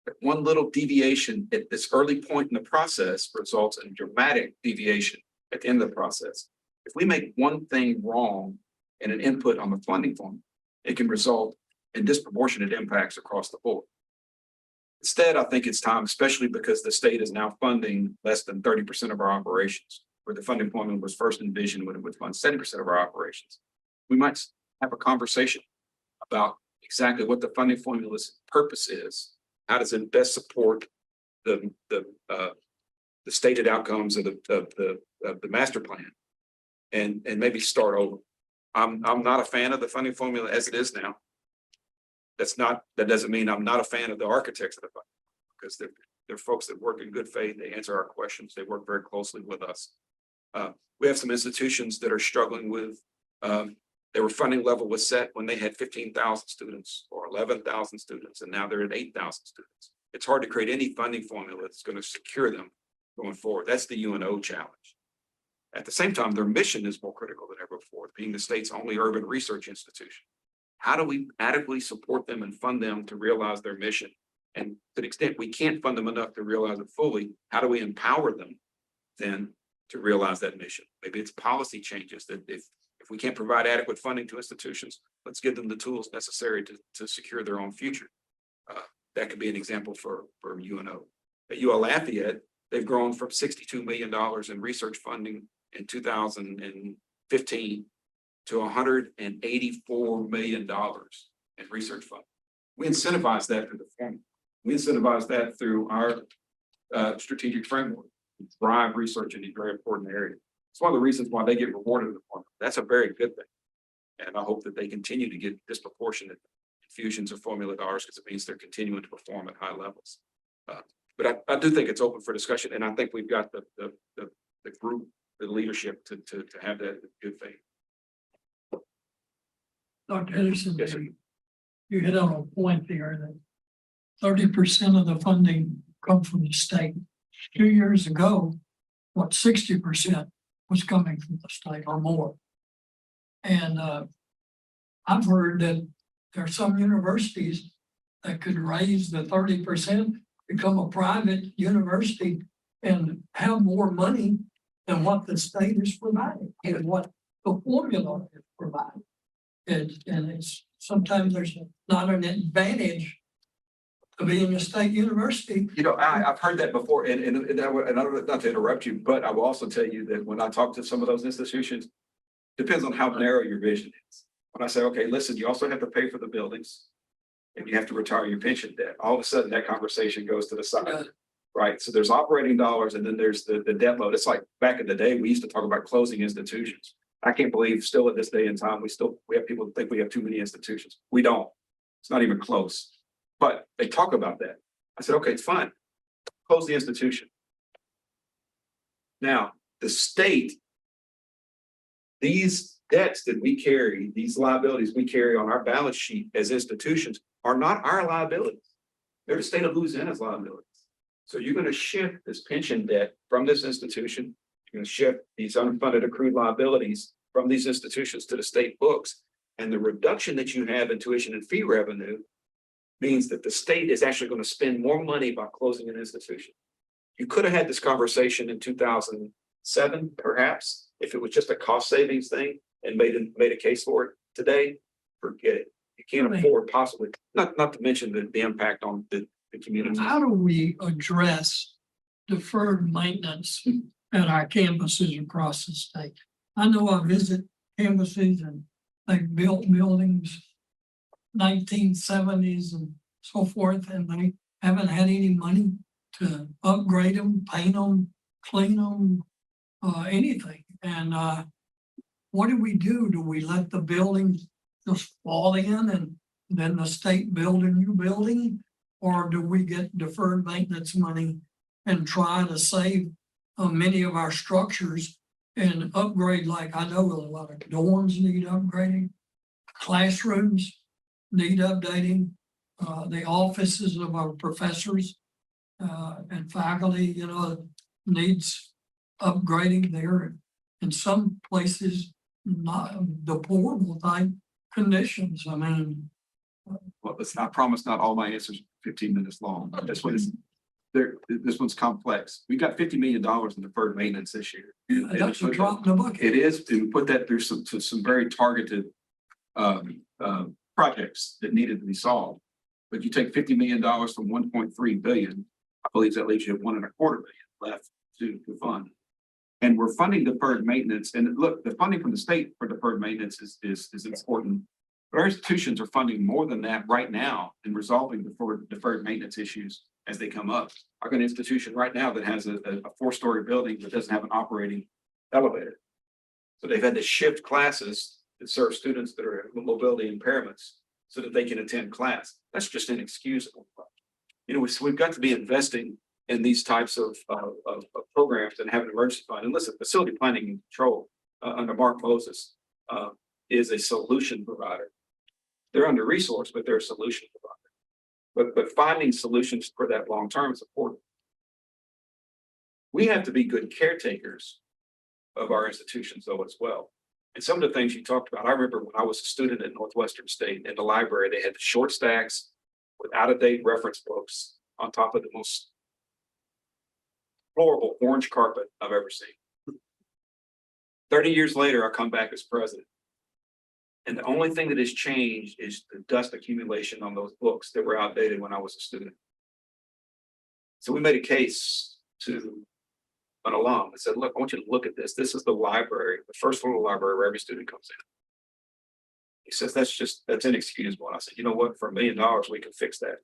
But one little deviation at this early point in the process results in dramatic deviation at the end of the process. If we make one thing wrong in an input on the funding formula, it can result in disproportionate impacts across the board. Instead, I think it's time, especially because the state is now funding less than 30% of our operations, where the funding formula was first envisioned when it would fund 70% of our operations. We might have a conversation about exactly what the funding formula's purpose is. How does it best support the stated outcomes of the master plan, and maybe start over. I'm not a fan of the funding formula as it is now. That doesn't mean I'm not a fan of the architects of the fund, because they're folks that work in good faith. They answer our questions. They work very closely with us. We have some institutions that are struggling with, their funding level was set when they had 15,000 students or 11,000 students, and now they're at 8,000 students. It's hard to create any funding formula that's going to secure them going forward. That's the UNO challenge. At the same time, their mission is more critical than ever before, being the state's only urban research institution. How do we adequately support them and fund them to realize their mission? And to the extent we can't fund them enough to realize it fully, how do we empower them then to realize that mission? Maybe it's policy changes that if we can't provide adequate funding to institutions, let's give them the tools necessary to secure their own future. That could be an example for UNO. At UL Lafayette, they've grown from $62 million in research funding in 2015 to $184 million in research funding. We incentivize that through the formula. We incentivize that through our strategic framework. We drive research in these very important areas. It's one of the reasons why they get rewarded in the formula. That's a very good thing. And I hope that they continue to get disproportionate infusions of formula dollars, because it means they're continuing to perform at high levels. But I do think it's open for discussion, and I think we've got the group, the leadership to have that good faith. Dr. Henderson, Yes, sir. you hit on a point there that 30% of the funding comes from the state. 2 years ago, 60% was coming from the state or more. And I've heard that there are some universities that could raise the 30%, become a private university, and have more money than what the state is providing and what the formula is providing. And it's sometimes there's not an advantage to being a state university. You know, I've heard that before, and not to interrupt you, but I will also tell you that when I talk to some of those institutions, depends on how narrow your vision is. When I say, okay, listen, you also have to pay for the buildings and you have to retire your pension debt, all of a sudden that conversation goes to the side, right? So there's operating dollars, and then there's the debt load. It's like back in the day, we used to talk about closing institutions. I can't believe still at this day and time, we have people who think we have too many institutions. We don't. It's not even close. But they talk about that. I said, okay, it's fine. Close the institution. Now, the state, these debts that we carry, these liabilities we carry on our balance sheet as institutions are not our liabilities. They're the state of Louisiana's liabilities. So you're going to shift this pension debt from this institution. You're going to shift these unfunded accrued liabilities from these institutions to the state books. And the reduction that you have in tuition and fee revenue means that the state is actually going to spend more money by closing an institution. You could have had this conversation in 2007, perhaps, if it was just a cost savings thing and made a case for it. Today, forget it. You can't afford possibly, not to mention the impact on the community. How do we address deferred maintenance at our campuses across the state? I know I visit campuses and they've built buildings 1970s and so forth, and they haven't had any money to upgrade them, paint them, clean them, anything. And what do we do? Do we let the buildings just fall in and then the state build a new building? Or do we get deferred maintenance money and try to save many of our structures and upgrade, like I know a lot of dorms need upgrading, classrooms need updating, the offices of our professors and faculty, you know, needs upgrading there. In some places, not deplorable type conditions. I mean, Well, listen, I promise not all my answers are 15 minutes long. This one is, there, this one's complex. We got $50 million in deferred maintenance this year. And that's a drop in the bucket. It is, to put that through some very targeted projects that needed to be solved. But you take $50 million from 1.3 billion, I believe that leaves you at 1.25 billion left to fund. And we're funding deferred maintenance. And look, the funding from the state for deferred maintenance is important. But our institutions are funding more than that right now in resolving deferred maintenance issues as they come up. I've got an institution right now that has a 4-story building that doesn't have an operating elevator. So they've had to shift classes that serve students that are with mobility impairments so that they can attend class. That's just inexcusable. You know, we've got to be investing in these types of programs and have an emergency fund. And listen, facility planning and control under Mark Moses is a solution provider. They're under resourced, but they're a solution provider. But finding solutions for that long term is important. We have to be good caretakers of our institutions, though, as well. And some of the things you talked about, I remember when I was a student at Northwestern State in the library, they had the short stacks with out-of-date reference books on top of the most horrible orange carpet I've ever seen. 30 years later, I come back as president. And the only thing that has changed is the dust accumulation on those books that were outdated when I was a student. So we made a case to an alum and said, look, I want you to look at this. This is the library, the first floor of the library where every student comes in. He says, that's inexcusable. And I said, you know what, for $1 million, we can fix that.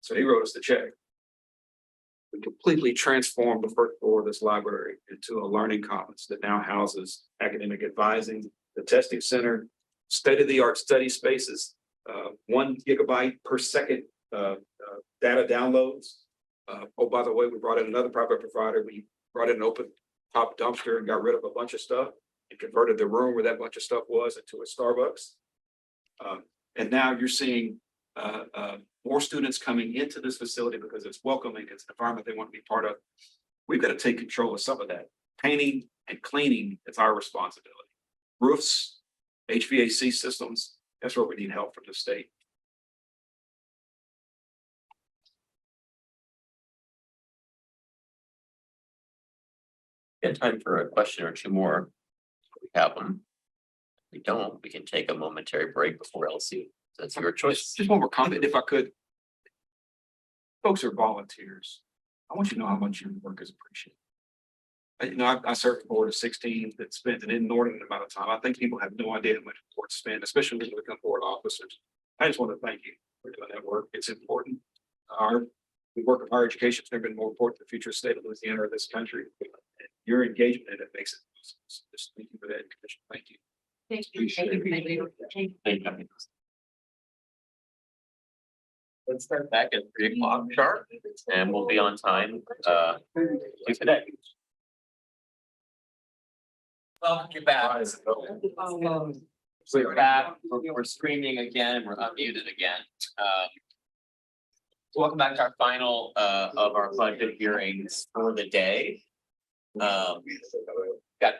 So he wrote us the check. We completely transformed the first floor of this library into a learning commons that now houses academic advising, the testing center, state-of-the-art study spaces, 1 gigabyte per second data downloads. Oh, by the way, we brought in another private provider. We brought in an open top dumpster and got rid of a bunch of stuff and converted the room where that bunch of stuff was into a Starbucks. And now you're seeing more students coming into this facility because it's welcoming, it's an environment they want to be part of. We've got to take control of some of that. Painting and cleaning, it's our responsibility. Roofs, HVAC systems, that's where we need help from the state. Got time for a question or two more. We have them. If we don't, we can take a momentary break before LC. That's your choice. Just one more comment, if I could. Folks are volunteers. I want you to know how much your work is appreciated. You know, I served a board of 16 that spent an inordinate amount of time. I think people have no idea how much boards spend, especially when they become board officers. I just want to thank you for doing that work. It's important. We work in higher education. It's never been more important to the future state of Louisiana or this country. And your engagement in it makes it possible. So just thank you for that, Commissioner. Thank you. Thank you. Thank you. Let's start back at 3 o'clock sharp, and we'll be on time today. Welcome you back. So we're back. We're streaming again. We're unmuted again. Welcome back to our final of our budget hearings for the day. Got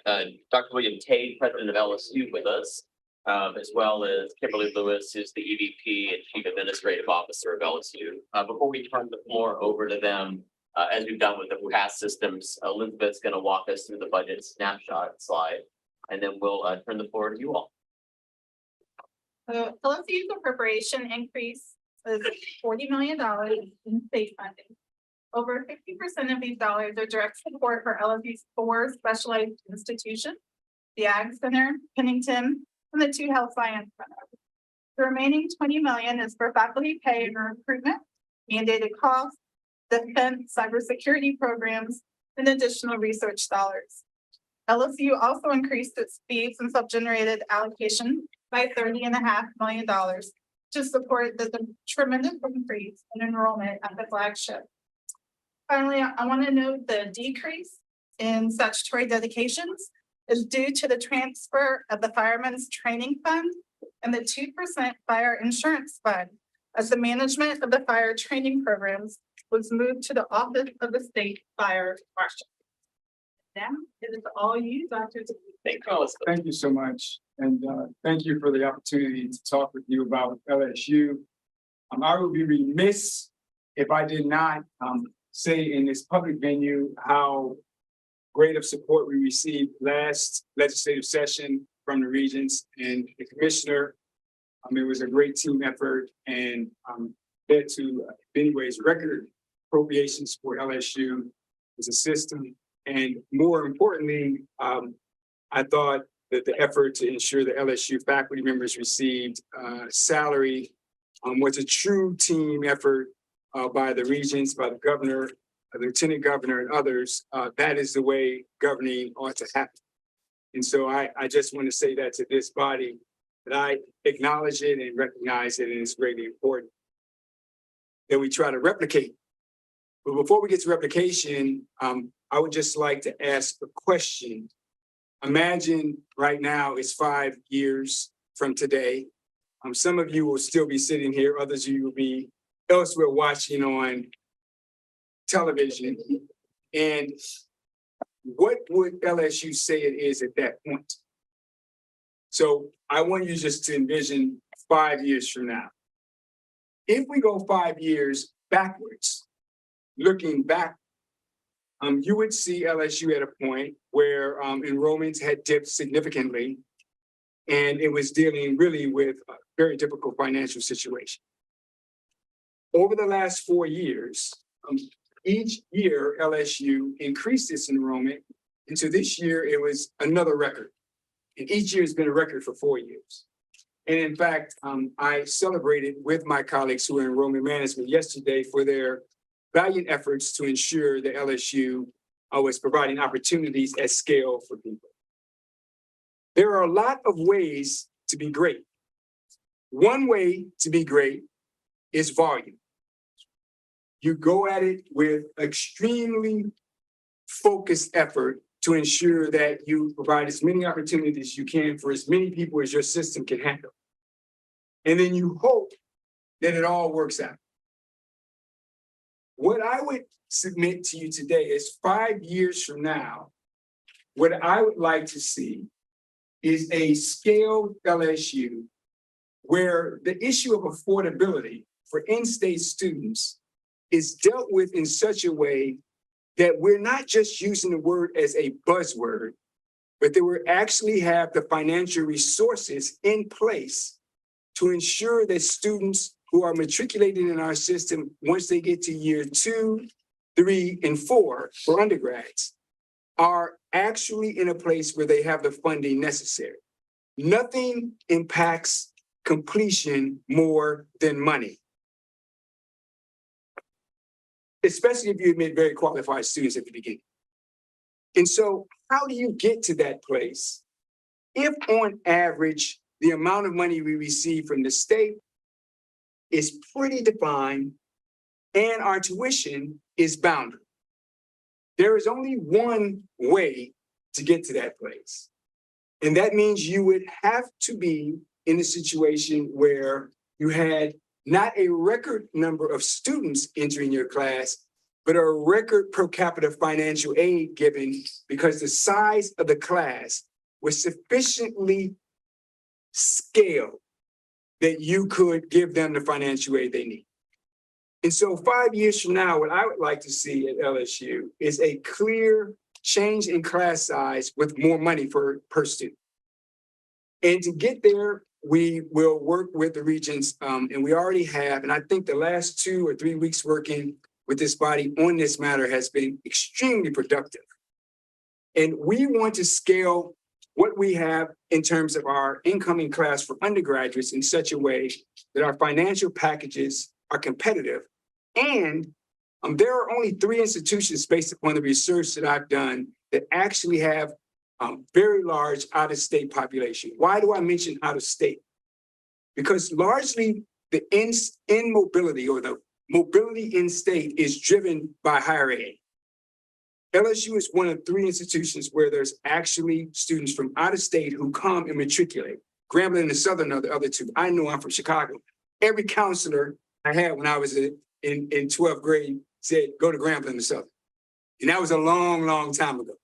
Dr. William Tate, president of LSU, with us, as well as Kimberly Lewis, who's the EVP and Chief Administrative Officer of LSU. Before we turn the floor over to them, as we've done with the past systems, Elizabeth's going to walk us through the budget snapshot slide, and then we'll turn the floor to you all. So LSU's appropriation increase is $40 million in state funding. Over 50% of these dollars are direct support for LSU's 4 specialized institutions, the Ag Center, Pennington, and the 2 Health Science Centers. The remaining $20 million is for faculty pay and recruitment, mandated costs, defense, cybersecurity programs, and additional research dollars. LSU also increased its fees and self-generated allocation by $30.5 million to support the tremendous increase in enrollment at the flagship. Finally, I want to note the decrease in statutory dedications is due to the transfer of the Fireman's Training Fund and the 2% Fire Insurance Fund, as the management of the fire training programs was moved to the Office of the State Fire Marshal. Now, it is all you, Dr. T. Thank you, Melissa. Thank you so much. And thank you for the opportunity to talk with you about LSU. I would be remiss if I did not say in this public venue how great of support we received last legislative session from the Regents and the Commissioner. It was a great team effort and led to, in many ways, record appropriations for LSU as a system. And more importantly, I thought that the effort to ensure the LSU faculty members received salary was a true team effort by the Regents, by the governor, the lieutenant governor, and others. That is the way governing ought to happen. And so I just want to say that to this body, that I acknowledge it and recognize it, and it's greatly important that we try to replicate. But before we get to replication, I would just like to ask a question. Imagine right now it's 5 years from today. Some of you will still be sitting here, others of you will be elsewhere watching on television. And what would LSU say it is at that point? So I want you just to envision 5 years from now. If we go 5 years backwards, looking back, you would see LSU at a point where enrollments had dipped significantly, and it was dealing really with a very difficult financial situation. Over the last 4 years, each year LSU increased its enrollment, and so this year it was another record. And each year has been a record for 4 years. And in fact, I celebrated with my colleagues who are in enrollment management yesterday for their valiant efforts to ensure that LSU was providing opportunities at scale for people. There are a lot of ways to be great. One way to be great is volume. You go at it with extremely focused effort to ensure that you provide as many opportunities as you can for as many people as your system can handle. And then you hope that it all works out. What I would submit to you today is 5 years from now, what I would like to see is a scaled LSU where the issue of affordability for in-state students is dealt with in such a way that we're not just using the word as a buzzword, but that we actually have the financial resources in place to ensure that students who are matriculated in our system, once they get to year 2, 3, and 4 for undergrads, are actually in a place where they have the funding necessary. Nothing impacts completion more than money, especially if you admit very qualified students at the beginning. And so how do you get to that place if on average, the amount of money we receive from the state is pretty defined and our tuition is bounded? There is only one way to get to that place. And that means you would have to be in a situation where you had not a record number of students entering your class, but a record per capita financial aid given because the size of the class was sufficiently scaled that you could give them the financial aid they need. And so 5 years from now, what I would like to see at LSU is a clear change in class size with more money per student. And to get there, we will work with the Regents, and we already have, and I think the last 2 or 3 weeks working with this body on this matter has been extremely productive. And we want to scale what we have in terms of our incoming class for undergraduates in such a way that our financial packages are competitive. And there are only 3 institutions based upon the research that I've done that actually have very large out-of-state population. Why do I mention out-of-state? Because largely the in mobility or the mobility in state is driven by higher ed. LSU is one of 3 institutions where there's actually students from out of state who come and matriculate. Grambling and Southern are the other 2. I know I'm from Chicago. Every counselor I had when I was in 12th grade said, go to Grambling and Southern. And that was a long, long time ago.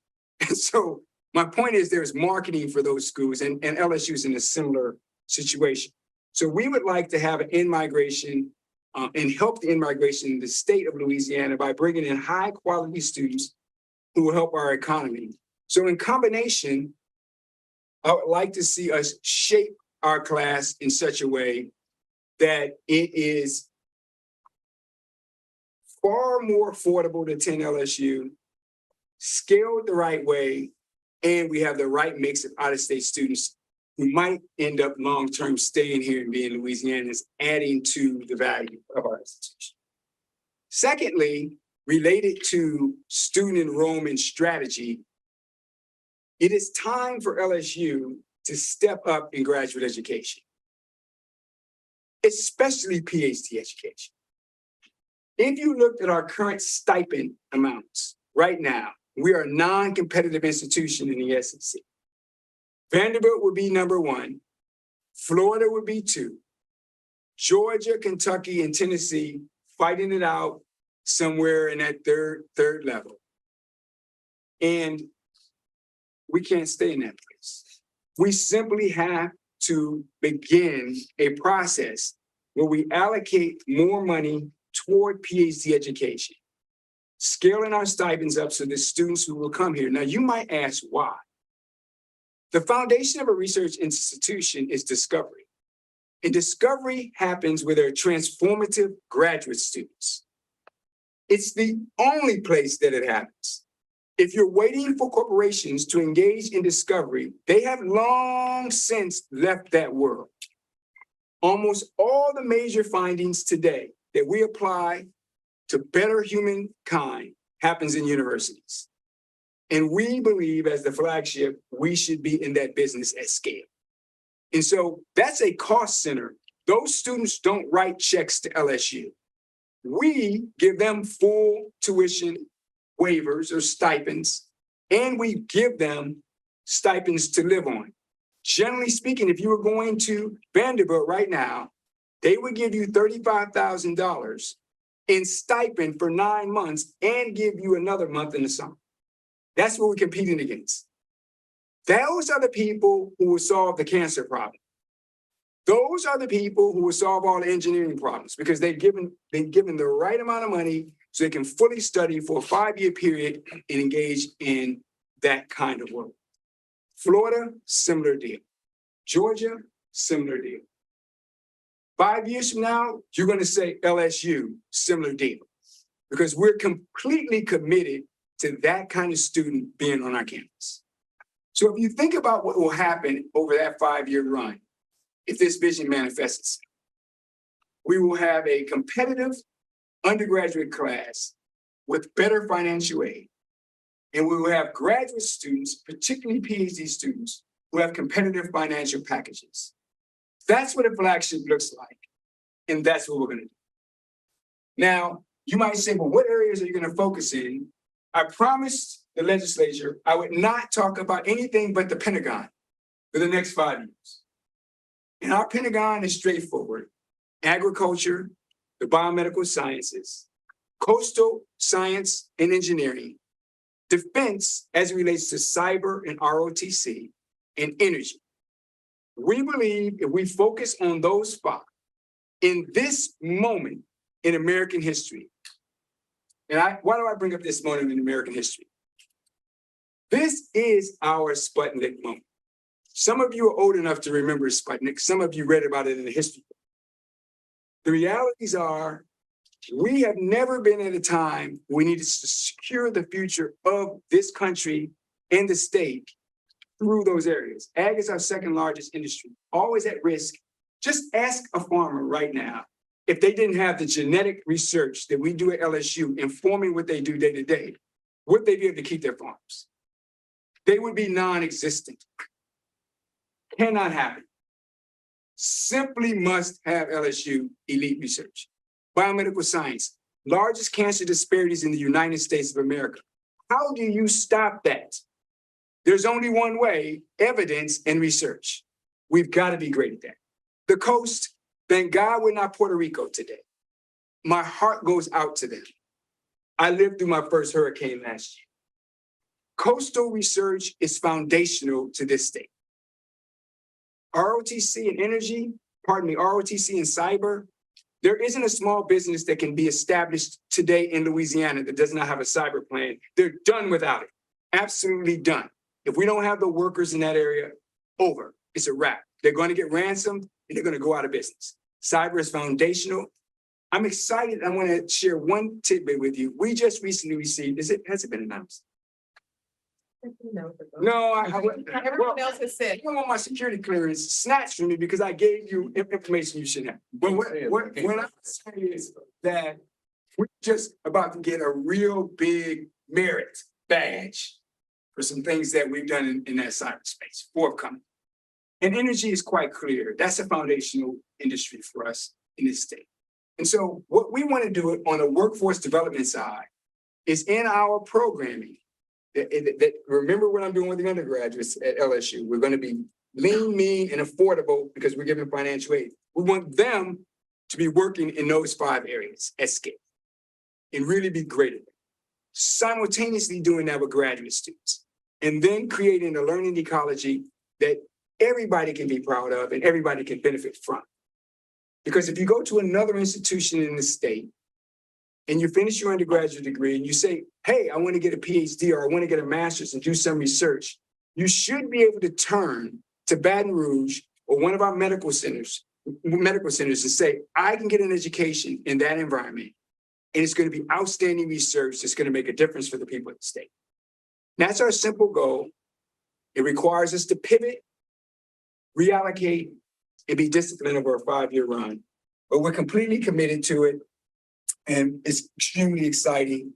And so my point is there's marketing for those schools and LSU is in a similar situation. So we would like to have an in-migration and help the in-migration in the state of Louisiana by bringing in high quality students who will help our economy. So in combination, I would like to see us shape our class in such a way that it is far more affordable to attend LSU, scaled the right way, and we have the right mix of out-of-state students who might end up long-term staying here and being Louisianans, adding to the value of our institution. Secondly, related to student enrollment strategy, it is time for LSU to step up in graduate education, especially PhD education. If you looked at our current stipend amounts right now, we are a non-competitive institution in the SEC. Vanderbilt would be number 1. Florida would be 2. Georgia, Kentucky, and Tennessee fighting it out somewhere in that third level. And we can't stay in that place. We simply have to begin a process where we allocate more money toward PhD education, scaling our stipends up so the students who will come here. Now, you might ask why. The foundation of a research institution is discovery. And discovery happens with our transformative graduate students. It's the only place that it happens. If you're waiting for corporations to engage in discovery, they have long since left that world. Almost all the major findings today that we apply to better humankind happens in universities. And we believe as the flagship, we should be in that business at scale. And so that's a cost center. Those students don't write checks to LSU. We give them full tuition waivers or stipends, and we give them stipends to live on. Generally speaking, if you were going to Vanderbilt right now, they would give you $35,000 in stipend for 9 months and give you another month in the summer. That's what we're competing against. Those are the people who will solve the cancer problem. Those are the people who will solve all the engineering problems because they've been given the right amount of money so they can fully study for a 5-year period and engage in that kind of work. Florida, similar deal. Georgia, similar deal. 5 years from now, you're going to say LSU, similar deal, because we're completely committed to that kind of student being on our campus. So if you think about what will happen over that 5-year run, if this vision manifests itself, we will have a competitive undergraduate class with better financial aid. And we will have graduate students, particularly PhD students, who have competitive financial packages. That's what a flagship looks like. And that's what we're going to do. Now, you might say, well, what areas are you going to focus in? I promised the legislature I would not talk about anything but the Pentagon for the next 5 years. And our Pentagon is straightforward. Agriculture, the biomedical sciences, coastal science and engineering, defense as it relates to cyber and ROTC, and energy. We believe if we focus on those 5 in this moment in American history, and why do I bring up this moment in American history? This is our Sputnik moment. Some of you are old enough to remember Sputnik. Some of you read about it in the history. The realities are we have never been at a time we needed to secure the future of this country and the state through those areas. Ag is our second largest industry, always at risk. Just ask a farmer right now if they didn't have the genetic research that we do at LSU informing what they do day to day, would they be able to keep their farms? they would be non-existent. Cannot happen. Simply must have LSU elite research. Biomedical science, largest cancer disparities in the United States of America. How do you stop that? There's only one way, evidence and research. We've got to be great at that. The coast, thank God we're not Puerto Rico today. My heart goes out to them. I lived through my first hurricane last year. Coastal research is foundational to this state. ROTC and energy, ROTC and cyber, there isn't a small business that can be established today in Louisiana that does not have a cyber plan. They're done without it. Absolutely done. If we don't have the workers in that area, over. It's a wrap. They're going to get ransomed and they're going to go out of business. Cyber is foundational. I'm excited. I want to share one tidbit with you. We just recently received, has it been announced? No, Everyone else has said. You want my security clearance snatched from me because I gave you information you shouldn't have. But what I'm saying is that we're just about to get a real big merit badge for some things that we've done in that cyberspace, forthcoming. And energy is quite clear. That's a foundational industry for us in this state. And so what we want to do on the workforce development side is in our programming. Remember what I'm doing with the undergraduates at LSU. We're going to be lean, mean, and affordable because we're giving financial aid. We want them to be working in those 5 areas at scale and really be great at it. Simultaneously doing that with graduate students and then creating a learning ecology that everybody can be proud of and everybody can benefit from. Because if you go to another institution in the state and you finish your undergraduate degree and you say, hey, I want to get a PhD or I want to get a master's and do some research, you should be able to turn to Baton Rouge or one of our medical centers to say, I can get an education in that environment and it's going to be outstanding research that's going to make a difference for the people of the state. That's our simple goal. It requires us to pivot, reallocate, and be disciplined over a 5-year run. But we're completely committed to it. And it's extremely exciting.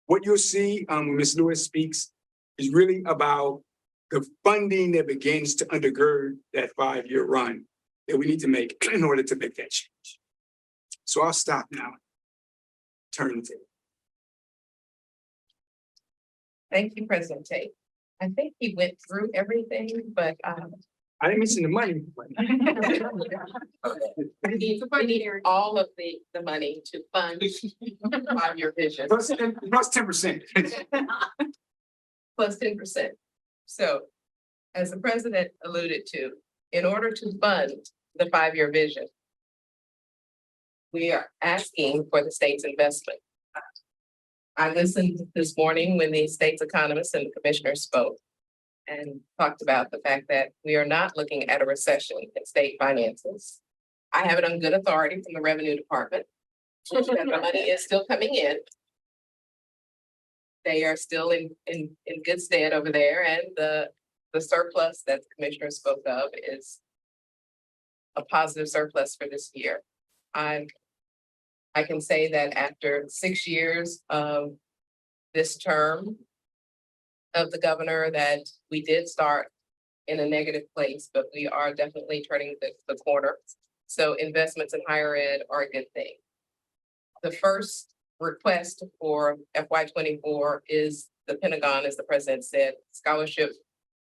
What you'll see when Ms. Lewis speaks is really about the funding that begins to undergird that 5-year run that we need to make in order to make that change. So I'll stop now. Turn the table. Thank you, President Tate. I think he went through everything, but I didn't mention the money. we need all of the money to fund 5-year vision. Plus 10%. Plus 10%. So, as the president alluded to, in order to fund the 5-year vision, we are asking for the state's investment. I listened this morning when the state's economists and the commissioner spoke and talked about the fact that we are not looking at a recession in state finances. I have it on good authority from the revenue department that the money is still coming in. They are still in good stead over there, and the surplus that the commissioner spoke of is a positive surplus for this year. I can say that after 6 years of this term of the governor, that we did start in a negative place, but we are definitely turning the corner. So investments in higher ed are a good thing. The first request for FY24 is the Pentagon, as the president said, scholarship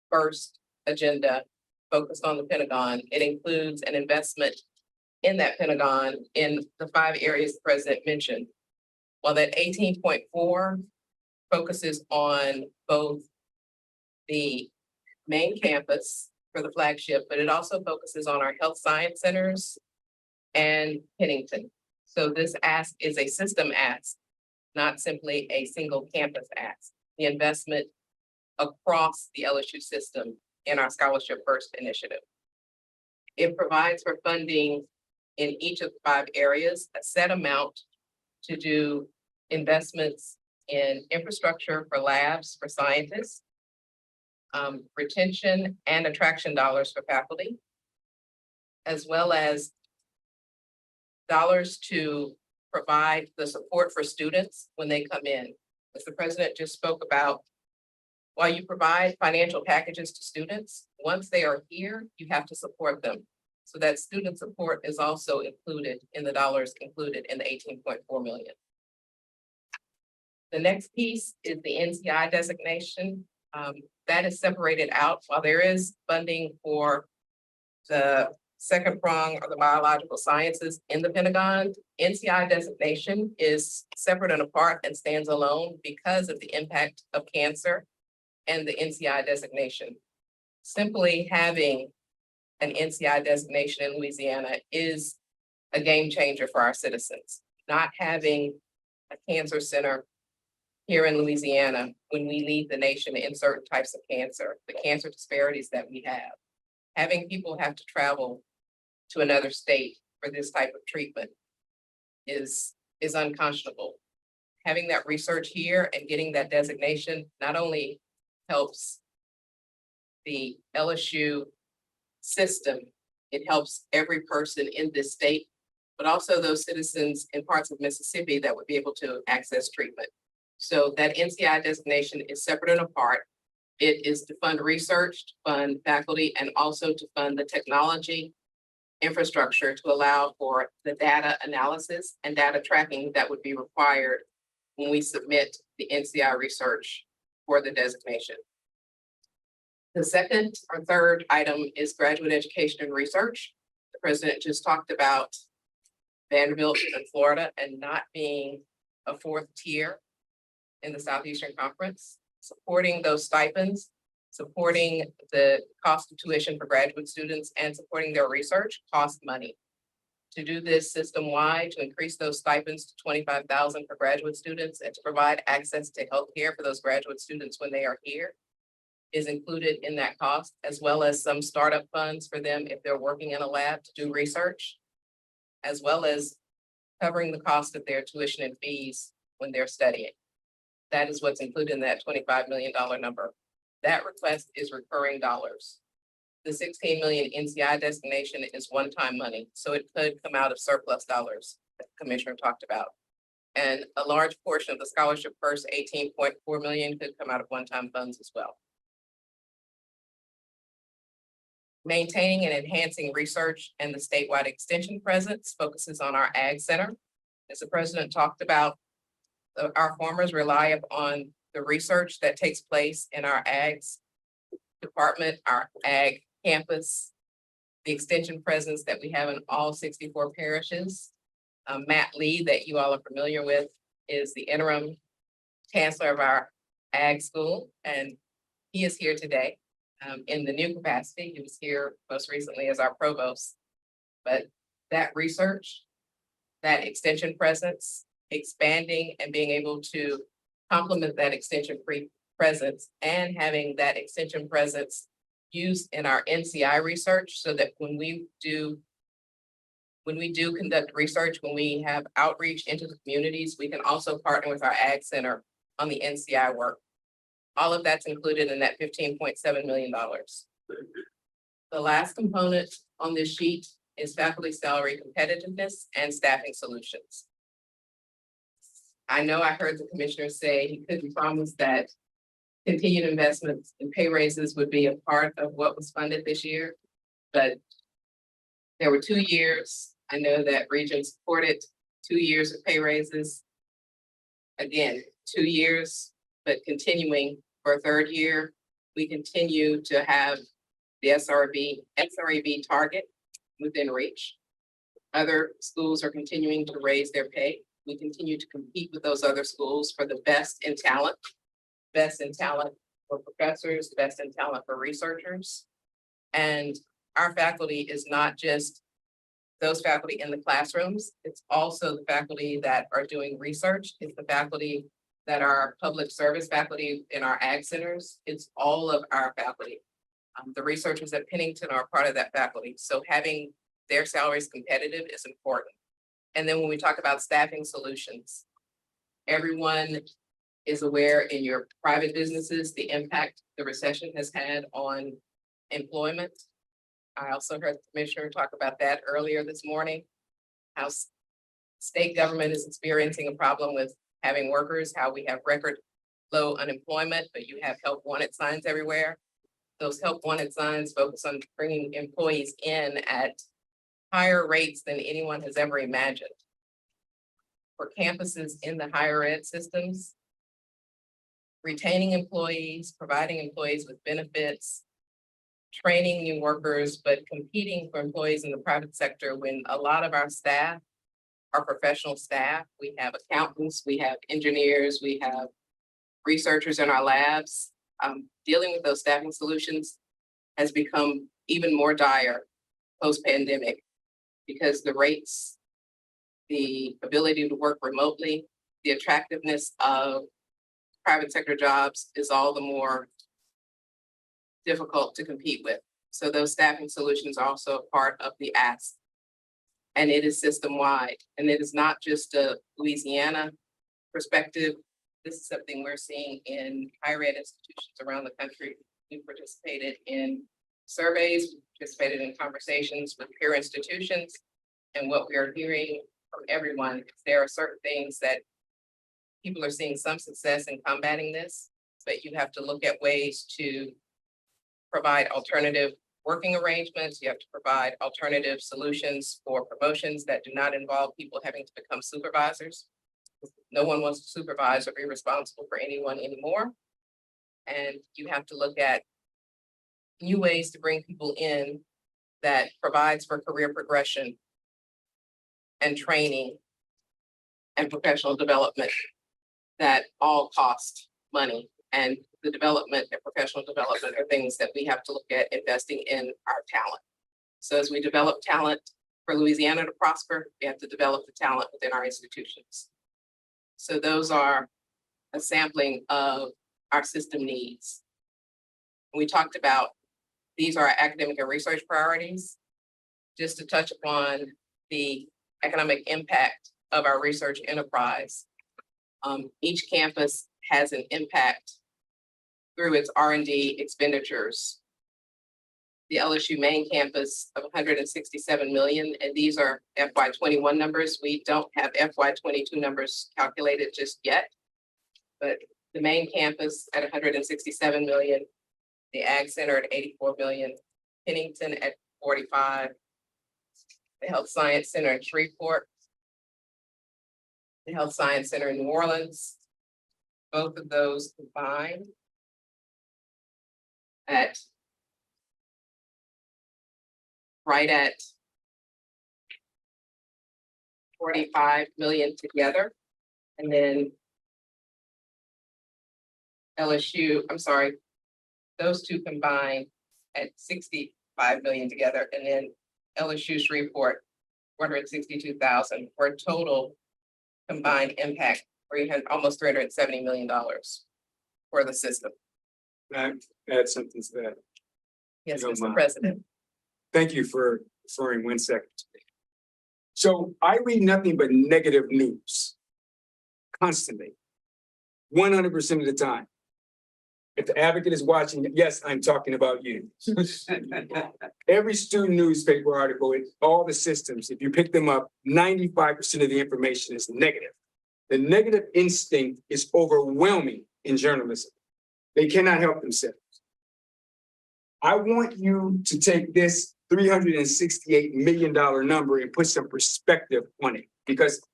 first agenda focused on the Pentagon. It includes an investment in that Pentagon in the 5 areas the president mentioned. While that 18.4 focuses on both the main campus for the flagship, but it also focuses on our health science centers and Pennington. So this ask is a system ask, not simply a single campus ask. The investment across the LSU system in our Scholarship First initiative. It provides for funding in each of the 5 areas, a set amount to do investments in infrastructure for labs, for scientists, retention and attraction dollars for faculty, as well as dollars to provide the support for students when they come in. As the president just spoke about, While you provide financial packages to students, once they are here, you have to support them. So that student support is also included in the dollars included in the 18.4 million. The next piece is the NCI designation. That is separated out. While there is funding for the second prong of the biological sciences in the Pentagon, NCI designation is separate and apart and stands alone because of the impact of cancer and the NCI designation. Simply having an NCI designation in Louisiana is a game changer for our citizens. Not having a cancer center here in Louisiana when we lead the nation in certain types of cancer, the cancer disparities that we have. Having people have to travel to another state for this type of treatment is unconscionable. Having that research here and getting that designation not only helps the LSU system, it helps every person in this state, but also those citizens in parts of Mississippi that would be able to access treatment. So that NCI designation is separate and apart. It is to fund research, to fund faculty, and also to fund the technology infrastructure to allow for the data analysis and data tracking that would be required when we submit the NCI research for the designation. The second or third item is graduate education and research. The president just talked about Vanderbilt in Florida and not being a fourth tier in the Southeastern Conference, supporting those stipends, supporting the cost of tuition for graduate students and supporting their research costs money. To do this system-wide, to increase those stipends to $25,000 for graduate students and to provide access to healthcare for those graduate students when they are here is included in that cost, as well as some startup funds for them if they're working in a lab to do research, as well as covering the cost of their tuition and fees when they're studying. That is what's included in that $25 million number. That request is recurring dollars. The 16 million NCI designation is one-time money, so it could come out of surplus dollars that the commissioner talked about. And a large portion of the scholarship first 18.4 million could come out of one-time funds as well. Maintaining and enhancing research and the statewide extension presence focuses on our Ag Center. As the president talked about, our farmers rely upon the research that takes place in our Ag department, our Ag campus, the extension presence that we have in all 64 parishes. Matt Lee, that you all are familiar with, is the interim chancellor of our Ag school, and he is here today in the new capacity. He was here most recently as our provost. But that research, that extension presence, expanding and being able to complement that extension presence and having that extension presence used in our NCI research so that when we do conduct research, when we have outreach into the communities, we can also partner with our Ag Center on the NCI work. All of that's included in that $15.7 million. The last component on this sheet is faculty salary competitiveness and staffing solutions. I know I heard the commissioner say he couldn't promise that continued investments in pay raises would be a part of what was funded this year, but there were 2 years. I know that Regents supported 2 years of pay raises. Again, 2 years, but continuing for a third year, we continue to have the SREB target within reach. Other schools are continuing to raise their pay. We continue to compete with those other schools for the best in talent for professors, best in talent for researchers. And our faculty is not just those faculty in the classrooms, it's also the faculty that are doing research. It's the faculty that are public service faculty in our Ag centers. It's all of our faculty. The researchers at Pennington are part of that faculty. So having their salaries competitive is important. And then when we talk about staffing solutions, everyone is aware in your private businesses, the impact the recession has had on employment. I also heard the commissioner talk about that earlier this morning, how state government is experiencing a problem with having workers, how we have record low unemployment, but you have help wanted signs everywhere. Those help wanted signs focus on bringing employees in at higher rates than anyone has ever imagined. For campuses in the higher ed systems, retaining employees, providing employees with benefits, training new workers, but competing for employees in the private sector when a lot of our staff are professional staff. We have accountants, we have engineers, we have researchers in our labs. Dealing with those staffing solutions has become even more dire post-pandemic because the rates, the ability to work remotely, the attractiveness of private sector jobs is all the more difficult to compete with. So those staffing solutions are also a part of the ask. And it is system-wide. And it is not just a Louisiana perspective. This is something we're seeing in higher ed institutions around the country. We participated in surveys, we participated in conversations with peer institutions. And what we are hearing from everyone, there are certain things that people are seeing some success in combating this, but you have to look at ways to provide alternative working arrangements. You have to provide alternative solutions for promotions that do not involve people having to become supervisors. No one wants to supervise or be responsible for anyone anymore. And you have to look at new ways to bring people in that provides for career progression and training and professional development that all cost money. And the development and professional development are things that we have to look at investing in our talent. So as we develop talent for Louisiana to prosper, we have to develop the talent within our institutions. So those are a sampling of our system needs. We talked about these are our academic and research priorities. Just to touch upon the economic impact of our research enterprise. Each campus has an impact through its R&D expenditures. The LSU main campus of 167 million, and these are FY21 numbers. We don't have FY22 numbers calculated just yet, but the main campus at 167 million, the Ag Center at 84 million, Pennington at 45, the Health Science Center in Shreveport, the Health Science Center in New Orleans, both of those combined at right at 45 million together. And then LSU, I'm sorry, those two combined at 65 million together. And then LSU Shreveport, 462,000 for a total combined impact, almost $370 million for the system. Can I add something to that? Yes, Don't Mr. mind. President. Thank you for referring 1 second to me. So I read nothing but negative news constantly, 100% of the time. If the Advocate is watching, yes, I'm talking about you. Every student newspaper article, all the systems, if you pick them up, 95% of the information is negative. The negative instinct is overwhelming in journalism. They cannot help themselves. I want you to take this $368 million number and put some perspective on it. Because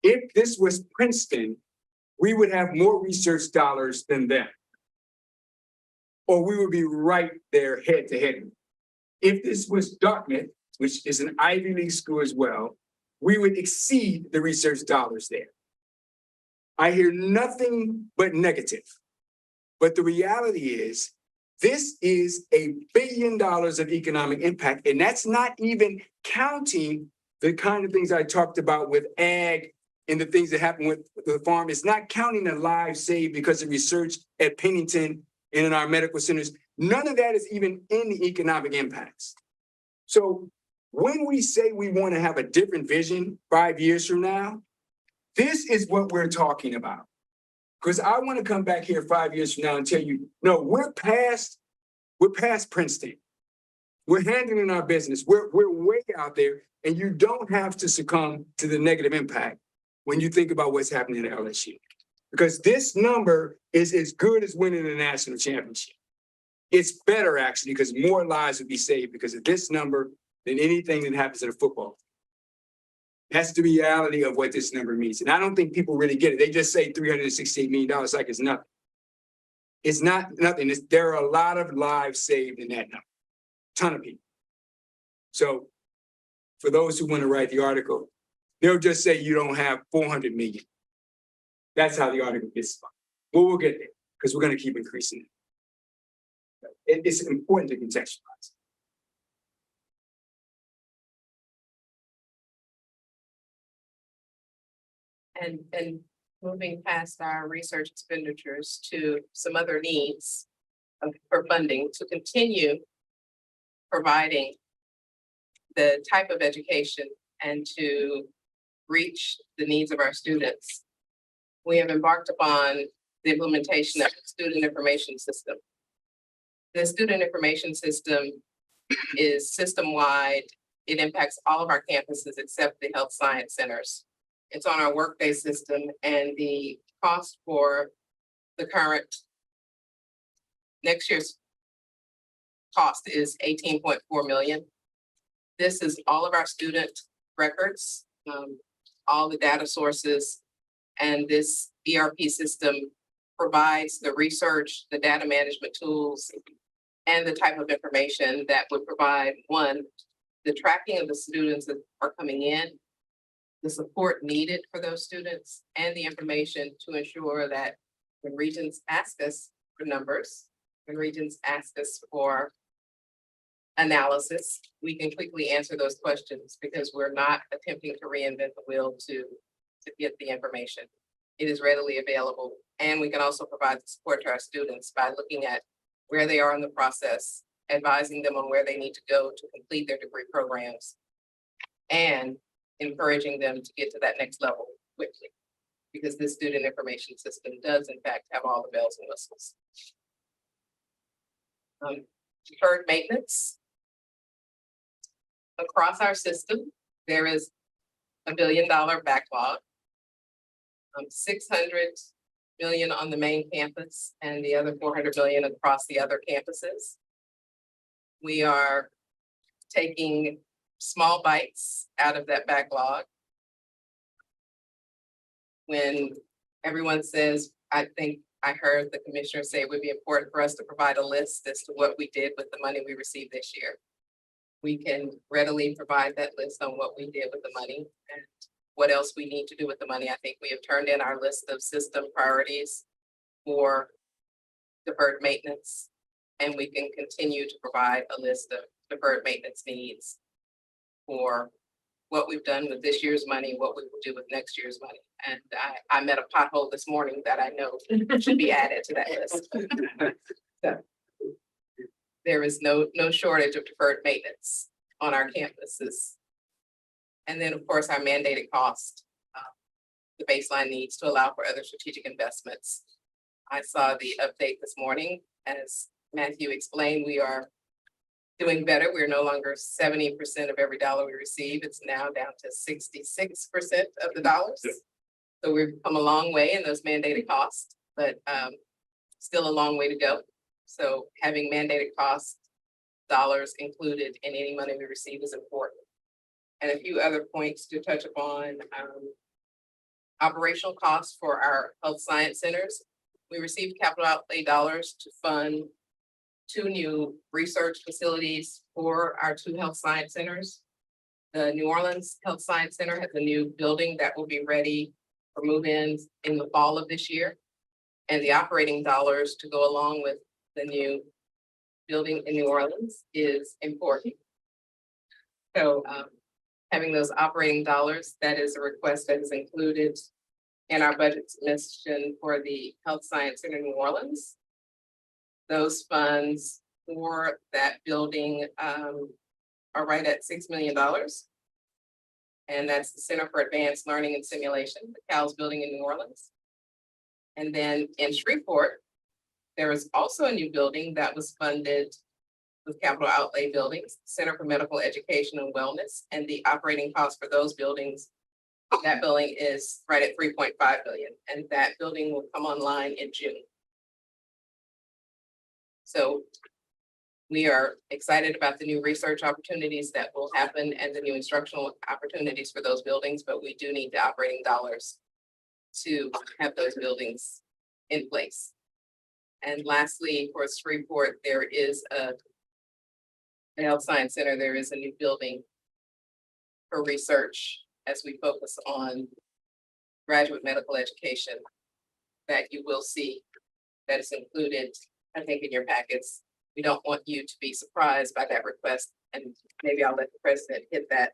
if this was Princeton, we would have more research dollars than them. Or we would be right there head to head. If this was Dartmouth, which is an Ivy League school as well, we would exceed the research dollars there. I hear nothing but negative. But the reality is, this is $1 billion of economic impact, and that's not even counting the kind of things I talked about with ag and the things that happen with the farm. It's not counting the lives saved because of research at Pennington and in our medical centers. None of that is even in the economic impacts. So when we say we want to have a different vision 5 years from now, this is what we're talking about. Because I want to come back here 5 years from now and tell you, no, we're past Princeton. We're handling our business. We're way out there, and you don't have to succumb to the negative impact when you think about what's happening at LSU. Because this number is as good as winning a national championship. It's better actually, because more lives would be saved because of this number than anything that happens in a football. That's the reality of what this number means. And I don't think people really get it. They just say $368 million like it's nothing. It's not nothing. There are a lot of lives saved in that number. Ton of people. So for those who want to write the article, they'll just say you don't have 400 million. That's how the article gets spun. But we'll get there because we're going to keep increasing it. It's important to contextualize. And moving past our research expenditures to some other needs for funding to continue providing the type of education and to reach the needs of our students. We have embarked upon the implementation of the student information system. The student information system is system-wide. It impacts all of our campuses except the health science centers. It's on our workday system, and the cost for the current next year's cost is 18.4 million. This is all of our student records, all the data sources, and this ERP system provides the research, the data management tools, and the type of information that would provide, one, the tracking of the students that are coming in, the support needed for those students, and the information to ensure that when Regents ask us for numbers, when Regents ask us for analysis, we can quickly answer those questions because we're not attempting to reinvent the wheel to get the information. It is readily available, and we can also provide support to our students by looking at where they are in the process, advising them on where they need to go to complete their degree programs, and encouraging them to get to that next level quickly, because this student information system does in fact have all the bells and whistles. Deferred maintenance. Across our system, there is $1 billion backlog. 600 million on the main campus and the other 400 million across the other campuses. We are taking small bites out of that backlog. When everyone says, I think I heard the commissioner say it would be important for us to provide a list as to what we did with the money we received this year. We can readily provide that list on what we did with the money and what else we need to do with the money. I think we have turned in our list of system priorities for deferred maintenance, and we can continue to provide a list of deferred maintenance needs for what we've done with this year's money, what we will do with next year's money. And I met a pothole this morning that I know should be added to that list. So, there is no shortage of deferred maintenance on our campuses. And then, of course, our mandated cost, the baseline needs to allow for other strategic investments. I saw the update this morning. As Matthew explained, we are doing better. We're no longer 70% of every dollar we receive. It's now down to 66% of the dollars. Yeah. So we've come a long way in those mandated costs, but still a long way to go. So having mandated cost dollars included in any money we receive is important. And a few other points to touch upon. Operational costs for our health science centers. We received capital outlay dollars to fund 2 new research facilities for our 2 health science centers. The New Orleans Health Science Center has a new building that will be ready for move-ins in the fall of this year. And the operating dollars to go along with the new building in New Orleans is important. So having those operating dollars, that is a request that is included in our budget submission for the Health Science Center in New Orleans. Those funds for that building are right at $6 million. And that's the Center for Advanced Learning and Simulation, the CALS building in New Orleans. And then in Shreveport, there is also a new building that was funded with capital outlay buildings, Center for Medical Education and Wellness, and the operating costs for those buildings That building is right at 3.5 billion, and that building will come online in June. So we are excited about the new research opportunities that will happen and the new instructional opportunities for those buildings, but we do need the operating dollars to have those buildings in place. And lastly, for Shreveport, there is the Health Science Center, there is a new building for research as we focus on graduate medical education that you will see that is included, I think, in your packets. We don't want you to be surprised by that request, and maybe I'll let the president hit that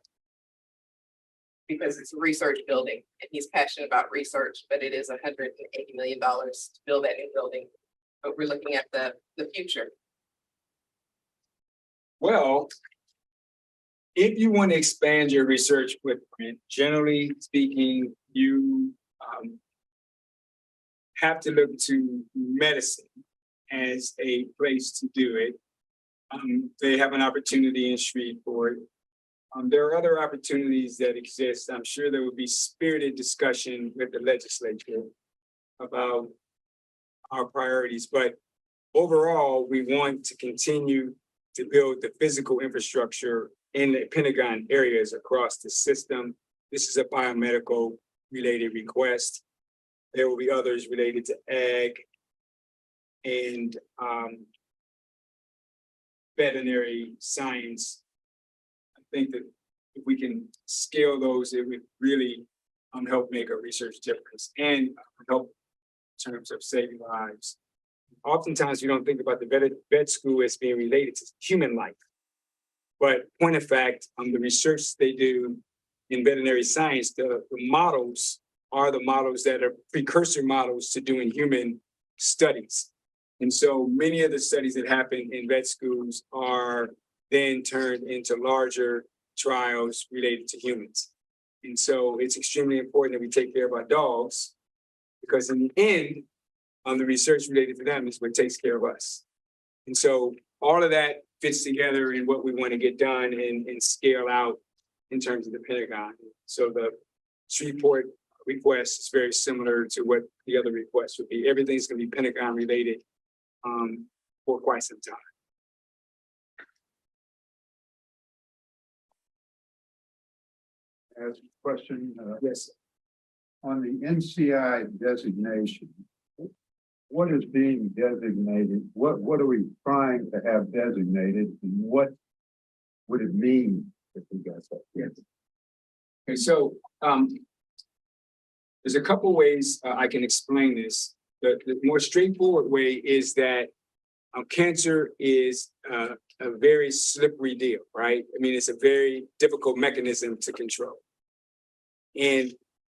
because it's a research building and he's passionate about research, but it is $180 million to build that new building. But we're looking at the future. Well, if you want to expand your research footprint, generally speaking, you have to look to medicine as a place to do it. They have an opportunity in Shreveport. There are other opportunities that exist. I'm sure there will be spirited discussion with the legislature about our priorities, but overall, we want to continue to build the physical infrastructure in the Pentagon areas across the system. This is a biomedical related request. There will be others related to ag and veterinary science. I think that if we can scale those, it would really help make a research difference and help in terms of saving lives. Oftentimes, we don't think about the vet school as being related to human life. But point of fact, the research they do in veterinary science, the models are the models that are precursor models to doing human studies. And so many of the studies that happen in vet schools are then turned into larger trials related to humans. And so it's extremely important that we take care of our dogs, because in the end, the research related to them is what takes care of us. And so all of that fits together in what we want to get done and scale out in terms of the Pentagon. So the Shreveport request is very similar to what the other requests would be. Everything's going to be Pentagon related for quite some time. Ask a question. Yes. On the NCI designation, what is being designated? What are we trying to have designated? And what would it mean if we got that? Yes. Okay, so there's a couple ways I can explain this. The more straightforward way is that cancer is a very slippery deal, right? I mean, it's a very difficult mechanism to control. And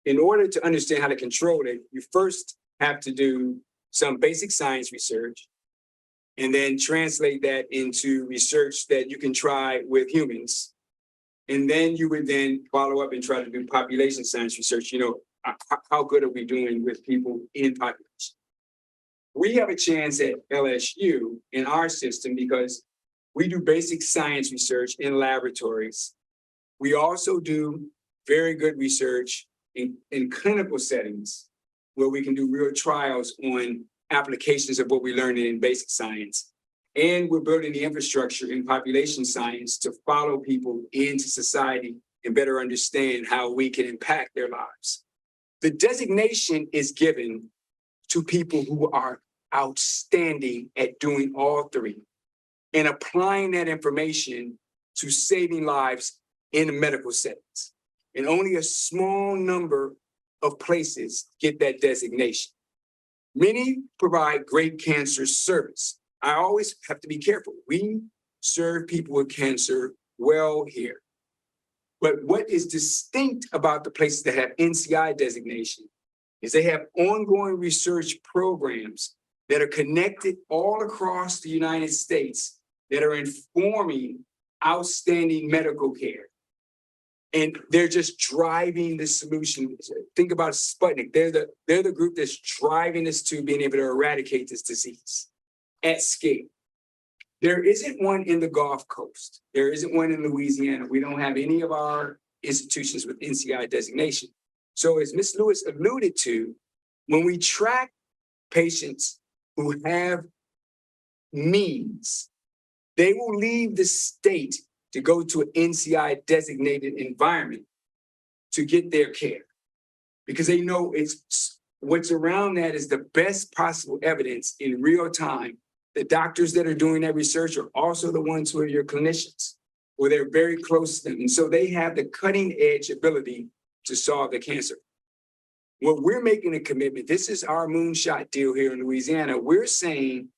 in order to understand how to control it, you first have to do some basic science research and then translate that into research that you can try with humans. And then you would then follow up and try to do population science research. You know, how good are we doing with people in population? We have a chance at LSU in our system because we do basic science research in laboratories. We also do very good research in clinical settings where we can do real trials on applications of what we learned in basic science. And we're building the infrastructure in population science to follow people into society and better understand how we can impact their lives. The designation is given to people who are outstanding at doing all three and applying that information to saving lives in the medical settings. And only a small number of places get that designation. Many provide great cancer service. I always have to be careful. We serve people with cancer well here. But what is distinct about the places that have NCI designation is they have ongoing research programs that are connected all across the United States that are informing outstanding medical care. And they're just driving the solution. Think about Sputnik. They're the group that's driving us to being able to eradicate this disease at scale. There isn't one in the Gulf Coast. There isn't one in Louisiana. We don't have any of our institutions with NCI designation. So as Ms. Lewis alluded to, when we track patients who have needs, they will leave the state to go to an NCI designated environment to get their care. Because they know it's what's around that is the best possible evidence in real time. The doctors that are doing that research are also the ones who are your clinicians, or they're very close to them. And so they have the cutting edge ability to solve the cancer. What we're making a commitment, this is our moonshot deal here in Louisiana. We're saying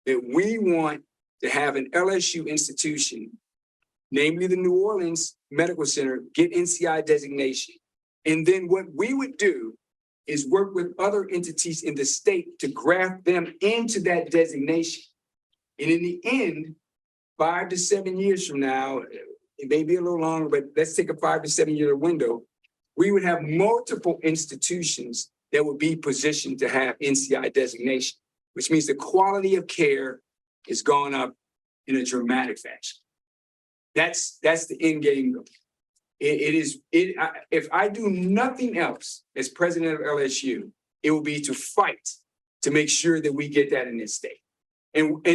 that we want to have an LSU institution, namely the New Orleans Medical Center, get NCI designation. And then what we would do is work with other entities in the state to graft them into that designation. And in the end, 5 to 7 years from now, it may be a little longer, but let's take a 5 to 7 year window. We would have multiple institutions that would be positioned to have NCI designation, which means the quality of care is going up in a dramatic fashion. That's the end game goal. If I do nothing else as president of LSU, it will be to fight to make sure that we get that in this state. And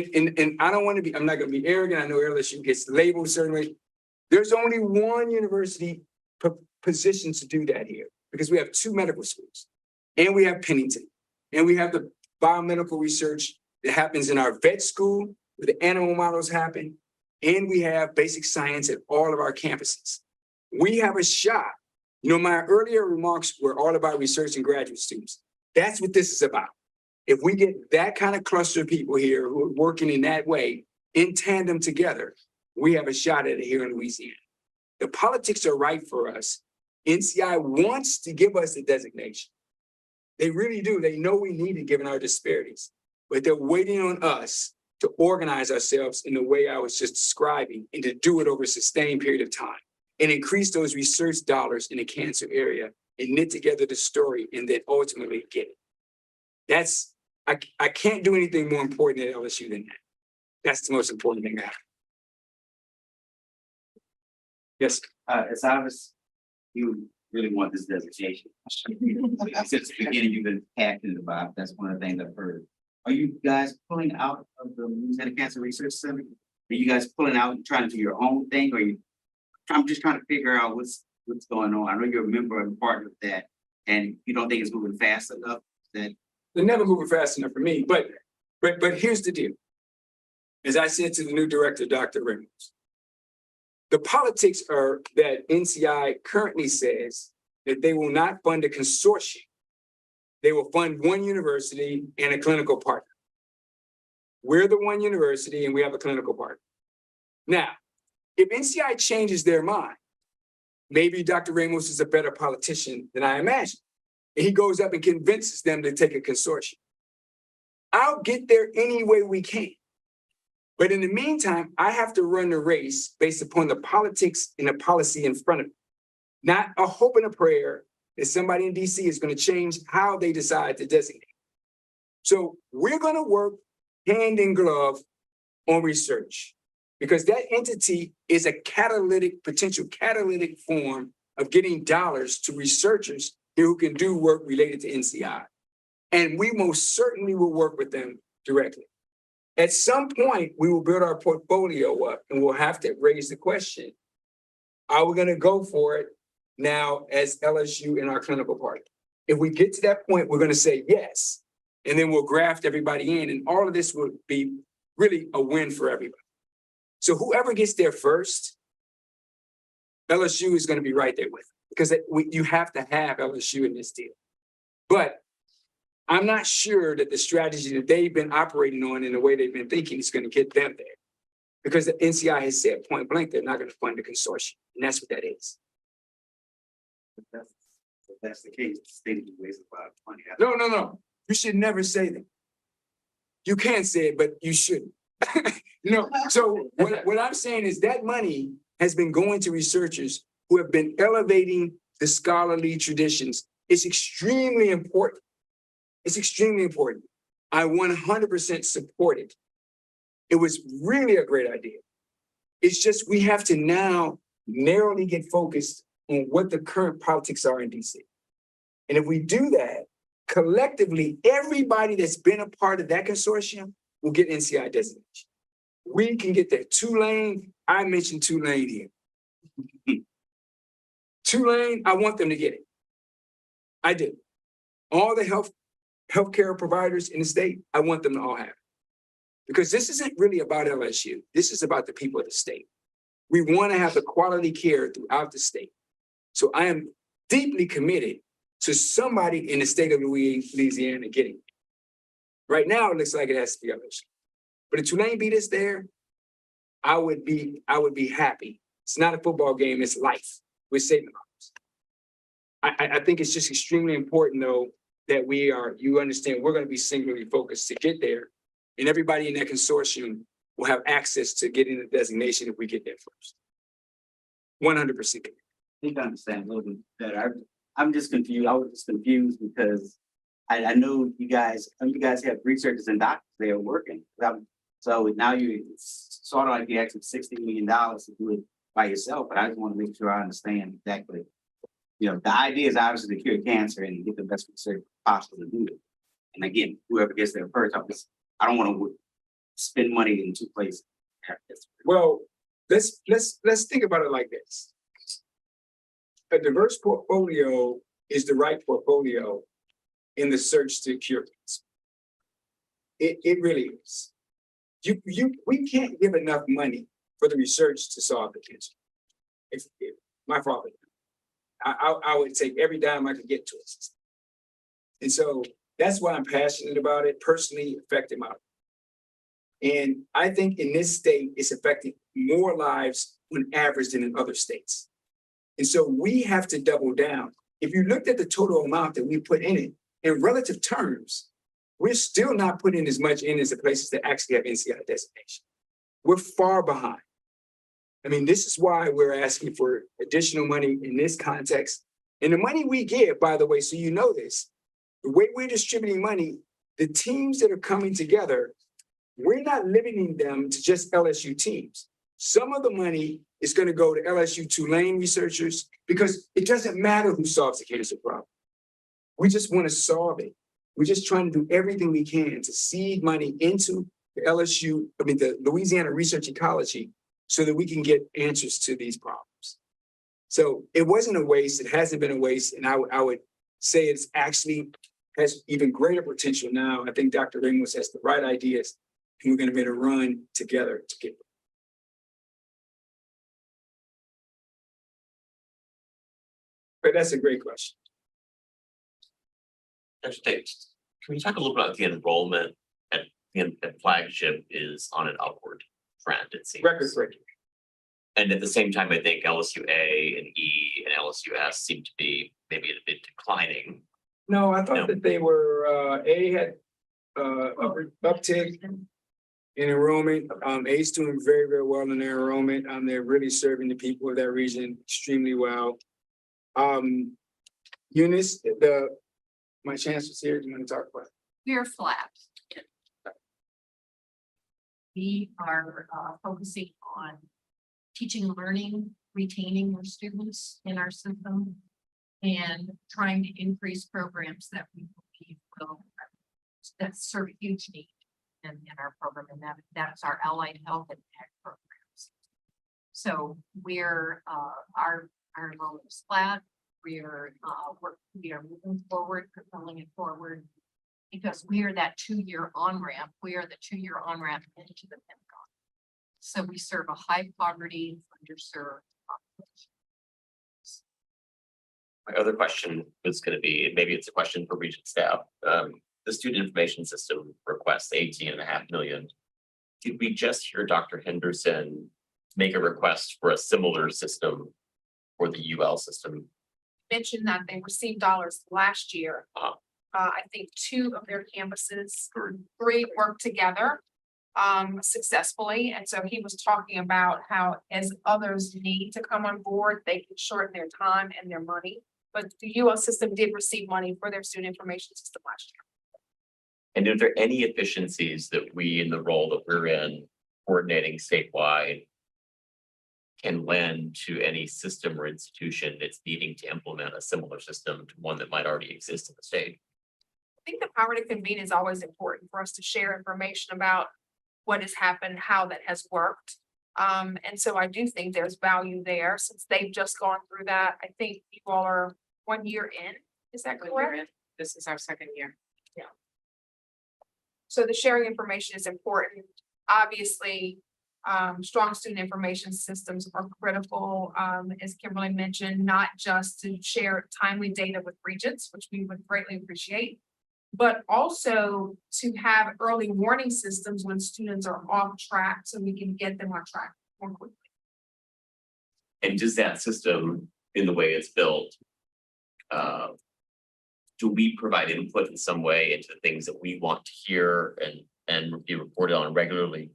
I don't want to be, I'm not going to be arrogant. I know LSU gets labeled certainly. There's only one university positioned to do that here because we have 2 medical schools and we have Pennington and we have the biomedical research that happens in our vet school where the animal models happen. And we have basic science at all of our campuses. We have a shot. You know, my earlier remarks were all about research and graduate students. That's what this is about. If we get that kind of cluster of people here who are working in that way, in tandem together, we have a shot at it here in Louisiana. The politics are right for us. NCI wants to give us the designation. They really do. They know we need it given our disparities, but they're waiting on us to organize ourselves in the way I was just describing and to do it over a sustained period of time and increase those research dollars in the cancer area and knit together the story and then ultimately get it. I can't do anything more important at LSU than that. That's the most important thing I have. Yes. It's obvious you really want this designation. Since the beginning, you've been passionate about it. That's one of the things I've heard. Are you guys pulling out of the Louisiana Cancer Research Center? Are you guys pulling out and trying to do your own thing? Or I'm just trying to figure out what's going on. I know you're a member and part of that, and you don't think it's moving fast enough. That they're never moving fast enough for me. But here's the deal. As I said to the new director, Dr. Regents, the politics are that NCI currently says that they will not fund a consortium. They will fund one university and a clinical partner. We're the one university and we have a clinical partner. Now, if NCI changes their mind, maybe Dr. Ramos is a better politician than I imagine. And he goes up and convinces them to take a consortium. I'll get there any way we can. But in the meantime, I have to run the race based upon the politics and the policy in front of me. Not a hope and a prayer that somebody in DC is going to change how they decide to designate. So we're going to work hand in glove on research because that entity is a potential catalytic form of getting dollars to researchers here who can do work related to NCI. And we most certainly will work with them directly. At some point, we will build our portfolio up and we'll have to raise the question, are we going to go for it now as LSU in our clinical partner? If we get to that point, we're going to say yes, and then we'll graft everybody in, and all of this will be really a win for everybody. So whoever gets there first, LSU is going to be right there with them because you have to have LSU in this deal. But I'm not sure that the strategy that they've been operating on and the way they've been thinking is going to get them there. Because the NCI has said point blank, they're not going to fund the consortium. And that's what that is. if that's the case, the state will waste a lot of money. No. You should never say that. You can say it, but you shouldn't. So what I'm saying is that money has been going to researchers who have been elevating the scholarly traditions. It's extremely important. It's extremely important. I 100% support it. It was really a great idea. It's just we have to now narrowly get focused on what the current politics are in DC. And if we do that, collectively, everybody that's been a part of that consortium will get NCI designation. We can get that. Tulane, I mentioned Tulane here. Tulane, I want them to get it. I do. All the healthcare providers in the state, I want them to all have it. Because this isn't really about LSU. This is about the people of the state. We want to have the quality care throughout the state. So I am deeply committed to somebody in the state of Louisiana getting it. Right now, it looks like it has to be LSU. But if Tulane beat us there, I would be happy. It's not a football game, it's life. We're saving lives. I think it's just extremely important, though, that you understand, we're going to be singularly focused to get there. And everybody in that consortium will have access to getting the designation if we get there first. 100%. I need to understand a little bit better. I'm just confused. I was just confused because I know you guys have researchers and doctors there working. So now you sort of like you asked $60 million to do it by yourself, but I just want to make sure I understand exactly. You know, the idea is obviously to cure cancer and get the best research possible to do it. And again, whoever gets there first, I don't want to spend money in two places. Well, let's think about it like this. A diverse portfolio is the right portfolio in the search to cure cancer. It really is. We can't give enough money for the research to solve the cancer. If my father, I would take every dime I could get to it. And so that's why I'm passionate about it, personally affecting my life. And I think in this state, it's affecting more lives on average than in other states. And so we have to double down. If you looked at the total amount that we put in it, in relative terms, we're still not putting as much in as the places that actually have NCI designation. We're far behind. I mean, this is why we're asking for additional money in this context. And the money we give, by the way, so you know this, the way we're distributing money, the teams that are coming together, we're not limiting them to just LSU teams. Some of the money is going to go to LSU Tulane researchers because it doesn't matter who solves the cancer problem. We just want to solve it. We're just trying to do everything we can to seed money into the Louisiana Research Ecology so that we can get answers to these problems. So it wasn't a waste. It hasn't been a waste. And I would say it's actually has even greater potential now. I think Dr. Ramos has the right ideas and we're going to be able to run together to get there. But that's a great question. Dr. Tate, can we talk a little bit about the enrollment at Flagship is on an upward trend, it seems. Record breaking. And at the same time, I think LSU A and E and LSU S seem to be maybe a bit declining. No, I thought that they were, A had uptick in enrollment. A's doing very, very well in their enrollment. They're really serving the people of that region extremely well. Eunice, my chancellor's here. Do you want to talk about it? We're flat. We are focusing on teaching, learning, retaining our students in our system, and trying to increase programs that we believe will that serve a huge need in our program, and that's our allied health and ag programs. So we're our enrollment is flat. We are moving forward, propelling it forward, because we are that 2-year on-ramp. We are the 2-year on-ramp into the Pentagon. So we serve a high poverty, underserved population. My other question was going to be, maybe it's a question for Regent staff. The student information system requests $18.5 million. Did we just hear Dr. Henderson make a request for a similar system for the UL system? Mentioned that they received dollars last year. I think 2 of their campuses, 3 worked together successfully. And so he was talking about how as others need to come on board, they can shorten their time and their money. But the UL system did receive money for their student information system last year. And are there any efficiencies that we, in the role that we're in, coordinating statewide, can lend to any system or institution that's needing to implement a similar system to one that might already exist in the state. I think the power to convene is always important for us to share information about what has happened, how that has worked. And so I do think there's value there since they've just gone through that. I think you all are 1 year in. Is that correct? This is our second year. So the sharing information is important. Obviously, strong student information systems are critical, as Kimberly mentioned, not just to share timely data with Regents, which we would greatly appreciate, but also to have early warning systems when students are off track so we can get them on track more quickly. And does that system, in the way it's built, do we provide input in some way into the things that we want to hear and be reported on regularly,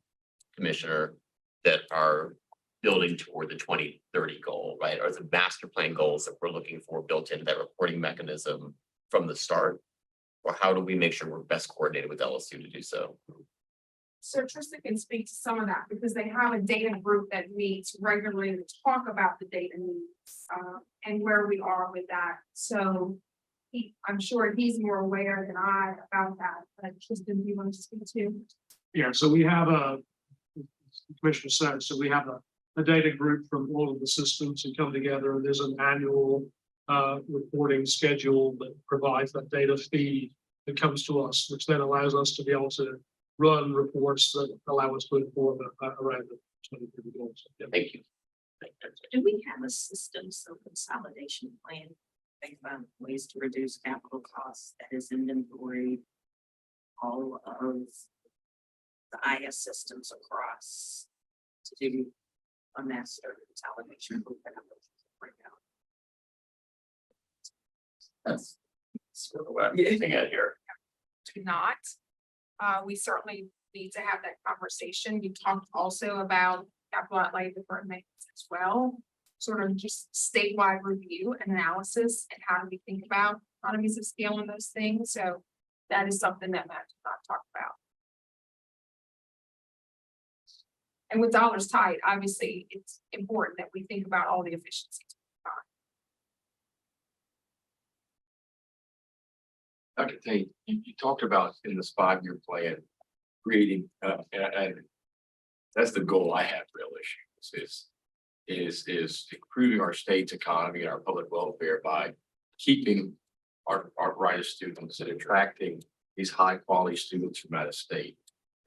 Commissioner, that are building toward the 2030 goal, right? Are the master plan goals that we're looking for built into that reporting mechanism from the start? Or how do we make sure we're best coordinated with LSU to do so? So Trista can speak to some of that because they have a data group that meets regularly to talk about the data needs and where we are with that. So I'm sure he's more aware than I about that, but Tristan, do you want to speak to? Yeah, so we have Commissioner said, so we have a data group from all of the systems who come together. There's an annual reporting schedule that provides that data feed that comes to us, which then allows us to be able to run reports that allow us to inform around the 2030 goals. Yeah. Thank you. Do we have a system, some consolidation plan? Think about ways to reduce capital costs that is inventory all of the IS systems across to do a master consolidation. That's sort of what I'm getting at here. Do not. We certainly need to have that conversation. You talked also about capital outlay department as well. Sort of just statewide review and analysis and how do we think about economies of scale and those things. So that is something that Matt did not talk about. And with dollars tight, obviously, it's important that we think about all the efficiencies. Dr. Tate, you talked about in this 5-year plan, creating, and that's the goal I have real issues is improving our state's economy and our public welfare by keeping our brightest students and attracting these high quality students from out of state.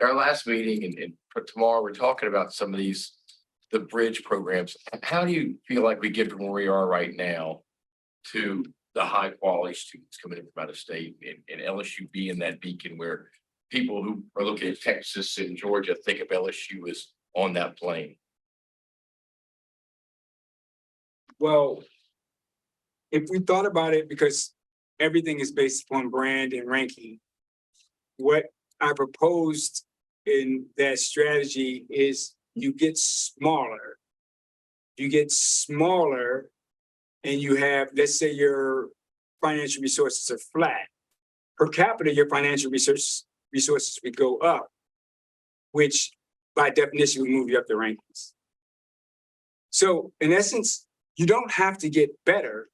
Our last meeting and for tomorrow, we're talking about some of the bridge programs. How do you feel like we get from where we are right now to the high quality students coming in from out of state and LSU being that beacon where people who are looking at Texas and Georgia think of LSU as on that plane? Well, if we thought about it, because everything is based upon brand and ranking, what I proposed in that strategy is you get smaller. You get smaller and you have, let's say your financial resources are flat. Per capita, your financial resources would go up, which by definition would move you up the rankings. So in essence, you don't have to get better,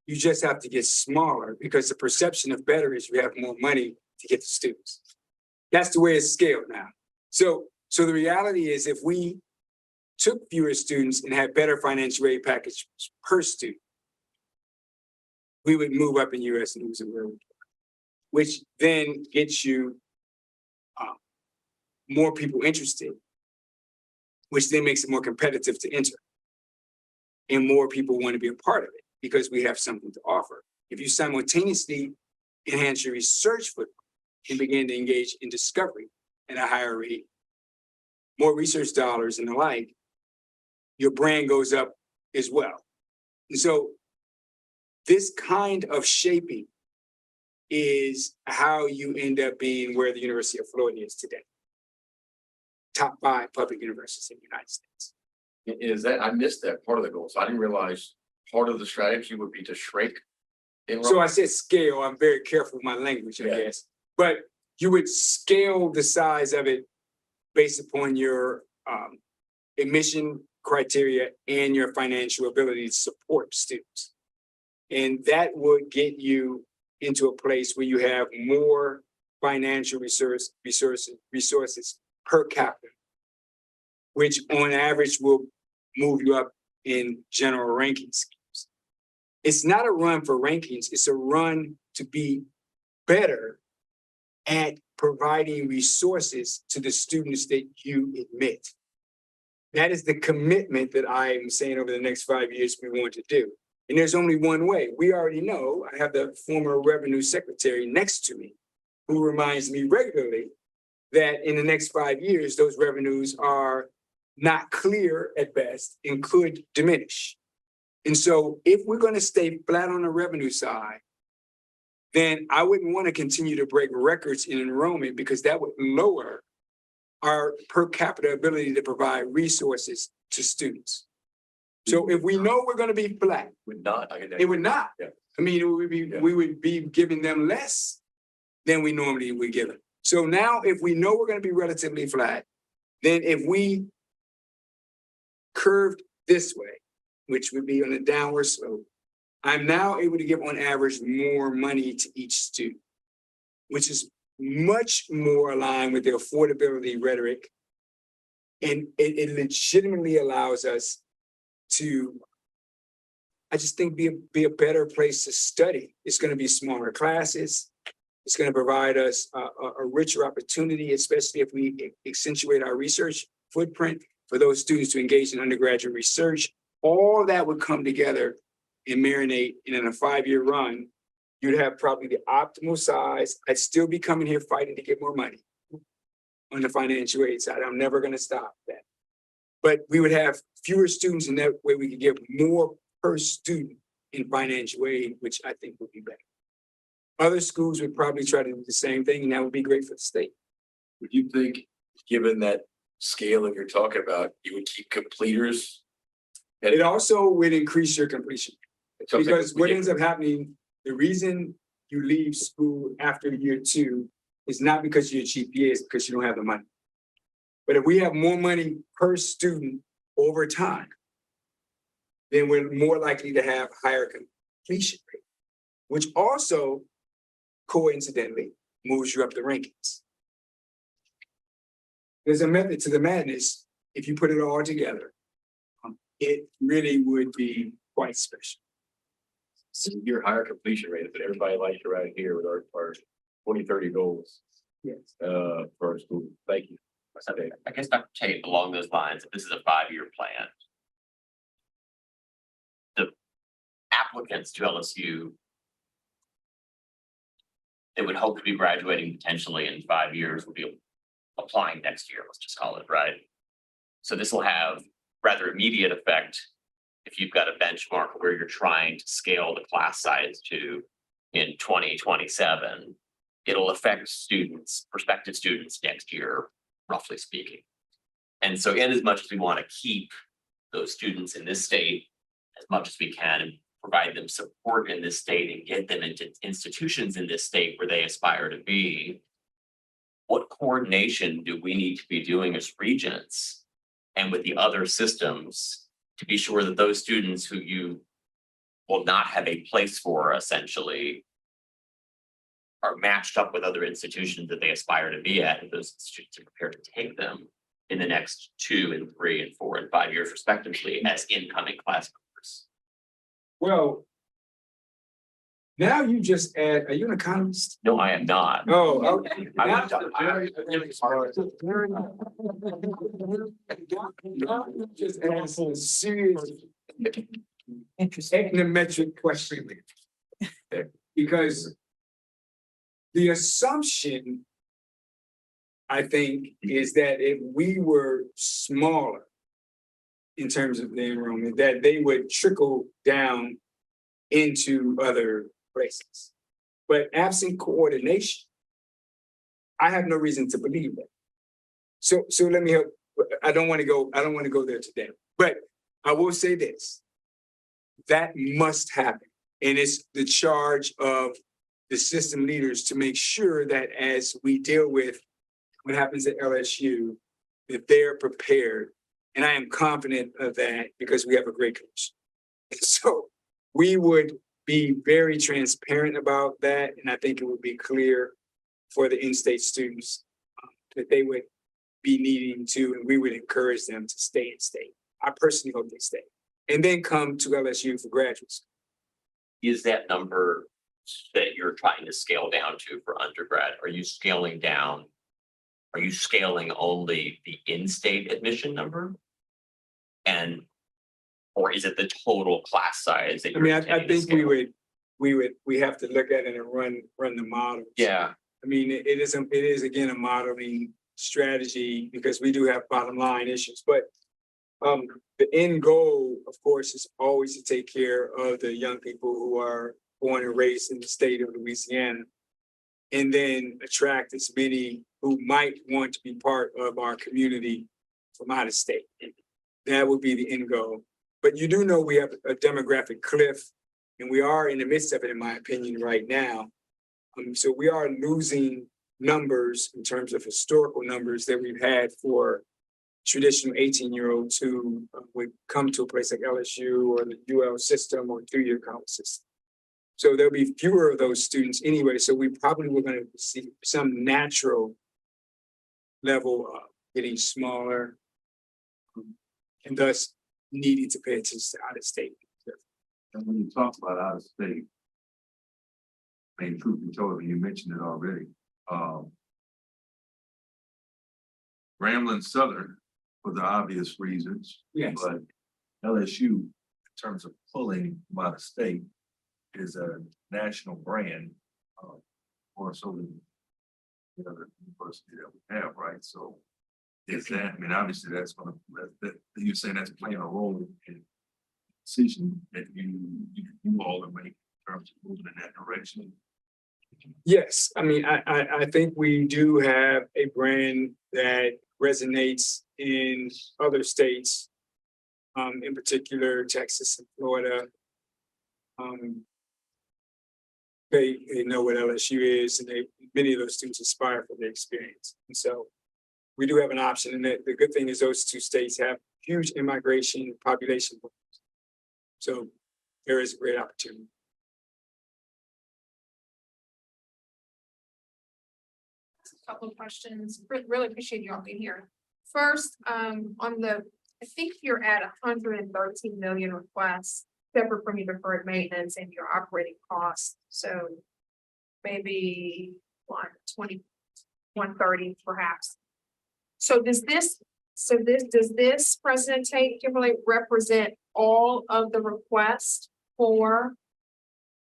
you just have to get smaller because the perception of better is you have more money to get the students. That's the way it's scaled now. So the reality is if we took fewer students and had better financial aid packages per student, we would move up in US News and World, which then gets you more people interested, which then makes it more competitive to enter. And more people want to be a part of it because we have something to offer. If you simultaneously enhance your research footprint and begin to engage in discovery at a higher rate, more research dollars and the like, your brand goes up as well. And so this kind of shaping is how you end up being where the University of Florida is today. Top 5 public universities in the United States. Is that, I missed that part of the goal. So I didn't realize part of the strategy would be to shrink. So I said scale, I'm very careful with my language, I guess. But you would scale the size of it based upon your admission criteria and your financial ability to support students. And that would get you into a place where you have more financial resources per capita, which on average will move you up in general ranking schemes. It's not a run for rankings, it's a run to be better at providing resources to the students that you admit. That is the commitment that I am saying over the next 5 years we want to do. And there's only one way. We already know, I have the former revenue secretary next to me who reminds me regularly that in the next 5 years, those revenues are not clear at best and could diminish. And so if we're going to stay flat on the revenue side, then I wouldn't want to continue to break records in enrollment because that would lower our per capita ability to provide resources to students. So if we know we're going to be flat, Would not. it would not. Yeah. I mean, we would be giving them less than we normally would give them. So now if we know we're going to be relatively flat, then if we curved this way, which would be on a downward slope, I'm now able to give on average more money to each student, which is much more aligned with the affordability rhetoric. And it legitimately allows us to, I just think, be a better place to study. It's going to be smaller classes. It's going to provide us a richer opportunity, especially if we accentuate our research footprint for those students to engage in undergraduate research. All that would come together and marinate, and in a 5-year run, you'd have probably the optimal size. I'd still be coming here fighting to get more money on the financial aid side. I'm never going to stop that. But we would have fewer students, and that way we could give more per student in financial aid, which I think would be better. Other schools would probably try to do the same thing, and that would be great for the state. Would you think, given that scale that you're talking about, you would keep completers? It also would increase your completion. So I'm saying, Because what ends up happening, the reason you leave school after year 2 is not because your GPA, it's because you don't have the money. But if we have more money per student over time, then we're more likely to have higher completion rate, which also coincidentally moves you up the rankings. There's a method to the madness. If you put it all together, it really would be quite special. So your higher completion rate, but everybody likes you right here with our 2030 goals. Yes. For our school. Thank you. Okay. I guess Dr. Tate, along those lines, if this is a 5-year plan, the applicants to LSU that would hope to be graduating potentially in 5 years will be applying next year, let's just call it, right? So this will have rather immediate effect if you've got a benchmark where you're trying to scale the class size to in 2027. It'll affect students, prospective students next year, roughly speaking. And so in as much as we want to keep those students in this state as much as we can and provide them support in this state and get them into institutions in this state where they aspire to be, what coordination do we need to be doing as regents and with the other systems to be sure that those students who you will not have a place for essentially are matched up with other institutions that they aspire to be at, and those institutions are prepared to take them in the next 2 and 3 and 4 and 5 years respectively as incoming class members? Well, now you just add, are you an economist? No, I am not. Oh, okay. I'm Now- really smart. Now you just asked a serious econometric question. Because the assumption, I think, is that if we were smaller in terms of the enrollment, that they would trickle down into other places. But absent coordination, I have no reason to believe that. So let me help. I don't want to go there today, but I will say this. That must happen. And it's the charge of the system leaders to make sure that as we deal with what happens at LSU, that they're prepared And I am confident of that because we have a great coach. So we would be very transparent about that, and I think it would be clear for the in-state students that they would be needing to, and we would encourage them to stay in state. I personally hope they stay, and then come to LSU for graduate school. Is that number that you're trying to scale down to for undergrad? Are you scaling down? Are you scaling only the in-state admission number? And, or is it the total class size that I you're mean, I intending to think scale? we have to look at it and run the models. Yeah, I mean, it is again a modeling strategy because we do have bottom line issues, but the end goal, of course, is always to take care of the young people who are born and raised in the state of Louisiana. And then attract as many who might want to be part of our community from out of state. That would be the end goal. But you do know we have a demographic cliff, and we are in the midst of it, in my opinion, right now. So we are losing numbers in terms of historical numbers that we've had for traditional 18-year-olds who would come to a place like LSU or the UL system or two-year college system. So there'll be fewer of those students anyway. So we probably were going to see some natural level of getting smaller and thus needing to pay attention to out of state. And when you talk about out of state, I mean, truth be told, you mentioned it already. Grambling Southern, for the obvious reasons. Yes. But LSU, in terms of pulling from out of state, is a national brand, more so than the other university that we have, right? So is that, I mean, obviously that's gonna, that you're saying that's playing a role in decision that you all are making in terms of moving in that direction. Yes, I mean, I think we do have a brand that resonates in other states, in particular Texas and Florida. They know what LSU is, and many of those students aspire for the experience. And so we do have an option, and the good thing is those two states have huge immigration population. So there is a great opportunity. Couple of questions. Really appreciate you all being here. First, on the, I think you're at 113 million requests, separate from your deferred maintenance and your operating costs. So maybe 120, 130 perhaps. So does this President Tate Kimberly represent all of the requests for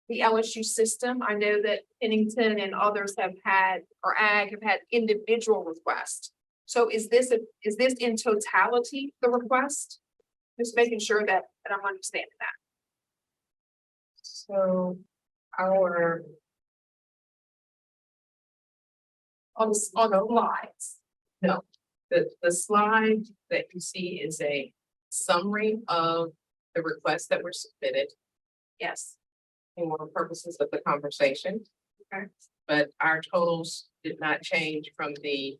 the LSU system? I know that Pennington and others have had, or Ag have had individual requests. So is this in totality the request? Just making sure that I'm understanding that. So our on the slides, no, the slide that you see is a summary of the requests that were submitted. Yes. For purposes of the conversation. Okay. But our totals did not change from the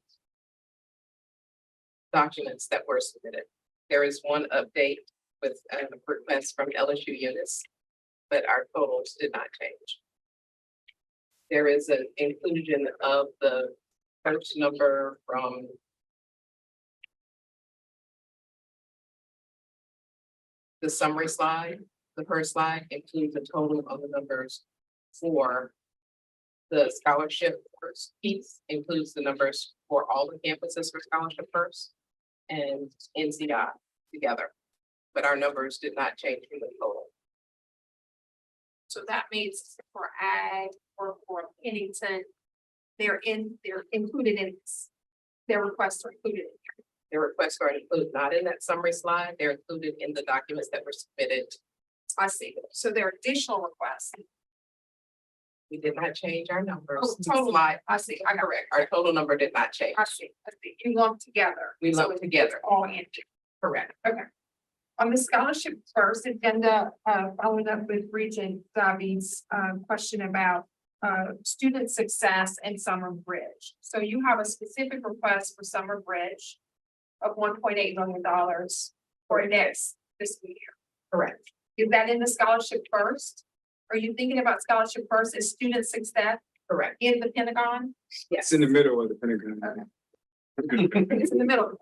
documents that were submitted. There is one update with requests from LSU units, but our totals did not change. There is an inclusion of the first number from the summary slide. The first slide includes a total of the numbers for the scholarship first piece, includes the numbers for all the campuses for scholarship first and NCI together. But our numbers did not change from the total. So that means for Ag or for Pennington, they're included in this. Their requests are included in here. Their requests are included, not in that summary slide, they're included in the documents that were submitted. I see. So there are additional requests. We did not change our numbers. Oh, total. Slide. I see. I correct. Our total number did not change. I see. You lumped together. We lumped together. All in. Correct. Okay. On the scholarship first agenda, following up with Regent Davi's question about student success and Summer Bridge. So you have a specific request for Summer Bridge. of $1.8 million for next fiscal year. Correct. Is that in the scholarship first? Are you thinking about scholarship first as student success? Correct. In the Pentagon? It's in the middle of the Pentagon. It's in the middle.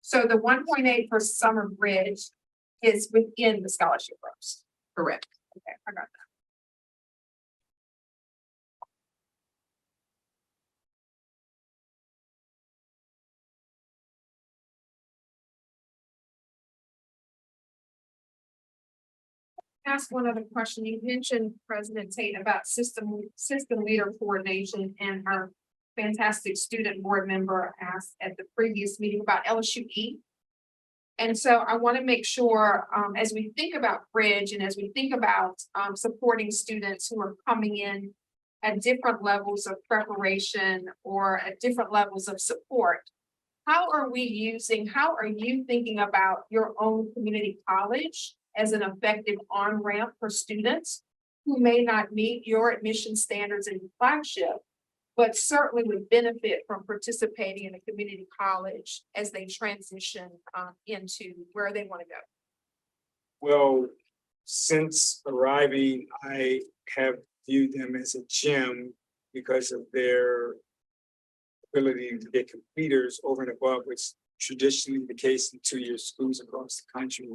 So the 1.8 for Summer Bridge is within the scholarship first. Correct. Okay, I got that. Ask one other question. You mentioned, President Tate, about system leader coordination, and our fantastic student board member asked at the previous meeting about LSUE. And so I want to make sure, as we think about Bridge and as we think about supporting students who are coming in at different levels of preparation or at different levels of support, how are you thinking about your own community college as an effective on-ramp for students who may not meet your admission standards in flagship, but certainly would benefit from participating in a community college as they transition into where they want to go? Well, since arriving, I have viewed them as a gem because of their ability to get completers over and above what's traditionally the case in two-year schools across the country.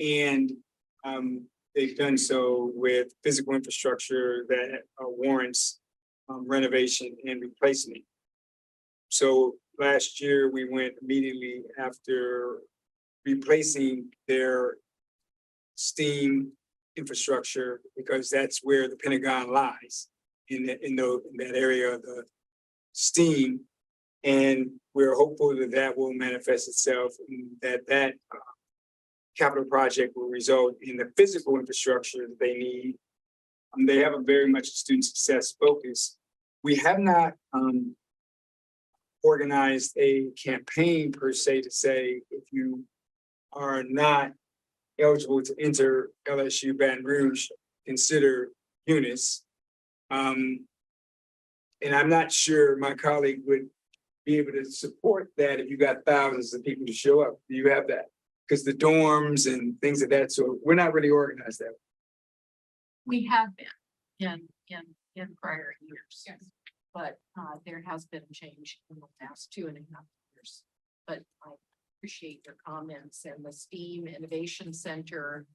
And they've done so with physical infrastructure that warrants renovation and replacement. So last year, we went immediately after replacing their STEAM infrastructure, because that's where the Pentagon lies, in that area of the STEAM. And we're hopeful that that will manifest itself, and that capital project will result in the physical infrastructure that they need. They have a very much student success focus. We have not organized a campaign per se to say, if you are not eligible to enter LSU Baton Rouge, consider Eunice. And I'm not sure my colleague would be able to support that if you got thousands of people to show up. Do you have that? Because the dorms and things of that sort, we're not really organized that way. We have been in prior years. Yes. But there has been a change in the past 2.5 years. But I appreciate your comments, and the STEAM Innovation Center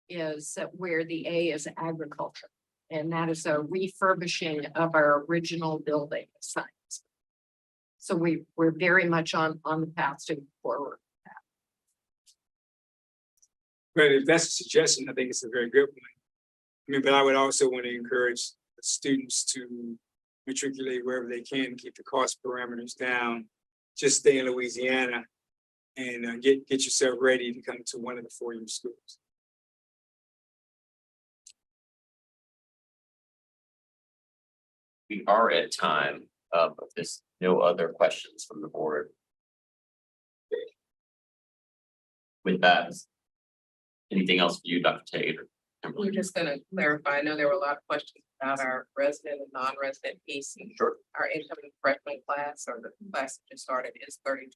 is where the A is agriculture. And that is a refurbishing of our original building of science. So we're very much on the path to forward. But if that's a suggestion, I think it's a very good one. I mean, but I would also want to encourage the students to matriculate wherever they can, keep the cost parameters down, just stay in Louisiana, and get yourself ready to come to one of the 4-year schools. We are at time, if there's no other questions from the board. With that, anything else for you, Dr. Tate? We're just gonna clarify. I know there were a lot of questions about our resident and non-resident piece. Sure. Our incoming freshman class, or the class that just started, is 32%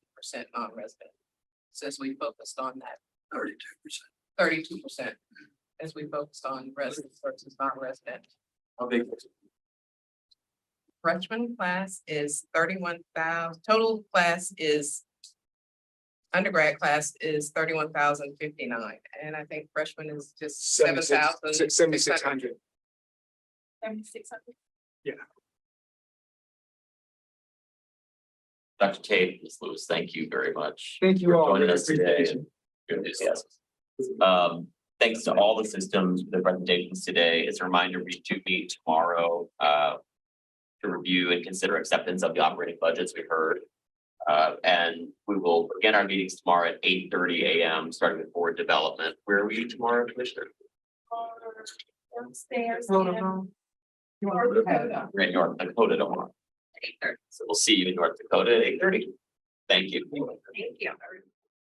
non-resident. So as we focused on that. 32%, as we focused on residents versus non-resident. How big? Freshman class is 31,000, total class is. Undergrad class is 31,059, and I think freshman is just 7,600. 7,600. 7,600. Yeah. Dr. Tate, Ms. Lewis, thank you very much. Thank you for all. joining Really us today appreciate and your enthusiasm. Thanks to all the systems for the presentations today. As a reminder, we do meet tomorrow to review and consider acceptance of the operating budgets we heard. And we will begin our meetings tomorrow at 8:30 a.m. starting with board development. Where are we tomorrow, Commissioner? Downstairs. North Dakota. We're in North Dakota tomorrow. 8:30. So we'll see you in North Dakota at 8:30. Thank you. Thank you.